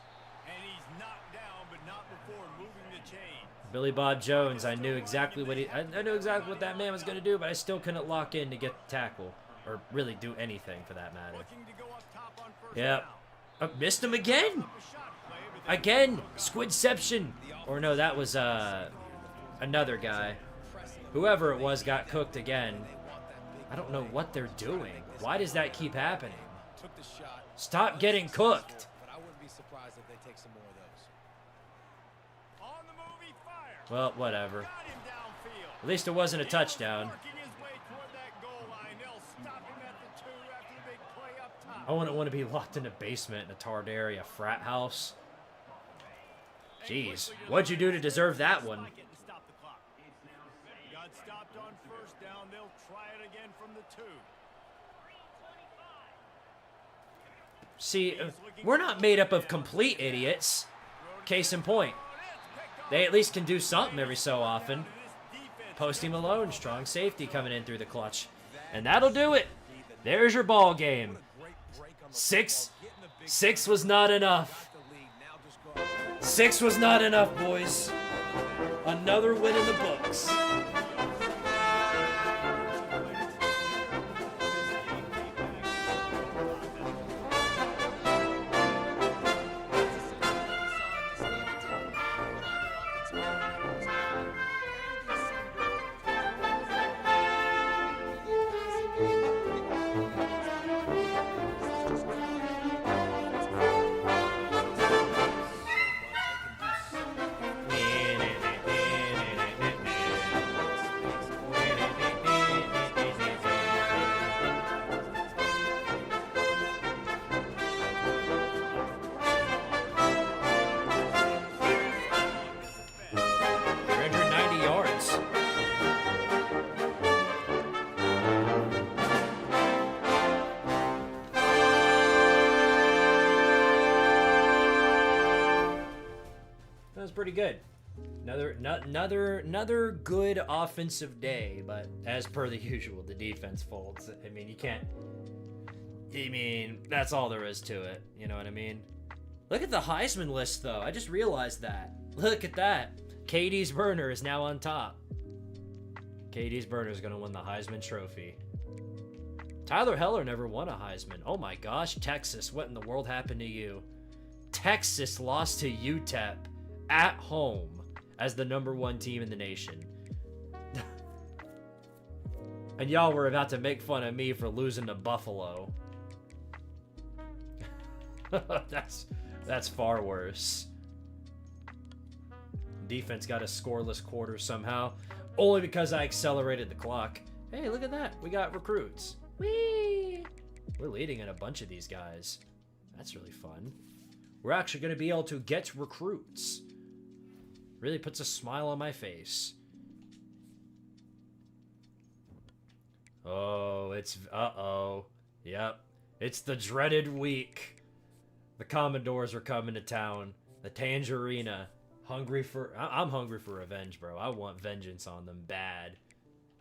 And he's knocked down, but not before moving the chain. Billy Bob Jones, I knew exactly what I knew exactly what that man was going to do, but I still couldn't lock in to get the tackle. Or really do anything for that matter. Looking to go up top on 1st Yep. down. Missed him again. Again. Squidception. Or no, that was another guy. Whoever it was got cooked again. I don't know what they're doing. Why does that keep happening? Took the shot. Stop getting cooked. But I wouldn't be surprised if they take some more of those. On the move, he fired. Well, whatever. Got him downfield. At least it wasn't a touchdown. Working his way toward that goal line. They'll stop him at the 2 after the big play up top. I wouldn't want to be locked in a basement in a tarred area frat house. Jeez, what'd you do to deserve that one? Stop the clock. Got stopped on 1st down. They'll try it again from the 2. See, we're not made up of complete idiots. Case in point. They at least can do something every so often. Posty Malone, strong safety coming in through the clutch. And that'll do it. There's your ball game. 6 was not enough. 6 was not enough, boys. Another win in the books. was pretty good. Another good offensive day, but as per the usual, the defense folds. I mean, you can't. I mean, that's all there is to it. You know what I mean? Look at the Heisman list, though. I just realized that. Look at that. Katie's Burner is now on top. Katie's Burner is going to win the Heisman Trophy. Tyler Heller never won a Heisman. Oh my gosh, Texas, what in the world happened to you? Texas lost to UTEP at home as the #1 team in the nation. And y'all were about to make fun of me for losing to Buffalo. That's far worse. Defense got a scoreless quarter somehow, only because I accelerated the clock. Hey, look at that. We got recruits. Whee! We're leading in a bunch of these guys. That's really fun. We're actually going to be able to get recruits. Really puts a smile on my face. Oh, it's... Uh-oh. Yep. It's the dreaded week. The Commodores are coming to town. The Tangerina. Hungry for... I'm hungry for revenge, bro. I want vengeance on them bad.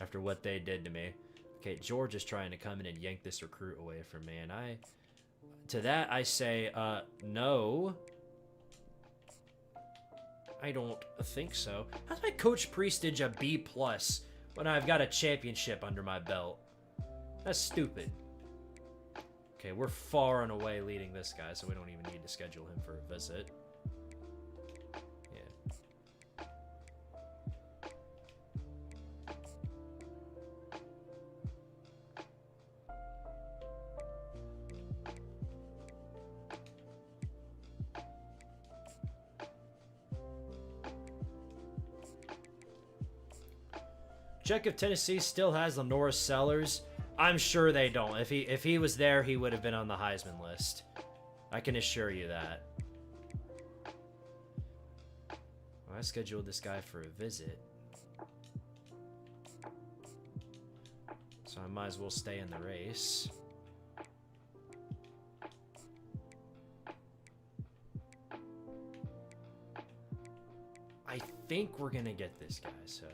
After what they did to me. Okay, George is trying to come in and yank this recruit away from me. And to that, I say, no. I don't think so. How's my coach prestige a B+ when I've got a championship under my belt? That's stupid. Okay, we're far and away leading this guy, so we don't even need to schedule him for a visit. Yeah. Check if Tennessee still has Lenora Sellers. I'm sure they don't. If he was there, he would have been on the Heisman list. I can assure you that. Well, I scheduled this guy for a visit, so I might as well stay in the race. I think we're gonna get this guy, so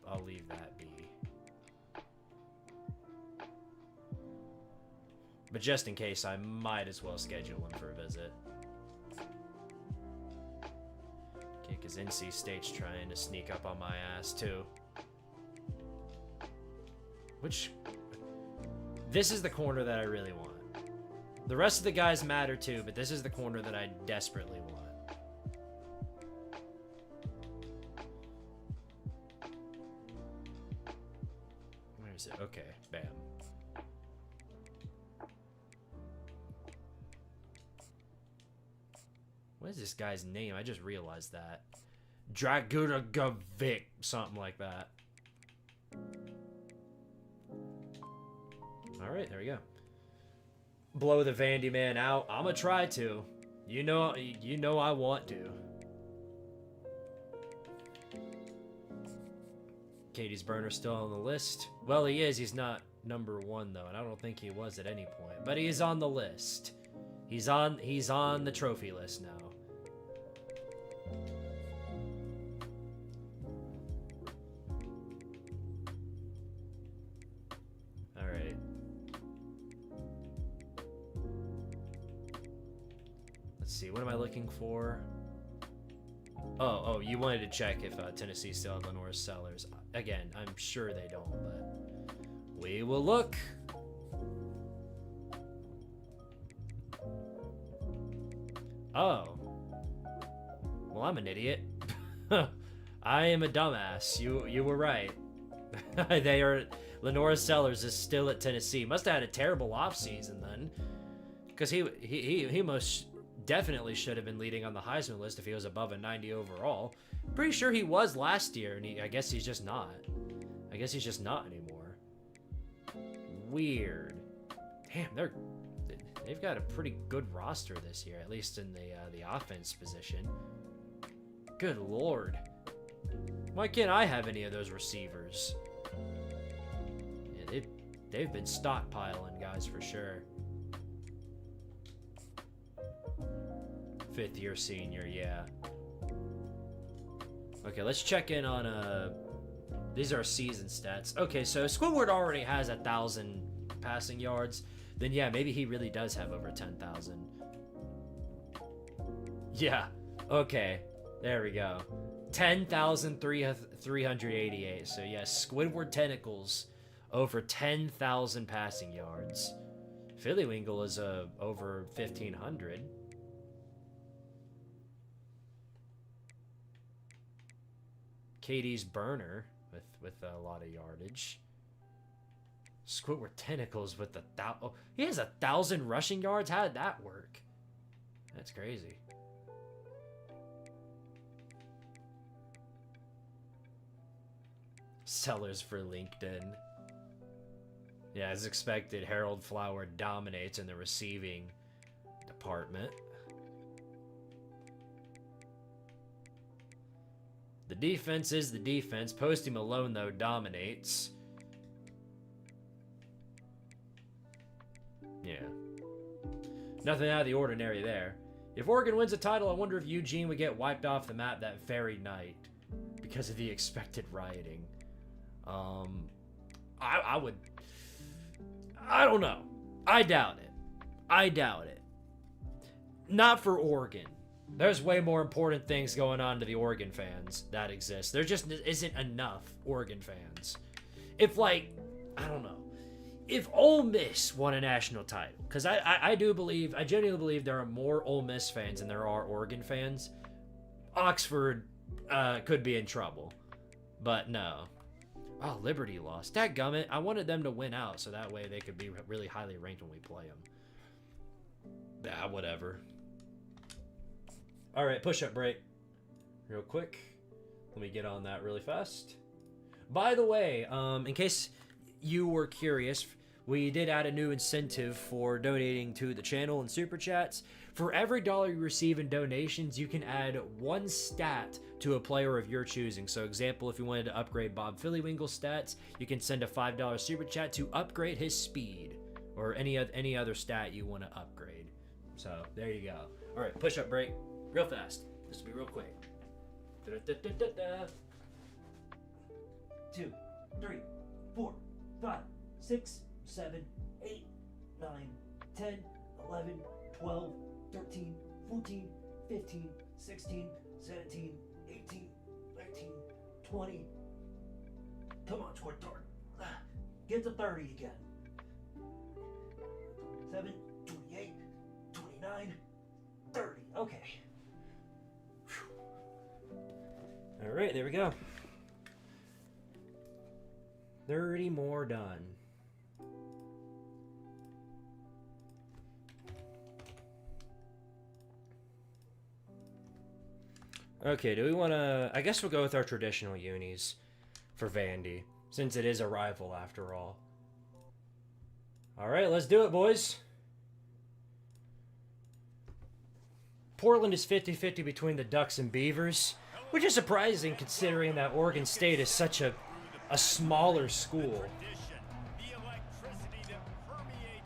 I'll leave that be. But just in case, I might as well schedule him for a visit. Okay, because NC State's trying to sneak up on my ass too. Which, this is the corner that I really want. The rest of the guys matter too, but this is the corner that I desperately want. Where is it? Okay, bam. What is this guy's name? I just realized that. Dragudovic, something like that. Alright, there we go. Blow the Vandy man out. I'm gonna try to. You know I want to. Katie's Burner still on the list. Well, he is. He's not #1 though, and I don't think he was at any point. But he's on the list. He's on the trophy list now. Alright. Let's see, what am I looking for? Oh, you wanted to check if Tennessee still had Lenora Sellers. Again, I'm sure they don't, but we will look. Oh. Well, I'm an idiot. I am a dumbass. You were right. They are... Lenora Sellers is still at Tennessee. Must have had a terrible offseason then. Because he most definitely should have been leading on the Heisman list if he was above a 90 overall. Pretty sure he was last year, and I guess he's just not. I guess he's just not anymore. Weird. Damn, they've got a pretty good roster this year, at least in the offense position. Good lord. Why can't I have any of those receivers? Yeah, they've been stockpiling guys for sure. 5th year senior, yeah. Okay, let's check in on these are season stats. Okay, so Squidward already has 1,000 passing yards. Then yeah, maybe he really does have over 10,000. Yeah. Okay. There we go. 10,388. So yes, Squidward Tentacles over 10,000 passing yards. Phillywingle is over 1,500. KD's Burner with a lot of yardage. Squidward Tentacles with oh, he has 1,000 rushing yards. How did that work? That's crazy. Sellers for LinkedIn. Yeah, as expected, Harold Flower dominates in the receiving department. The defense is the defense. Posty Malone, though, dominates. Yeah. Nothing out of the ordinary there. If Oregon wins a title, I wonder if Eugene would get wiped off the map that very night because of the expected rioting. I would... I don't know. I doubt it. I doubt it. Not for Oregon. There's way more important things going on to the Oregon fans that exist. There just isn't enough Oregon fans. If, like, I don't know. If Ole Miss won a national title, because I genuinely believe there are more Ole Miss fans than there are Oregon fans, Oxford could be in trouble. But no. Oh, Liberty lost. Dadgummit, I wanted them to win out so that way they could be really highly ranked when we play them. Ah, whatever. All right, push-up break. Real quick. Let me get on that really fast. By the way, in case you were curious, we did add a new incentive for donating to the channel and Super Chats. For every $1 you receive in donations, you can add 1 stat to a player of your choosing. So example, if you wanted to upgrade Bob Phillywingle's stats, you can send a $5 Super Chat to upgrade his speed or any other stat you want to upgrade. So there you go. All right, push-up break. Real fast. This will be real quick. 2, 3, 4, 5, 6, 7, 8, 9, 10, 11, 12, 13, 14, 15, 16, 17, 18, 19, 20. Come on, Squidtard. Get to 30 again. 27, 28, 29, 30. Okay. All right, there we go. 30 more done. Okay, do we want to... I guess we'll go with our traditional unis for Vandy, since it is a rival after all. All right, let's do it, boys. Portland is 50-50 between the Ducks and Beavers, which is surprising considering that Oregon State is such a smaller school.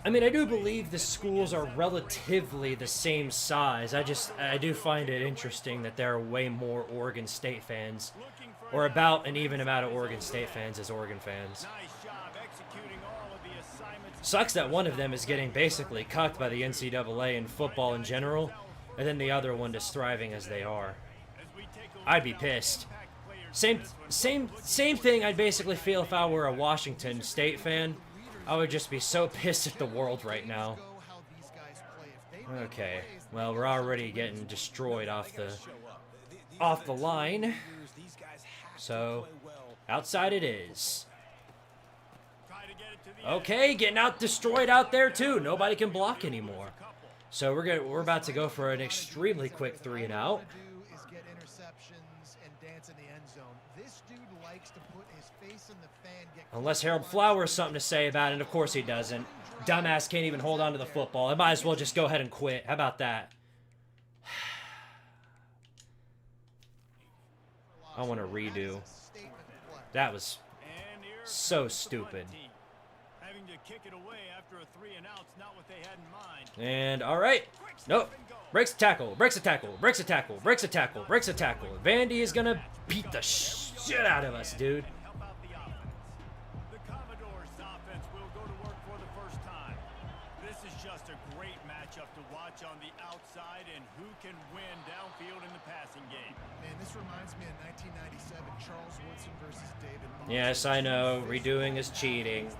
I mean, I do believe the schools are relatively the same size. I do find it interesting that there are way more Oregon State fans, or about an even amount of Oregon State fans as Oregon fans. Sucks that one of them is getting basically cucked by the NCAA and football in general, and then the other one is thriving as they are. I'd be pissed. Same thing I'd basically feel if I were a Washington State fan. I would just be so pissed at the world right now. Okay, well, we're already getting destroyed off the line. So, outside it is. Okay, getting destroyed out there too. Nobody can block anymore. So we're about to go for an extremely quick 3 and out. Unless Harold Flower has something to say about it, and of course he doesn't. Dumbass can't even hold on to the football. I might as well just go ahead and quit. How about that? I want to redo. That was so stupid. And all right. Nope. Breaks a tackle, breaks a tackle, breaks a tackle, breaks a tackle, breaks a tackle. Vandy is gonna beat the shit out of us, dude. Help out the offense. The Commodores offense will go to work for the first time. This is just a great matchup to watch on the outside and who can win downfield in the passing game. Man, this reminds me of 1997, Charles Woodson versus David Moss. Yes, I know. Redoing is cheating.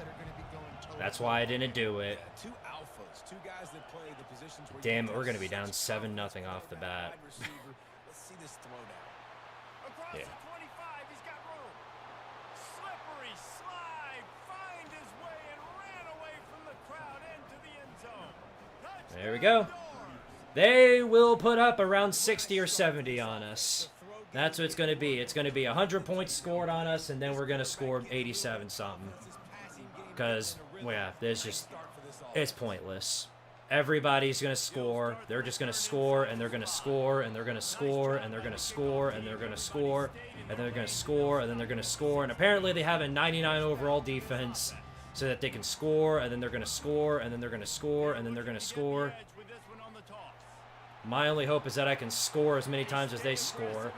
That's why I didn't do it. Two alphas, two guys that play the positions where Damn it, we're gonna be down 7-0 off the bat. Let's see this throw down. Across Yeah. the 25, he's got room. Slippery slide, find his way and ran away from the crowd into the end zone. There we go. They will put up around 60 or 70 on us. That's what it's going to be. It's going to be 100 points scored on us, and then we're going to score 87 something. Because, well, yeah, there's just, it's pointless. Everybody's going to score. They're just going to score, and they're going to score, and they're going to score, and they're going to score, and they're going to score, and they're going to score, and then they're going to score. And apparently they have a 99 overall defense so that they can score, and then they're going to score, and then they're going to score, and then they're going to score. My only hope is that I can score as many times as they score.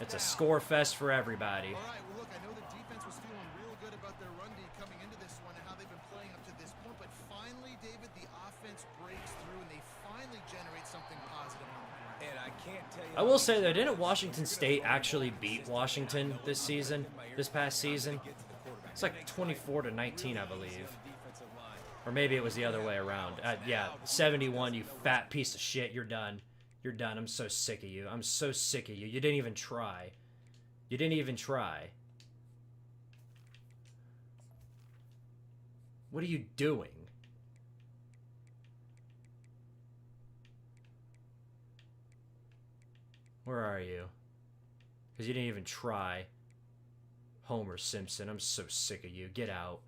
It's a score fest for everybody. All right, well, look, I know the defense was feeling real good about their run D coming into this one and how they've been playing up to this point, but finally, David, the offense breaks through and they finally generate something positive on the ground. And I can't tell you. I will say though, didn't Washington State actually beat Washington this season, this past season? It's like 24-19, I believe. Or maybe it was the other way around. Yeah, 71, you fat piece of shit. You're done. You're done. I'm so sick of you. I'm so sick of you. You didn't even try. You didn't even try. What are you doing? Where are you? Because you didn't even try. Homer Simpson, I'm so sick of you. Get out.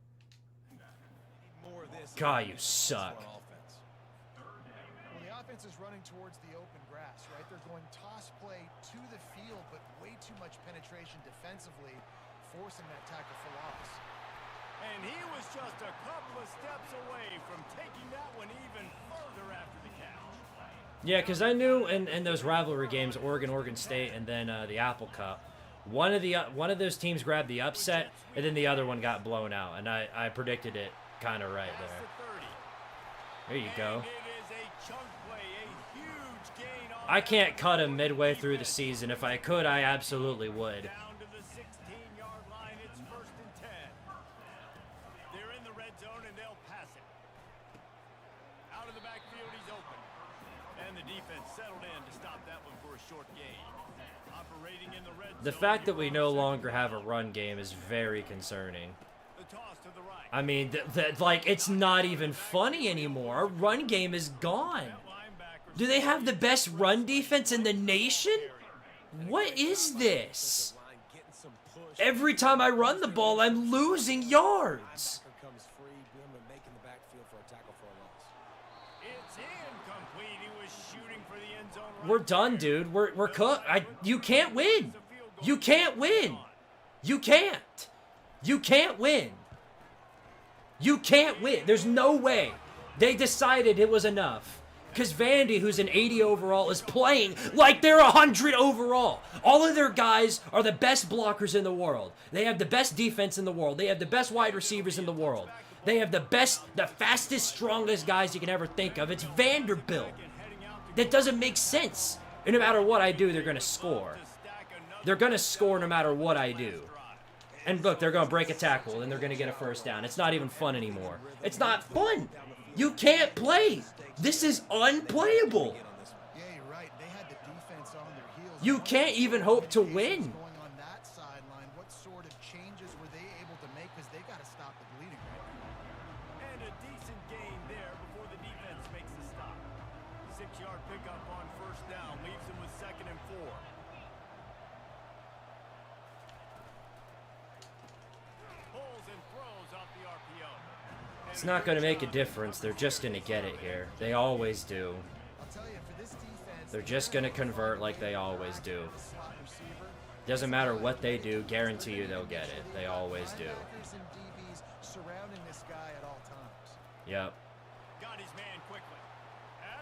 God, you suck. Well, the offense is running towards the open grass, right? They're going toss play to the field, but way too much penetration defensively, forcing that tackle for loss. And he was just a couple of steps away from taking that one even further after the catch. Yeah, because I knew in those rivalry games, Oregon State, and then the Apple Cup, one of those teams grabbed the upset, and then the other one got blown out, and I predicted it kind of right there. There you go. I can't cut him midway through the season. If I could, I absolutely would. Down to the 16-yard line, it's 1st and 10. They're in the red zone and they'll pass it. Out of the backfield, he's open. And the defense settled in to stop that one for a short gain. Operating in the red zone. The fact that we no longer have a run game is very concerning. The toss to the right. I mean, like, it's not even funny anymore. Our run game is gone. Do they have the best run defense in the nation? What is this? Every time I run the ball, I'm losing yards. It's incomplete. He was shooting for the end zone. We're done, dude. We're cooked. You can't win. You can't win. You can't. You can't win. You can't win. There's no way. They decided it was enough. Because Vandy, who's an 80 overall, is playing like they're 100 overall. All of their guys are the best blockers in the world. They have the best defense in the world. They have the best wide receivers in the world. They have the fastest, strongest guys you can ever think of. It's Vanderbilt. That doesn't make sense. And no matter what I do, they're going to score. They're going to score no matter what I do. And look, they're going to break a tackle, and they're going to get a first down. It's not even fun anymore. It's not fun. You can't play. This is unplayable. Yeah, you're right. They had the defense on their heels. You can't even hope to win. Going on that sideline, what sort of changes were they able to make? Because they got to stop the bleeding right now. And a decent gain there before the defense makes the stop. 6-yard pickup on 1st down leaves him with 2nd and 4. Pulls and throws off the RPO. It's not going to make a difference. They're just going to get it here. They always do. I'll tell you, for this defense, They're just going to convert like they always do. Doesn't matter what they do, guarantee you they'll get it. They always do. linebackers and DBs surrounding this guy at all times. Yep. Got his man quickly.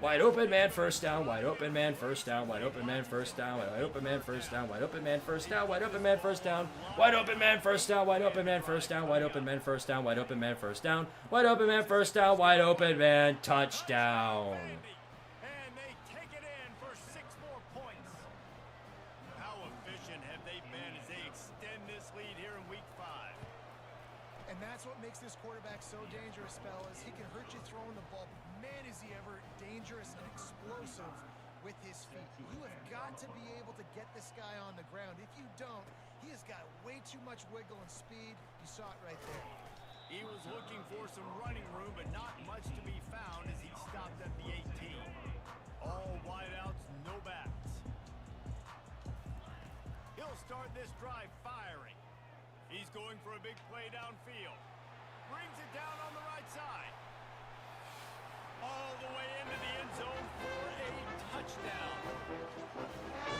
Wide open man, first down. Wide open man, first down. Wide open man, first down. Wide open man, first down. Wide open man, first down. Wide open man, first down. Wide open man, first down. Wide open man, first down. Wide open man, first down. Wide open man, first down. Wide open man, first down. Wide open man, touchdown. And they take it in for 6 more points. How efficient have they been as they extend this lead here in week 5? And that's what makes this quarterback so dangerous, fellas. He can hurt you throwing the ball. Man, is he ever dangerous and explosive with his feet. You have got to be able to get this guy on the ground. If you don't, he has got way too much wiggle and speed. You saw it right there. He was looking for some running room, but not much to be found as he stopped at the 18. All wideouts, no backs. He'll start this drive firing. He's going for a big play downfield. Brings it down on the right side. All the way into the end zone for a touchdown.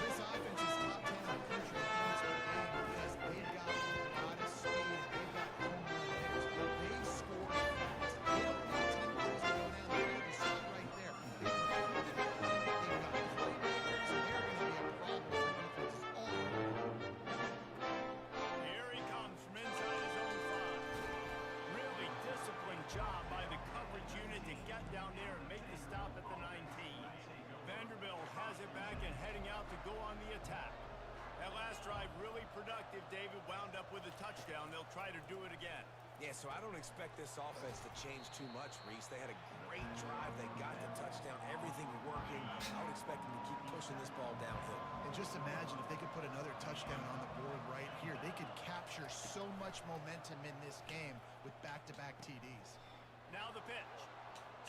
This offense is top 10 in the country in points per game because they've got a lot of speed. They've got home run hitters. They score fast. They don't need 10 goals to go down the field. You saw it right there. They've got playmakers. They're going to be a problem for defenses all over. Here he comes from inside his own 5. Really disciplined job by the coverage unit to get down there and make the stop at the 19. Vanderbilt has it back and heading out to go on the attack. That last drive really productive. David wound up with a touchdown. They'll try to do it again. Yeah, so I don't expect this offense to change too much, Reese. They had a great drive. They got the touchdown. Everything working. I would expect them to keep pushing this ball downhill. And just imagine if they could put another touchdown on the board right here. They could capture so much momentum in this game with back-to-back TDs. Now the pitch.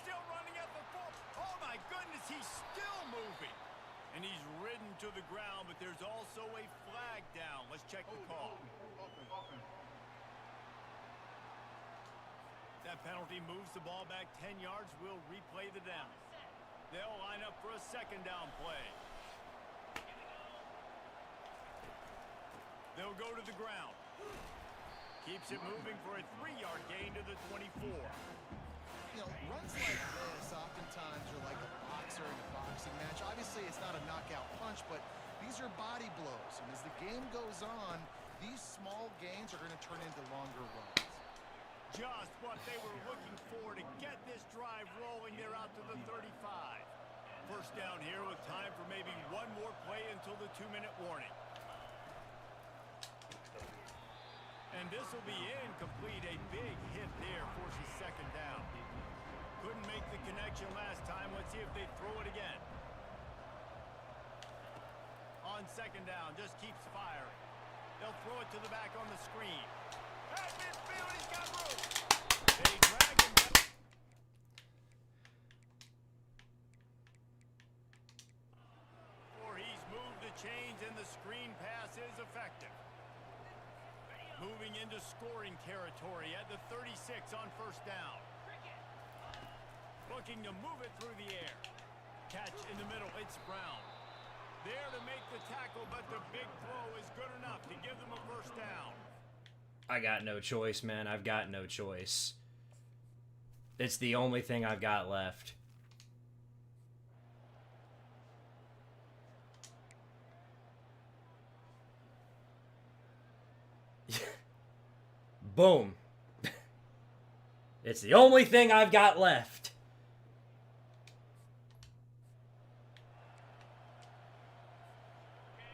Still running at the 4. Oh, my goodness, he's still moving. And he's ridden to the ground, but there's also a flag down. Let's check the call. That penalty moves the ball back 10 yards. We'll replay the down. They'll line up for a second down play. They'll go to the ground. Keeps it moving for a 3-yard gain to the 24. You know, runs like this oftentimes are like a boxer in a boxing match. Obviously, it's not a knockout punch, but these are body blows. And as the game goes on, these small gains are going to turn into longer runs. Just what they were looking for to get this drive rolling. They're out to the 35. First down here with time for maybe one more play until the 2-minute warning. And this will be incomplete. A big hit there forces second down. Couldn't make the connection last time. Let's see if they throw it again. On second down, just keeps firing. They'll throw it to the back on the screen. At midfield, he's got room. They drag him down. Or he's moved the chains and the screen pass is effective. Moving into scoring territory at the 36 on first down. Looking to move it through the air. Catch in the middle, it's Brown. There to make the tackle, but the big throw is good enough to give them a first down. I got no choice, man. I've got no choice. It's the only thing I've got left. Boom. It's the only thing I've got left.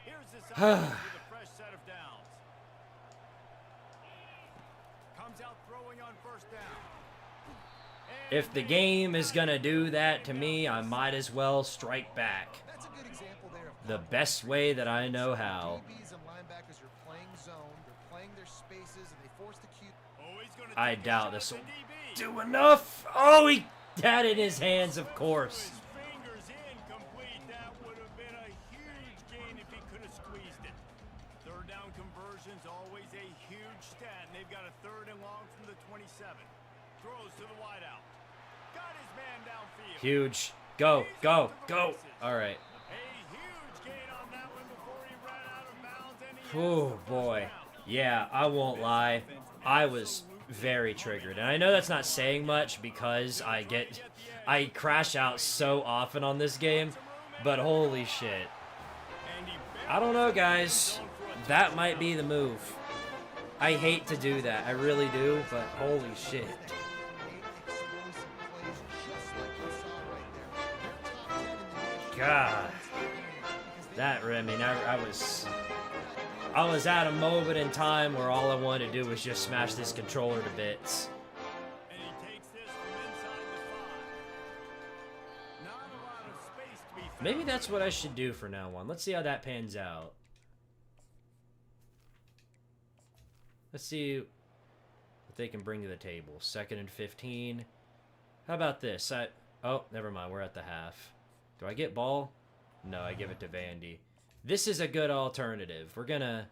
Here's this with a fresh set of downs. Comes out throwing on first down. If the game is gonna do that to me, I might as well strike back. That's a good example there of The best way that I know how. DBs and linebackers are playing zone. They're playing their spaces, and they force the Q. Oh, he's gonna I take a doubt shot this at will the DB. do enough. Oh, he had it in his hands, of course. His fingers incomplete. That would have been a huge gain if he could have squeezed it. Third down conversions, always a huge stat. And they've got a 3rd and long from the 27. Throws to the wideout. Got his man downfield. Huge. Go, go, go. All right. A huge gain on that one before he ran out of bounds. And he Oh, boy. Yeah, I won't lie. I was very triggered. And I know that's not saying much because I crash out so often on this game, but holy shit. I don't know, guys. That might be the move. I hate to do that. I really do, but holy shit. God. That, I mean, I was at a moment in time where all I wanted to do was just smash this controller to bits. Maybe that's what I should do for now on. Let's see how that pans out. Let's see what they can bring to the table. 2nd and 15. How about this? Oh, never mind. We're at the half. Do I get ball? No, I give it to Vandy. This is a good alternative. We're going to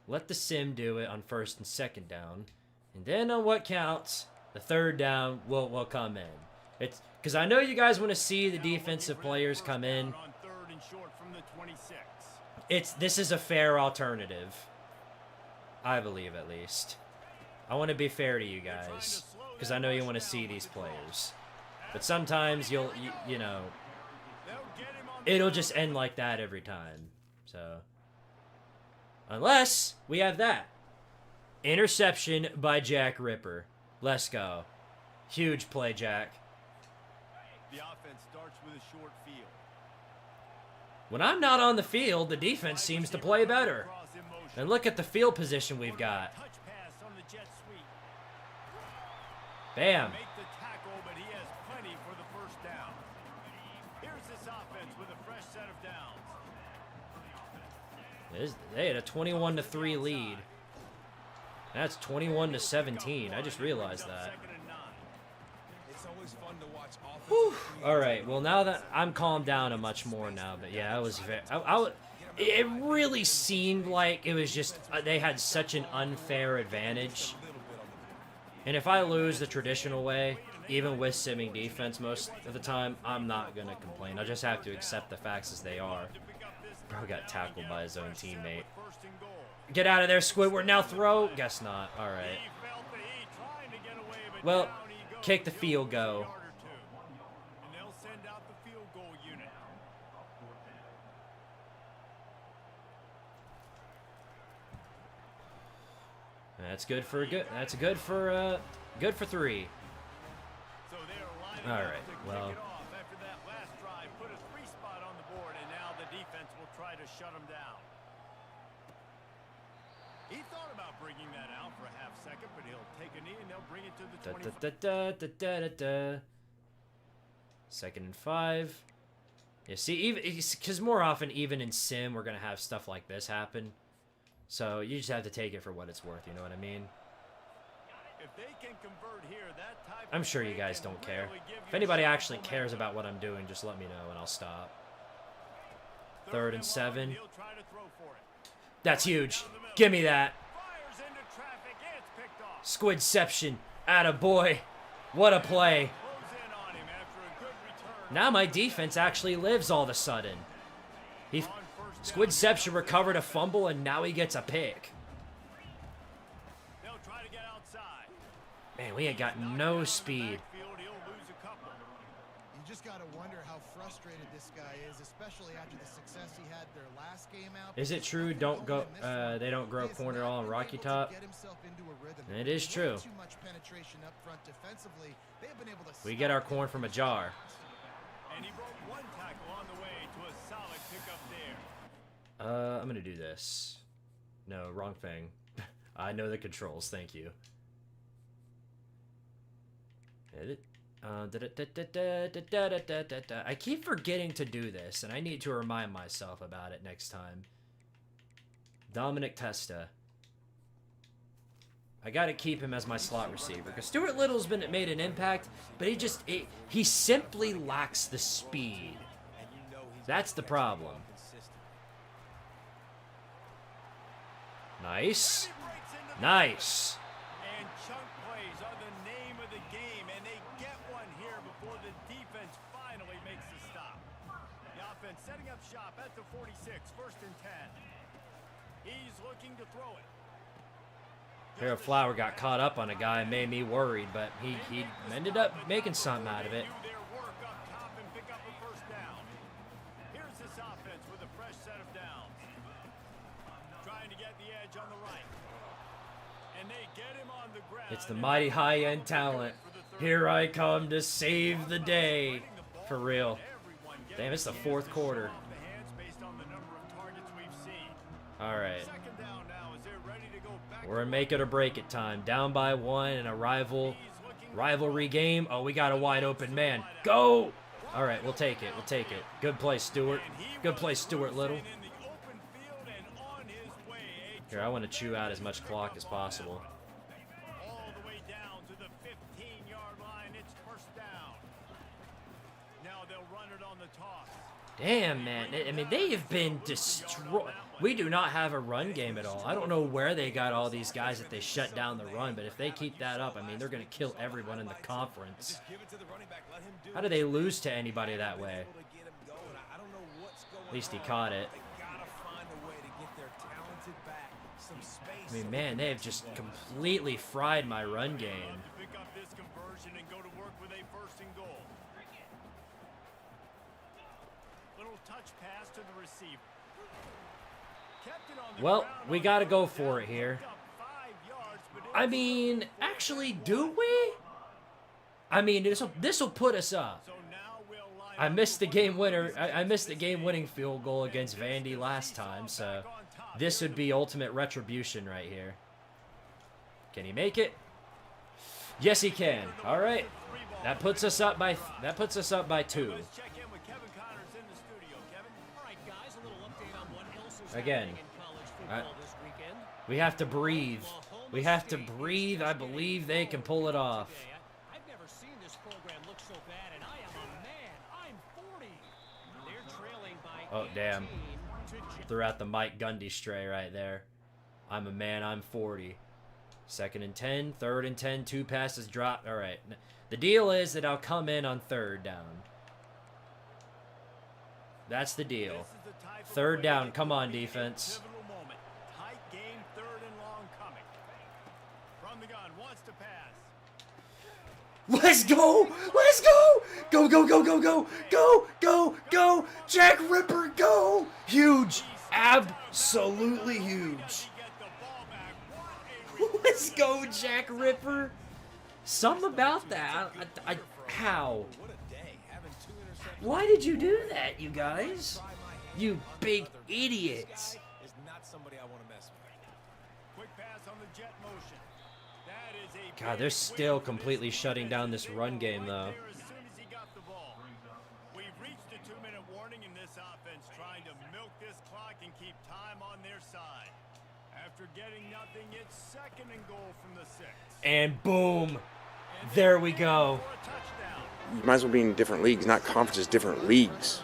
let the sim do it on 1st and 2nd down. And then on what counts, the 3rd down will come in. It's because I know you guys want to see the defensive players come in. This is a fair alternative. I believe, at least. I want to be fair to you guys, because I know you want to see these players. But sometimes you know, it'll just end like that every time. So, unless we have that. Interception by Jack Ripper. Let's go. Huge play, Jack. The offense starts with a short field. When I'm not on the field, the defense seems to play better. And look at the field position we've got. Bam. Make the tackle, but he has plenty for the 1st down. Here's this offense with a fresh set of downs. They had a 21-3 lead. That's 21-17. I just realized that. Whew. All right. Well, now that I'm calmed down a much more now, but yeah, I was very. It really seemed like it was just they had such an unfair advantage. And if I lose the traditional way, even with simming defense most of the time, I'm not going to complain. I just have to accept the facts as they are. Bro got tackled by his own teammate. Get out of there, Squidward. Now throw. Guess not. All right. Well, kick the field goal. That's good for good. That's good for 3. All right. Well. After that last drive, put a 3 spot on the board, and now the defense will try to shut him down. He thought about bringing that out for a half second, but he'll take a knee and they'll bring it to the 20. 2nd and 5. Yeah, see, even because more often, even in sim, we're gonna have stuff like this happen. So you just have to take it for what it's worth, you know what I mean? If they can convert here, that type I'm sure you guys don't care. If anybody actually cares about what I'm doing, just let me know and I'll stop. 3rd and 7. That's huge. Give me that. Squidception. Attaboy. What a play. Now my defense actually lives all of a sudden. Squidception recovered a fumble, and now he gets a pick. Man, we ain't got no speed. You just got to wonder how frustrated this guy is, especially after the success he had their last game out. Is it true they don't grow corn at all on Rocky Top? It is true. We get our corn from a jar. And he broke 1 tackle on the way to a solid pickup there. I'm gonna do this. No, wrong thing. I know the controls, thank you. I keep forgetting to do this, and I need to remind myself about it next time. Dominic Testa. I gotta keep him as my slot receiver, because Stuart Little's made an impact, but he simply lacks the speed. That's the problem. Nice. Nice. And chunk plays are the name of the game, and they get one here before the defense finally makes the stop. The offense setting up shop at the 46, 1st and 10. He's looking to throw it. Harold Flower got caught up on a guy and made me worried, but he ended up making something out of it. Here's this offense with a fresh set of downs. Trying to get the edge on the right. And they get him on the ground. It's the mighty high-end talent. Here I come to save the day. For real. Damn, it's the fourth quarter. All right. We're in make it or break it time. Down by one in a rivalry game. Oh, we got a wide open man. Go! All right, we'll take it. We'll take it. Good play, Stewart. Good play, Stuart Little. Here, I want to chew out as much clock as possible. All the way down to the 15-yard line. It's first down. Now they'll run it on the toss. Damn, man. I mean, they have been destroyed. We do not have a run game at all. I don't know where they got all these guys that they shut down the run, but if they keep that up, I mean, they're going to kill everyone in the conference. How do they lose to anybody that way? At least he caught it. I mean, man, they have just completely fried my run game. Pick up this conversion and go to work with a first and goal. Little touch pass to the receiver. Well, we got to go for it here. I mean, actually, do we? I mean, this will put us up. I missed the game winner. I missed the game-winning field goal against Vandy last time, so this would be ultimate retribution right here. Can he make it? Yes, he can. All right, that puts us up by 2. Again, we have to breathe. We have to breathe. I believe they can pull it off. I've never seen this program look so bad, and I am a man. I'm 40. They're trailing by Oh, damn. Threw out the Mike Gundy stray right there. I'm a man. I'm 40. 2nd and 10. 3rd and 10. 2 passes dropped. All right. The deal is that I'll come in on 3rd down. That's the deal. 3rd down. Come on, defense. Tight game, 3rd and long coming. From the gun, wants to pass. Let's go! Let's go! Go, go, go, go, go! Go, go, go! Jack Ripper, go! Huge. Absolutely huge. Let's go, Jack Ripper. Something about that. How? Why did you do that, you guys? You big idiots. Is not somebody I want to mess with. Quick pass on the jet motion. That is a God, they're still completely shutting down this run game, though. as soon as he got the ball. We've reached a 2-minute warning in this offense, trying to milk this clock and keep time on their side. After getting nothing, it's 2nd and goal from the 6. And boom. There we go. For a touchdown. You might as well be in different leagues, not conferences, different leagues.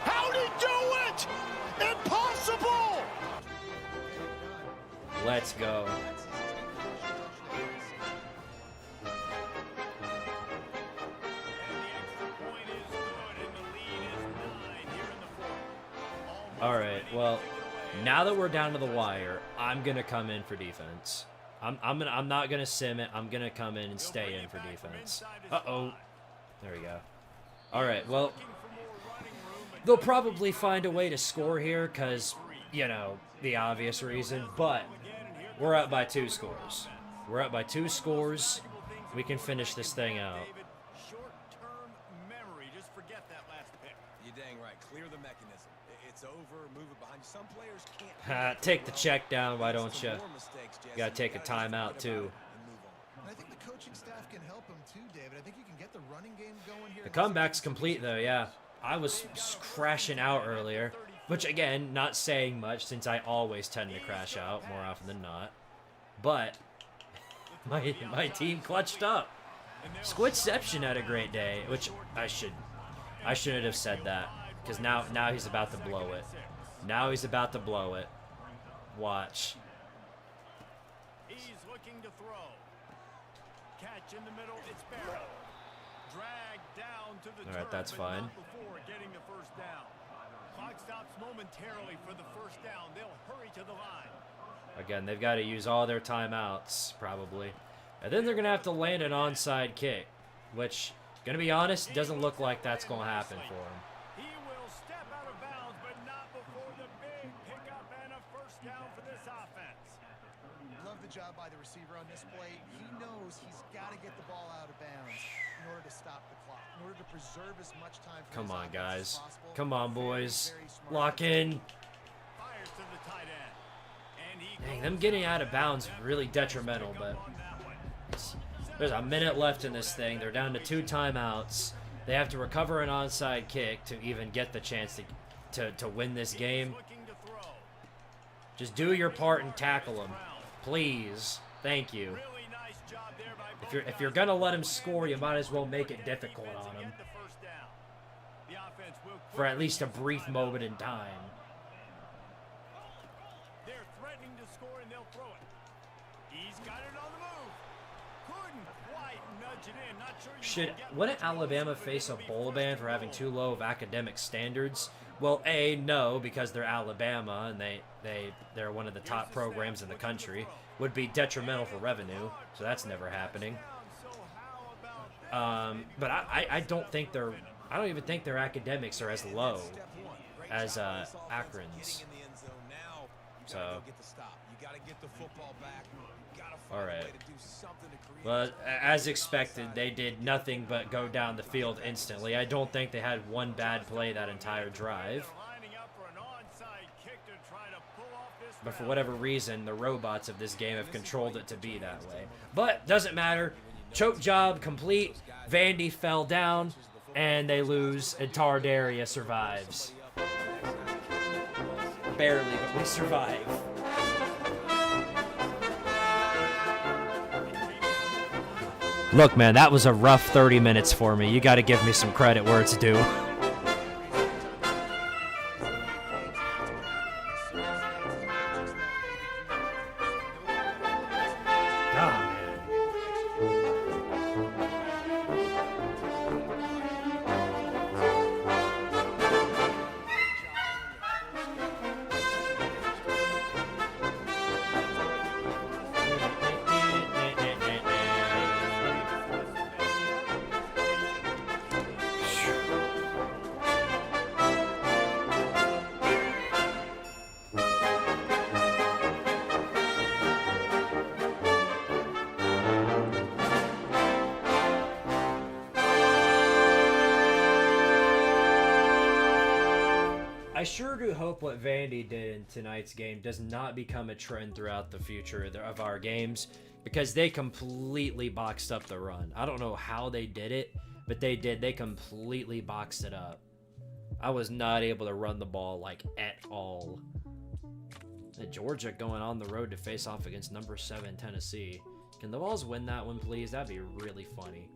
How'd he do it? Impossible! Let's go. All right, well, now that we're down to the wire, I'm gonna come in for defense. I'm not gonna sim it. I'm gonna come in and stay in for defense. Uh-oh. There we go. All right, well, they'll probably find a way to score here because, you know, the obvious reason, but we're up by 2 scores. We're up by 2 scores. We can finish this thing out. Short-term memory. Just forget that last pick. You're dang right. Clear the mechanism. It's over. Move it behind you. Some players can't. Take the check down, why don't you? You gotta take a timeout, too. And I think the coaching staff can help him too, David. I think you can get the running game going here. The comeback's complete, though, yeah. I was crashing out earlier, which, again, not saying much since I always tend to crash out more often than not. But my team clutched up. Squidception had a great day, which I shouldn't have said that, because now he's about to blow it. Now he's about to blow it. Watch. He's looking to throw. Catch in the middle. It's Barrow. Dragged down to the All right, that's turf, but fine. not before getting the first down. Clock stops momentarily for the first down. They'll hurry to the line. Again, they've got to use all their timeouts, probably. And then they're going to have to land an onside kick, which, going to be honest, doesn't look like that's going to happen for them. He will step out of bounds, but not before the big pickup and a first down for this offense. Love the job by the receiver on this play. He knows he's got to get the ball out of bounds in order to stop the clock, in order to preserve as much time for Come his on, offense guys. as possible. Come on, boys. Very smart. Lock in. Fires to the tight end. And he Dang, goes them getting out of bounds is really detrimental, but on that one. there's a minute left in this thing. They're down to 2 timeouts. They have to recover an onside kick to even get the chance to win this game. Looking to throw. Just do your part and tackle them, please. Thank you. Really nice job there by If you're gonna let them score, you might as well make it difficult on them the first down. The offense will for at least a brief moment in time. They're threatening to score and they'll throw it. He's got it on the move. Couldn't quite nudge it in. Not sure you Wouldn't Alabama face a bowl ban for having too low of academic standards? Well, A, no, because they're Alabama and they're one of the top programs in the country. Would be detrimental for revenue, so that's never happening. But I don't even think their academics are as low as Akron's. So, all right. Well, as expected, they did nothing but go down the field instantly. I don't think they had one bad play that entire drive. But for whatever reason, the robots of this game have controlled it to be that way. But doesn't matter. Choke job complete. Vandy fell down, and they lose, and Tardaria survives. Barely, but we survive. Look, man, that was a rough 30 minutes for me. You got to give me some credit where it's due. I sure do hope what Vandy did in tonight's game does not become a trend throughout the future of our games, because they completely boxed up the run. I don't know how they did it, but they did. They completely boxed it up. I was not able to run the ball, like, at all. Georgia going on the road to face off against number 7 Tennessee. Can the Vols win that one, please? That'd be really funny.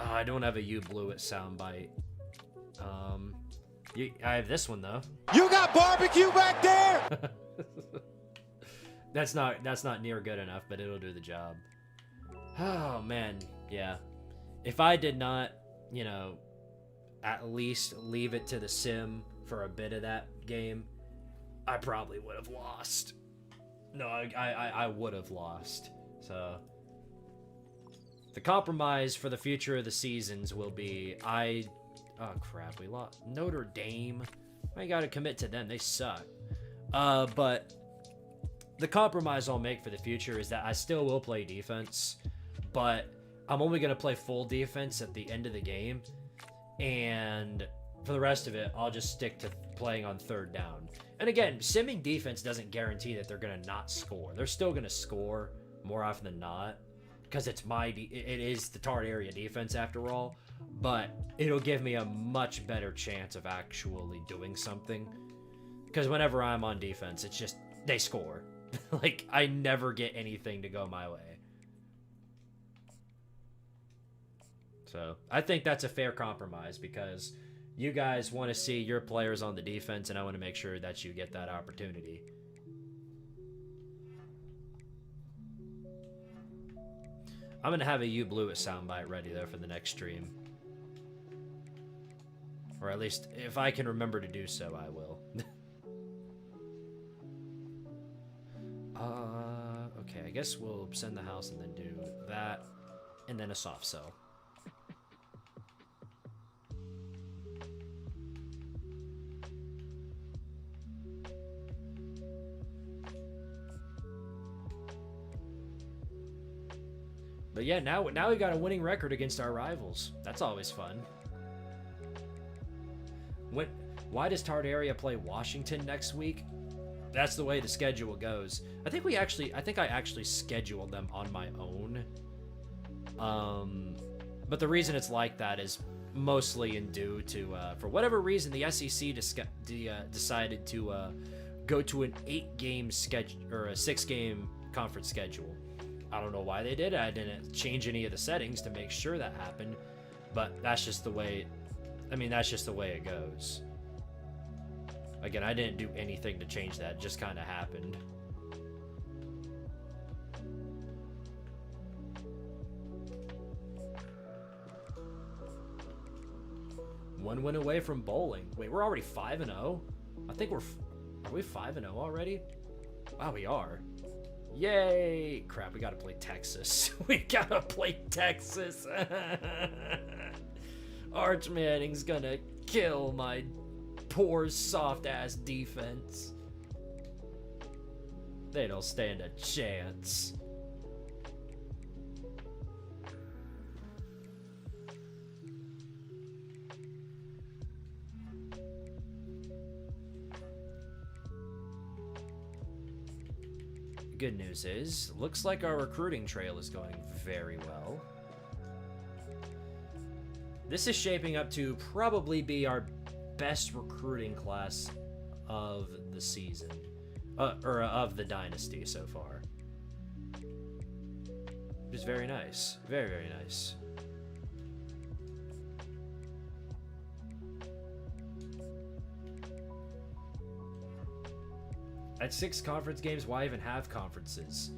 Oh, I don't have a You Blew It soundbite. I have this one though. You got barbecue back there. That's not near good enough, but it'll do the job. Oh man, yeah. If I did not, at least leave it to the sim for a bit of that game, I probably would have lost. No, I would have lost. So the compromise for the future of the seasons will be oh crap, we lost Notre Dame. I gotta commit to them. They suck. But the compromise I'll make for the future is that I still will play defense, but I'm only gonna play full defense at the end of the game, and for the rest of it, I'll just stick to playing on third down. And again, simming defense doesn't guarantee that they're gonna not score. They're still gonna score more often than not, because it is the Tardaria defense after all, but it'll give me a much better chance of actually doing something, because whenever I'm on defense, it's just they score. Like, I never get anything to go my way. So I think that's a fair compromise, because you guys want to see your players on the defense, and I want to make sure that you get that opportunity. I'm going to have a You Blew It soundbite ready, though, for the next stream. Or at least, if I can remember to do so, I will. Okay, I guess we'll send the house and then do that, and then a soft sell. But yeah, now we got a winning record against our rivals. That's always fun. Why does Tardaria play Washington next week? That's the way the schedule goes. I think I actually scheduled them on my own. But the reason it's like that is mostly in due to for whatever reason the SEC decided to go to an 8-game schedule or a 6-game conference schedule. I don't know why they did it. I didn't change any of the settings to make sure that happened, but that's just the way. I mean, that's just the way it goes. Again, I didn't do anything to change that. It just kind of happened. One win away from bowling. Wait, we're already 5-0? I think are we 5-0 already? Wow, we are. Yay! Crap, we gotta play Texas. We gotta play Texas. Arch Manning's gonna kill my poor soft-ass defense. They don't stand a chance. Good news is, looks like our recruiting trail is going very well. This is shaping up to probably be our best recruiting class of the season, or of the Dynasty so far. Which is very nice. Very, very nice. At 6 conference games, why even have conferences?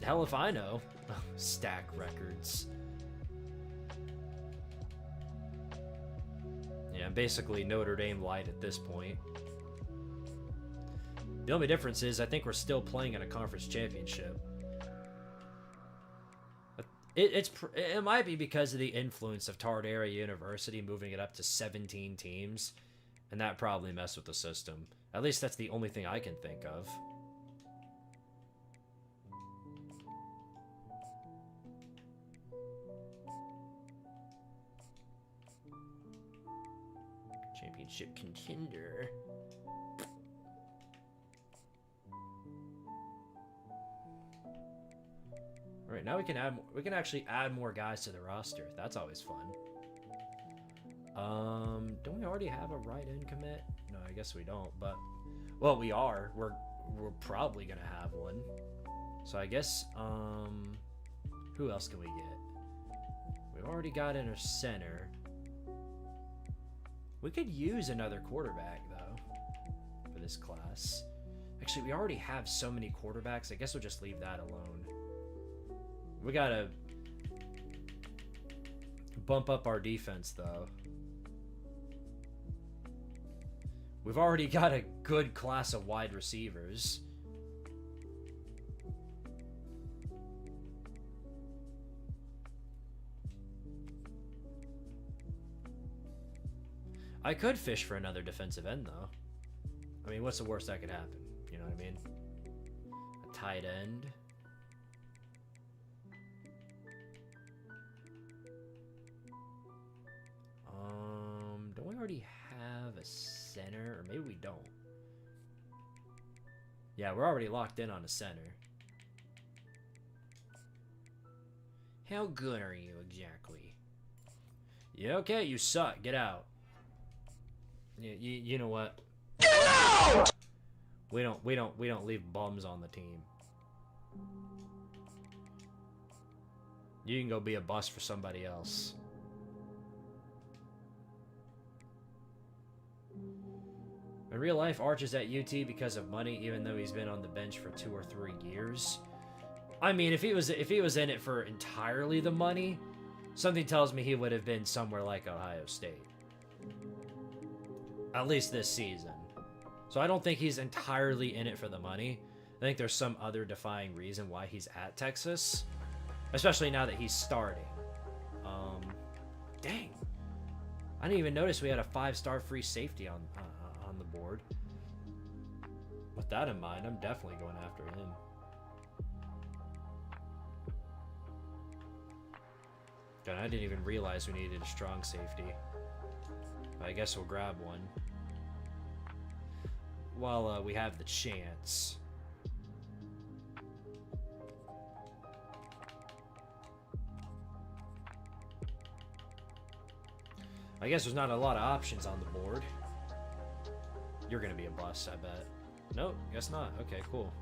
Hell if I know. Stack records. Yeah, I'm basically Notre Dame light at this point. The only difference is I think we're still playing in a conference championship. It might be because of the influence of Tardaria University moving it up to 17 teams, and that probably messed with the system. At least that's the only thing I can think of. Championship contender. All right, now we can actually add more guys to the roster. That's always fun. Don't we already have a right end commit? No, I guess we don't, but well, we are. We're probably gonna have one. So I guess who else can we get? We've already got in a center. We could use another quarterback though for this class. Actually, we already have so many quarterbacks. I guess we'll just leave that alone. We gotta bump up our defense though. We've already got a good class of wide receivers. I could fish for another defensive end, though. I mean, what's the worst that could happen? You know what I mean? A tight end. Don't we already have a center? Or maybe we don't. Yeah, we're already locked in on a center. How good are you exactly? Yeah, okay, you suck. Get out. You know what? Get out! We don't leave bums on the team. You can go be a bust for somebody else. In real life, Arch is at UT because of money, even though he's been on the bench for 2 or 3 years. I mean, if he was in it for entirely the money, something tells me he would have been somewhere like Ohio State. At least this season. So I don't think he's entirely in it for the money. I think there's some other defying reason why he's at Texas. Especially now that he's starting. Dang. I didn't even notice we had a 5-star free safety on the board. With that in mind, I'm definitely going after him. God, I didn't even realize we needed a strong safety. But I guess we'll grab one. While we have the chance. I guess there's not a lot of options on the board. You're gonna be a bust, I bet. Nope, guess not. Okay, cool.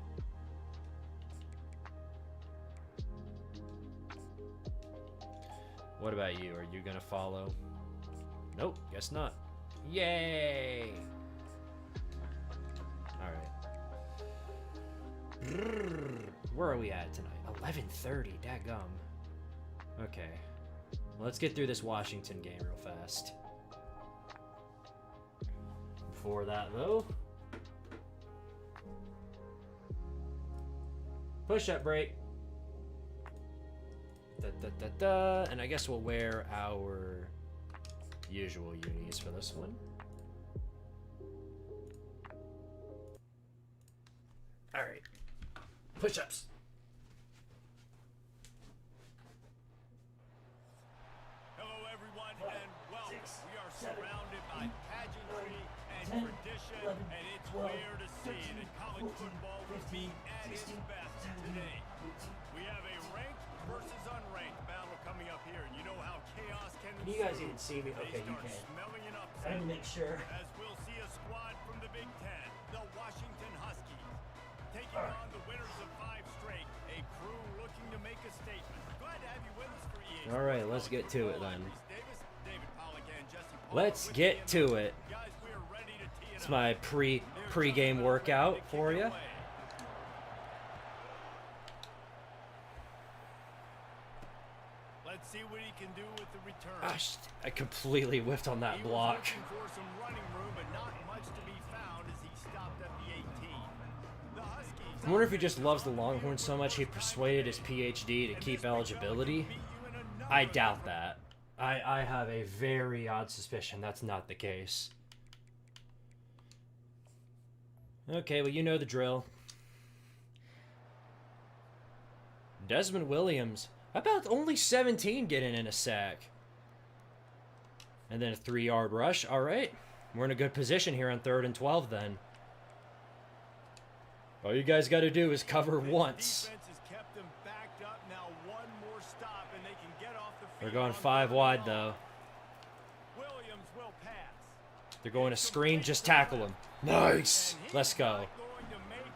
What about you? Are you gonna follow? Nope, guess not. Yay! Alright. Where are we at tonight? 11:30, dadgum. Okay. Well, let's get through this Washington game real fast. Before that, though, push-up break. And I guess we'll wear our usual unis for this one. All right, push-ups. Hello, everyone, and welcome. We are surrounded by pageantry and tradition, and it's clear to see that college football will be at its best today. We have a ranked versus unranked battle coming up here, and you know how chaos can you guys even see me? Okay, you can. Smelling an upset. I had to make sure. As we'll see a squad from the Big Ten, the Washington Huskies, taking on the winners of 5 straight, a crew looking to make a statement. Glad to have you with us for EA. All right, let's get to it then. David Pollock and Jesse Pollock Let's with get the to it. guys, we are ready to tee it It's up. my pre-game workout for you. Let's see what he can do with the return. Gosh, I completely whiffed on that He was block. looking for some running room, but not much to be found as he stopped at the 18. The Huskies I wonder if he just loves the Longhorns so much he persuaded his PhD to keep eligibility. I doubt that. I have a very odd suspicion that's not the case. Okay, well, you know the drill. Desmond Williams. How about only 17 getting in a sack? And then a 3-yard rush. All right. We're in a good position here on 3rd and 12 then. All you guys got to do is cover once. Defense has kept them backed up. Now one more stop and they can get off the They're field going on 5 third wide down. though. Williams will pass. They're going to screen, just tackle him. Nice. Let's go.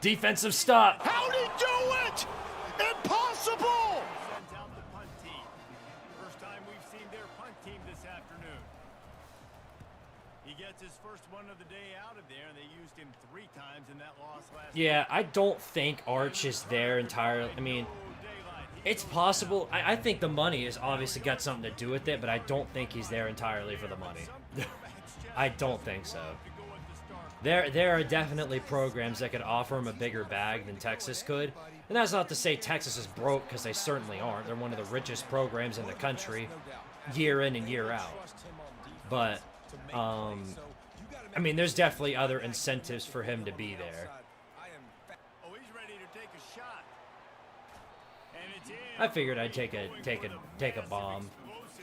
Defensive stop. How'd he do it? Impossible! Sends out the punt team. First time we've seen their punt team this afternoon. He gets his first one of the day out of there, and they used him 3 times in that loss last Yeah, I don't think Arch is there entirely. I mean, it's possible. I think the money has obviously got something to do with it, but I don't think he's there entirely for the money. I don't think so. There are definitely programs that could offer him a bigger bag than Texas could. And that's not to say Texas is broke, because they certainly aren't. They're one of the richest programs in the country, year in and year out. But, I mean, there's definitely other incentives for him to be there. Oh, he's ready to take a shot. And it's in. I figured I'd take a bomb.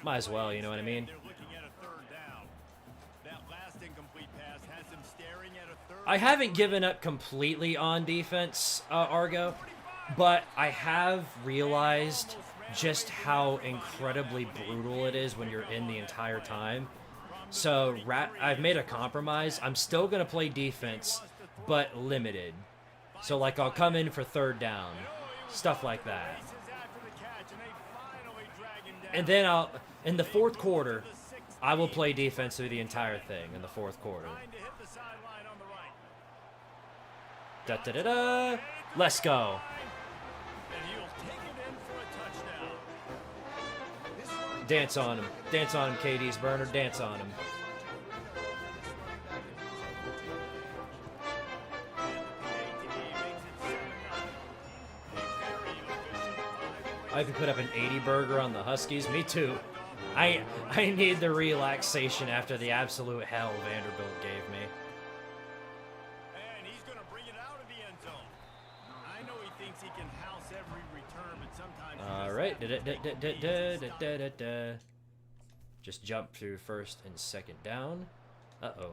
Might as well, you know what I mean? They're looking at a 3rd down. That last incomplete pass has him staring at a 3rd. I haven't given up completely on defense, Argo, but I have realized just how incredibly brutal it is when you're in the entire time. So I've made a compromise. I'm still going to play defense, but limited. So, like, I'll come in for 3rd down, stuff like that. And then in the 4th quarter, I will play defense through the entire thing in the 4th quarter. Da-da-da-da. Let's go. Dance on him. Dance on him, KD's burner. Dance on him. I could put up an 80 burger on the Huskies. Me too. I need the relaxation after the absolute hell Vanderbilt gave me. And he's going to bring it out of the end zone. I know he thinks he can house every return, but sometimes All right. Just jump through first and second down. Uh-oh.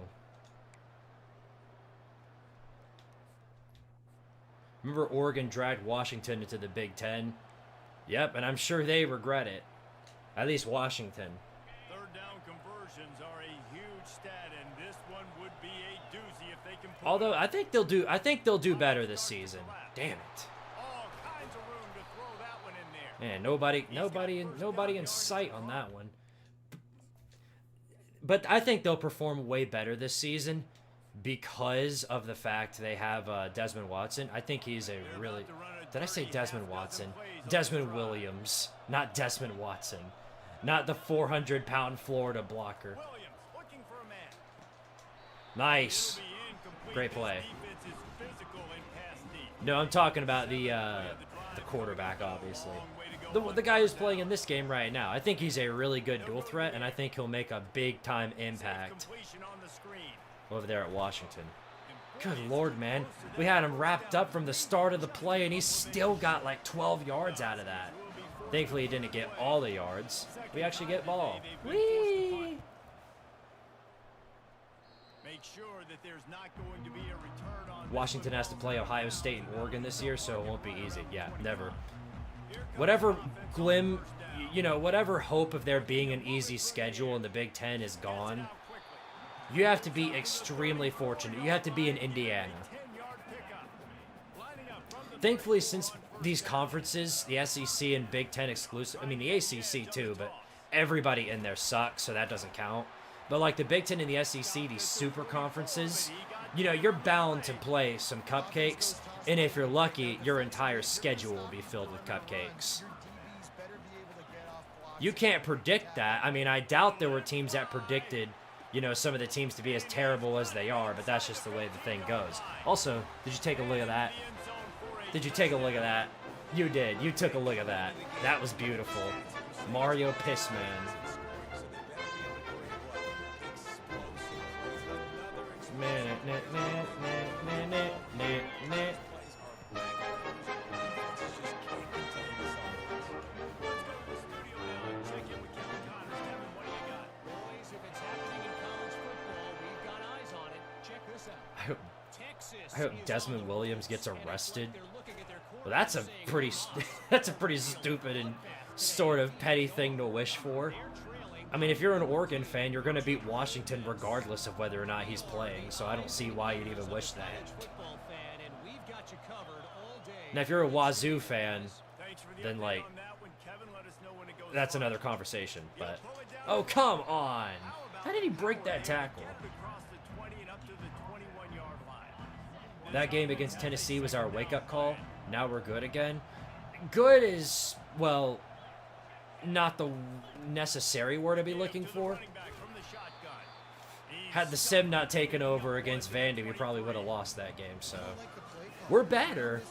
Remember Oregon dragged Washington into the Big Ten? Yep, and I'm sure they regret it. At least Washington. third down conversions are a huge stat, and this one would be a doozy if they can pull Although it off. I think they'll do better this season. Damn it. All kinds of room to throw that one in there. Man, nobody in sight on that one. But I think they'll perform way better this season because of the fact they have Desmond Watson. I think he's a really... Did I say Desmond Watson? Desmond Williams, not Desmond Watson. Not the 400-pound Florida blocker. Williams looking for a man. Nice. He'll be incomplete. Great play. This defense is physical and pass deep. No, I'm talking about the quarterback, obviously. The guy who's playing in this game right now. I think he's a really good dual threat, and I think he'll make a big-time impact Completion on the screen. over there at Washington. Good Lord, man. We had him wrapped up from the start of the play, and he still got like 12 yards out of that. Thankfully, he didn't get all the yards. We actually get ball. Whee! Make sure that there's not going to be a return on Washington has to play Ohio State and Oregon this year, so it won't be easy. Yeah, never. Whatever whatever hope of there being an easy schedule in the Big Ten is gone. You have to be extremely fortunate. You have to be in Indiana. Thankfully, since these conferences, the SEC and Big Ten exclusive, I mean the ACC too, but everybody in there sucks, so that doesn't count. But like the Big Ten and the SEC, these super conferences, you're bound to play some cupcakes, and if you're lucky, your entire schedule will be filled with cupcakes. You can't predict that. I mean, I doubt there were teams that predicted some of the teams to be as terrible as they are, but that's just the way the thing goes. Also, did you take a look at that? Did you take a look at that? You did. You took a look at that. That was beautiful. Mario Pissman. I hope Desmond Williams gets arrested. Well, that's a pretty stupid and sort of petty thing to wish for. I mean, if you're an Oregon fan, you're going to beat Washington regardless of whether or not he's playing, so I don't see why you'd even wish that. Now, if you're a Wazoo fan, then, like, that's another conversation, but... Oh, come on! How did he break that tackle? That game against Tennessee was our wake-up call. Now we're good again. Good is, well, not the necessary word to be looking for. Had the sim not taken over against Vandy, we probably would have lost that game, so... We're better.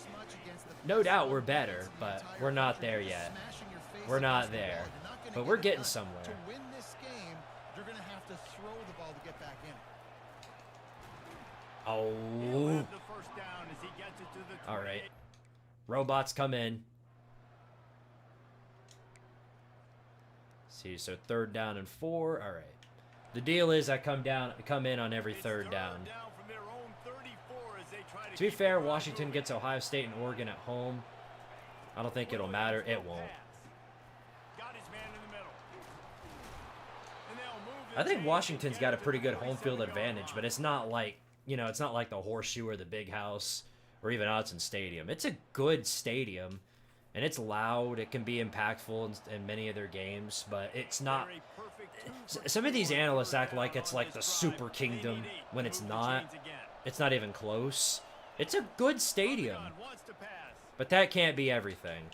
No doubt we're better, but we're not there yet. We're not there. But we're getting somewhere. To win this game, you're going to have to throw the ball to get back in. Oh. All right. Robots come in. See, so 3rd down and 4. All right. The deal is I come in on every 3rd down. To be fair, Washington gets Ohio State and Oregon at home. I don't think it'll matter. It won't. I think Washington's got a pretty good home field advantage, but it's not like, it's not like the Horseshoe or the Big House or even Autzen Stadium. It's a good stadium, and it's loud. It can be impactful in many of their games, but it's not. Some of these analysts act like it's like the Super Kingdom when it's not. It's not even close. It's a good stadium, but that can't be everything.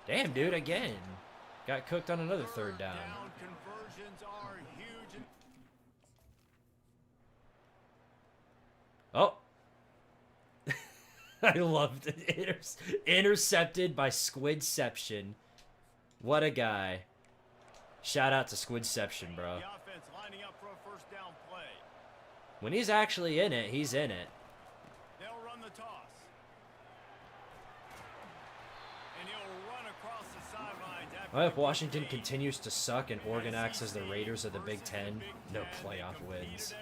Damn, dude, again. Got cooked on another 3rd down. Oh. I loved it. Intercepted by Squidception. What a guy. Shout out to Squidception, bro. The offense lining up for a first down play. When he's actually in it, he's in it. They'll run the toss. And he'll run across the sidelines. Well, if Washington continues to suck and Oregon acts as the Raiders of the Big Ten, no playoff wins.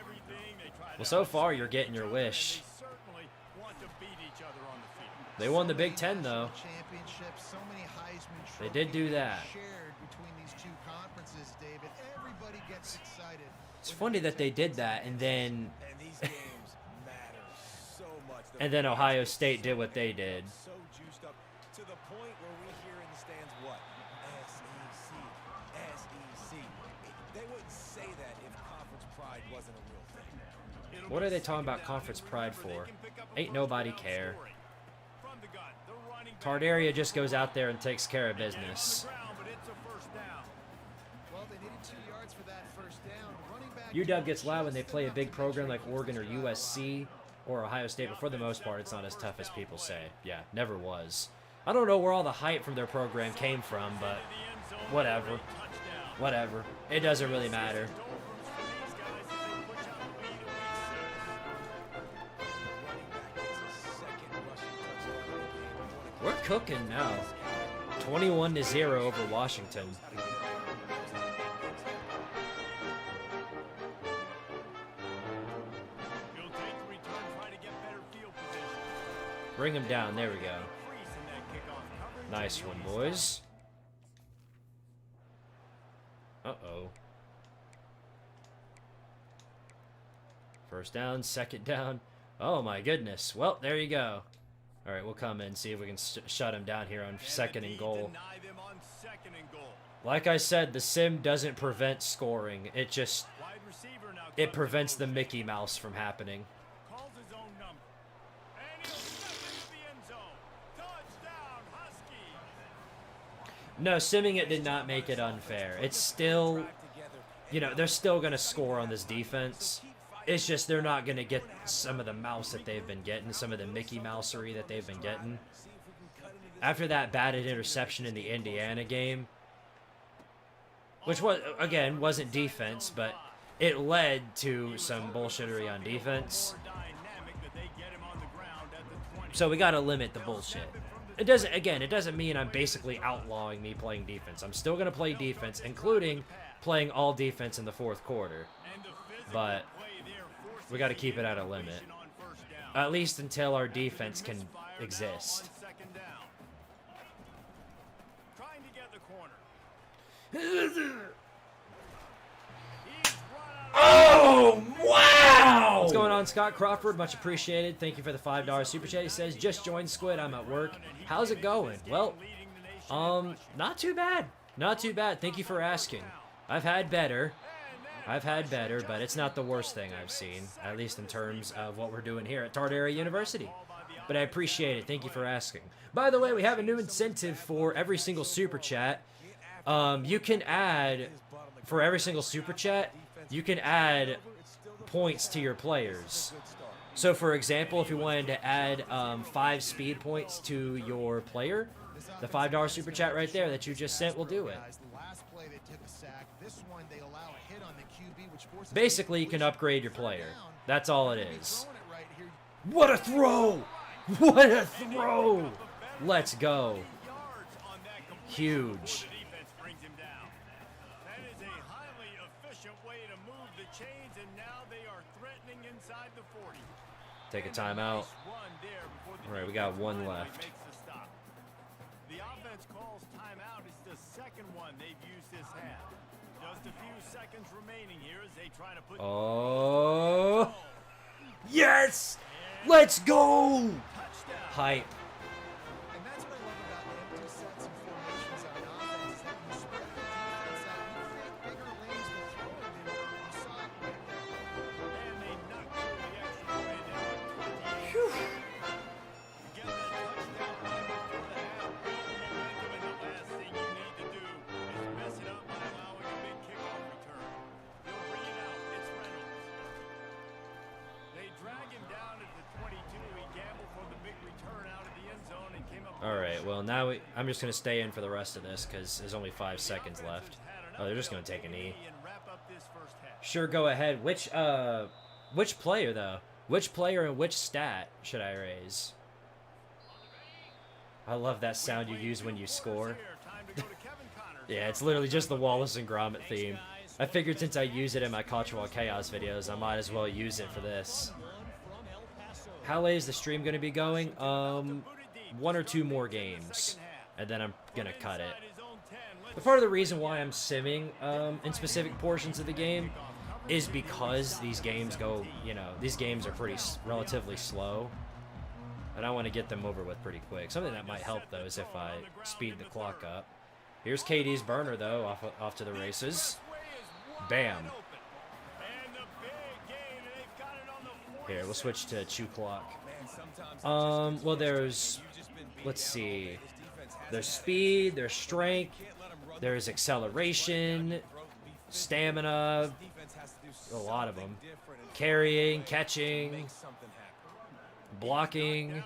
Well, so far, you're getting your wish. They won the Big Ten, though. They did do that. It's funny that they did that, and then and then Ohio State did what they did. So juiced up to the point where we hear in the stands what? SEC. They wouldn't say that if conference pride wasn't a real thing. What are they talking about conference pride for? Ain't nobody care. Tardaria just goes out there and takes care of business. UW gets loud when they play a big program like Oregon or USC or Ohio State, but for the most part, it's not as tough as people say. Yeah, never was. I don't know where all the hype from their program came from, but whatever. Whatever. It doesn't really matter. We're cooking now. 21-0 over Washington. Bring him down. There we go. Nice one, boys. Uh-oh. First down, second down. Oh, my goodness. Well, there you go. All right, we'll come in and see if we can shut him down here on second and goal. Like I said, the sim doesn't prevent scoring. It just... it prevents the Mickey Mouse from happening. No, simming it did not make it unfair. It's still, you know, they're still going to score on this defense. It's just they're not going to get some of the mouse that they've been getting, some of the Mickey Mousery that they've been getting. After that batted interception in the Indiana game, which was, again, wasn't defense, but it led to some bullshittery on defense. So we got to limit the bullshit. It doesn't, again, it doesn't mean I'm basically outlawing me playing defense. I'm still going to play defense, including playing all defense in the fourth quarter. But we got to keep it at a limit. At least until our defense can exist. Oh, wow! What's going on, Scott Crawford? Much appreciated. Thank you for the $5 super chat. He says, just joined Squid. I'm at work. How's it going? Well, not too bad. Not too bad. Thank you for asking. I've had better, but it's not the worst thing I've seen, at least in terms of what we're doing here at Tardaria University. But I appreciate it. Thank you for asking. By the way, we have a new incentive for every single super chat. You can add, for every single super chat, you can add points to your players. So, for example, if you wanted to add 5 speed points to your player, the $5 super chat right there that you just sent will do it. Basically, you can upgrade your player. That's all it is. What a throw! What a throw! Let's go. Huge. Take a timeout. All right, we got one left. The offense calls timeout. It's the second one they've used this half. Just a few seconds remaining here as they try to put. Oh, yes! Let's go! Hype. And that's what I love about the empty sets and formations on offense is that you spread the defense out, you create bigger lanes to throw it in on the side right there. And they knock through the extra point in 28. Whew. Get that touchdown right before the half. Build momentum, and the last thing you need to do is mess it up by allowing a big kickoff return. They'll bring it out. It's Reynolds. They drag him down at the 22. He gambled for the big return out of the end zone and came up All right, well, now I'm just going to stay in for the rest of this because there's only 5 seconds left. Oh, they're just going to take a knee. Sure, go ahead. Which player, though? Which player and which stat should I raise? I love that sound you use when you score. Yeah, it's literally just the Wallace and Gromit theme. I figured since I use it in my Cultural Chaos videos, I might as well use it for this. How late is the stream going to be going? 1 or 2 more games, and then I'm going to cut it. But part of the reason why I'm simming in specific portions of the game is because these games go, you know, these games are relatively slow. And I want to get them over with pretty quick. Something that might help, though, is if I speed the clock up. Here's KD's burner, though, off to the races. Bam. Here, we'll switch to chew clock. Well, there's, let's see. There's speed, there's strength, there's acceleration, stamina, a lot of them. Carrying, catching, blocking.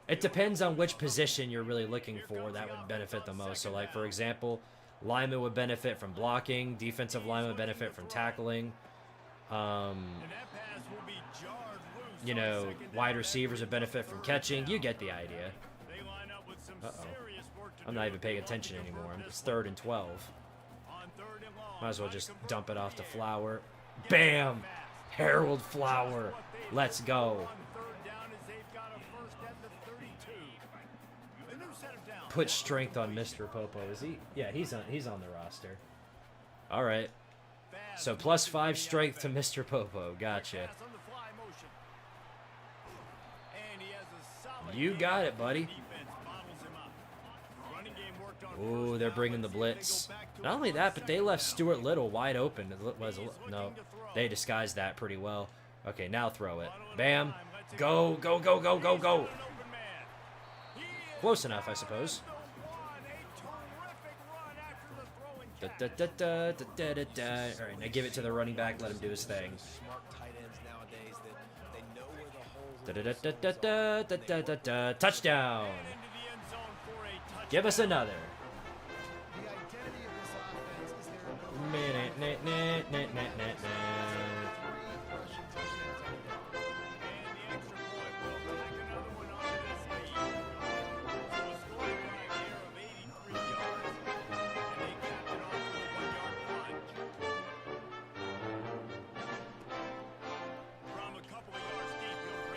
It depends on which position you're really looking for that would benefit the most. So, like, for example, lineman would benefit from blocking. Defensive lineman would benefit from tackling. You know, wide receivers would benefit from catching. You get the idea. Uh-oh. I'm not even paying attention anymore. It's 3rd and 12. Might as well just dump it off to Flower. Bam! Harold Flower. Let's go. Put strength on Mr. Popo. Is he? Yeah, he's on the roster. All right. So +5 strength to Mr. Popo. Gotcha. You got it, buddy. Ooh, they're bringing the blitz. Not only that, but they left Stuart Little wide open. No, they disguised that pretty well. Okay, now throw it. Bam. Go, go, go, go, go, go. Close enough, I suppose. All right, now give it to the running back. Let him do his thing. Touchdown. Give us another.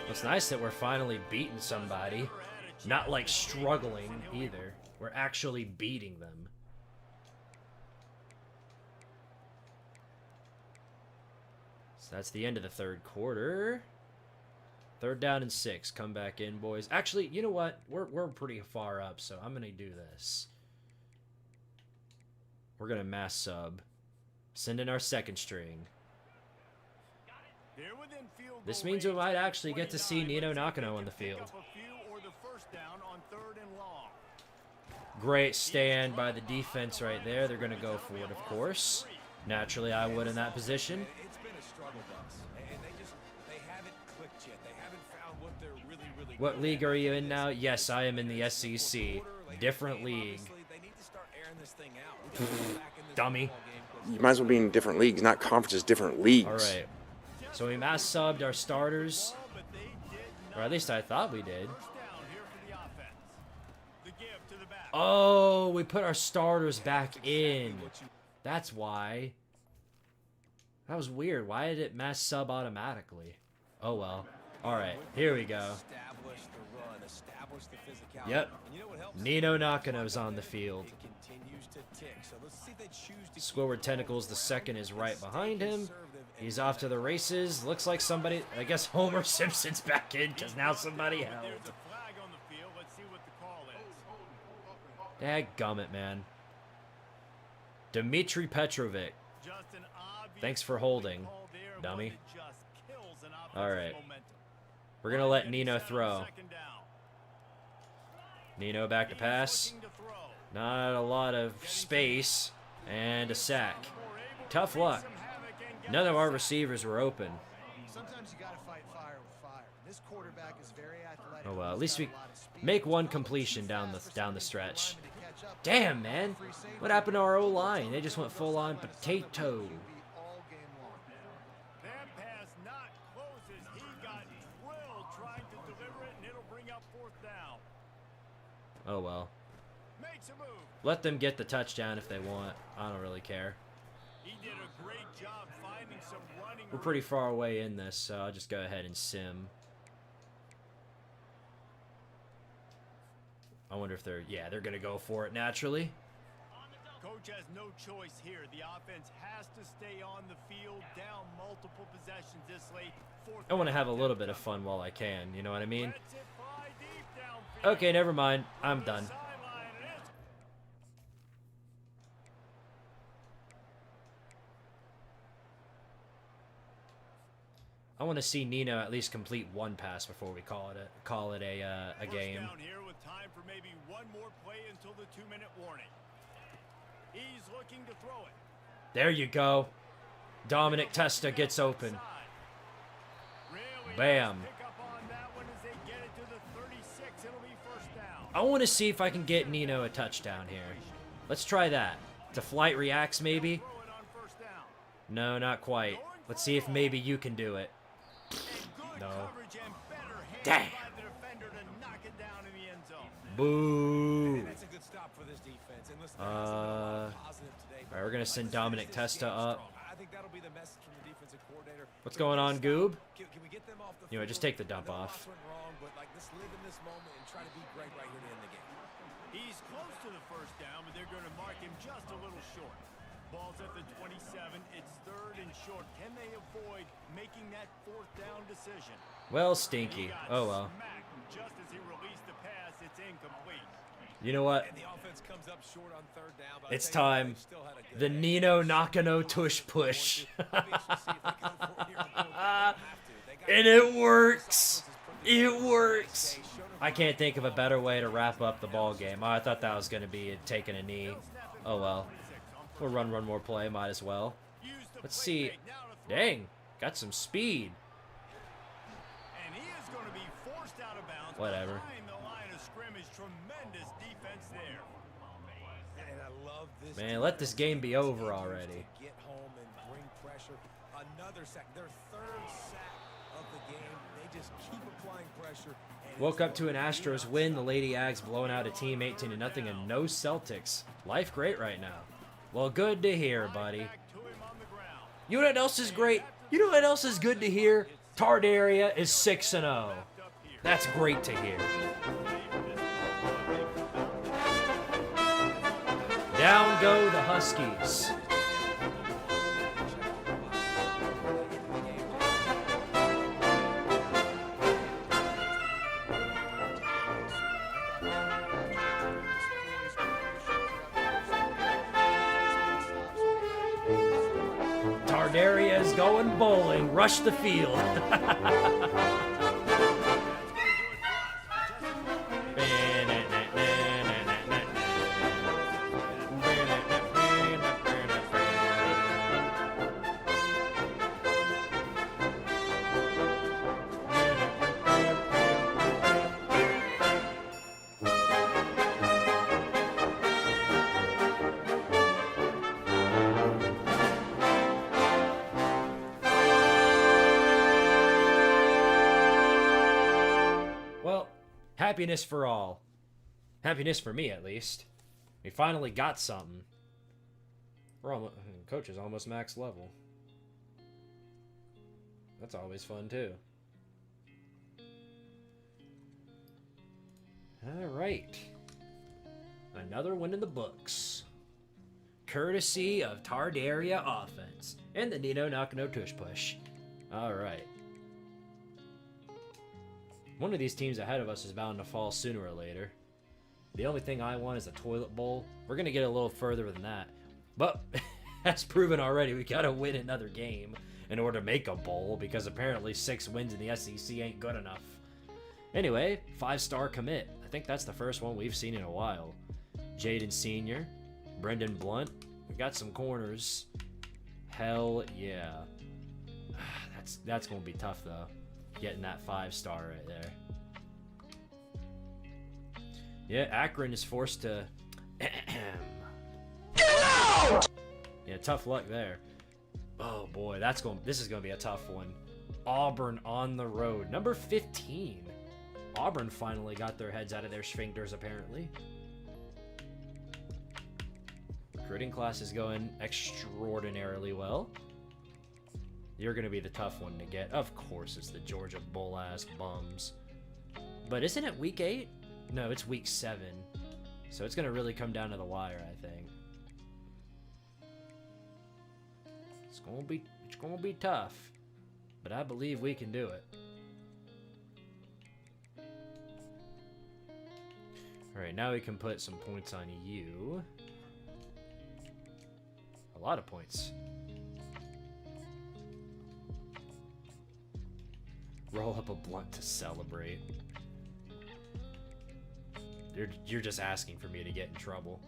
It's nice that we're finally beating somebody. Not like struggling either. We're actually beating them. So that's the end of the 3rd quarter. 3rd down and 6. Come back in, boys. Actually, you know what? We're pretty far up, so I'm gonna do this. We're gonna mass sub. Send in our 2nd string. This means we might actually get to see Nino Nakano on the field. Great stand by the defense right there. They're going to go for it, of course. Naturally, I would in that position. What league are you in now? Yes, I am in the SEC. Different league. Dummy. You might as well be in different leagues, not conferences, different leagues. All right. So we mass subbed our starters, or at least I thought we did. Oh, we put our starters back in. That's why. That was weird. Why did it mass sub automatically? Oh well. All right, here we go. Yep. Nino Nakano's on the field. Squidward Tentacles, the 2nd, is right behind him. He's off to the races. Looks like somebody, I guess Homer Simpson's back in because now somebody held. Dadgummit, man. Dmitry Petrovic. Thanks for holding, dummy. All right. We're going to let Nino throw. Nino back to pass. Not a lot of space. And a sack. Tough luck. None of our receivers were open. Sometimes you got to fight fire with fire. This quarterback is very athletic. Oh well, at least we make one completion down the stretch. Damn, man. What happened to our O-line? They just went full on potato. That pass not close as he got drilled trying to deliver it, and it'll bring up 4th down. Oh well. Makes a move. Let them get the touchdown if they want. I don't really care. He did a great job finding some running. We're pretty far away in this, so I'll just go ahead and sim. I wonder if they're going to go for it naturally. Coach has no choice here. The offense has to stay on the field, down multiple possessions this late. I want to have a little bit of fun while I can, you know what I mean? Lets it fly deep downfield. Okay, never mind. I'm done. Sideline, and it's I want to see Nino at least complete one pass before we call it a first game. down here with time for maybe one more play until the 2-minute warning. He's looking to throw it. There you go. Dominic Testa gets open. Really Bam. nice pick up on that one as they get it to the 36. It'll be first down. I want to see if I can get Nino a touchdown here. Let's try that. To flight reacts maybe? Throw it on first down. No, not quite. Let's see if maybe you can do it. Good No. coverage and better hands Dang. by the defender to knock it down in the end zone. Boo. That's a good stop for this defense. And listen, positive today. All right, we're going to send Dominic Testa up. I think that'll be the message from the defensive coordinator. What's going on, Goob? Can we get them off the You know, just take the dump off. Went wrong, but like let's live in this moment and try to be great right here to end the game. He's close to the first down, but they're going to mark him just a little short. Ball's at the 27. It's 3rd and short. Can they avoid making that 4th down decision? Well, stinky. He got Oh well. smacked just as he released the pass. It's incomplete. You know what? And the offense comes up short on 3rd down. But It's I tell you what, time. they still had a good The day. Nino Nakano tush push. And it works. It works. I can't think of a better way to wrap up the ball game. I thought that was going to be taking a knee. Oh well. We'll run one more play. Might as well. Let's see. Dang. Got some speed. And he is going to be forced out of bounds. Whatever. Behind the line of scrimmage. Tremendous defense there. And I love this. Man, let this game be over already. Get home and bring pressure. Another sack. Their 3rd sack of the game. They just keep applying pressure. And Woke up to an Astros win. The Lady Ags blowing out a team 18-0 and no Celtics. Life great right now. Well, good to hear, buddy. Back to him on the ground. You know what else is great? You know what else is good to hear? Tardaria is 6-0. That's great to hear. Down go the Huskies. Tardaria is going bowling. Rush the field. Happiness for all. Happiness for me, at least. We finally got something. We're almost, coach is almost max level. That's always fun, too. Alright. Another win in the books. Courtesy of Tardaria offense. And the Nino Nakano tush push. Alright. One of these teams ahead of us is bound to fall sooner or later. The only thing I want is a toilet bowl. We're going to get a little further than that. But, as proven already, we got to win another game in order to make a bowl, because apparently 6 wins in the SEC ain't good enough. Anyway, 5-star commit. I think that's the first one we've seen in a while. Jaden Sr., Brendan Blunt. We got some corners. Hell yeah. That's going to be tough, though. getting that 5-star right there. Yeah, Akron is forced to... Get out! Yeah, tough luck there. Oh boy, this is gonna be a tough one. Auburn on the road, number 15. Auburn finally got their heads out of their sphincters, apparently. Recruiting class is going extraordinarily well. You're gonna be the tough one to get. Of course, it's the Georgia bull-ass bums. But isn't it week 8? No, it's week 7. So it's gonna really come down to the wire, I think. It's gonna be tough, but I believe we can do it. All right, now we can put some points on you. A lot of points. Roll up a blunt to celebrate. You're just asking for me to get in trouble.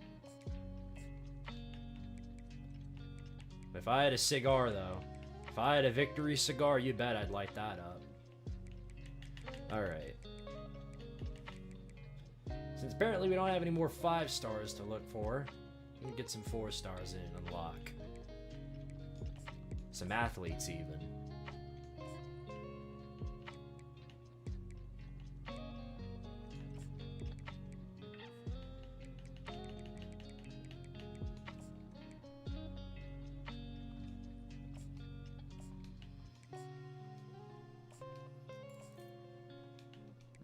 If I had a cigar, though, if I had a victory cigar, you bet I'd light that up. Alright. Since apparently we don't have any more 5-stars to look for, we can get some 4-stars in and unlock. Some athletes, even.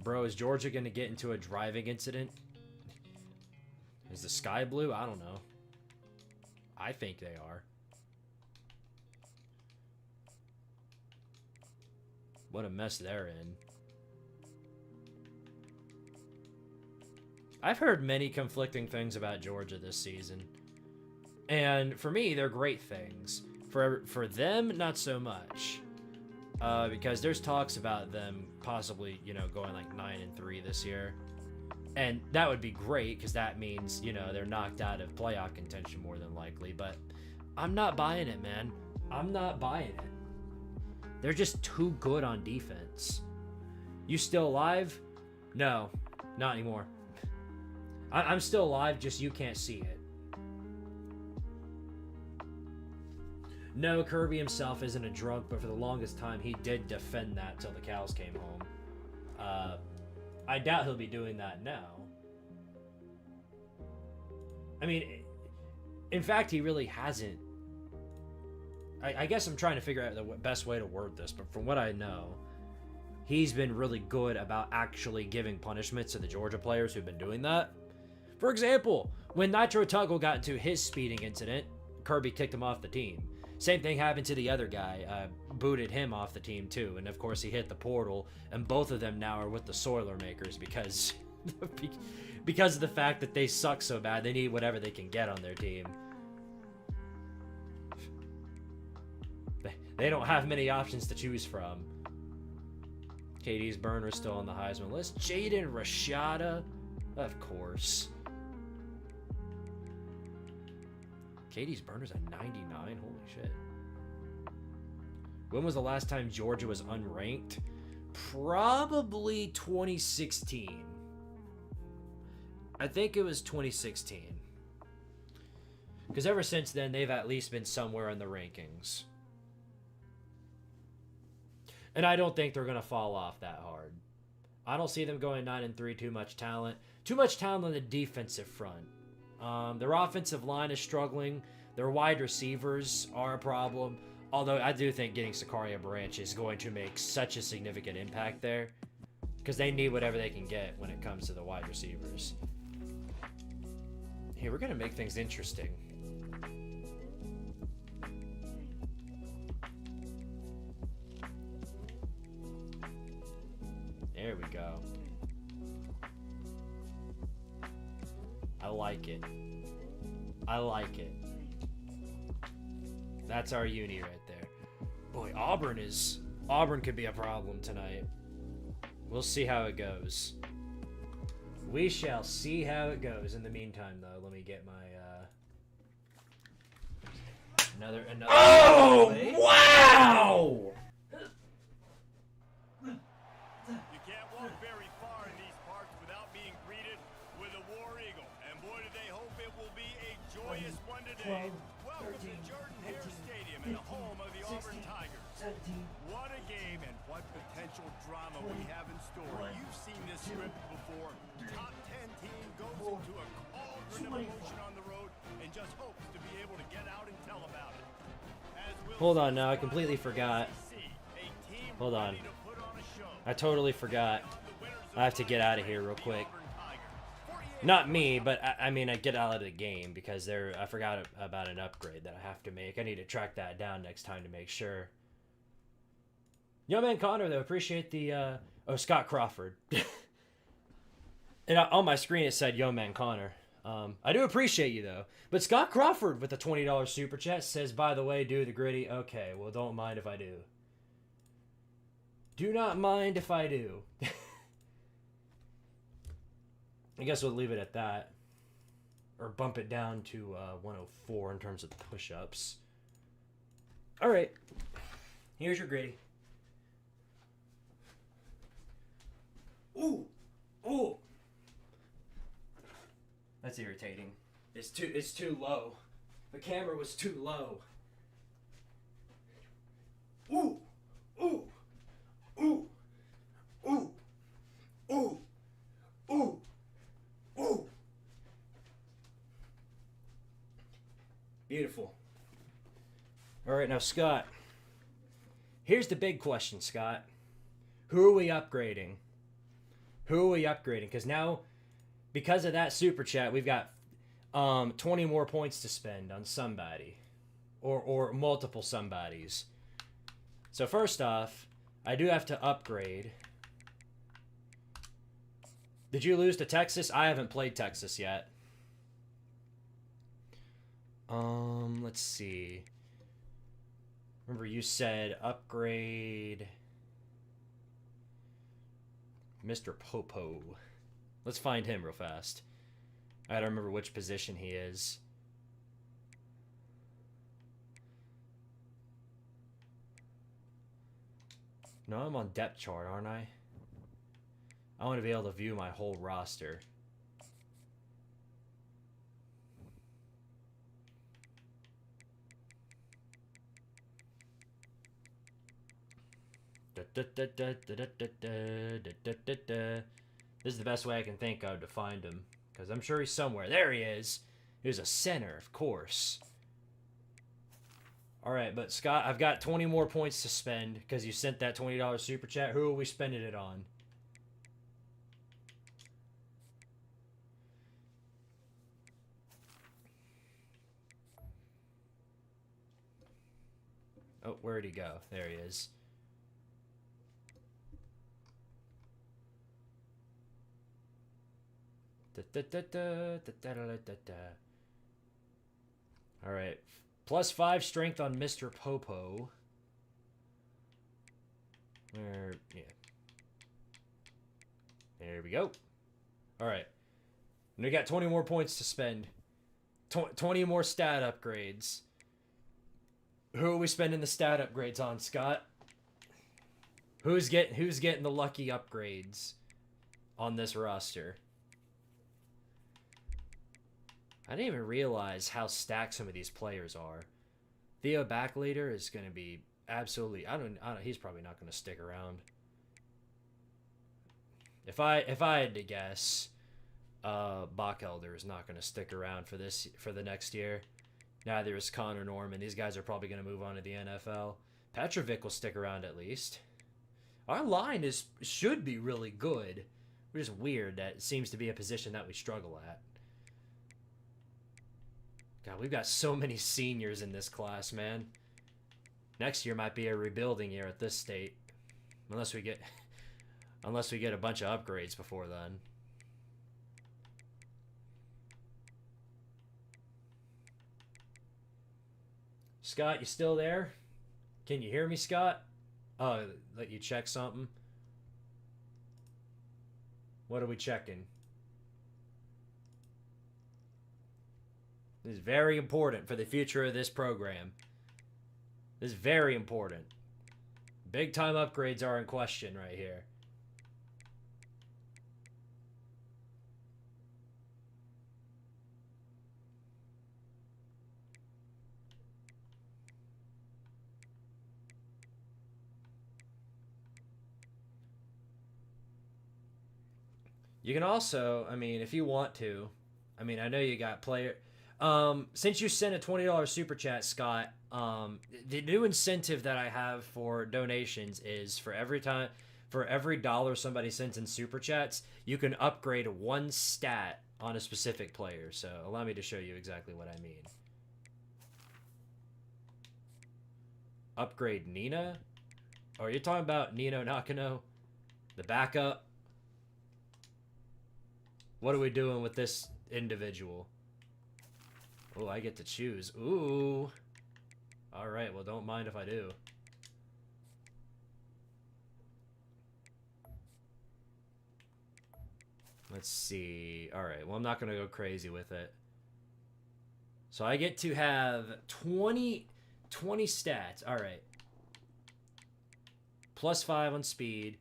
Bro, is Georgia going to get into a driving incident? Is the sky blue? I don't know. I think they are. What a mess they're in. I've heard many conflicting things about Georgia this season. And for me, they're great things. For them, not so much. Because there's talks about them possibly, going like 9-3 this year. And that would be great, because that means, they're knocked out of playoff contention more than likely. But I'm not buying it, man. I'm not buying it. They're just too good on defense. You still alive? No, not anymore. I'm still alive, just you can't see it. No, Kirby himself isn't a drunk, but for the longest time, he did defend that till the cows came home. I doubt he'll be doing that now. I mean, in fact, he really hasn't. I guess I'm trying to figure out the best way to word this, but from what I know, he's been really good about actually giving punishments to the Georgia players who've been doing that. For example, when Nitro Tuggle got into his speeding incident, Kirby kicked him off the team. Same thing happened to the other guy, booted him off the team too, and of course he hit the portal, and both of them now are with the Soilermakers because of the fact that they suck so bad, they need whatever they can get on their team. They don't have many options to choose from. Katie's burner still on the Heisman list. Jaden Rashada, of course. Katie's burner's at 99. Holy shit. When was the last time Georgia was unranked? Probably 2016. I think it was 2016. Because ever since then, they've at least been somewhere in the rankings. And I don't think they're going to fall off that hard. I don't see them going 9-3, too much talent. Too much talent on the defensive front. Their offensive line is struggling. Their wide receivers are a problem. Although I do think getting Sakaria Branch is going to make such a significant impact there. Because they need whatever they can get when it comes to the wide receivers. Hey, we're going to make things interesting. There we go. I like it. I like it. That's our uni right there. Boy, Auburn could be a problem tonight. We'll see how it goes. We shall see how it goes. In the meantime, though, let me get my another. Oh, wow! of the Auburn Tigers. What a game and what potential drama we have in store. You've seen this script before. Top 10 team goes into a cauldron of emotion on the road and just hopes to be able to get out and tell about it. Hold on now, I completely forgot. Hold on. I totally forgot. I have to get out of here real quick. Not me, but I mean, I get out of the game because I forgot about an upgrade that I have to make. I need to track that down next time to make sure. Yo, man, Connor, though, appreciate the, Scott Crawford. And on my screen, it said, Yo, man, Connor. I do appreciate you, though. But Scott Crawford with a $20 super chat says, by the way, do the gritty. Okay, well, don't mind if I do. Do not mind if I do. I guess we'll leave it at that. Or bump it down to 104 in terms of push-ups. All right. Here's your gritty. Ooh. Ooh. That's irritating. It's too low. The camera was too low. Ooh. Ooh. Ooh. Ooh. Ooh. Ooh. Ooh. Beautiful. All right, now, Scott. Here's the big question, Scott. Who are we upgrading? Who are we upgrading? Because now, because of that super chat, we've got 20 more points to spend on somebody. Or multiple somebodies. So first off, I do have to upgrade. Did you lose to Texas? I haven't played Texas yet. Let's see. Remember you said upgrade Mr. Popo. Let's find him real fast. I don't remember which position he is. No, I'm on depth chart, aren't I? I want to be able to view my whole roster. This is the best way I can think of to find him. Because I'm sure he's somewhere. There he is. He was a center, of course. Alright, but Scott, I've got 20 more points to spend because you sent that $20 super chat. Who are we spending it on? Oh, where'd he go? There he is. Alright. +5 strength on Mr. Popo. Yeah. There we go. Alright. We got 20 more points to spend. 20 more stat upgrades. Who are we spending the stat upgrades on, Scott? Who's getting the lucky upgrades on this roster? I didn't even realize how stacked some of these players are. Theo Backleader is going to be absolutely... I don't. He's probably not going to stick around. If I had to guess, Bachelder is not going to stick around for the next year. Neither is Connor Norman. These guys are probably going to move on to the NFL. Petrovic will stick around at least. Our line should be really good. Which is weird that it seems to be a position that we struggle at. God, we've got so many seniors in this class, man. Next year might be a rebuilding year at this state. Unless we get a bunch of upgrades before then. Scott, you still there? Can you hear me, Scott? Oh, let you check something. What are we checking? This is very important for the future of this program. This is very important. Big time upgrades are in question right here. You can also, I mean, if you want to, I mean, I know you got player. Since you sent a $20 super chat, Scott, the new incentive that I have for donations is for every dollar somebody sends in super chats, you can upgrade one stat on a specific player. So allow me to show you exactly what I mean. Upgrade Nina? Oh, you're talking about Nino Nakano? The backup? What are we doing with this individual? Oh, I get to choose. Ooh. Alright, well, don't mind if I do. Let's see. Alright, well, I'm not going to go crazy with it. So I get to have 20 stats. Alright. +5 on speed.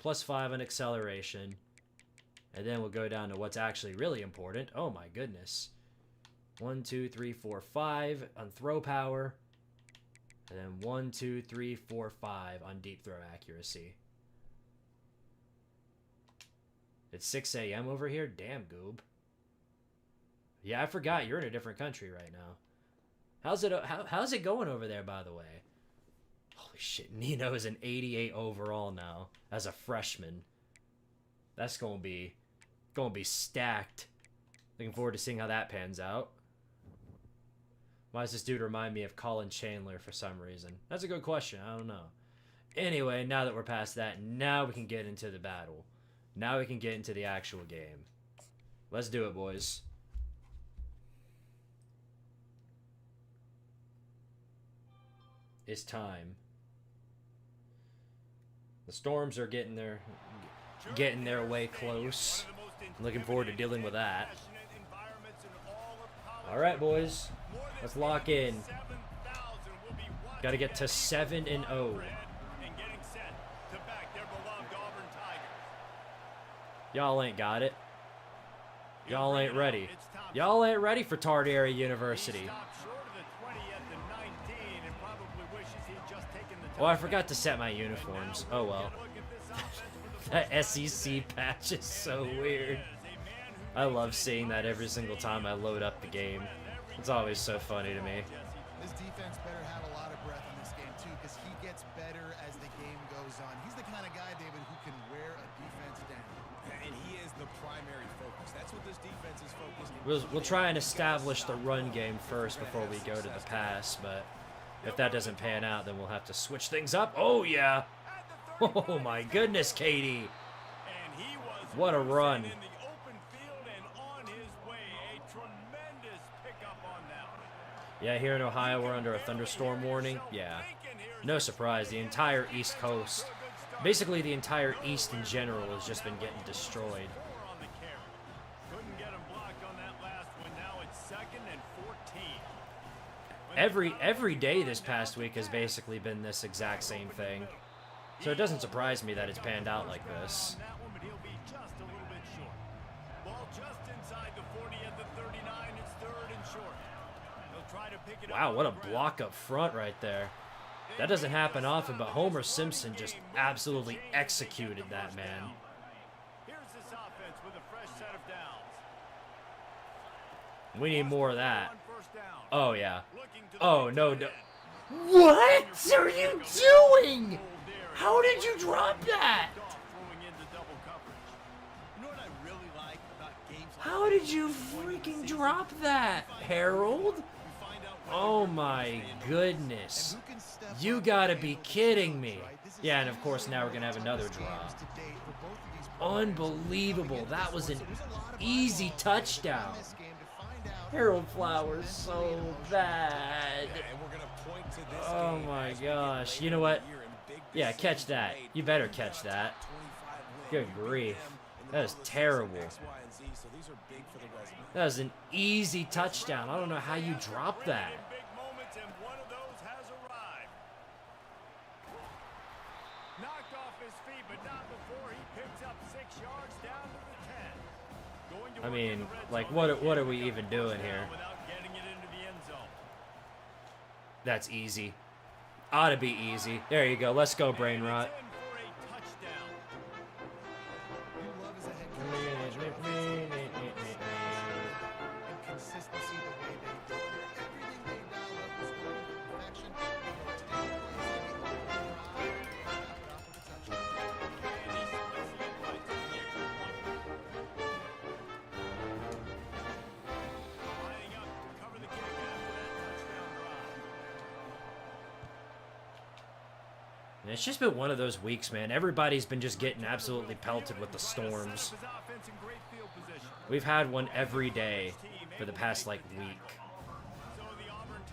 +5 on acceleration. And then we'll go down to what's actually really important. Oh my goodness. 1, 2, 3, 4, 5 on throw power. And then 1, 2, 3, 4, 5 on deep throw accuracy. It's 6 a.m. over here? Damn, Goob. Yeah, I forgot you're in a different country right now. How's it going over there, by the way? Holy shit, Nino is an 88 overall now as a freshman. That's gonna be stacked. Looking forward to seeing how that pans out. Why does this dude remind me of Colin Chandler for some reason? That's a good question. I don't know. Anyway, now that we're past that, now we can get into the battle. Now we can get into the actual game. Let's do it, boys. It's time. The Storms are getting their way close. I'm looking forward to dealing with that. All right, boys. Let's lock in. Got to get to 7-0. Y'all ain't got it. Y'all ain't ready. Y'all ain't ready for Tardieri University. Oh, I forgot to set my uniforms. Oh, well. That SEC patch is so weird. I love seeing that every single time I load up the game. It's always so funny to me. This defense better have a lot of breath in this game, too, because he gets better as the game goes on. He's the kind of guy, David, who can wear a defense down. And he is the primary focus. That's what this defense is focused on. We'll try and establish the run game first before we go to the pass, but if that doesn't pan out, then we'll have to switch things up. Oh, yeah. Oh, my goodness, Katie. What a run. Yeah, here in Ohio, we're under a thunderstorm warning. Yeah. No surprise. The entire East Coast, basically the entire East in general, has just been getting destroyed. Every day this past week has basically been this exact same thing. So it doesn't surprise me that it's panned out like this. Wow, what a block up front right there. That doesn't happen often, but Homer Simpson just absolutely executed that man. We need more of that. Oh, yeah. Oh, no. What are you doing? How did you drop that? How did you freaking drop that, Harold? Oh my goodness. You gotta be kidding me. Yeah, and of course now we're gonna have another drop. Unbelievable. That was an easy touchdown. Harold Flowers so bad. Oh my gosh. You know what? Yeah, catch that. You better catch that. Good grief. That is terrible. That was an easy touchdown. I don't know how you dropped that. I mean, like, what are we even doing here? That's easy. Ought to be easy. There you go. Let's go, brain rot. And it's just been one of those weeks, man. Everybody's been just getting absolutely pelted with the storms. We've had one every day for the past, like, week.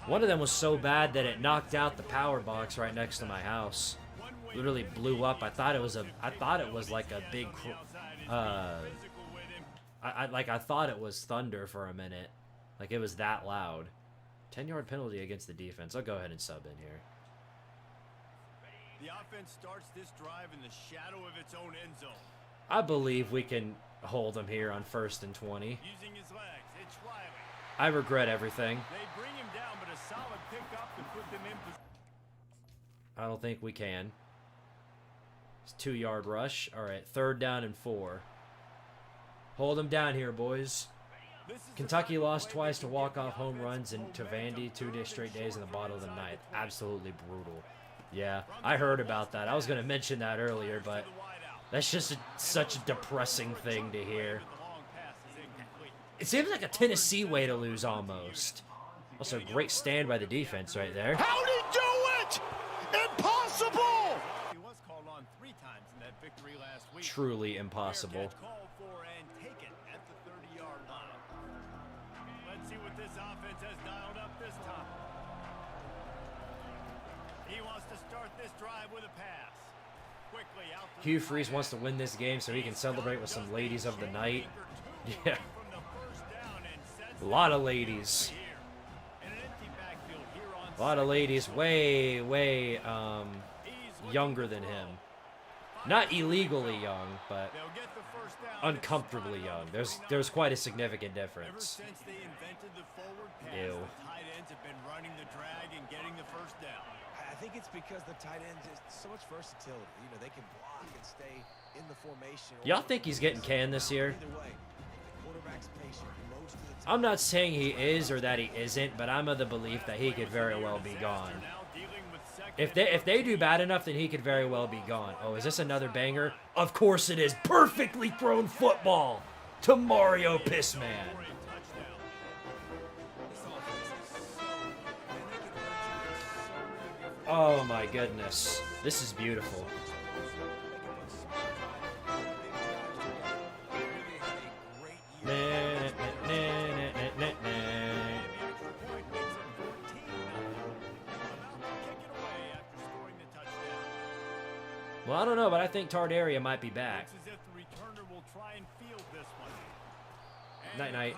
One of them was so bad that it knocked out the power box right next to my house. Literally blew up. I thought it was like a big, I thought it was thunder for a minute. Like, it was that loud. 10-yard penalty against the defense. I'll go ahead and sub in here. The offense starts this drive in the shadow of its own end zone. I believe we can hold him here on 1st and 20. Using his legs, it's Riley. I regret everything. They bring him down, but a solid pickup to put them in position. I don't think we can. It's 2-yard rush. All right, 3rd down and 4. Hold him down here, boys. Kentucky lost twice to walk-off home runs and to Vandy 2 straight days in the bottom of the ninth. Absolutely brutal. Yeah, I heard about that. I was going to mention that earlier, but that's just such a depressing thing to hear. It seems like a Tennessee way to lose almost. Also, great stand by the defense right there. How'd he do it? Impossible! He was called on 3 times in that victory last week. Truly impossible. Called for and taken at the 30-yard line. Let's see what this offense has dialed up this time. He wants to start this drive with a pass. Quickly out to Hugh Freeze wants to win this game so he can celebrate with some ladies of the night. Yeah. A lot of ladies. A lot of ladies way younger than him. Not illegally young, but uncomfortably young. There's quite a significant difference. Ever since they invented the forward pass, Ew. the tight ends have been running the drag and getting the first down. I think it's because the tight end is so much versatility. You know, they can block and stay in the formation. Y'all think he's getting canned this year? Either way, the quarterback's patient most of the time. I'm not saying he is or that he isn't, but I'm of the belief that he could very well be gone. If they do bad enough, then he could very well be gone. Oh, is this another banger? Of course it is. Perfectly thrown football to Mario Pissman. Oh my goodness. This is beautiful. Well, I don't know, but I think Tardaria might be back. Night-night.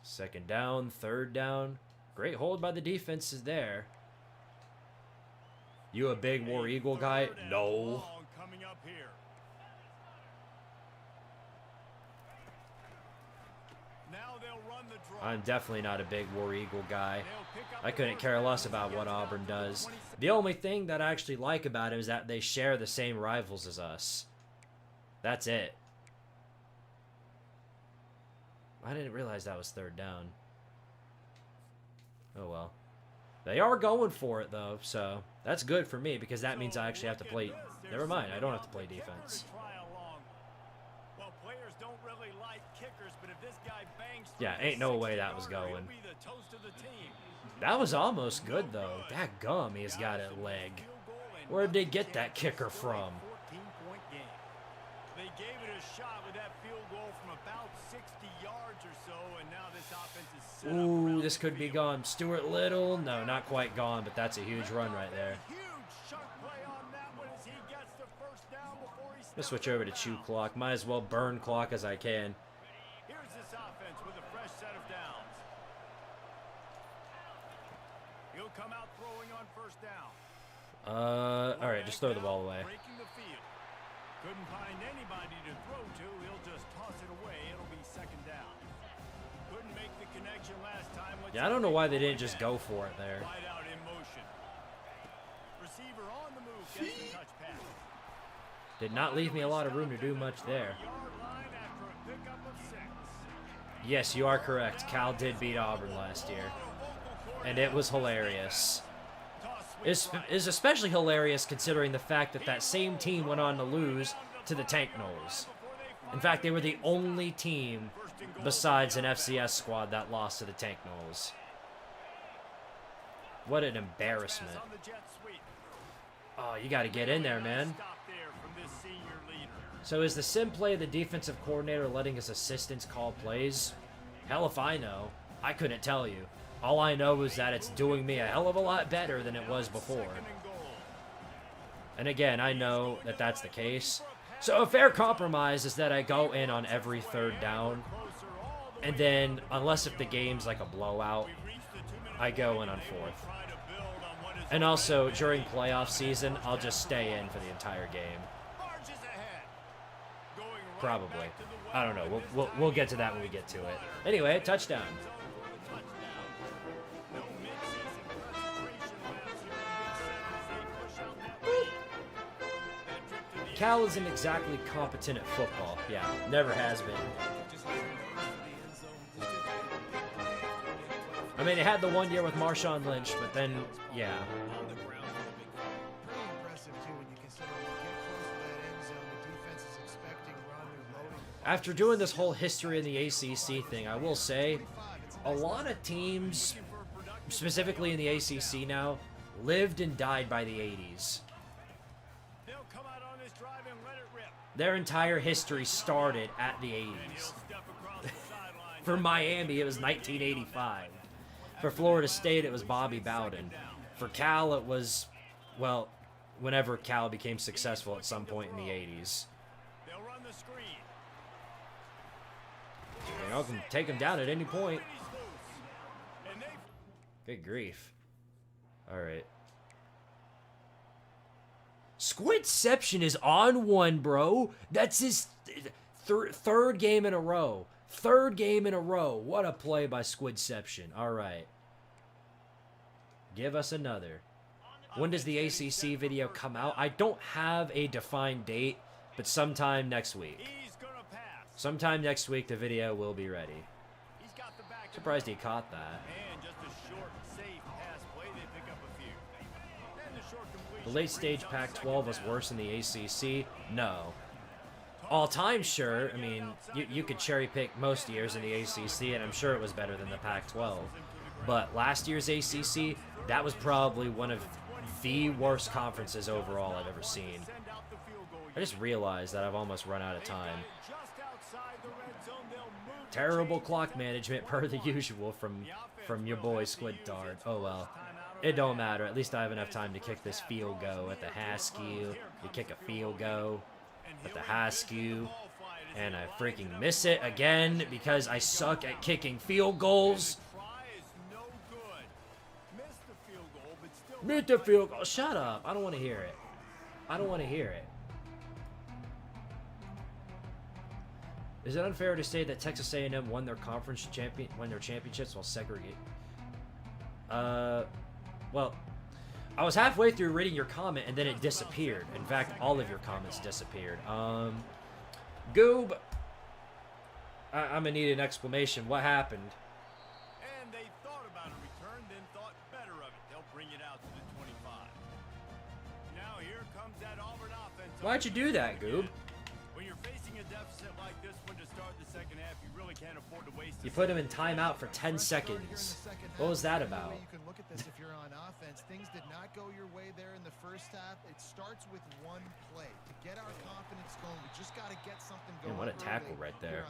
Second down, 3rd down. Great hold by the defenses there. You a big War Eagle guy? No. I'm definitely not a big War Eagle guy. I couldn't care less about what Auburn does. The only thing that I actually like about it is that they share the same rivals as us. That's it. I didn't realize that was 3rd down. Oh well. They are going for it though, so that's good for me because that means I actually have to play. Never mind, I don't have to play defense. Yeah, ain't no way that was going. That was almost good though. That gum, he's got a leg. Where'd they get that kicker from? They gave it a shot with that field goal from about 60 yards or so, and now this offense is set up. Ooh, this could be gone. Stuart Little, no, not quite gone, but that's a huge run right there. Let's switch over to chew clock. Might as well burn clock as I can. Here's this offense with a fresh set of downs. He'll come out throwing on 1st down. All right, just throw the ball away. Breaking the field. Couldn't find anybody to throw to. He'll just toss it away. It'll be 2nd down. Couldn't make the connection last time. Yeah, I don't know why they didn't just go for it there. Wide out in motion. Receiver on the move. Gets the touch pass. Did not leave me a lot of room to do much there. Yes, you are correct. Cal did beat Auburn last year. And it was hilarious. It's especially hilarious considering the fact that that same team went on to lose to the Tank Knolls. In fact, they were the only team besides an FCS squad that lost to the Tank Knolls. What an embarrassment. Oh, you got to get in there, man. So is the sim play the defensive coordinator letting his assistants call plays? Hell if I know. I couldn't tell you. All I know is that it's doing me a hell of a lot better than it was before. And again, I know that that's the case. So a fair compromise is that I go in on every third down. And then, unless if the game's like a blowout, I go in on fourth. And also, during playoff season, I'll just stay in for the entire game. Probably. I don't know. We'll get to that when we get to it. Anyway, touchdown. Cal isn't exactly competent at football. Yeah, never has been. I mean, it had the 1 year with Marshawn Lynch, but then, yeah. After doing this whole history in the ACC thing, I will say, a lot of teams, specifically in the ACC now, lived and died by the 80s. Their entire history started at the 80s. For Miami, it was 1985. For Florida State, it was Bobby Bowden. For Cal, it was, well, whenever Cal became successful at some point in the 80s. I can take him down at any point. Good grief. Alright. Squidception is on one, bro. That's his third game in a row. Third game in a row. What a play by Squidception. Alright. Give us another. When does the ACC video come out? I don't have a defined date, but sometime next week. Sometime next week, the video will be ready. Surprised he caught that. The late stage Pac-12 was worse than the ACC? No. All time, sure. I mean, you could cherry pick most years in the ACC, and I'm sure it was better than the Pac-12. But last year's ACC, that was probably one of the worst conferences overall I've ever seen. I just realized that I've almost run out of time. Terrible clock management per the usual from your boy Squidtard. Oh well. It don't matter. At least I have enough time to kick this field goal at the Haskew. You kick a field goal at the Haskew. And I freaking miss it again because I suck at kicking field goals. Missed the field goal. Shut up. I don't want to hear it. I don't want to hear it. Is it unfair to say that Texas A&M won their championships while segregated? Well, I was halfway through reading your comment and then it disappeared. In fact, all of your comments disappeared. Goob, I'm gonna need an explanation. What happened? And they thought about a return, then thought better of it. They'll bring it out to the 25. Now here comes that Auburn offense. Why'd you do that, Goob? When you're facing a deficit like this one to start the second half, you really can't afford to waste. You put him in timeout for 10 seconds. What was that about? You can look at this if you're on offense. Things did not go your way there in the first half. It starts with one play. To get our confidence going, we just got to get something going. Man, what a tackle right there.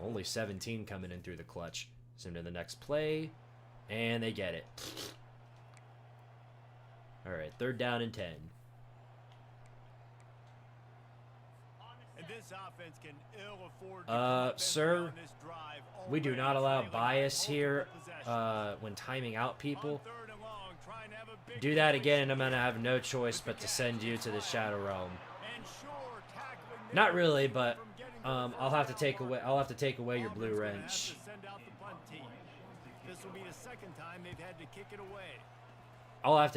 Only 17 coming in through the clutch. Zoom to the next play, and they get it. All right, 3rd down and 10. This offense can ill afford sir, we do not allow bias here when timing out people. Do that again, and I'm gonna have no choice but to send you to the Shadow Realm. Not really, but I'll have to take away your blue wrench. This will be the second time they've had to kick it away. I'll have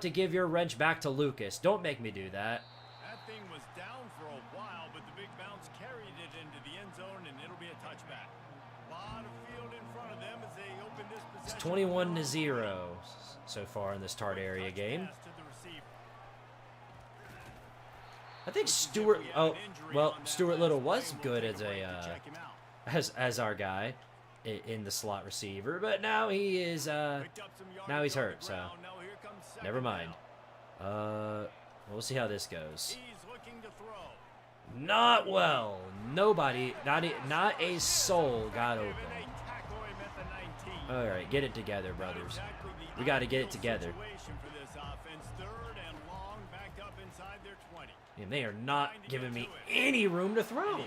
to give your wrench back to Lucas. Don't make me do that. That thing was down for a while, but the big bounce carried it into the end zone, and it'll be a touchback. A lot of field in front of them as they open this possession. It's 21-0 so far in this Tart area game. I think Stuart. Oh, well, Stuart Little was good as a as our guy. in the slot receiver, but now he is now he's hurt, so never mind. We'll see how this goes. Not well. Nobody, not a soul got open. All right, get it together, brothers. We got to get it together. And they are not giving me any room to throw. All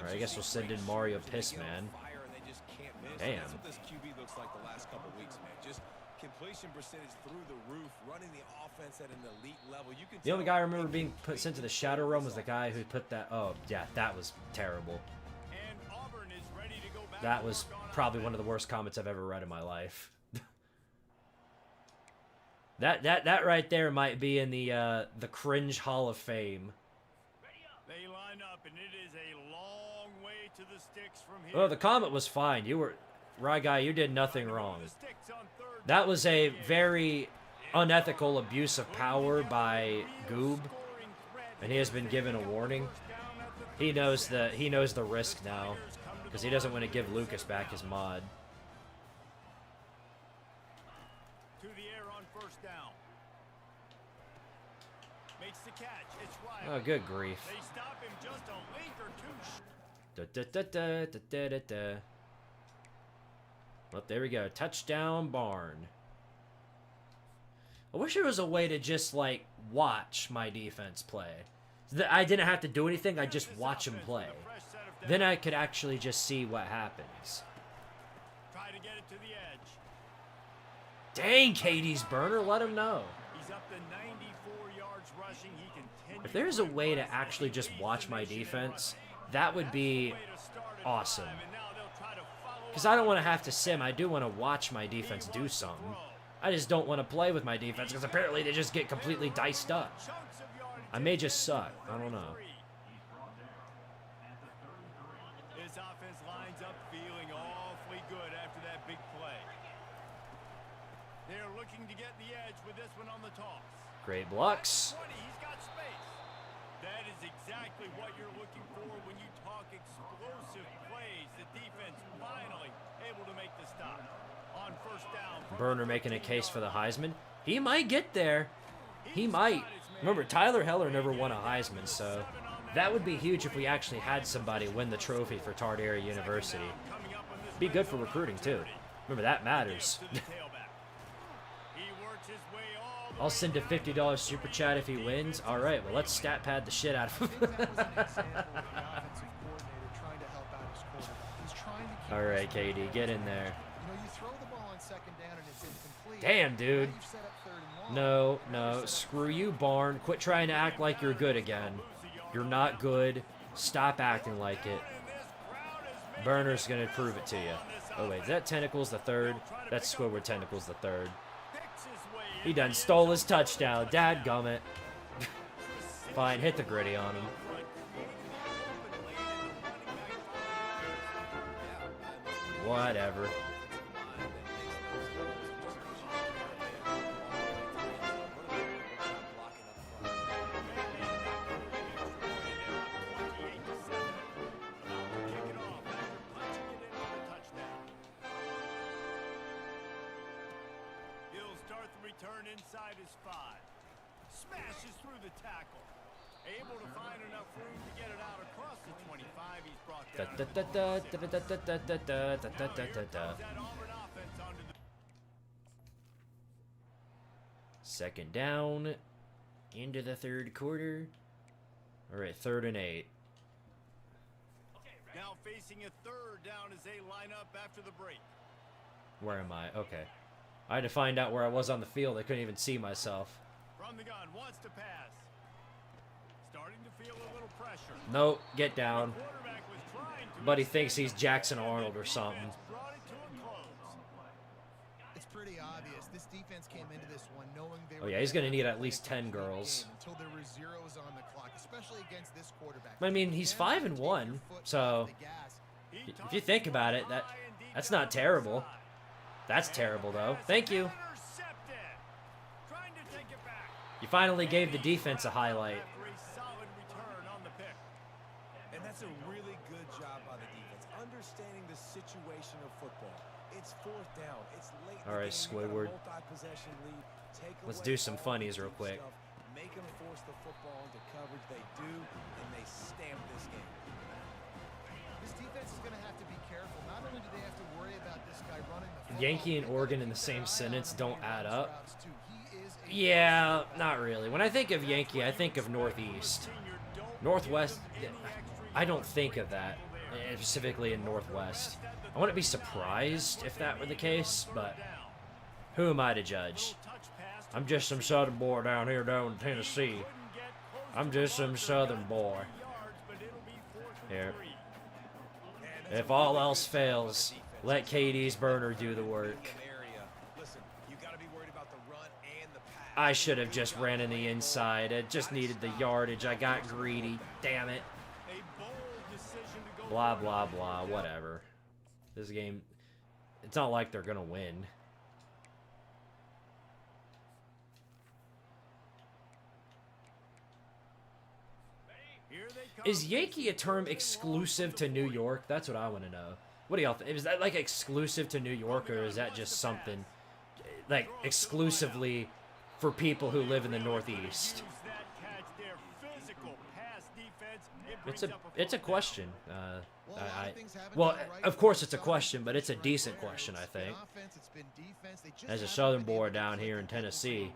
right, I guess we'll send in Mario Pissman. Damn. That's what this QB looks like the last couple weeks, man. Just completion percentage through the roof, running the offense at an elite level. You can the only guy I remember being sent to the Shadow Realm was the guy who put that. Oh, yeah, that was terrible. That was probably one of the worst comments I've ever read in my life. that right there might be in the cringe Hall of Fame. They line up, and it is a long way to the sticks from here. Oh, the comment was fine. You were right, guy. You did nothing wrong. That was a very unethical abuse of power by Goob, and he has been given a warning. He knows the risk now, because he doesn't want to give Lucas back his mod. To the air on first down. Makes the catch. It's right. Oh, good grief. They stop him just a link or two. Well, there we go. Touchdown, Barn. I wish there was a way to just, like, watch my defense play. I didn't have to do anything. I just watch them play. Then I could actually just see what happens. Try to get it to the edge. Dang, Katie's burner. Let him know. He's up to 94 yards rushing. He continues. If there's a way to actually just watch my defense, that would be awesome. Because I don't want to have to sim. I do want to watch my defense do something. I just don't want to play with my defense because apparently they just get completely diced up. I may just suck. I don't know. This offense lines up feeling awfully good after that big play. They're looking to get the edge with this one on the toss. Great blocks. He's got space. That is exactly what you're looking for when you talk explosive plays. The defense finally able to make the stop. On first down. Burner making a case for the Heisman. He might get there. He might. Remember, Tyler Heller never won a Heisman, so that would be huge if we actually had somebody win the trophy for Tart Area University. Be good for recruiting, too. Remember, that matters. I'll send a $50 super chat if he wins. All right, well, let's stat pad the shit out of him. All right, KD, get in there. Damn, dude. No, screw you, Barn. Quit trying to act like you're good again. You're not good. Stop acting like it. Burner's gonna prove it to you. Oh wait, is that Tentacles the third? That's Squidward Tentacles the third. He done stole his touchdown. Dadgummit. Fine, hit the gritty on him. Whatever. Inside his 5. Smashes through the tackle. Able to find enough room to get it out across the 25. He's brought down. Second down. Into the third quarter. All right, 3rd and 8. Now facing a third down as they line up after the break. Where am I? Okay. I had to find out where I was on the field. I couldn't even see myself. From the gun, wants to pass. Starting to feel a little pressure. Nope, get down. Buddy thinks he's Jackson Arnold or something. It's pretty obvious. This defense came into this one knowing they Oh yeah, he's gonna need at least 10 girls. Until there were zeros on the clock, especially against this quarterback. I mean, he's 5-1, so if you think about it, that's not terrible. That's terrible, though. Thank you. You finally gave the defense a highlight. That's a really good job by the defense, understanding the situation of football. It's fourth down. It's late. All right, Squidward. Let's do some funnies real quick. Make them force the football into coverage. They do, and they stamp this game. This defense is going to have to be careful. Not only do they have to worry about this guy running the football, Yankee and Oregon in the same sentence don't add up. Yeah, not really. When I think of Yankee, I think of Northeast. Northwest, I don't think of that, specifically in Northwest. I wouldn't be surprised if that were the case, but who am I to judge? I'm just some southern boy down here down in Tennessee. I'm just some southern boy. Here. If all else fails, let KD's burner do the work. I should have just ran in the inside. It just needed the yardage. I got greedy. Damn it. Blah, blah, blah. Whatever. This game, it's not like they're going to win. Is Yankee a term exclusive to New York? That's what I want to know. What do y'all think? Is that like exclusive to New York, or is that just something like exclusively for people who live in the Northeast? It's a question. Well, of course it's a question, but it's a decent question, I think. As a southern boy down here in Tennessee,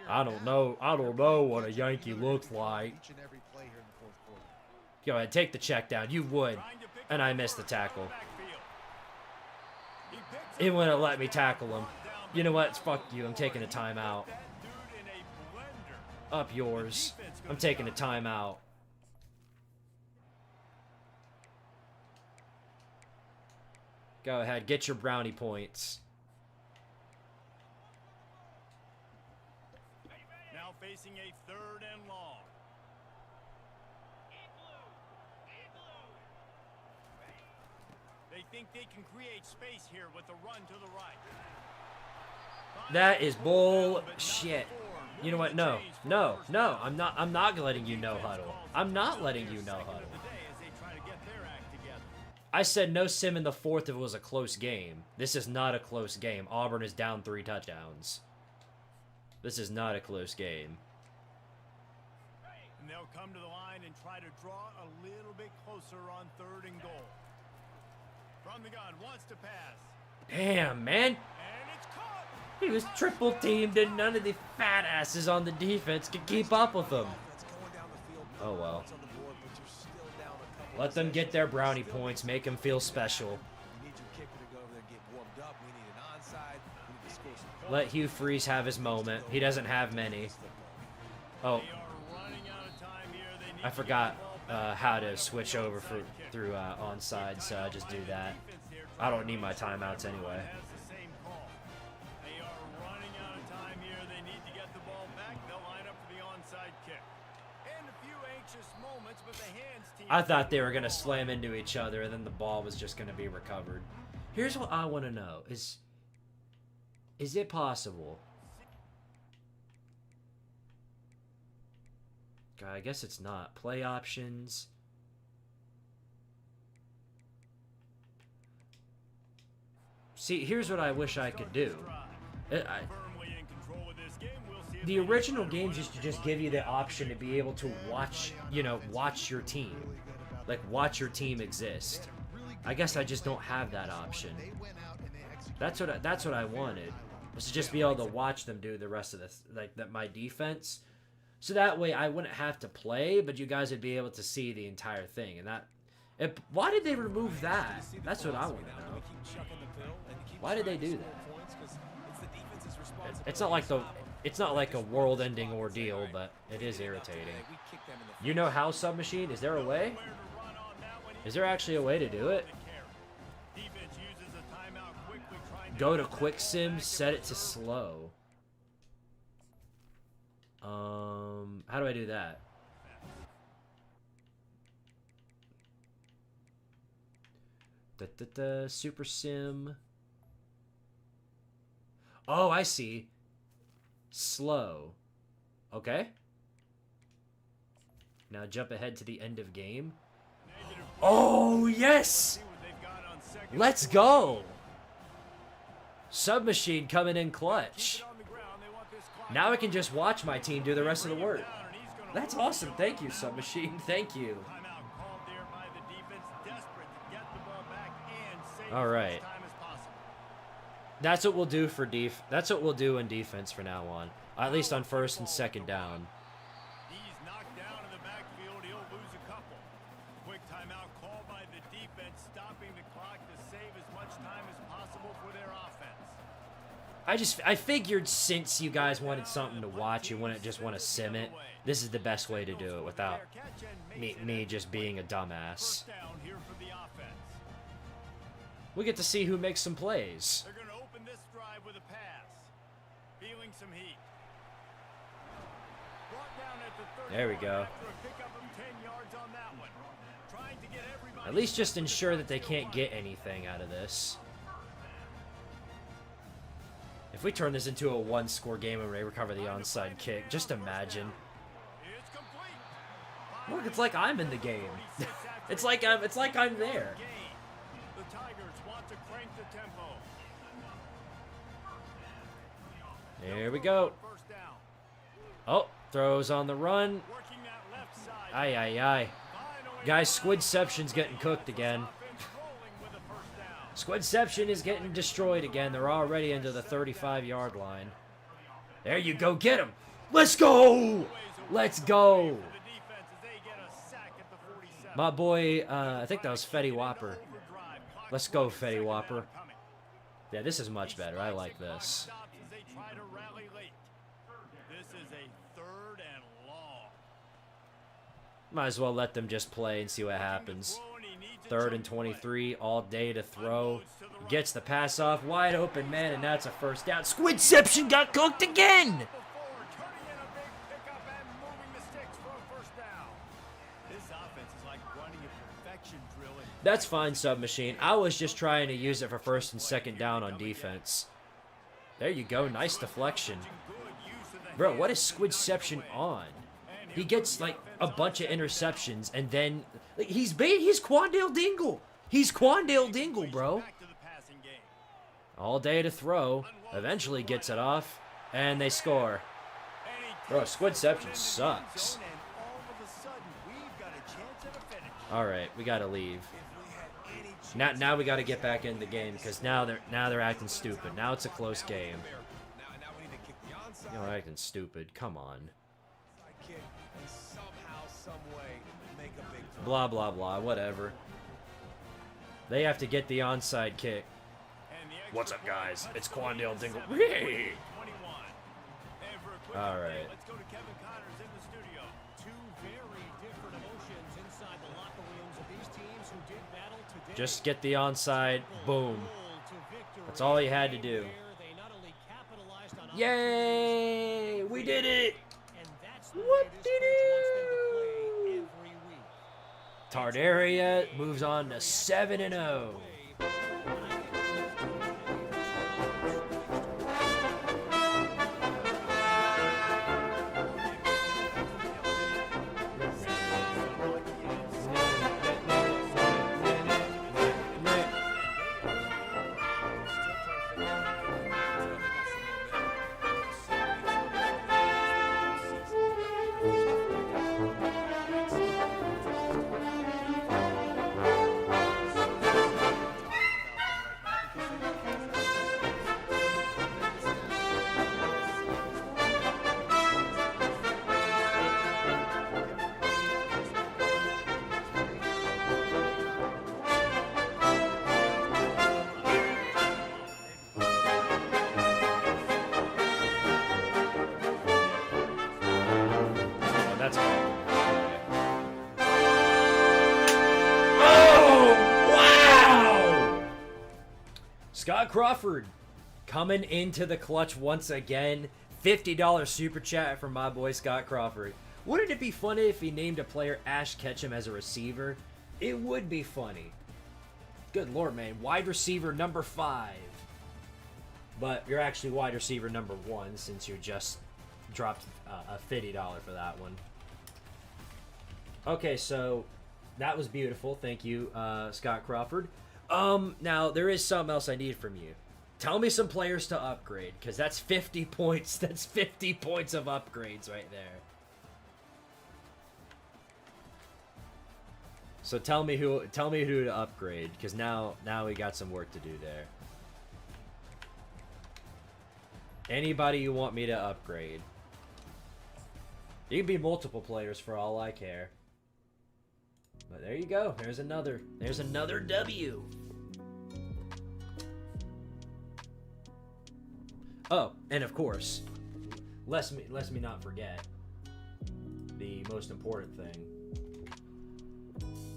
I don't know what a Yankee looks like. Go ahead, take the check down. You would. And I missed the tackle. He wouldn't let me tackle him. You know what? Fuck you. I'm taking a timeout. Up yours. I'm taking a timeout. Go ahead. Get your brownie points. Now facing a 3rd and long. They think they can create space here with the run to the right. That is bullshit. You know what? No. I'm not letting you no huddle. I'm not letting you no huddle. I said no sim in the 4th if it was a close game. This is not a close game. Auburn is down 3 touchdowns. This is not a close game. And they'll come to the line and try to draw a little bit closer on 3rd and goal. From the gun, wants to pass. Damn, man. And it's caught. He was triple teamed and none of the fat asses on the defense could keep up with him. Oh well. Let them get their brownie points, make them feel special. Let Hugh Freeze have his moment. He doesn't have many. Oh. I forgot how to switch over through onside, so I just do that. I don't need my timeouts anyway. I thought they were going to slam into each other and then the ball was just going to be recovered. Here's what I want to know. Is it possible? I guess it's not. Play options. See, here's what I wish I could do. The original games used to just give you the option to be able to watch, watch your team. Like, watch your team exist. I guess I just don't have that option. That's what I wanted. Was to just be able to watch them do the rest of this, my defense. So that way I wouldn't have to play, but you guys would be able to see the entire thing. And why did they remove that? That's what I want to know. Why did they do that? It's not like a world-ending ordeal, but it is irritating. You know how submachine? Is there a way? Is there actually a way to do it? Go to quick sim, set it to slow. How do I do that? Super sim. Oh, I see. Slow. Okay. Now jump ahead to the end of game. Oh, yes! Let's go! Submachine coming in clutch. Now I can just watch my team do the rest of the work. That's awesome. Thank you, Submachine. Thank you. All right. That's what we'll do for That's what we'll do in defense from now on. At least on first and second down. He's knocked down in the backfield. He'll lose a couple. Quick timeout called by the defense, stopping the clock to save as much time as possible for their offense. I figured since you guys wanted something to watch, you wouldn't just want to sim it. This is the best way to do it without me just being a dumbass. We get to see who makes some plays. They're going to open this drive with a pass. Feeling some heat. Brought down at the 30 There we go. after a pickup of 10 yards on that one. Trying to get everybody At least just ensure that they can't get anything out of this. If we turn this into a one-score game and we recover the onside kick, just imagine. It's complete. Look, it's like I'm in the game. it's like I'm there. The Tigers want to crank the tempo. There we go. First down. Oh, throws on the run. Working that left side. Aye, aye, aye. Guys, Squidception's getting cooked again. Squidception is getting destroyed again. They're already into the 35-yard line. There you go. Get him. Let's go. Let's go. My boy, I think that was Fetty Whopper. Let's go, Fetty Whopper. Yeah, this is much better. I like this. Might as well let them just play and see what happens. 3rd and 23, all day to throw. Gets the pass off, wide open man, and that's a first down. Squidception got cooked again! That's fine, Submachine. I was just trying to use it for first and second down on defense. There you go, nice deflection. Bro, what is Squidception on? He gets like a bunch of interceptions, and then like, he's Quandale Dingle. He's Quandale Dingle, bro. All day to throw. Eventually gets it off, and they score. Bro, Squidception sucks. All right, we gotta leave. Now we gotta get back in the game because now they're acting stupid. Now it's a close game. You're acting stupid. Come on. Blah, blah, blah. Whatever. They have to get the onside kick. What's up, guys? It's Quandale Dingle. All right. Just get the onside. Boom. That's all he had to do. Yay! We did it! Whoop-de-doo! Tardaria moves on to 7-0. Scott Crawford coming into the clutch once again. $50 super chat from my boy Scott Crawford. Wouldn't it be funny if he named a player Ash Ketchum as a receiver? It would be funny. Good lord, man. Wide receiver number 5. But you're actually wide receiver number 1 since you just dropped a $50 for that one. Okay, so That was beautiful. Thank you, Scott Crawford. Now, there is something else I need from you. Tell me some players to upgrade, because that's 50 points. That's 50 points of upgrades right there. So tell me who to upgrade, because now we got some work to do there. Anybody you want me to upgrade. You can be multiple players for all I care. But there you go. There's another W. Oh, and of course, lest me not forget the most important thing,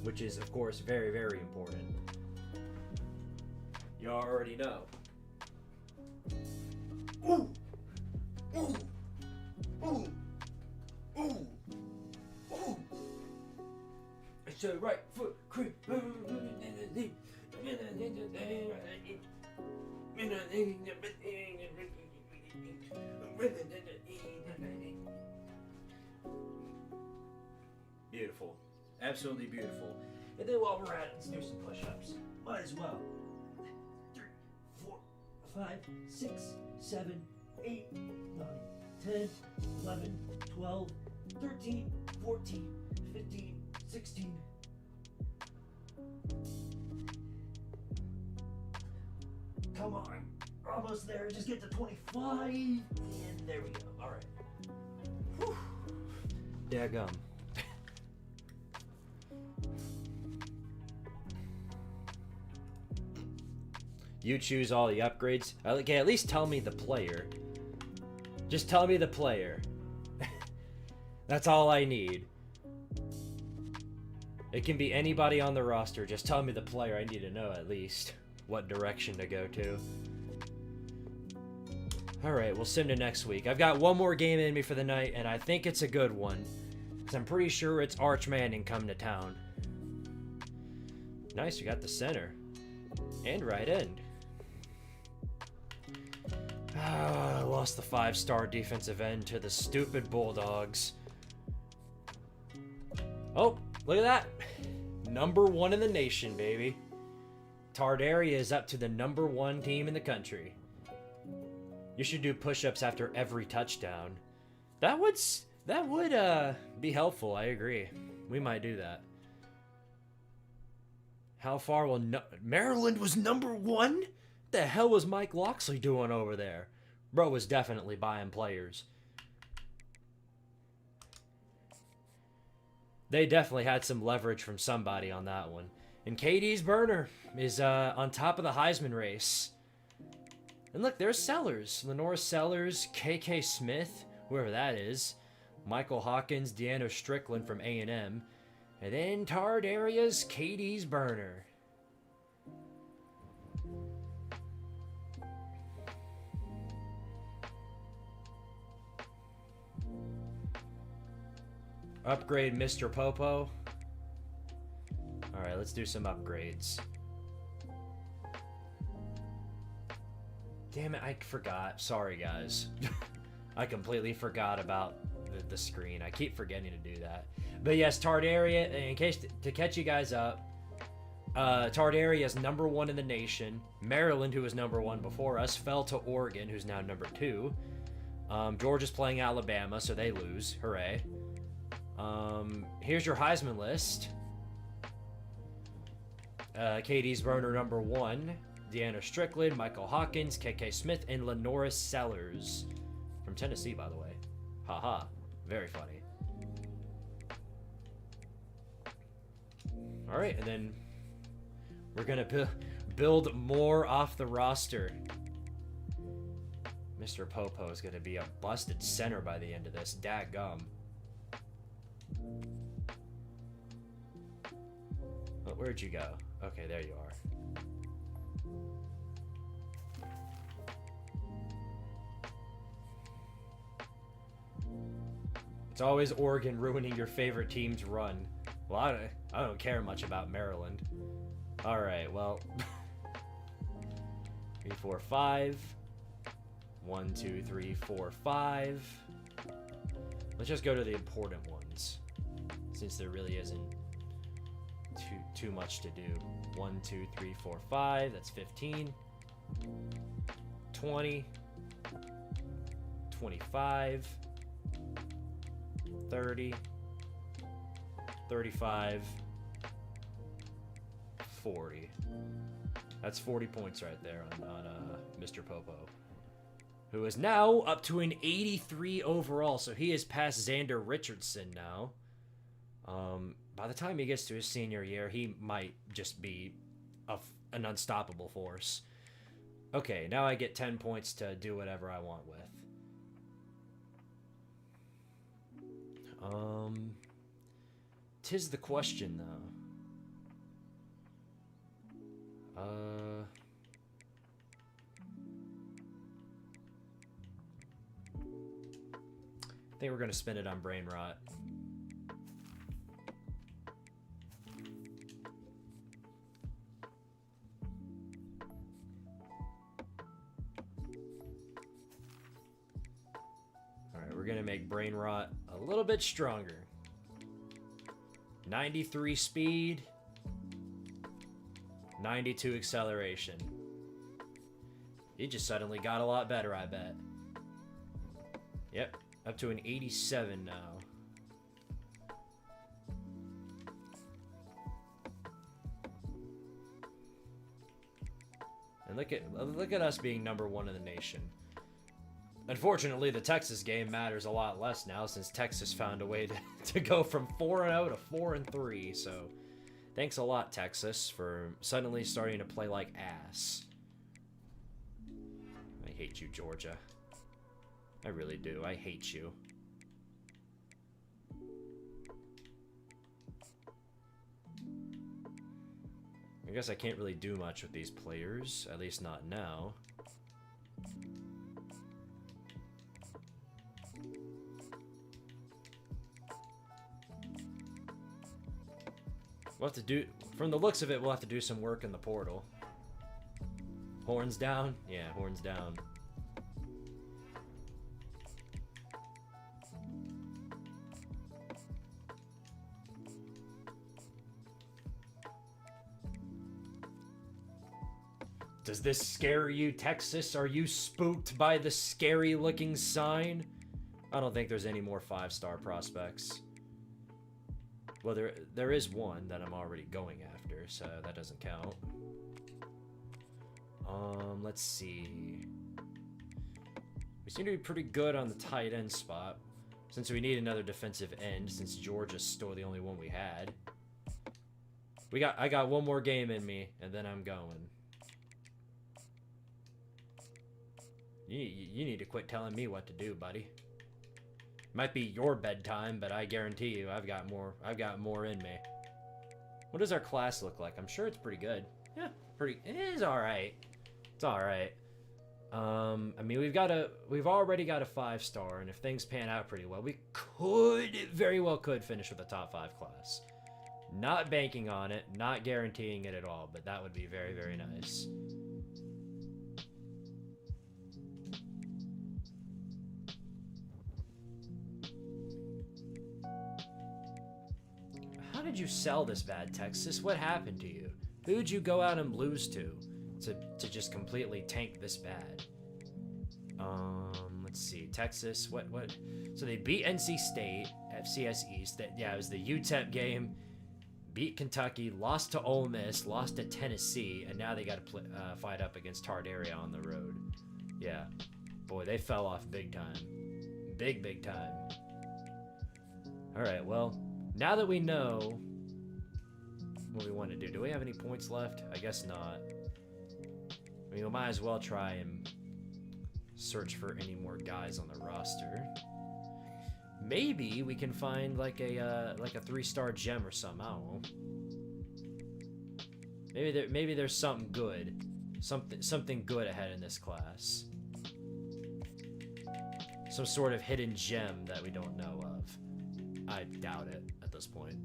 which is of course very, very important. You already know. Ooh, ooh, ooh, ooh, ooh. It's a right foot creep. Beautiful. Absolutely beautiful. And then while we're at it, let's do some push-ups. Might as well. 3, 4, 5, 6, 7, 8, 9, 10, 11, 12, 13, 14, 15, 16. Come on. We're almost there. Just get to 25. And there we go. All right. Whew. Daggum. You choose all the upgrades. Okay, at least tell me the player. Just tell me the player. That's all I need. It can be anybody on the roster. Just tell me the player. I need to know at least what direction to go to. Alright, we'll sim to next week. I've got one more game in me for the night, and I think it's a good one. Because I'm pretty sure it's Arch Manning coming to town. Nice, we got the center. And right end. I lost the 5-star defensive end to the stupid Bulldogs. Oh, look at that. Number 1 in the nation, baby. Tardaria is up to the number 1 team in the country. You should do push-ups after every touchdown. That would be helpful, I agree. We might do that. How far will Maryland was number 1? What the hell was Mike Loxley doing over there? Bro was definitely buying players. They definitely had some leverage from somebody on that one. And KD's burner is on top of the Heisman race. And look, there's Sellers. Lenore Sellers, KK Smith, whoever that is. Michael Hawkins, Deanna Strickland from A&M. And then Tardaria's KD's burner. Upgrade Mr. Popo. Alright, let's do some upgrades. Damn it, I forgot. Sorry, guys. I completely forgot about the screen. I keep forgetting to do that. But yes, Tardaria, in case to catch you guys up, Tardaria is number 1 in the nation. Maryland, who was number 1 before us, fell to Oregon, who's now number 2. Georgia's playing Alabama, so they lose. Hooray. Here's your Heisman list. Katie's burner number 1. Deanna Strickland, Michael Hawkins, KK Smith, and Lenora Sellers. From Tennessee, by the way. Haha. Very funny. Alright, and then we're going to build more off the roster. Mr. Popo is going to be a busted center by the end of this. Dadgum. Oh, where'd you go? Okay, there you are. It's always Oregon ruining your favorite team's run. Well, I don't care much about Maryland. Alright, well. 3, 4, 5. 1, 2, 3, 4, 5. Let's just go to the important ones. Since there really isn't too much to do. 1, 2, 3, 4, 5. That's 15. 20. 25. 30. 35. 40. That's 40 points right there on Mr. Popo, who is now up to an 83 overall. So he is past Xander Richardson now. By the time he gets to his senior year, he might just be an unstoppable force. Okay, now I get 10 points to do whatever I want with. 'Tis the question, though. I think we're gonna spin it on brain rot. Alright, we're gonna make brain rot a little bit stronger. 93 speed. 92 acceleration. He just suddenly got a lot better, I bet. Yep, up to an 87 now. And look at us being #1 in the nation. Unfortunately, the Texas game matters a lot less now since Texas found a way to go from 4-0 to 4-3, so thanks a lot, Texas, for suddenly starting to play like ass. I hate you, Georgia. I really do. I hate you. I guess I can't really do much with these players, at least not now. We'll have to do, from the looks of it, we'll have to do some work in the portal. Horns down? Yeah, horns down. Does this scare you, Texas? Are you spooked by the scary-looking sign? I don't think there's any more 5-star prospects. Well, there is one that I'm already going after, so that doesn't count. Let's see. We seem to be pretty good on the tight end spot, since we need another defensive end, since Georgia's still the only one we had. I got one more game in me, and then I'm going. You need to quit telling me what to do, buddy. Might be your bedtime, but I guarantee you I've got more in me. What does our class look like? I'm sure it's pretty good. Yeah, it is alright. It's alright. I mean, we've already got a 5-star, and if things pan out pretty well, we very well could finish with a top 5 class. Not banking on it, not guaranteeing it at all, but that would be very, very nice. How did you sell this bad, Texas? What happened to you? Who'd you go out and lose to just completely tank this bad? Let's see. Texas, what? So they beat NC State, FCS East. Yeah, it was the UTEP game. Beat Kentucky, lost to Ole Miss, lost to Tennessee, and now they got to fight up against Tardaria on the road. Yeah. Boy, they fell off big time. Big time. All right, well, now that we know what we want to do we have any points left? I guess not. I mean, we might as well try and search for any more guys on the roster. Maybe we can find like a 3-star gem or something. I don't know. Maybe there's something good, something good ahead in this class. Some sort of hidden gem that we don't know of. I doubt it at this point.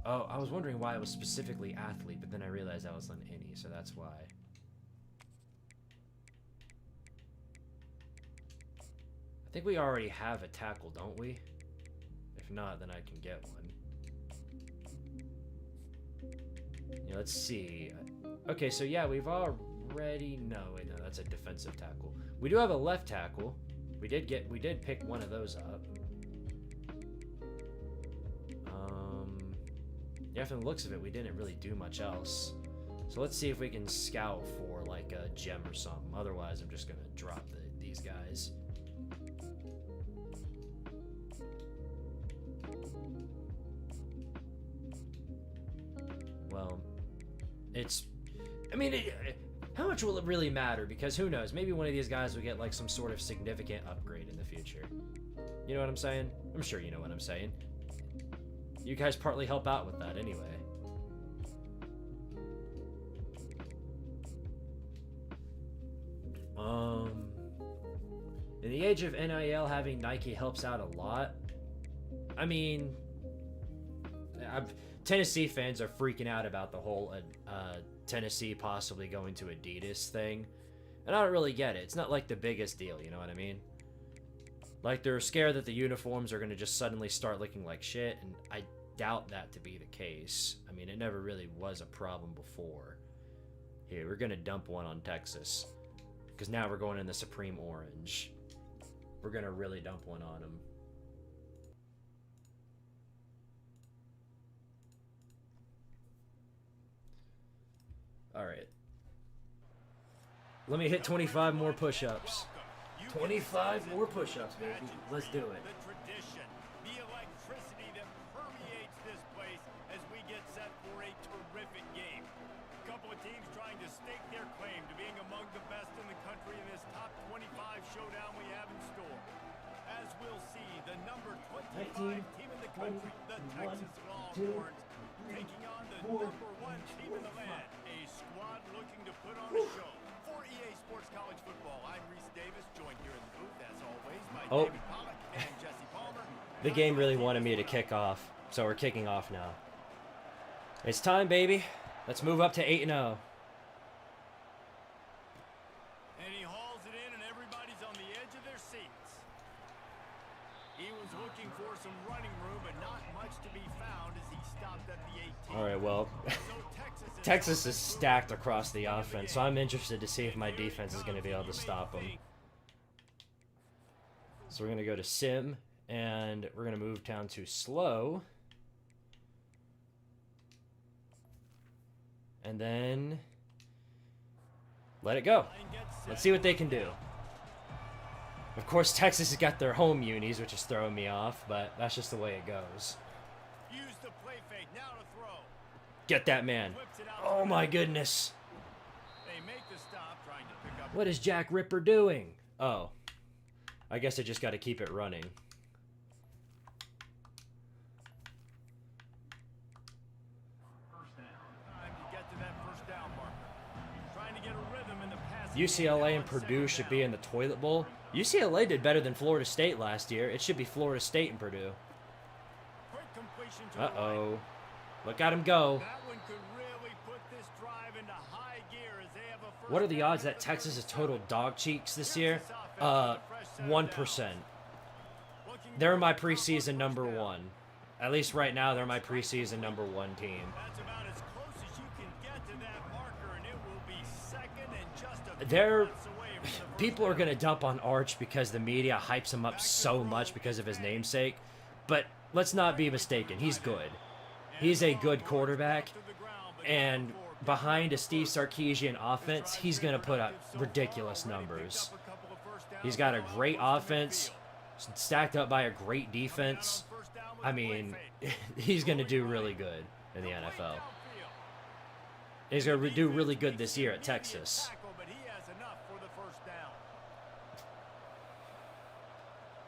Oh, I was wondering why it was specifically athlete, but then I realized that was on any, so that's why. think we already have a tackle, don't we? If not, then I can get one. Yeah, let's see. Okay, so yeah, we've already... No, wait, no, that's a defensive tackle. We do have a left tackle. We did pick one of those up. Yeah, from the looks of it, we didn't really do much else. So let's see if we can scout for like a gem or something. Otherwise, I'm just gonna drop these guys. Well, I mean, how much will it really matter? Because who knows? Maybe one of these guys will get like some sort of significant upgrade in the future. You know what I'm saying? I'm sure you know what I'm saying. You guys partly help out with that anyway. In the age of NIL, having Nike helps out a lot. I mean, Tennessee fans are freaking out about the whole Tennessee possibly going to Adidas thing. And I don't really get it. It's not like the biggest deal, you know what I mean? Like, they're scared that the uniforms are going to just suddenly start looking like shit, and I doubt that to be the case. I mean, it never really was a problem before. Here, we're going to dump one on Texas. Because now we're going in the Supreme Orange. We're going to really dump one on them. Alright. Let me hit 25 more push-ups. 25 more push-ups, baby. Let's do it. The tradition, the electricity that permeates this place as we get set for a terrific game. A couple of teams trying to stake their claim to being among the best in the country in this top 25 showdown we have in store. As we'll see, the number 25 team in the country, the Texas Longhorns, taking on the number 1 team in the land. A squad looking to put on a show. For EA Sports College Football, I'm Reese Davis, joined here in the booth, as always, by David Pollack and Jesse Palmer. The game really wanted me to kick off, so we're kicking off now. It's time, baby. Let's move up to 8-0. And he hauls it in, and everybody's on the edge of their seats. He was looking for some running room, but not much to be found as he stopped at the 18. All right, well, Texas is stacked across the offense, so I'm interested to see if my defense is going to be able to stop them. So we're going to go to sim, and we're going to move down to slow. And then let it go. Let's see what they can do. Of course, Texas has got their home unis, which is throwing me off, but that's just the way it goes. Use the play fake, now to throw. Get that man. Oh my goodness. They make the stop, trying to pick up. What is Jack Ripper doing? Oh. I guess I just got to keep it running. UCLA and Purdue should be in the toilet bowl. UCLA did better than Florida State last year. It should be Florida State and Purdue. Uh-oh. Look at him go. What are the odds that Texas is total dog cheeks this year? 1%. They're my preseason number 1. At least right now, they're my preseason number 1 team. People are going to dump on Arch because the media hypes him up so much because of his namesake. But let's not be mistaken. He's good. He's a good quarterback. And behind a Steve Sarkisian offense, he's going to put up ridiculous numbers. He's got a great offense, stacked up by a great defense. I mean, he's going to do really good in the NFL. He's going to do really good this year at Texas.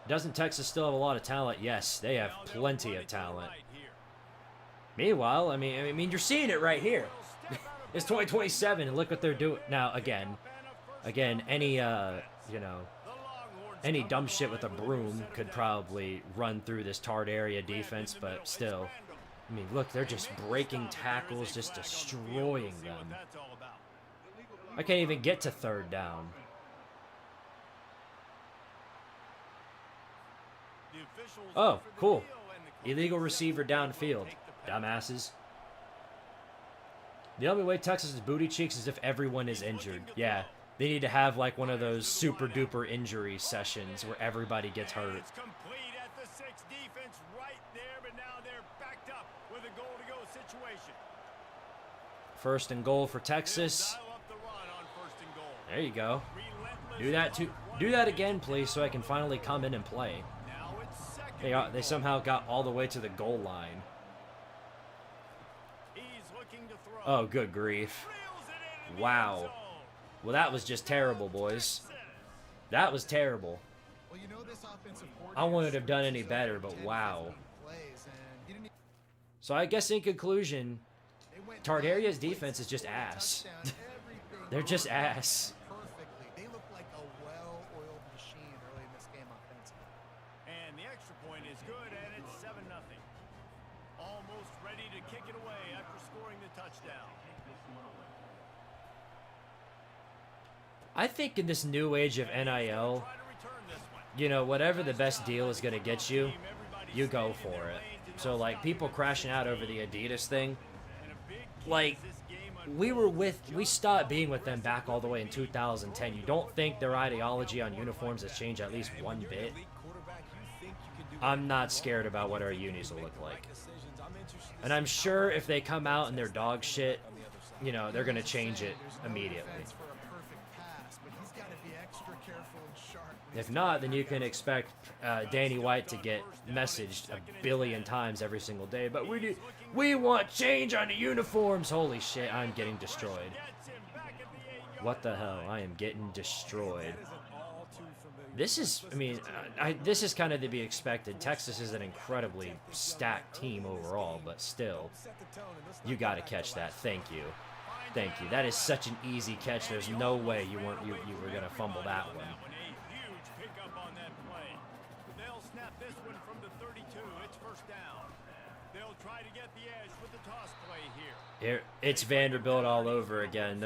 Doesn't Texas still have a lot of talent? Yes, they have plenty of talent. Meanwhile, I mean, you're seeing it right here. It's 2027, and look what they're doing now. Again, any any dumb shit with a broom could probably run through this Tard area defense, but still, I mean, look, they're just breaking tackles, just destroying them. I can't even get to third down. Oh, cool. Illegal receiver downfield. Dumbasses. The only way Texas is booty cheeks is if everyone is injured. Yeah, they need to have like one of those super duper injury sessions where everybody gets hurt. It's complete at the 6 defense right there, but now they're backed up with a goal-to-go situation. First and goal for Texas. Dial up the run on first and goal. There you go. Relentless Do that too. Do that again, please, so I can finally come in and play. Now it's second and They goal. somehow got all the way to the goal line. He's looking to throw. Oh, good grief. Reels it in the Wow. end zone. Well, that was just terrible, boys. That was terrible. Well, you know this offensive I wouldn't have done any better, but wow. plays, and you didn't So I guess in conclusion, they went Tardaria's defense is just ass. touchdown, everything They're just ass. perfectly. They look like a well-oiled machine early in this game offensively. And the extra point is good, and it's 7-0. Almost ready to kick it away after scoring the touchdown. I think in this new age of NIL, Try to return this one. you know, whatever the best deal is going to get you, you go for it. So, like, people crashing out over the Adidas thing, like, we stopped being with them back all the way in 2010. You don't think their ideology on uniforms has changed at least one bit? I'm not scared about what our unis will look like. And I'm sure if they come out and they're dog shit, you know, they're going to change it immediately. For a perfect pass, but he's got to be extra careful and sharp when If not, then you can expect Danny White to get messaged a billion times every single day. But we want change on the uniforms. Holy shit, I'm getting destroyed. What the hell? I am getting destroyed. This is, I mean, this is kind of to be expected. Texas is an incredibly stacked team overall, but still, you got to catch that. Thank you. Thank you. That is such an easy catch. There's no way you were going to fumble that one. A huge pickup on that play. They'll snap this one from the 32. It's first down. They'll try to get the edge with the toss play here. It's Vanderbilt all over again.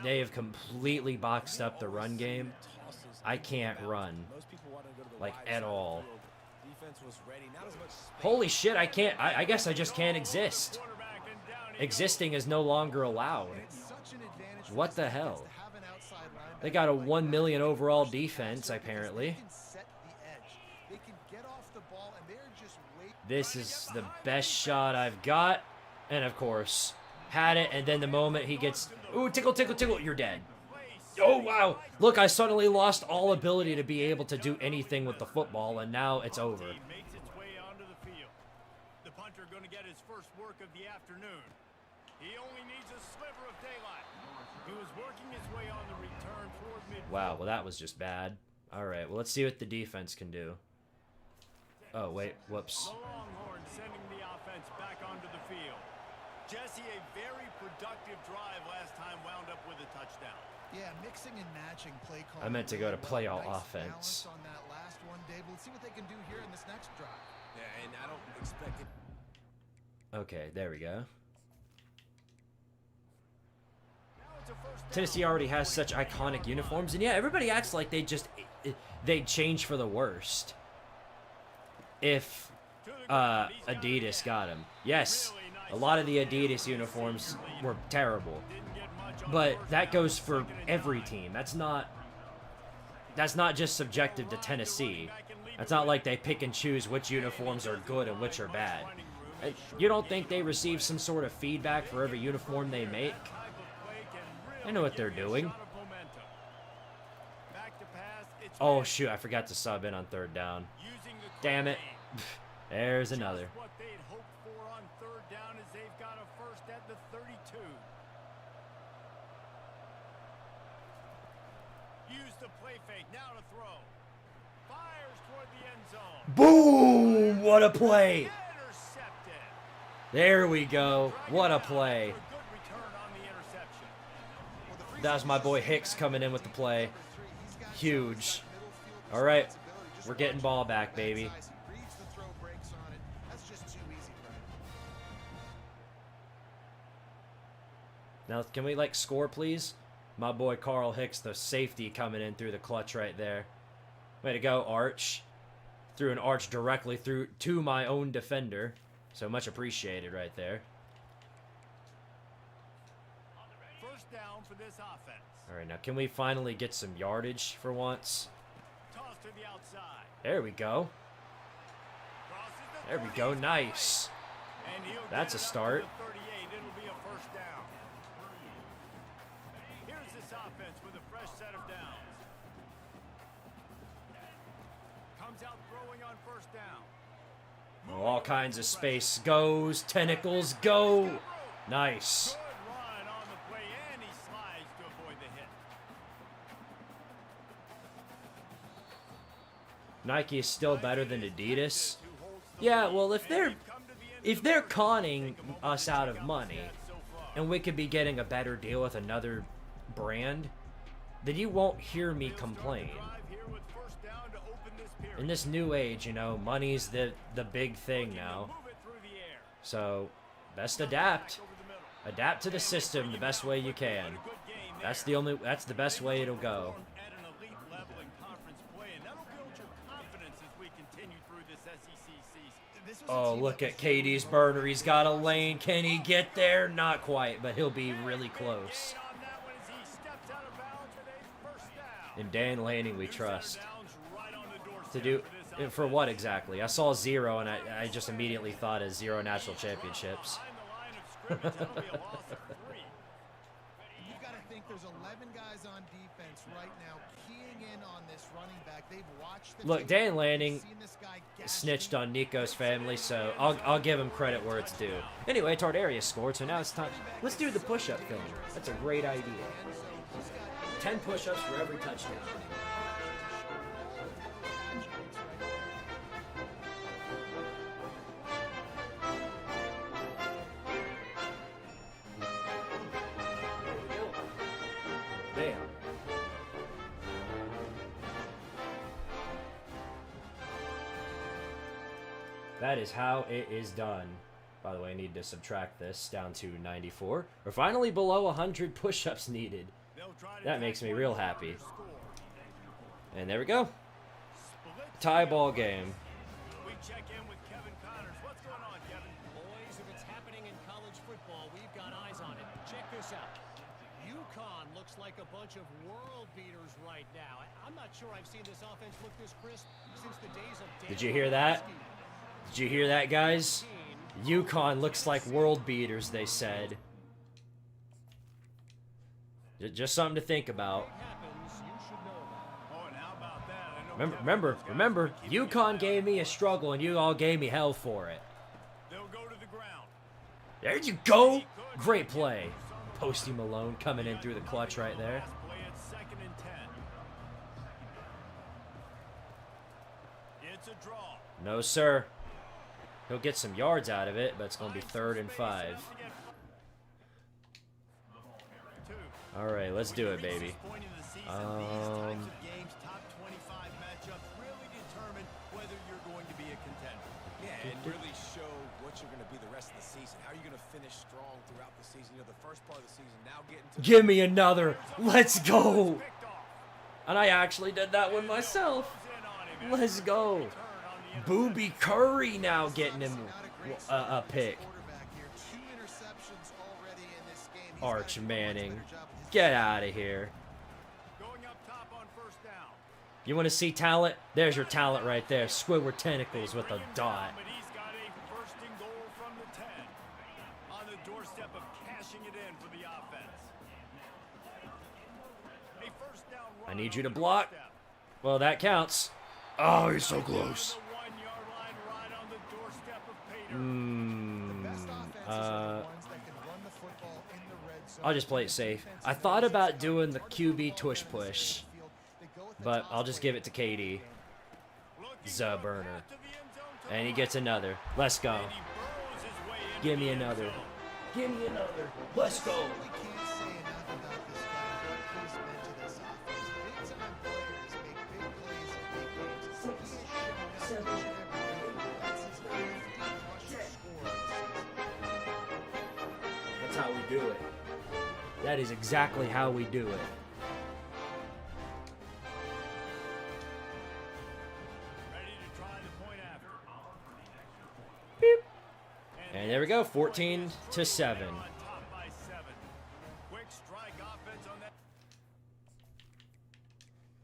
They have completely boxed up the run game. I can't run, like, at all. Holy shit, I can't, I guess I just can't exist. Existing is no longer allowed. such an advantage for What this the defense hell? to have an outside linebacker They got a like 1 that. million overall defense, apparently. They can set the edge. They can get off the ball, and they're just waiting. This is the best shot I've got. And of course, had it, and then the moment he gets, ooh, tickle, tickle, tickle, you're dead. Oh, wow. Look, I suddenly lost all ability to be able to do anything with the football, and now it's over. Team makes its way onto the field. The punter going to get his first work of the afternoon. He only needs a sliver of daylight. He was working his way on the return toward midfield. Wow, well, that was just bad. All right, well, let's see what the defense can do. Oh, wait, whoops. The Longhorns sending the offense back onto the field. Jesse, a very productive drive last time wound up with a touchdown. Yeah, mixing and matching play call. I meant to go to play all Nice offense. balance on that last one, Dave. Let's see what they can do here in this next drive. Yeah, and I don't expect it. Okay, there we go. Now it's a first down. Tennessee already has such iconic uniforms, and yeah, everybody acts like they'd change for the worst if Adidas got them. Yes, a lot of the Adidas uniforms were terrible, but that goes for every team. That's not just subjective to Tennessee. It's not like they pick and choose which uniforms are good and which are bad. You don't think they receive some sort of feedback for every uniform they make? I know what they're doing. Oh shoot, I forgot to sub in on third down. Damn it. There's another. What they'd hoped for on third down is they've got a first at the 32. Use the play fake now to throw. Fires toward the end zone. Boom! What a play! Intercepted. There we go. What a play. A good return on the interception. That was my boy Hicks coming in with the play. Huge. All right, we're getting ball back, baby. Reads the throw, breaks on it. That's just too easy for him. Now, can we, like, score, please? My boy Carl Hicks, the safety, coming in through the clutch right there. Way to go, Arch. Threw an arch directly through to my own defender. So much appreciated right there. First down for this offense. All right, now can we finally get some yardage for once? Toss to the outside. There we go. Crosses the There we go. Nice. And he'll That's a get it up to start. the 38. It'll be a first down. Here's this offense with a fresh set of downs. Comes out throwing on first down. Oh, all kinds of space. Goes. Tentacles. Go. Nice. Good run on the play, and he slides to avoid the hit. Nike is still better than Adidas. Yeah, well, if they're conning us out of money, and we could be getting a better deal with another brand, then you won't hear me complain. In this new age, you know, money's the big thing now. So, best adapt. Adapt to the system the best way you can. That's the best way it'll go. At an elite level in conference play, and that'll build your confidence as we continue through this SEC season. Oh, look at KD's burner. He's got a lane. Can he get there? Not quite, but he'll be really close. On that one as he steps out of bounds with a first down. In Dan Lanning, we trust. Downs right on the doorstep To do for this for what exactly? I saw 0, and I just immediately thought of 0 national championships. Behind the line of scrimmage, that'll be a loss of 3. You've got to think there's 11 guys on defense right now keying in on this running back. They've watched the Look, tape, Dan Lanning seen this guy gash snitched deep. on Nico's family, so I'll give him credit where it's due. Anyway, Tardaria scored, so now it's time. Let's do the push-up thing. That's a great idea. 10 push-ups for every touchdown. Bam. That is how it is done. By the way, I need to subtract this down to 94. We're finally below 100 push-ups needed. That makes me real happy. And there we go. Tie ball game. We check in with Kevin Connors. What's going on, Kevin? Boys, if it's happening in college football, we've got eyes on it. Check this out. UConn looks like a bunch of world beaters right now. I'm not sure I've seen this offense look this crisp since the days of Dan. Did you hear that? Did you hear that, guys? UConn looks like world beaters, they said. Just something to think about. Oh, and how about that? I know Remember, UConn gave me a struggle and you all gave me hell for it. they'll go to the ground. There you go. Great play. Posty Malone coming in through the clutch right there. Last play at 2nd and 10. It's a draw. No, sir. He'll get some yards out of it, but it's going to be 3rd and 5. All right, let's do it, baby. Yeah, and really show what you're going to be the rest of the season. How are you going to finish strong throughout the season? You know, the first part of the season, now getting to... Give me another. Let's go. And I actually did that one myself. Let's go. Booby Curry now getting him a pick. Arch Manning. Get out of here. Going up top on first down. You want to see talent? There's your talent right there. Squidward Tentacles with a dot. But he's got a first and goal from the 10. On the doorstep of cashing it in for the offense. A first down run I need on you to the block. doorstep. Well, that counts. Oh, he's so close. The 1 yard line right on the doorstep of Pater. I'll just play it safe. I thought about doing the QB tush push, but I'll just give it to KD. The burner. And he gets another. Let's go. Give me another. Give me another. Let's go. That's how we do it. That is exactly how we do it. Ready to try the there we go, 14-7.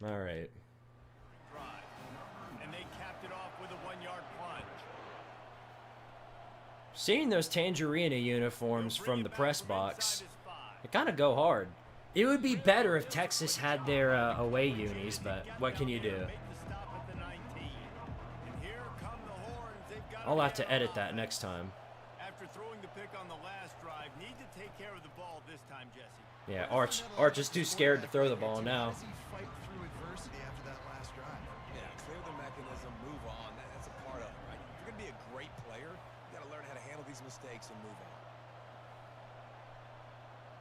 All right. And they capped it off with a 1-yard plunge. Seeing those Tangerina uniforms from the press box, they kind of go hard. It would be better if Texas had their away unis, but what can you do? I'll have to edit that next time. After throwing the pick on the last drive, need to take care of the ball this time, Jesse. Yeah, Arch is too scared to throw the ball now. Fight through adversity after that last drive. Yeah, clear the mechanism, move on. That's a part of it, right? If you're going to be a great player, you got to learn how to handle these mistakes and move on.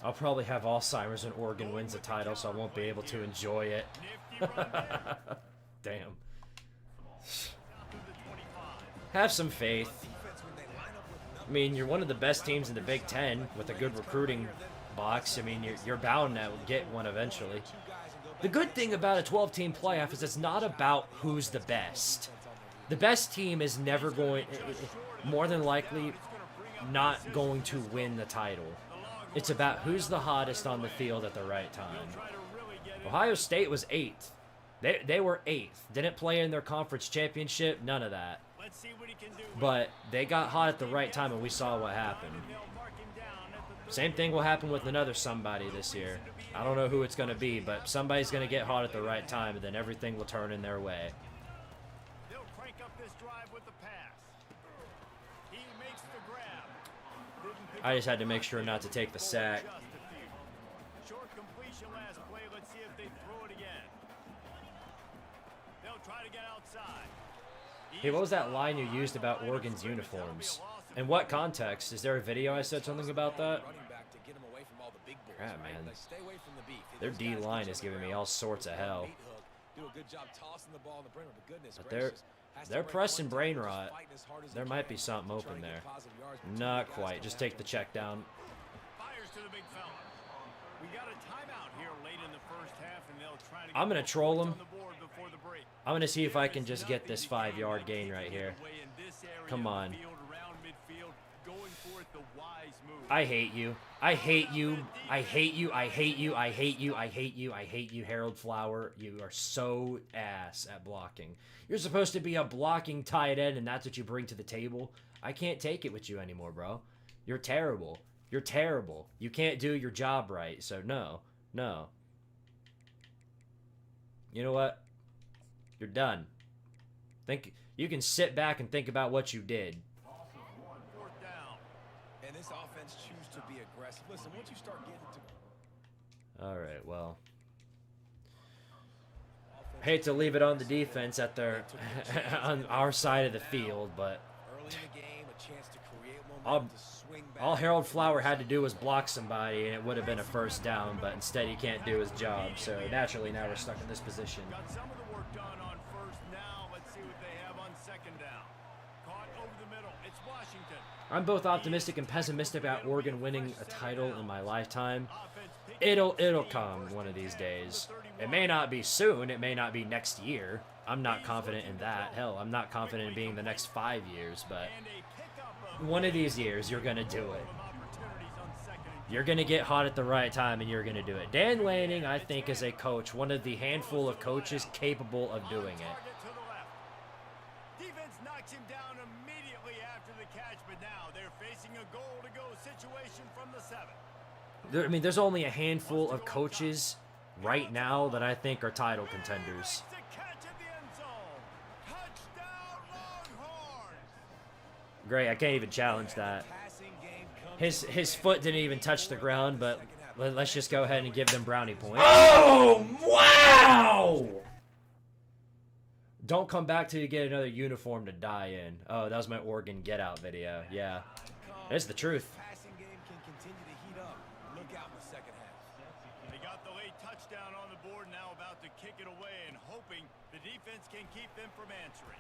I'll probably have Alzheimer's when Oregon wins the title, so I won't be able to enjoy it. Damn. Have some faith. I mean, you're one of the best teams in the Big Ten with a good recruiting box. I mean, you're bound to get one eventually. The good thing about a 12-team playoff is it's not about who's the best. The best team is never going, more than likely, not going to win the title. It's about who's the hottest on the field at the right time. Ohio State was 8th. They were 8th. Didn't play in their conference championship. None of that. But they got hot at the right time, and we saw what happened. Same thing will happen with another somebody this year. I don't know who it's going to be, but somebody's going to get hot at the right time, and then everything will turn in their way. They'll crank up this drive with the pass. He makes the grab. I just had to make sure not to take the sack. Short completion last play. Let's see if they throw it again. They'll try to get outside. Hey, what was that line you used about Oregon's uniforms? In what context? Is there a video I said something about that? Crap, man. Their D-line is giving me all sorts of hell. But they're pressing brain rot. There might be something open there. Not quite. Just take the check down. I'm going to troll him. I'm going to see if I can just get this 5-yard gain right here. Come on. I hate you. I hate you. I hate you. I hate you. I hate you. I hate you. I hate you, Harold Flower. You are so ass at blocking. You're supposed to be a blocking tight end, and that's what you bring to the table. I can't take it with you anymore, bro. You're terrible. You're terrible. You can't do your job right, so no. No. You know what? You're done. You can sit back and think about what you did. And this offense choose to be aggressive. Listen, once you start getting to... All right, well. Hate to leave it on the defense at their on our side of the field, but all Harold Flower had to do was block somebody, and it would have been a first down, but instead he can't do his job, so naturally now we're stuck in this position. Got some of the work done on first now. Let's see what they have on second down. Caught over the middle. It's Washington. I'm both optimistic and pessimistic about Oregon winning a title in my lifetime. It'll come one of these days. It may not be soon. It may not be next year. I'm not confident in that. Hell, I'm not confident in being the next 5 years, but one of these years you're going to do it. You're going to get hot at the right time, and you're going to do it. Dan Lanning, I think, is a coach, one of the handful of coaches capable of doing it. Defense knocks him down immediately after the catch, but now they're facing a goal-to-go situation from the 7. I mean, there's only a handful of coaches right now that I think are title contenders. Great, I can't even challenge that. His foot didn't even touch the ground, but let's just go ahead and give them brownie points. Oh, wow! Don't come back till you get another uniform to die in. Oh, that was my Oregon Get Out video. Yeah, it's the truth. They got the late touchdown on the board, now about to kick it away and hoping the defense can keep them from answering.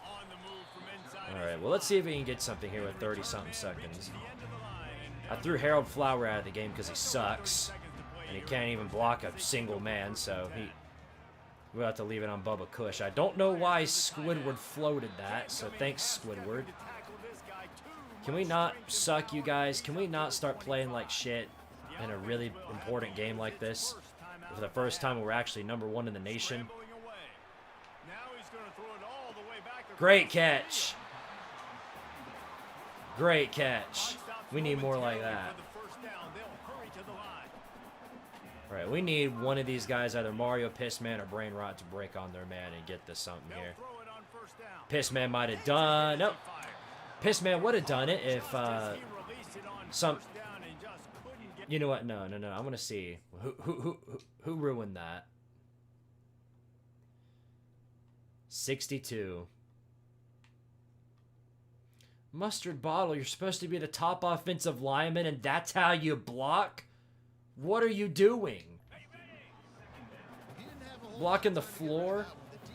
On the move from inside. All right, well, let's see if we can get something here with 30-something seconds. I threw Harold Flower out of the game because he sucks, and he can't even block a single man, so we'll have to leave it on Bubba Cush. I don't know why Squidward floated that, so thanks, Squidward. Can we not suck, you guys? Can we not start playing like shit in a really important game like this? For the first time we're actually #1 in the nation. Great catch. Great catch. We need more like that. All right, we need one of these guys, either Mario, Pissman, or Brain Rot, to break on their man and get this something here. Pissman might have done. Nope. Pissman would have done it if some. You know what? No. I want to see who ruined that. 62. Mustard Bottle, you're supposed to be the top offensive lineman, and that's how you block? What are you doing? Blocking the floor?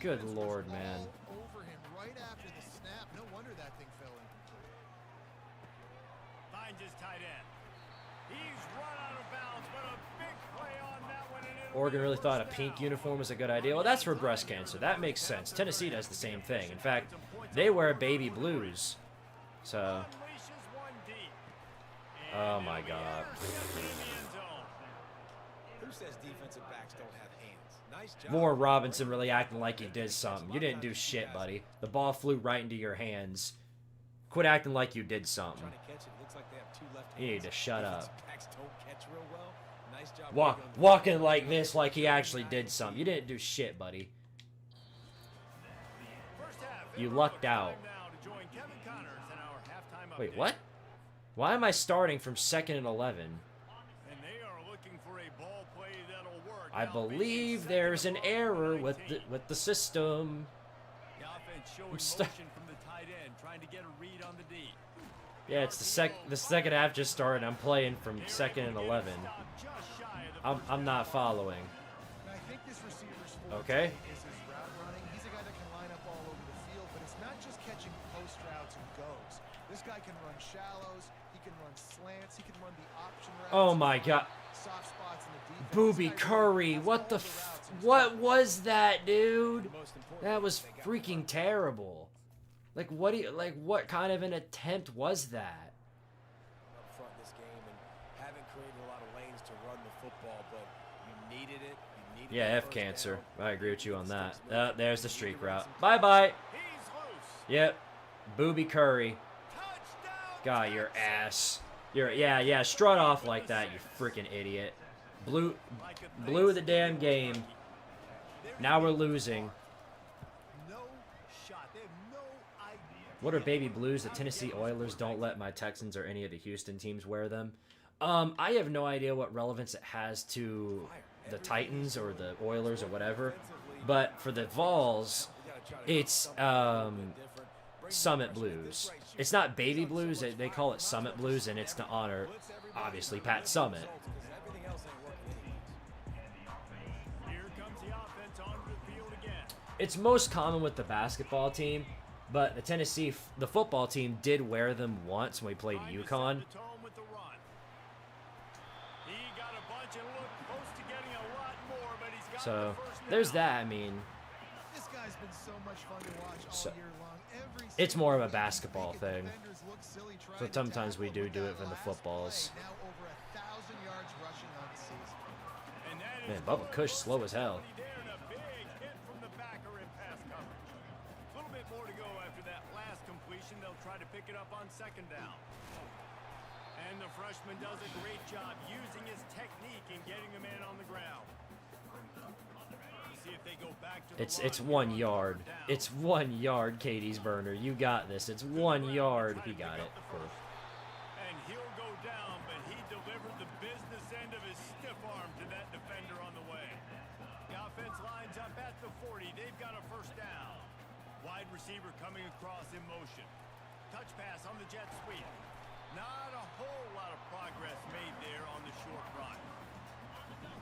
Good lord, man. Oregon really thought a pink uniform was a good idea. Well, that's for breast cancer. That makes sense. Tennessee does the same thing. In fact, they wear baby blues. So, oh my God. Who says defensive backs don't have hands? Nice job. Warren Robinson really acting like he did something. You didn't do shit, buddy. The ball flew right into your hands. Quit acting like you did something. You need to shut up. Walking like this like he actually did something. You didn't do shit, buddy. You lucked out. Wait, what? Why am I starting from 2nd and 11? I believe there's an error with the system. Yeah, it's the second half just started. I'm playing from 2nd and 11. I'm not following. Okay. He's a guy that can line up all over the field, but it's not just catching post routes and goes. This guy can run shallows, he can run slants, he can run the option routes. Oh my God. Soft spots in the defense. Booby Curry, what the what was that, dude? That was freaking terrible. Like what kind of an attempt was that? Up front this game and haven't created a lot of lanes to run the football, but you needed it. Yeah, F cancer. I agree with you on that. There's the streak route. Bye-bye. Yep. Booby Curry. God, your ass. Yeah, strut off like that, you freaking idiot. Blew the damn game. Now we're losing. What are baby blues? The Tennessee Oilers don't let my Texans or any of the Houston teams wear them. I have no idea what relevance it has to the Titans or the Oilers or whatever, but for the Vols, it's Summit Blues. It's not baby blues, they call it Summit Blues, and it's to honor, obviously, Pat Summit. It's most common with the basketball team, but the football team did wear them once when we played UConn. So, there's that. I mean, so, it's more of a basketball thing. So sometimes we do it for the footballs. Man, Bubba Cush slow as hell. Pick it up on 2nd down. And the freshman does a great job using his technique and getting the man on the ground. See if they go back to it's 1 yard. It's 1 yard, Katie's burner. You got this. It's 1 yard. He got it. And he'll go down, but he delivered the business end of his stiff arm to that defender on the way. The offense lines up at the 40. They've got a first down. Wide receiver coming across in motion. Touch pass on the jet sweep. Not a whole lot of progress made there on the short run.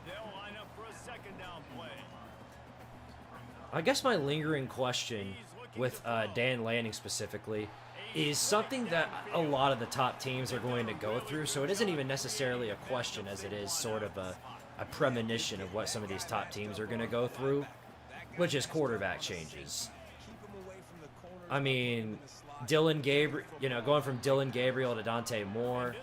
They'll line up for a 2nd down play. I guess my lingering question with Dan Lanning specifically is something that a lot of the top teams are going to go through, so it isn't even necessarily a question as it is sort of a premonition of what some of these top teams are going to go through, which is quarterback changes. I mean, Dylan Gabriel, going from Dylan Gabriel to Dante Moore,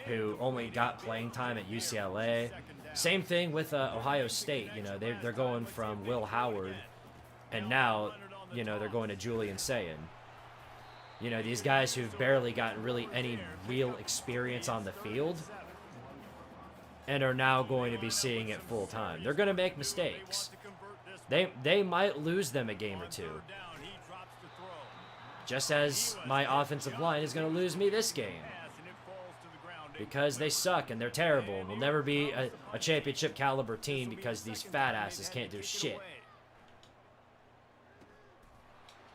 who only got playing time at UCLA. Same thing with Ohio State. They're going from Will Howard, and now, they're going to Julian Sayin. These guys who've barely gotten really any real experience on the field and are now going to be seeing it full time. They're going to make mistakes. They might lose them a game or two. Just as my offensive line is going to lose me this game. Because they suck and they're terrible. We'll never be a championship caliber team because these fat asses can't do shit.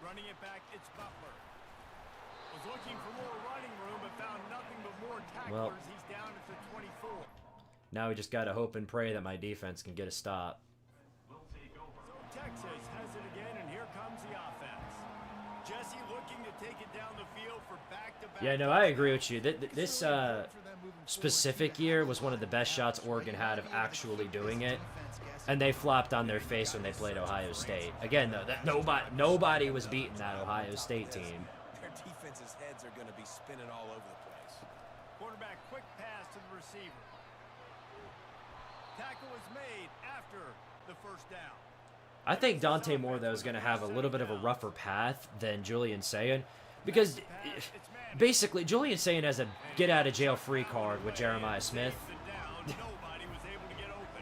Running it back, it's Butler. Was looking for more running room, but found nothing but more tacklers. Well, he's down at the 24. Now we just got to hope and pray that my defense can get a stop. So Texas has it again, and here comes the offense. Jesse looking to take it down the field for back-to-back. Yeah, no, I agree with you. This specific year was one of the best shots Oregon had of actually doing it, and they flopped on their face when they played Ohio State. Again, though, nobody was beating that Ohio State team. Their defense's heads are going to be spinning all over the place. Quarterback quick pass to the receiver. Tackle was made after the first down. I think Dante Moore, though, is going to have a little bit of a rougher path than Julian Sayin, because basically Julian Sayin has a get-out-of-jail-free card with Jeremiah Smith.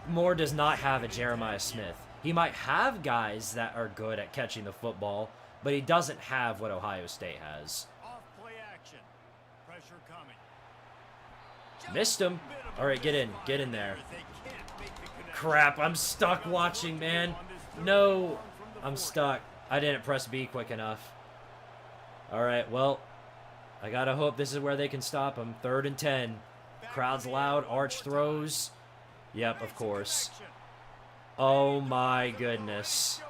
Moore does not have a Jeremiah Smith. He might have guys that are good at catching the football, but he doesn't have what Ohio State has. Off-play action. Pressure coming. Missed him. All right, get in there. Crap, I'm stuck watching, man. No, I'm stuck. I didn't press B quick enough. All right, well, I gotta hope this is where they can stop him. 3rd and 10. Crowd's loud. Arch throws. Yep, of course. Oh my goodness.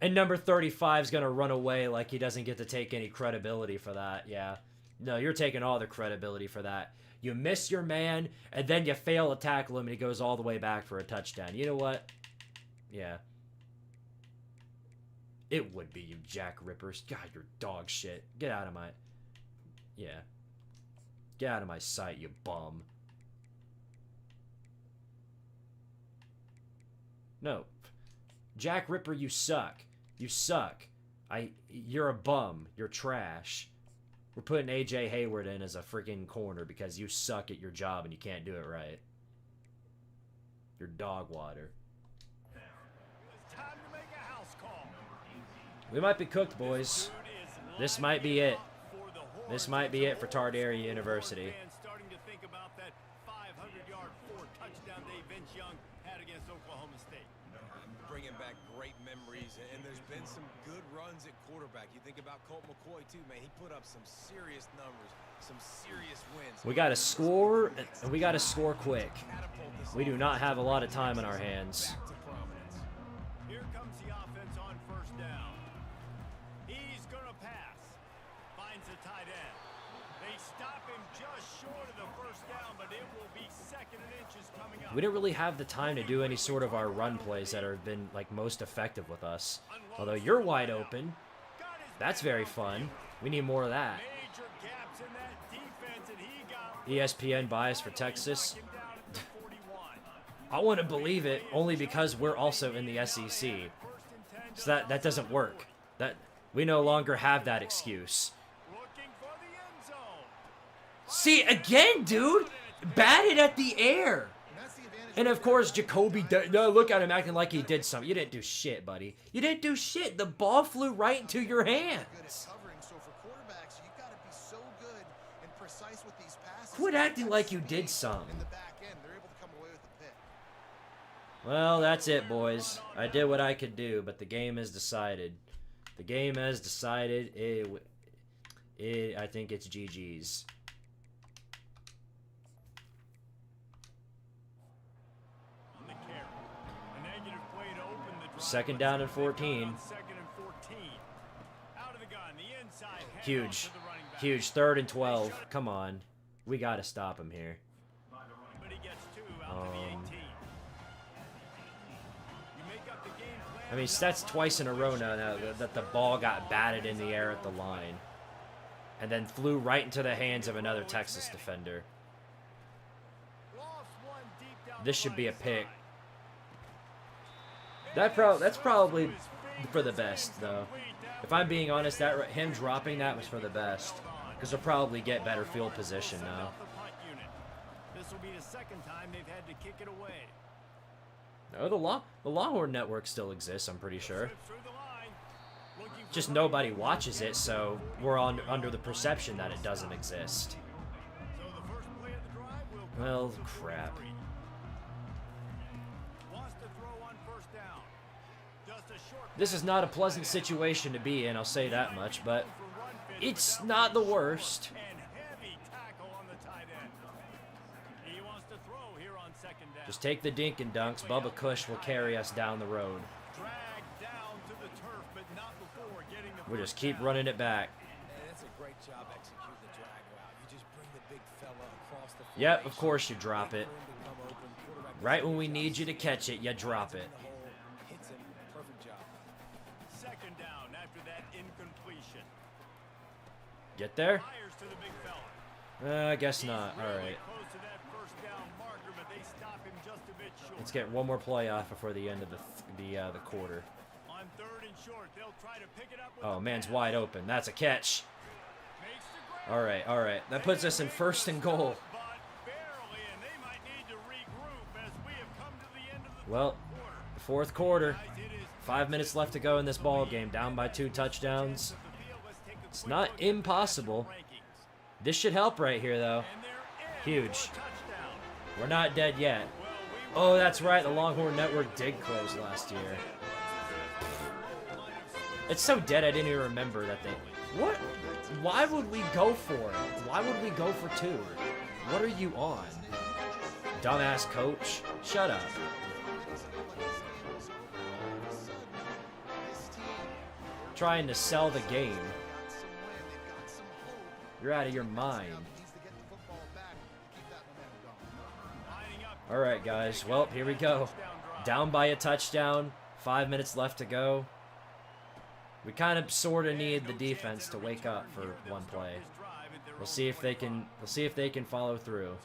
And number 35 is gonna run away like he doesn't get to take any credibility for that. Yeah. No, you're taking all the credibility for that. You miss your man, and then you fail to tackle him, and he goes all the way back for a touchdown. You know what? Yeah. It would be, you Jack Rippers. God, you're dog shit. Get out of my... Yeah. Get out of my sight, you bum. No. Jack Ripper, you suck. You suck. You're a bum. You're trash. We're putting A.J. Hayward in as a freaking corner because you suck at your job and you can't do it right. You're dog water. It's time to make a house call. We might be cooked, boys. This might be it. This might be it for Tardaria University. Starting to think about that 500-yard 4-touchdown day Vince Young had against Oklahoma State. Bringing back great memories, and there's been some good runs at quarterback. You think about Colt McCoy too, man. He put up some serious numbers, some serious wins. We got to score, and we got to score quick. We do not have a lot of time on our hands. Here comes the offense on 1st down. He's gonna pass. Finds a tight end. They stop him just short of the 1st down, but it will be 2nd and inches coming up. We didn't really have the time to do any sort of our run plays that have been like most effective with us. Although you're wide open. That's very fun. We need more of that. Major gaps in that defense, and he got ESPN bias for Texas. I want to believe it only because we're also in the SEC. So that doesn't work. That we no longer have that excuse. looking for the end zone. See, again, dude, batted at the air. And of course, Jacoby, no, look at him acting like he did something. You didn't do shit, buddy. You didn't do shit. The ball flew right into your hands. Quit acting like you did something. Well, that's it, boys. I did what I could do, but the game is decided. The game has decided. I think it's GG's. Second down and 14. Huge. Huge. 3rd and 12. Come on. We got to stop him here. But he gets 2 out to the 18. You make up the game plan I mean, that's twice in a row now that the ball got batted in the air at the line. And then flew right into the hands of another Texas defender. This should be a pick. That's probably for the best, though. If I'm being honest, him dropping that was for the best. Because they'll probably get better field position now. This will be the second time they've had to kick it away. No, the Longhorn Network still exists, I'm pretty sure. Just nobody watches it, so we're under the perception that it doesn't exist. Well, crap. This is not a pleasant situation to be in, I'll say that much, but it's not the worst. Just take the dink and dunks. Bubba Cush will carry us down the road. We'll just keep running it back. Yep, of course you drop it. Right when we need you to catch it, you drop it. Second down after that incompletion. Get there? I guess not. All right. Let's get one more play off before the end of the quarter. Oh, man's wide open. That's a catch. All right, all right. That puts us in 1st and goal. Well, the 4th quarter. 5 minutes left to go in this ball game. Down by 2 touchdowns. It's not impossible. This should help right here, though. Huge. We're not dead yet. Oh, that's right. The Longhorn Network did close last year. It's so dead I didn't even remember that they... What? Why would we go for it? Why would we go for 2? What are you on? Dumbass coach? Shut up. Trying to sell the game. You're out of your mind. All right, guys. Well, here we go. Down by a touchdown. 5 minutes left to go. We kind of sort of need the defense to wake up for one play. We'll see if they can. We'll see if they can follow through.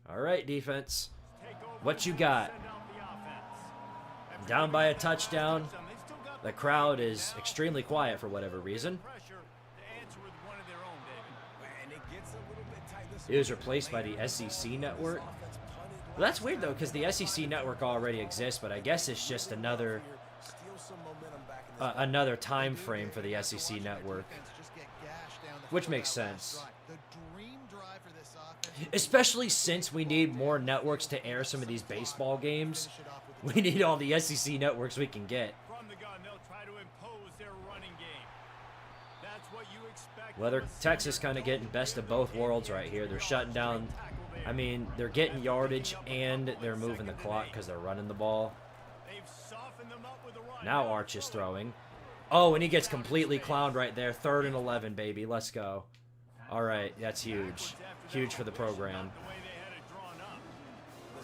All right, defense. What you got? Down by a touchdown. The crowd is extremely quiet for whatever reason. It was replaced by the SEC network. Well, that's weird, though, because the SEC network already exists, but I guess it's just another time frame for the SEC network, which makes sense. Especially since we need more networks to air some of these baseball games. We need all the SEC networks we can get. Well, Texas kind of getting best of both worlds right here. They're shutting down. I mean, they're getting yardage and they're moving the clock because they're running the ball. Now Arch is throwing. Oh, and he gets completely clowned right there. 3rd and 11, baby. Let's go. All right, that's huge. Huge for the program.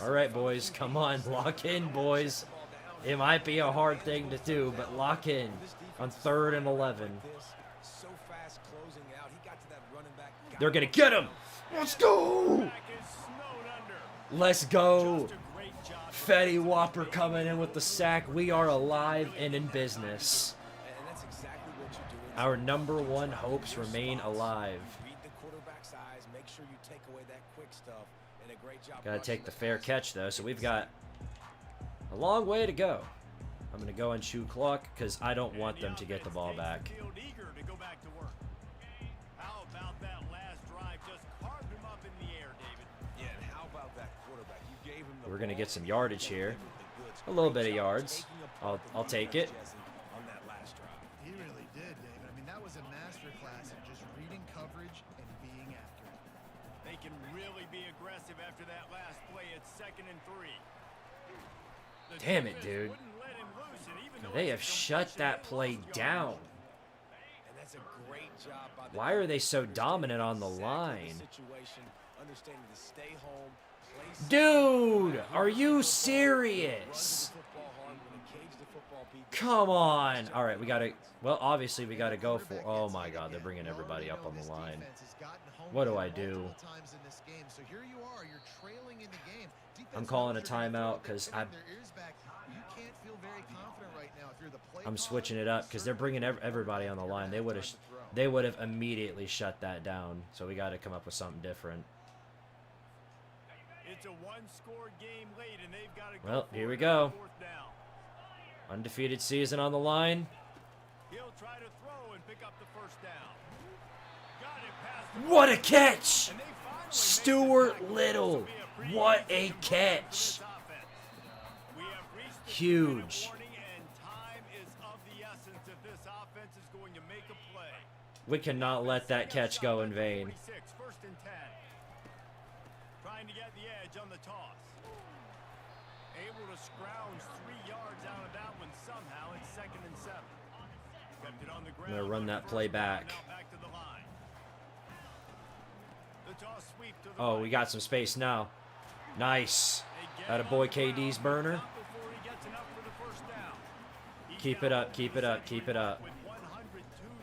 All right, boys. Come on. Lock in, boys. It might be a hard thing to do, but lock in on 3rd and 11. They're going to get him. Let's go. Let's go. Fetty Whopper coming in with the sack. We are alive and in business. Our #1 hopes remain alive. Got to take the fair catch, though, so we've got a long way to go. I'm going to go and shoot clock because I don't want them to get the ball back. We're going to get some yardage here. A little bit of yards. I'll take it. He really did, David. I mean, that was a masterclass in just reading coverage and being accurate. They can really be aggressive after that last play at 2nd and 3. Damn it, dude. They have shut that play down. Why are they so dominant on the line? Understanding to stay home, Dude, are you serious? Come on. All right, we got to... Well, obviously, we got to go for... Oh, my God. They're bringing everybody up on the line. What do I do? I'm calling a timeout because I'm switching it up because they're bringing everybody on the line. They would have immediately shut that down. So we got to come up with something different. It's a one-score game late, and they've got to go. Well, here we go. Undefeated season on the line. He'll try to throw and pick up the first down. Got it past What a catch! Stuart Little. What a catch! Huge. We cannot let that catch go in vain. Trying to get the edge on the toss. Able to scrounge 3 yards out of that one somehow. It's 2nd and 7. Kept it on the ground. I'm gonna run that play back. Back to the line. The toss sweep to the Oh, we got some space now. Nice. That a boy KD's burner. Keep it up, keep it up, keep it up. With 102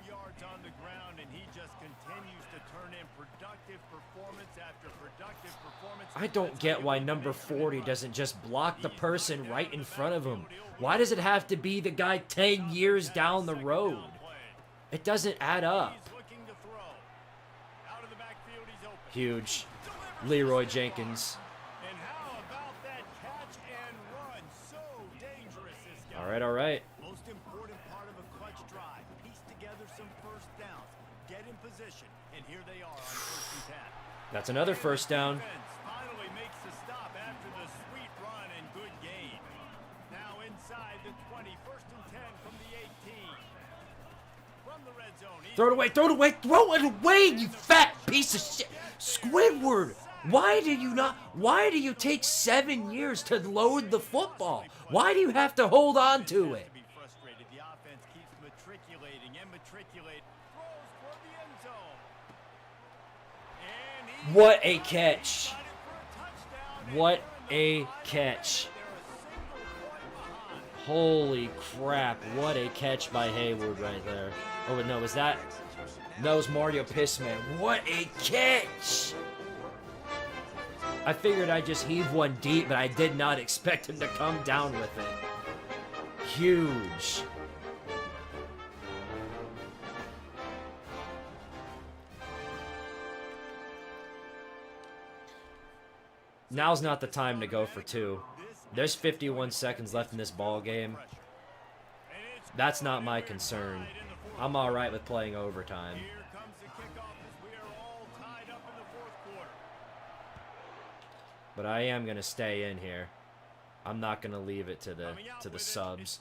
yards on the ground, and he just continues to turn in productive performance after productive performance. I don't get why number 40 doesn't just block the person right in front of him. Why does it have to be the guy 10 years down the road? It doesn't add up. Huge. Leroy Jenkins. And how about that catch and run? So dangerous, this guy. All right, all right. Most important part of a clutch drive. Piece together some first downs. Get in position. And here they are on 1st and 10. That's another first down. Finally makes the stop after the sweet run and good gain. Now inside the 20, 1st and 10 from the 18. From the red zone. Throw it away, throw it away, throw it away, you fat piece of shit. Squidward, why do you take 7 years to load the football? Why do you have to hold on to it? The offense keeps matriculating and matriculating. Throws for the end zone. And What a catch. What a catch. Holy crap, what a catch by Hayward right there. Oh, no, was that? No, it was Mario Pissman. What a catch! I figured I'd just heave one deep, but I did not expect him to come down with it. Huge. Now's not the time to go for 2. There's 51 seconds left in this ball game. That's not my concern. I'm all right with playing overtime. here comes the kickoff as we are all tied up in the 4th quarter. But I am gonna stay in here. I'm not gonna leave it to the subs.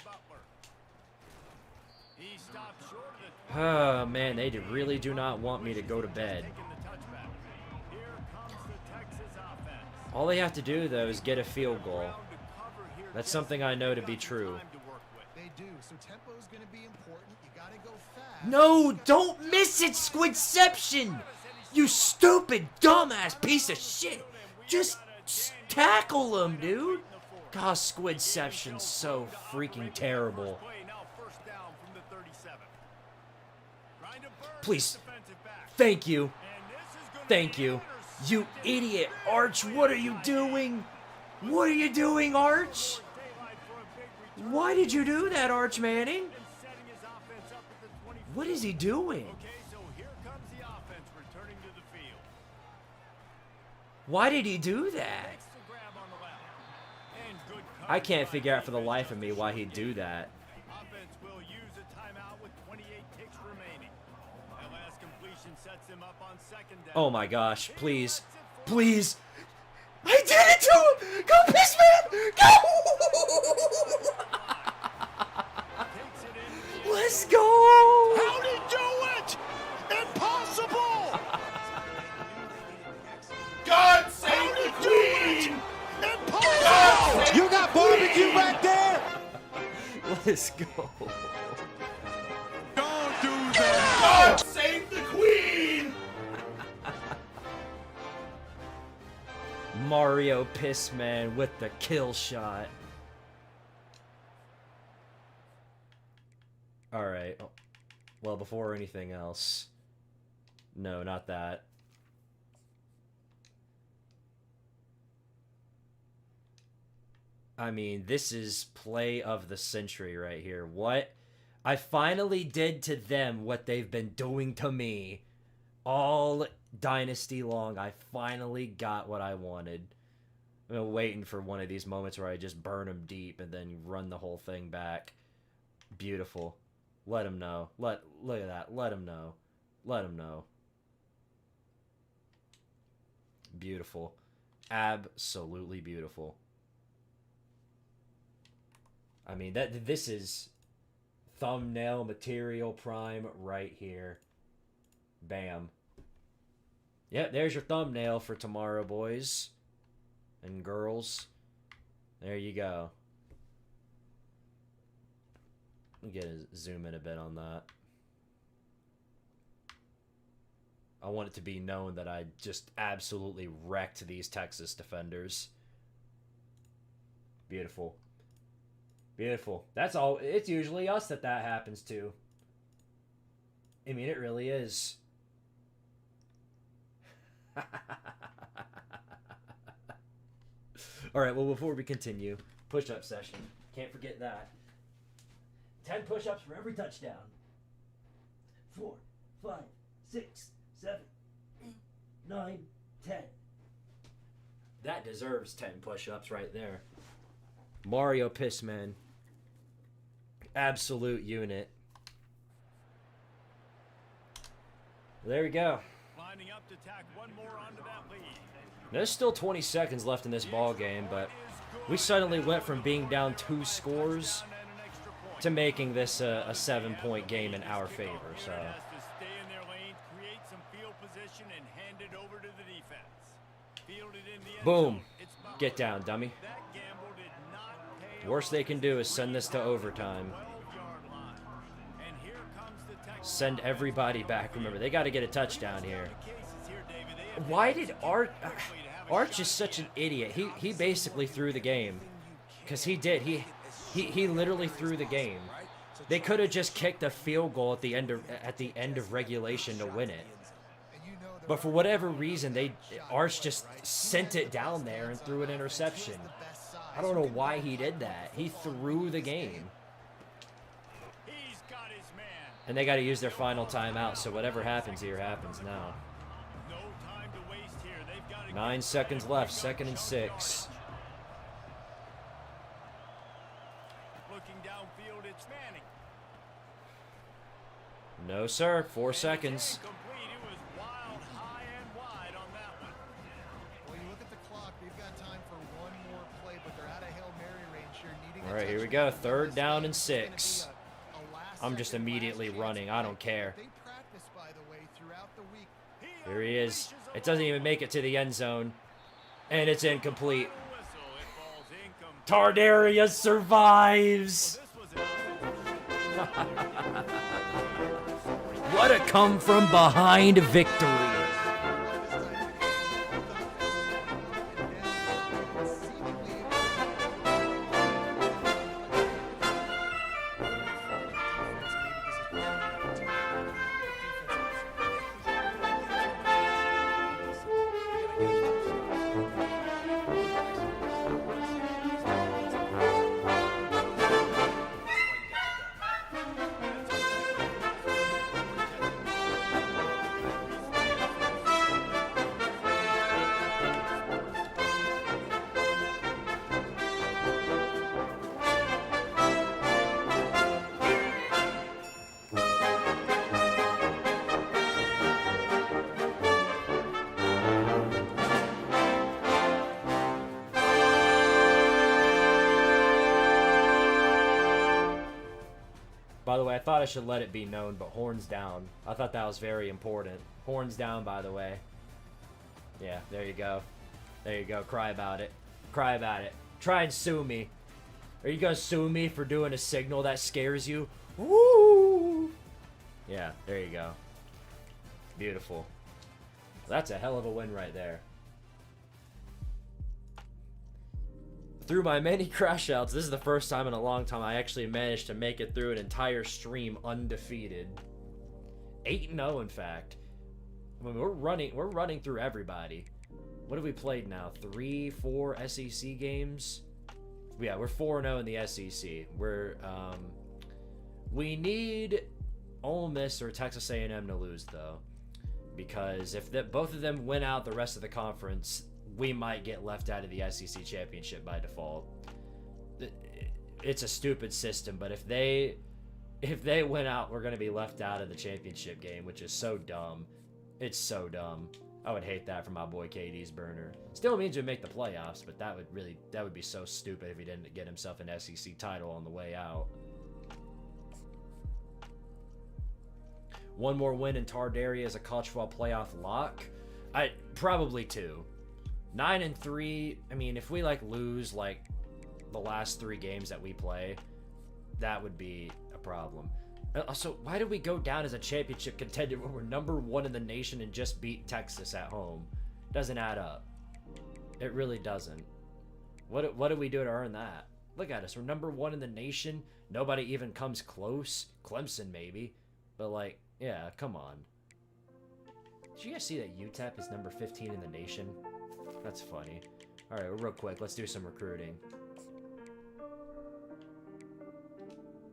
He stopped short of the Oh man, they really do not want me to go to bed. taking the touchback. Here comes the Texas offense. All they have to do though is get a field goal. That's something I know to be true. They do. So tempo's going to be important. You got to go fast. No, don't miss it, Squidception! You stupid, dumbass piece of shit! Just tackle him, dude! God, Squidception's so freaking terrible. Please. Thank you. Thank you. You idiot, Arch, what are you doing? What are you doing, Arch? Why did you do that, Arch Manning? What is he doing? Why did he do that? I can't figure out for the life of me why he'd do that. Offense will use a timeout with 28 ticks remaining. That last completion sets him up on 2nd down. Oh my gosh, please. Please. I did it to him! Go, Pissman! Go! Let's go! How'd he do it? Impossible! God save the Queen! Impossible! You got barbecue back there? Let's go. Don't do that! God save the Queen! Mario Pissman with the kill shot. Alright. Well, before anything else. No, not that. I mean, this is play of the century right here. What? I finally did to them what they've been doing to me all Dynasty long. I finally got what I wanted. I've been waiting for one of these moments where I just burn them deep and then run the whole thing back. Beautiful. Let him know. Look at that. Let him know. Let him know. Beautiful. Absolutely beautiful. I mean, this is thumbnail material prime right here. Bam. Yep, there's your thumbnail for tomorrow, boys and girls. There you go. Let me zoom in a bit on that. I want it to be known that I just absolutely wrecked these Texas defenders. Beautiful. Beautiful. That's all. It's usually us that happens to. I mean, it really is. Alright, well, before we continue, push-up session. Can't forget that. 10 push-ups for every touchdown. 4, 5, 6, 7, 8, 9, 10. That deserves 10 push-ups right there. Mario Pissman. Absolute unit. There we go. Lining up to tack one more onto that lead. There's still 20 seconds left in this ball game, but we suddenly went from being down 2 scores to making this a 7-point game in our favor. So, Stay in their lane, create some field position, and hand it over to the defense. Fielded in the end boom. zone. It's about Get down, dummy. that gamble did not pay Worst off. they can do is send this to overtime. 12-yard line. And here comes the Texans. Send everybody back. Remember, they got to get a touchdown here. Cases here, David. They have Why did Arch is such an idiot. He basically threw the game. Because he did. He literally threw the game. They could have just kicked a field goal at the end of regulation to win it. But for whatever reason, Arch just sent it down there and threw an interception. I don't know why he did that. He threw the game. He's got his man. And they got to use their final timeout, so whatever happens here happens now. No time to waste here. They've got to 9 seconds left, 2nd and 6. looking downfield. It's Manning. No, sir. 4 seconds. Complete. It was wild, high and wide on that one. Well, you look at the clock. They've got time for one more play, but they're out of Hail Mary range here. Needing All right, here we go. 3rd down and 6. I'm just immediately running. I don't care. They practice, by the way, throughout the week. Here he is. It doesn't even make it to the end zone. And it's incomplete. Whistle. It falls incomplete. Tardaria survives. This was an What a come from behind victory. By the way, I thought I should let it be known, but horns down. I thought that was very important. Horns down, by the way. Yeah, there you go. There you go. Cry about it. Cry about it. Try and sue me. Are you gonna sue me for doing a signal that scares you? Woo! Yeah, there you go. Beautiful. That's a hell of a win right there. through my many crash outs, this is the first time in a long time I actually managed to make it through an entire stream undefeated. 8-0, in fact. I mean, we're running through everybody. What have we played now? 3-4 SEC games? Yeah, we're 4-0 in the SEC. We need Ole Miss or Texas A&M to lose, though. Because if both of them win out the rest of the conference, we might get left out of the SEC championship by default. It's a stupid system, but if they win out, we're going to be left out of the championship game, which is so dumb. It's so dumb. I would hate that for my boy KD's burner. Still means we make the playoffs, but that would be so stupid if he didn't get himself an SEC title on the way out. One more win in Tardaria as a college football playoff lock. Probably 2. 9-3. I mean, if we lose the last 3 games that we play, that would be a problem. Also, why did we go down as a championship contender when we're number 1 in the nation and just beat Texas at home? Doesn't add up. It really doesn't. What did we do to earn that? Look at us. We're number 1 in the nation. Nobody even comes close. Clemson maybe, but yeah, come on. Did you guys see that UTEP is number 15 in the nation? That's funny. All right, real quick, let's do some recruiting.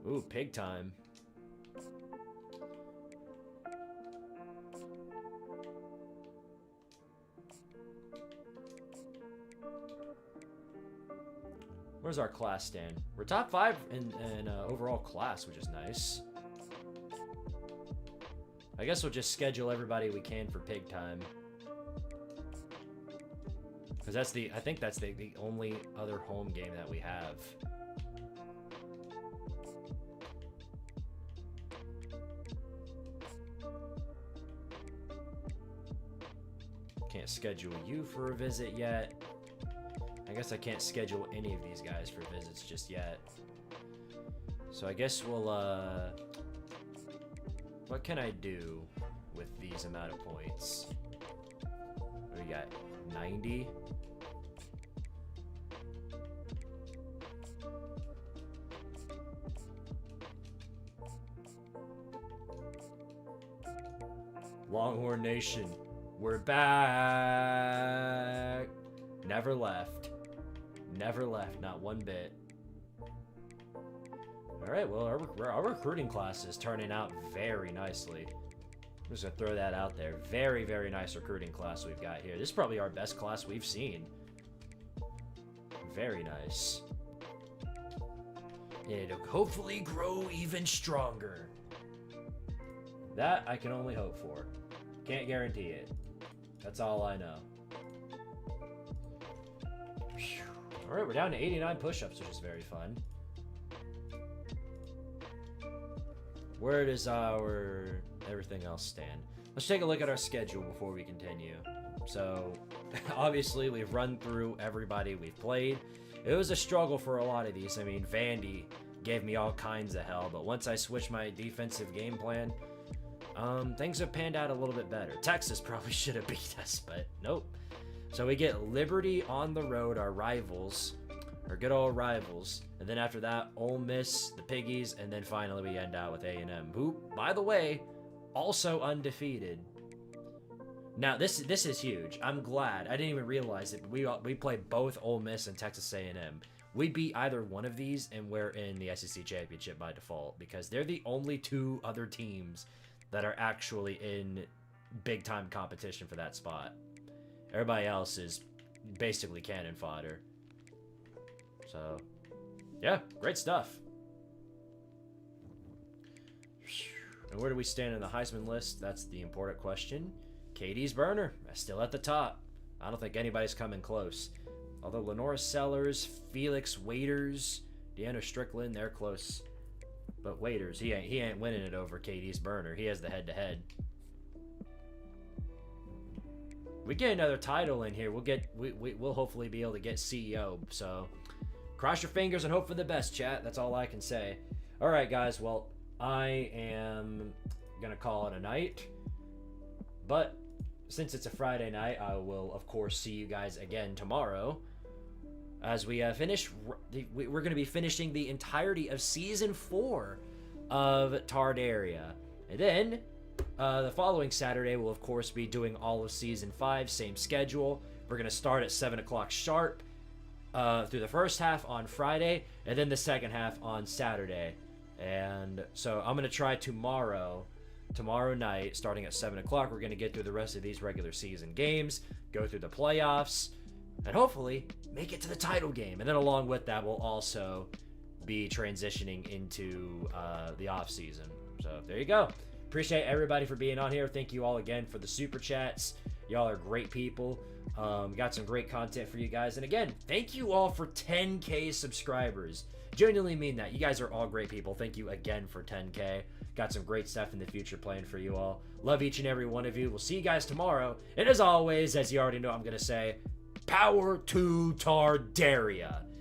Ooh, pig time. Where's our class stand? We're top 5 in overall class, which is nice. I guess we'll just schedule everybody we can for pig time. Because I think that's the only other home game that we have. Can't schedule you for a visit yet. I guess I can't schedule any of these guys for visits just yet. So I guess we'll, what can I do with these amount of points? What do we got? 90? Longhorn Nation, we're back. Never left. Never left, not one bit. Alright, well, our recruiting class is turning out very nicely. I'm just gonna throw that out there. Very, very nice recruiting class we've got here. This is probably our best class we've seen. Very nice. It'll hopefully grow even stronger. That I can only hope for. Can't guarantee it. That's all I know. Alright, we're down to 89 push-ups, which is very fun. Where does our everything else stand? Let's take a look at our schedule before we continue. So, obviously, we've run through everybody we've played. It was a struggle for a lot of these. I mean, Vandy gave me all kinds of hell, but once I switched my defensive game plan, things have panned out a little bit better. Texas probably should have beat us, but nope. So we get Liberty on the road, our rivals, our good old rivals. And then after that, Ole Miss, the Piggies, and then finally we end out with A&M, who, by the way, also undefeated. Now, this is huge. I'm glad. I didn't even realize it, but we played both Ole Miss and Texas A&M. We beat either one of these, and we're in the SEC Championship by default, because they're the only 2 other teams that are actually in big-time competition for that spot. Everybody else is basically cannon fodder. So, yeah, great stuff. And where do we stand in the Heisman list? That's the important question. KD's burner, still at the top. I don't think anybody's coming close. Although Lenora Sellers, Felix Waiters, Deanna Strickland, they're close. But Waiters, he ain't winning it over KD's burner. He has the head-to-head. We get another title in here. We'll hopefully be able to get CEO. So cross your fingers and hope for the best, chat. That's all I can say. All right, guys. Well, I am gonna call it a night. But since it's a Friday night, I will of course see you guys again tomorrow. as we finish. We're going to be finishing the entirety of Season 4 of Tardaria. And then the following Saturday, we'll, of course, be doing all of Season 5, same schedule. We're going to start at 7 o'clock sharp through the first half on Friday, and then the second half on Saturday. And so I'm going to try tomorrow night, starting at 7 o'clock. We're going to get through the rest of these regular season games, go through the playoffs, and hopefully make it to the title game. And then along with that, we'll also be transitioning into the off season. So there you go. Appreciate everybody for being on here. Thank you all again for the super chats. Y'all are great people. Got some great content for you guys. And again, thank you all for 10K subscribers. Genuinely mean that. You guys are all great people. Thank you again for 10K. Got some great stuff in the future planned for you all. Love each and every one of you. We'll see you guys tomorrow. And as always, as you already know, I'm going to say, power to Tardaria.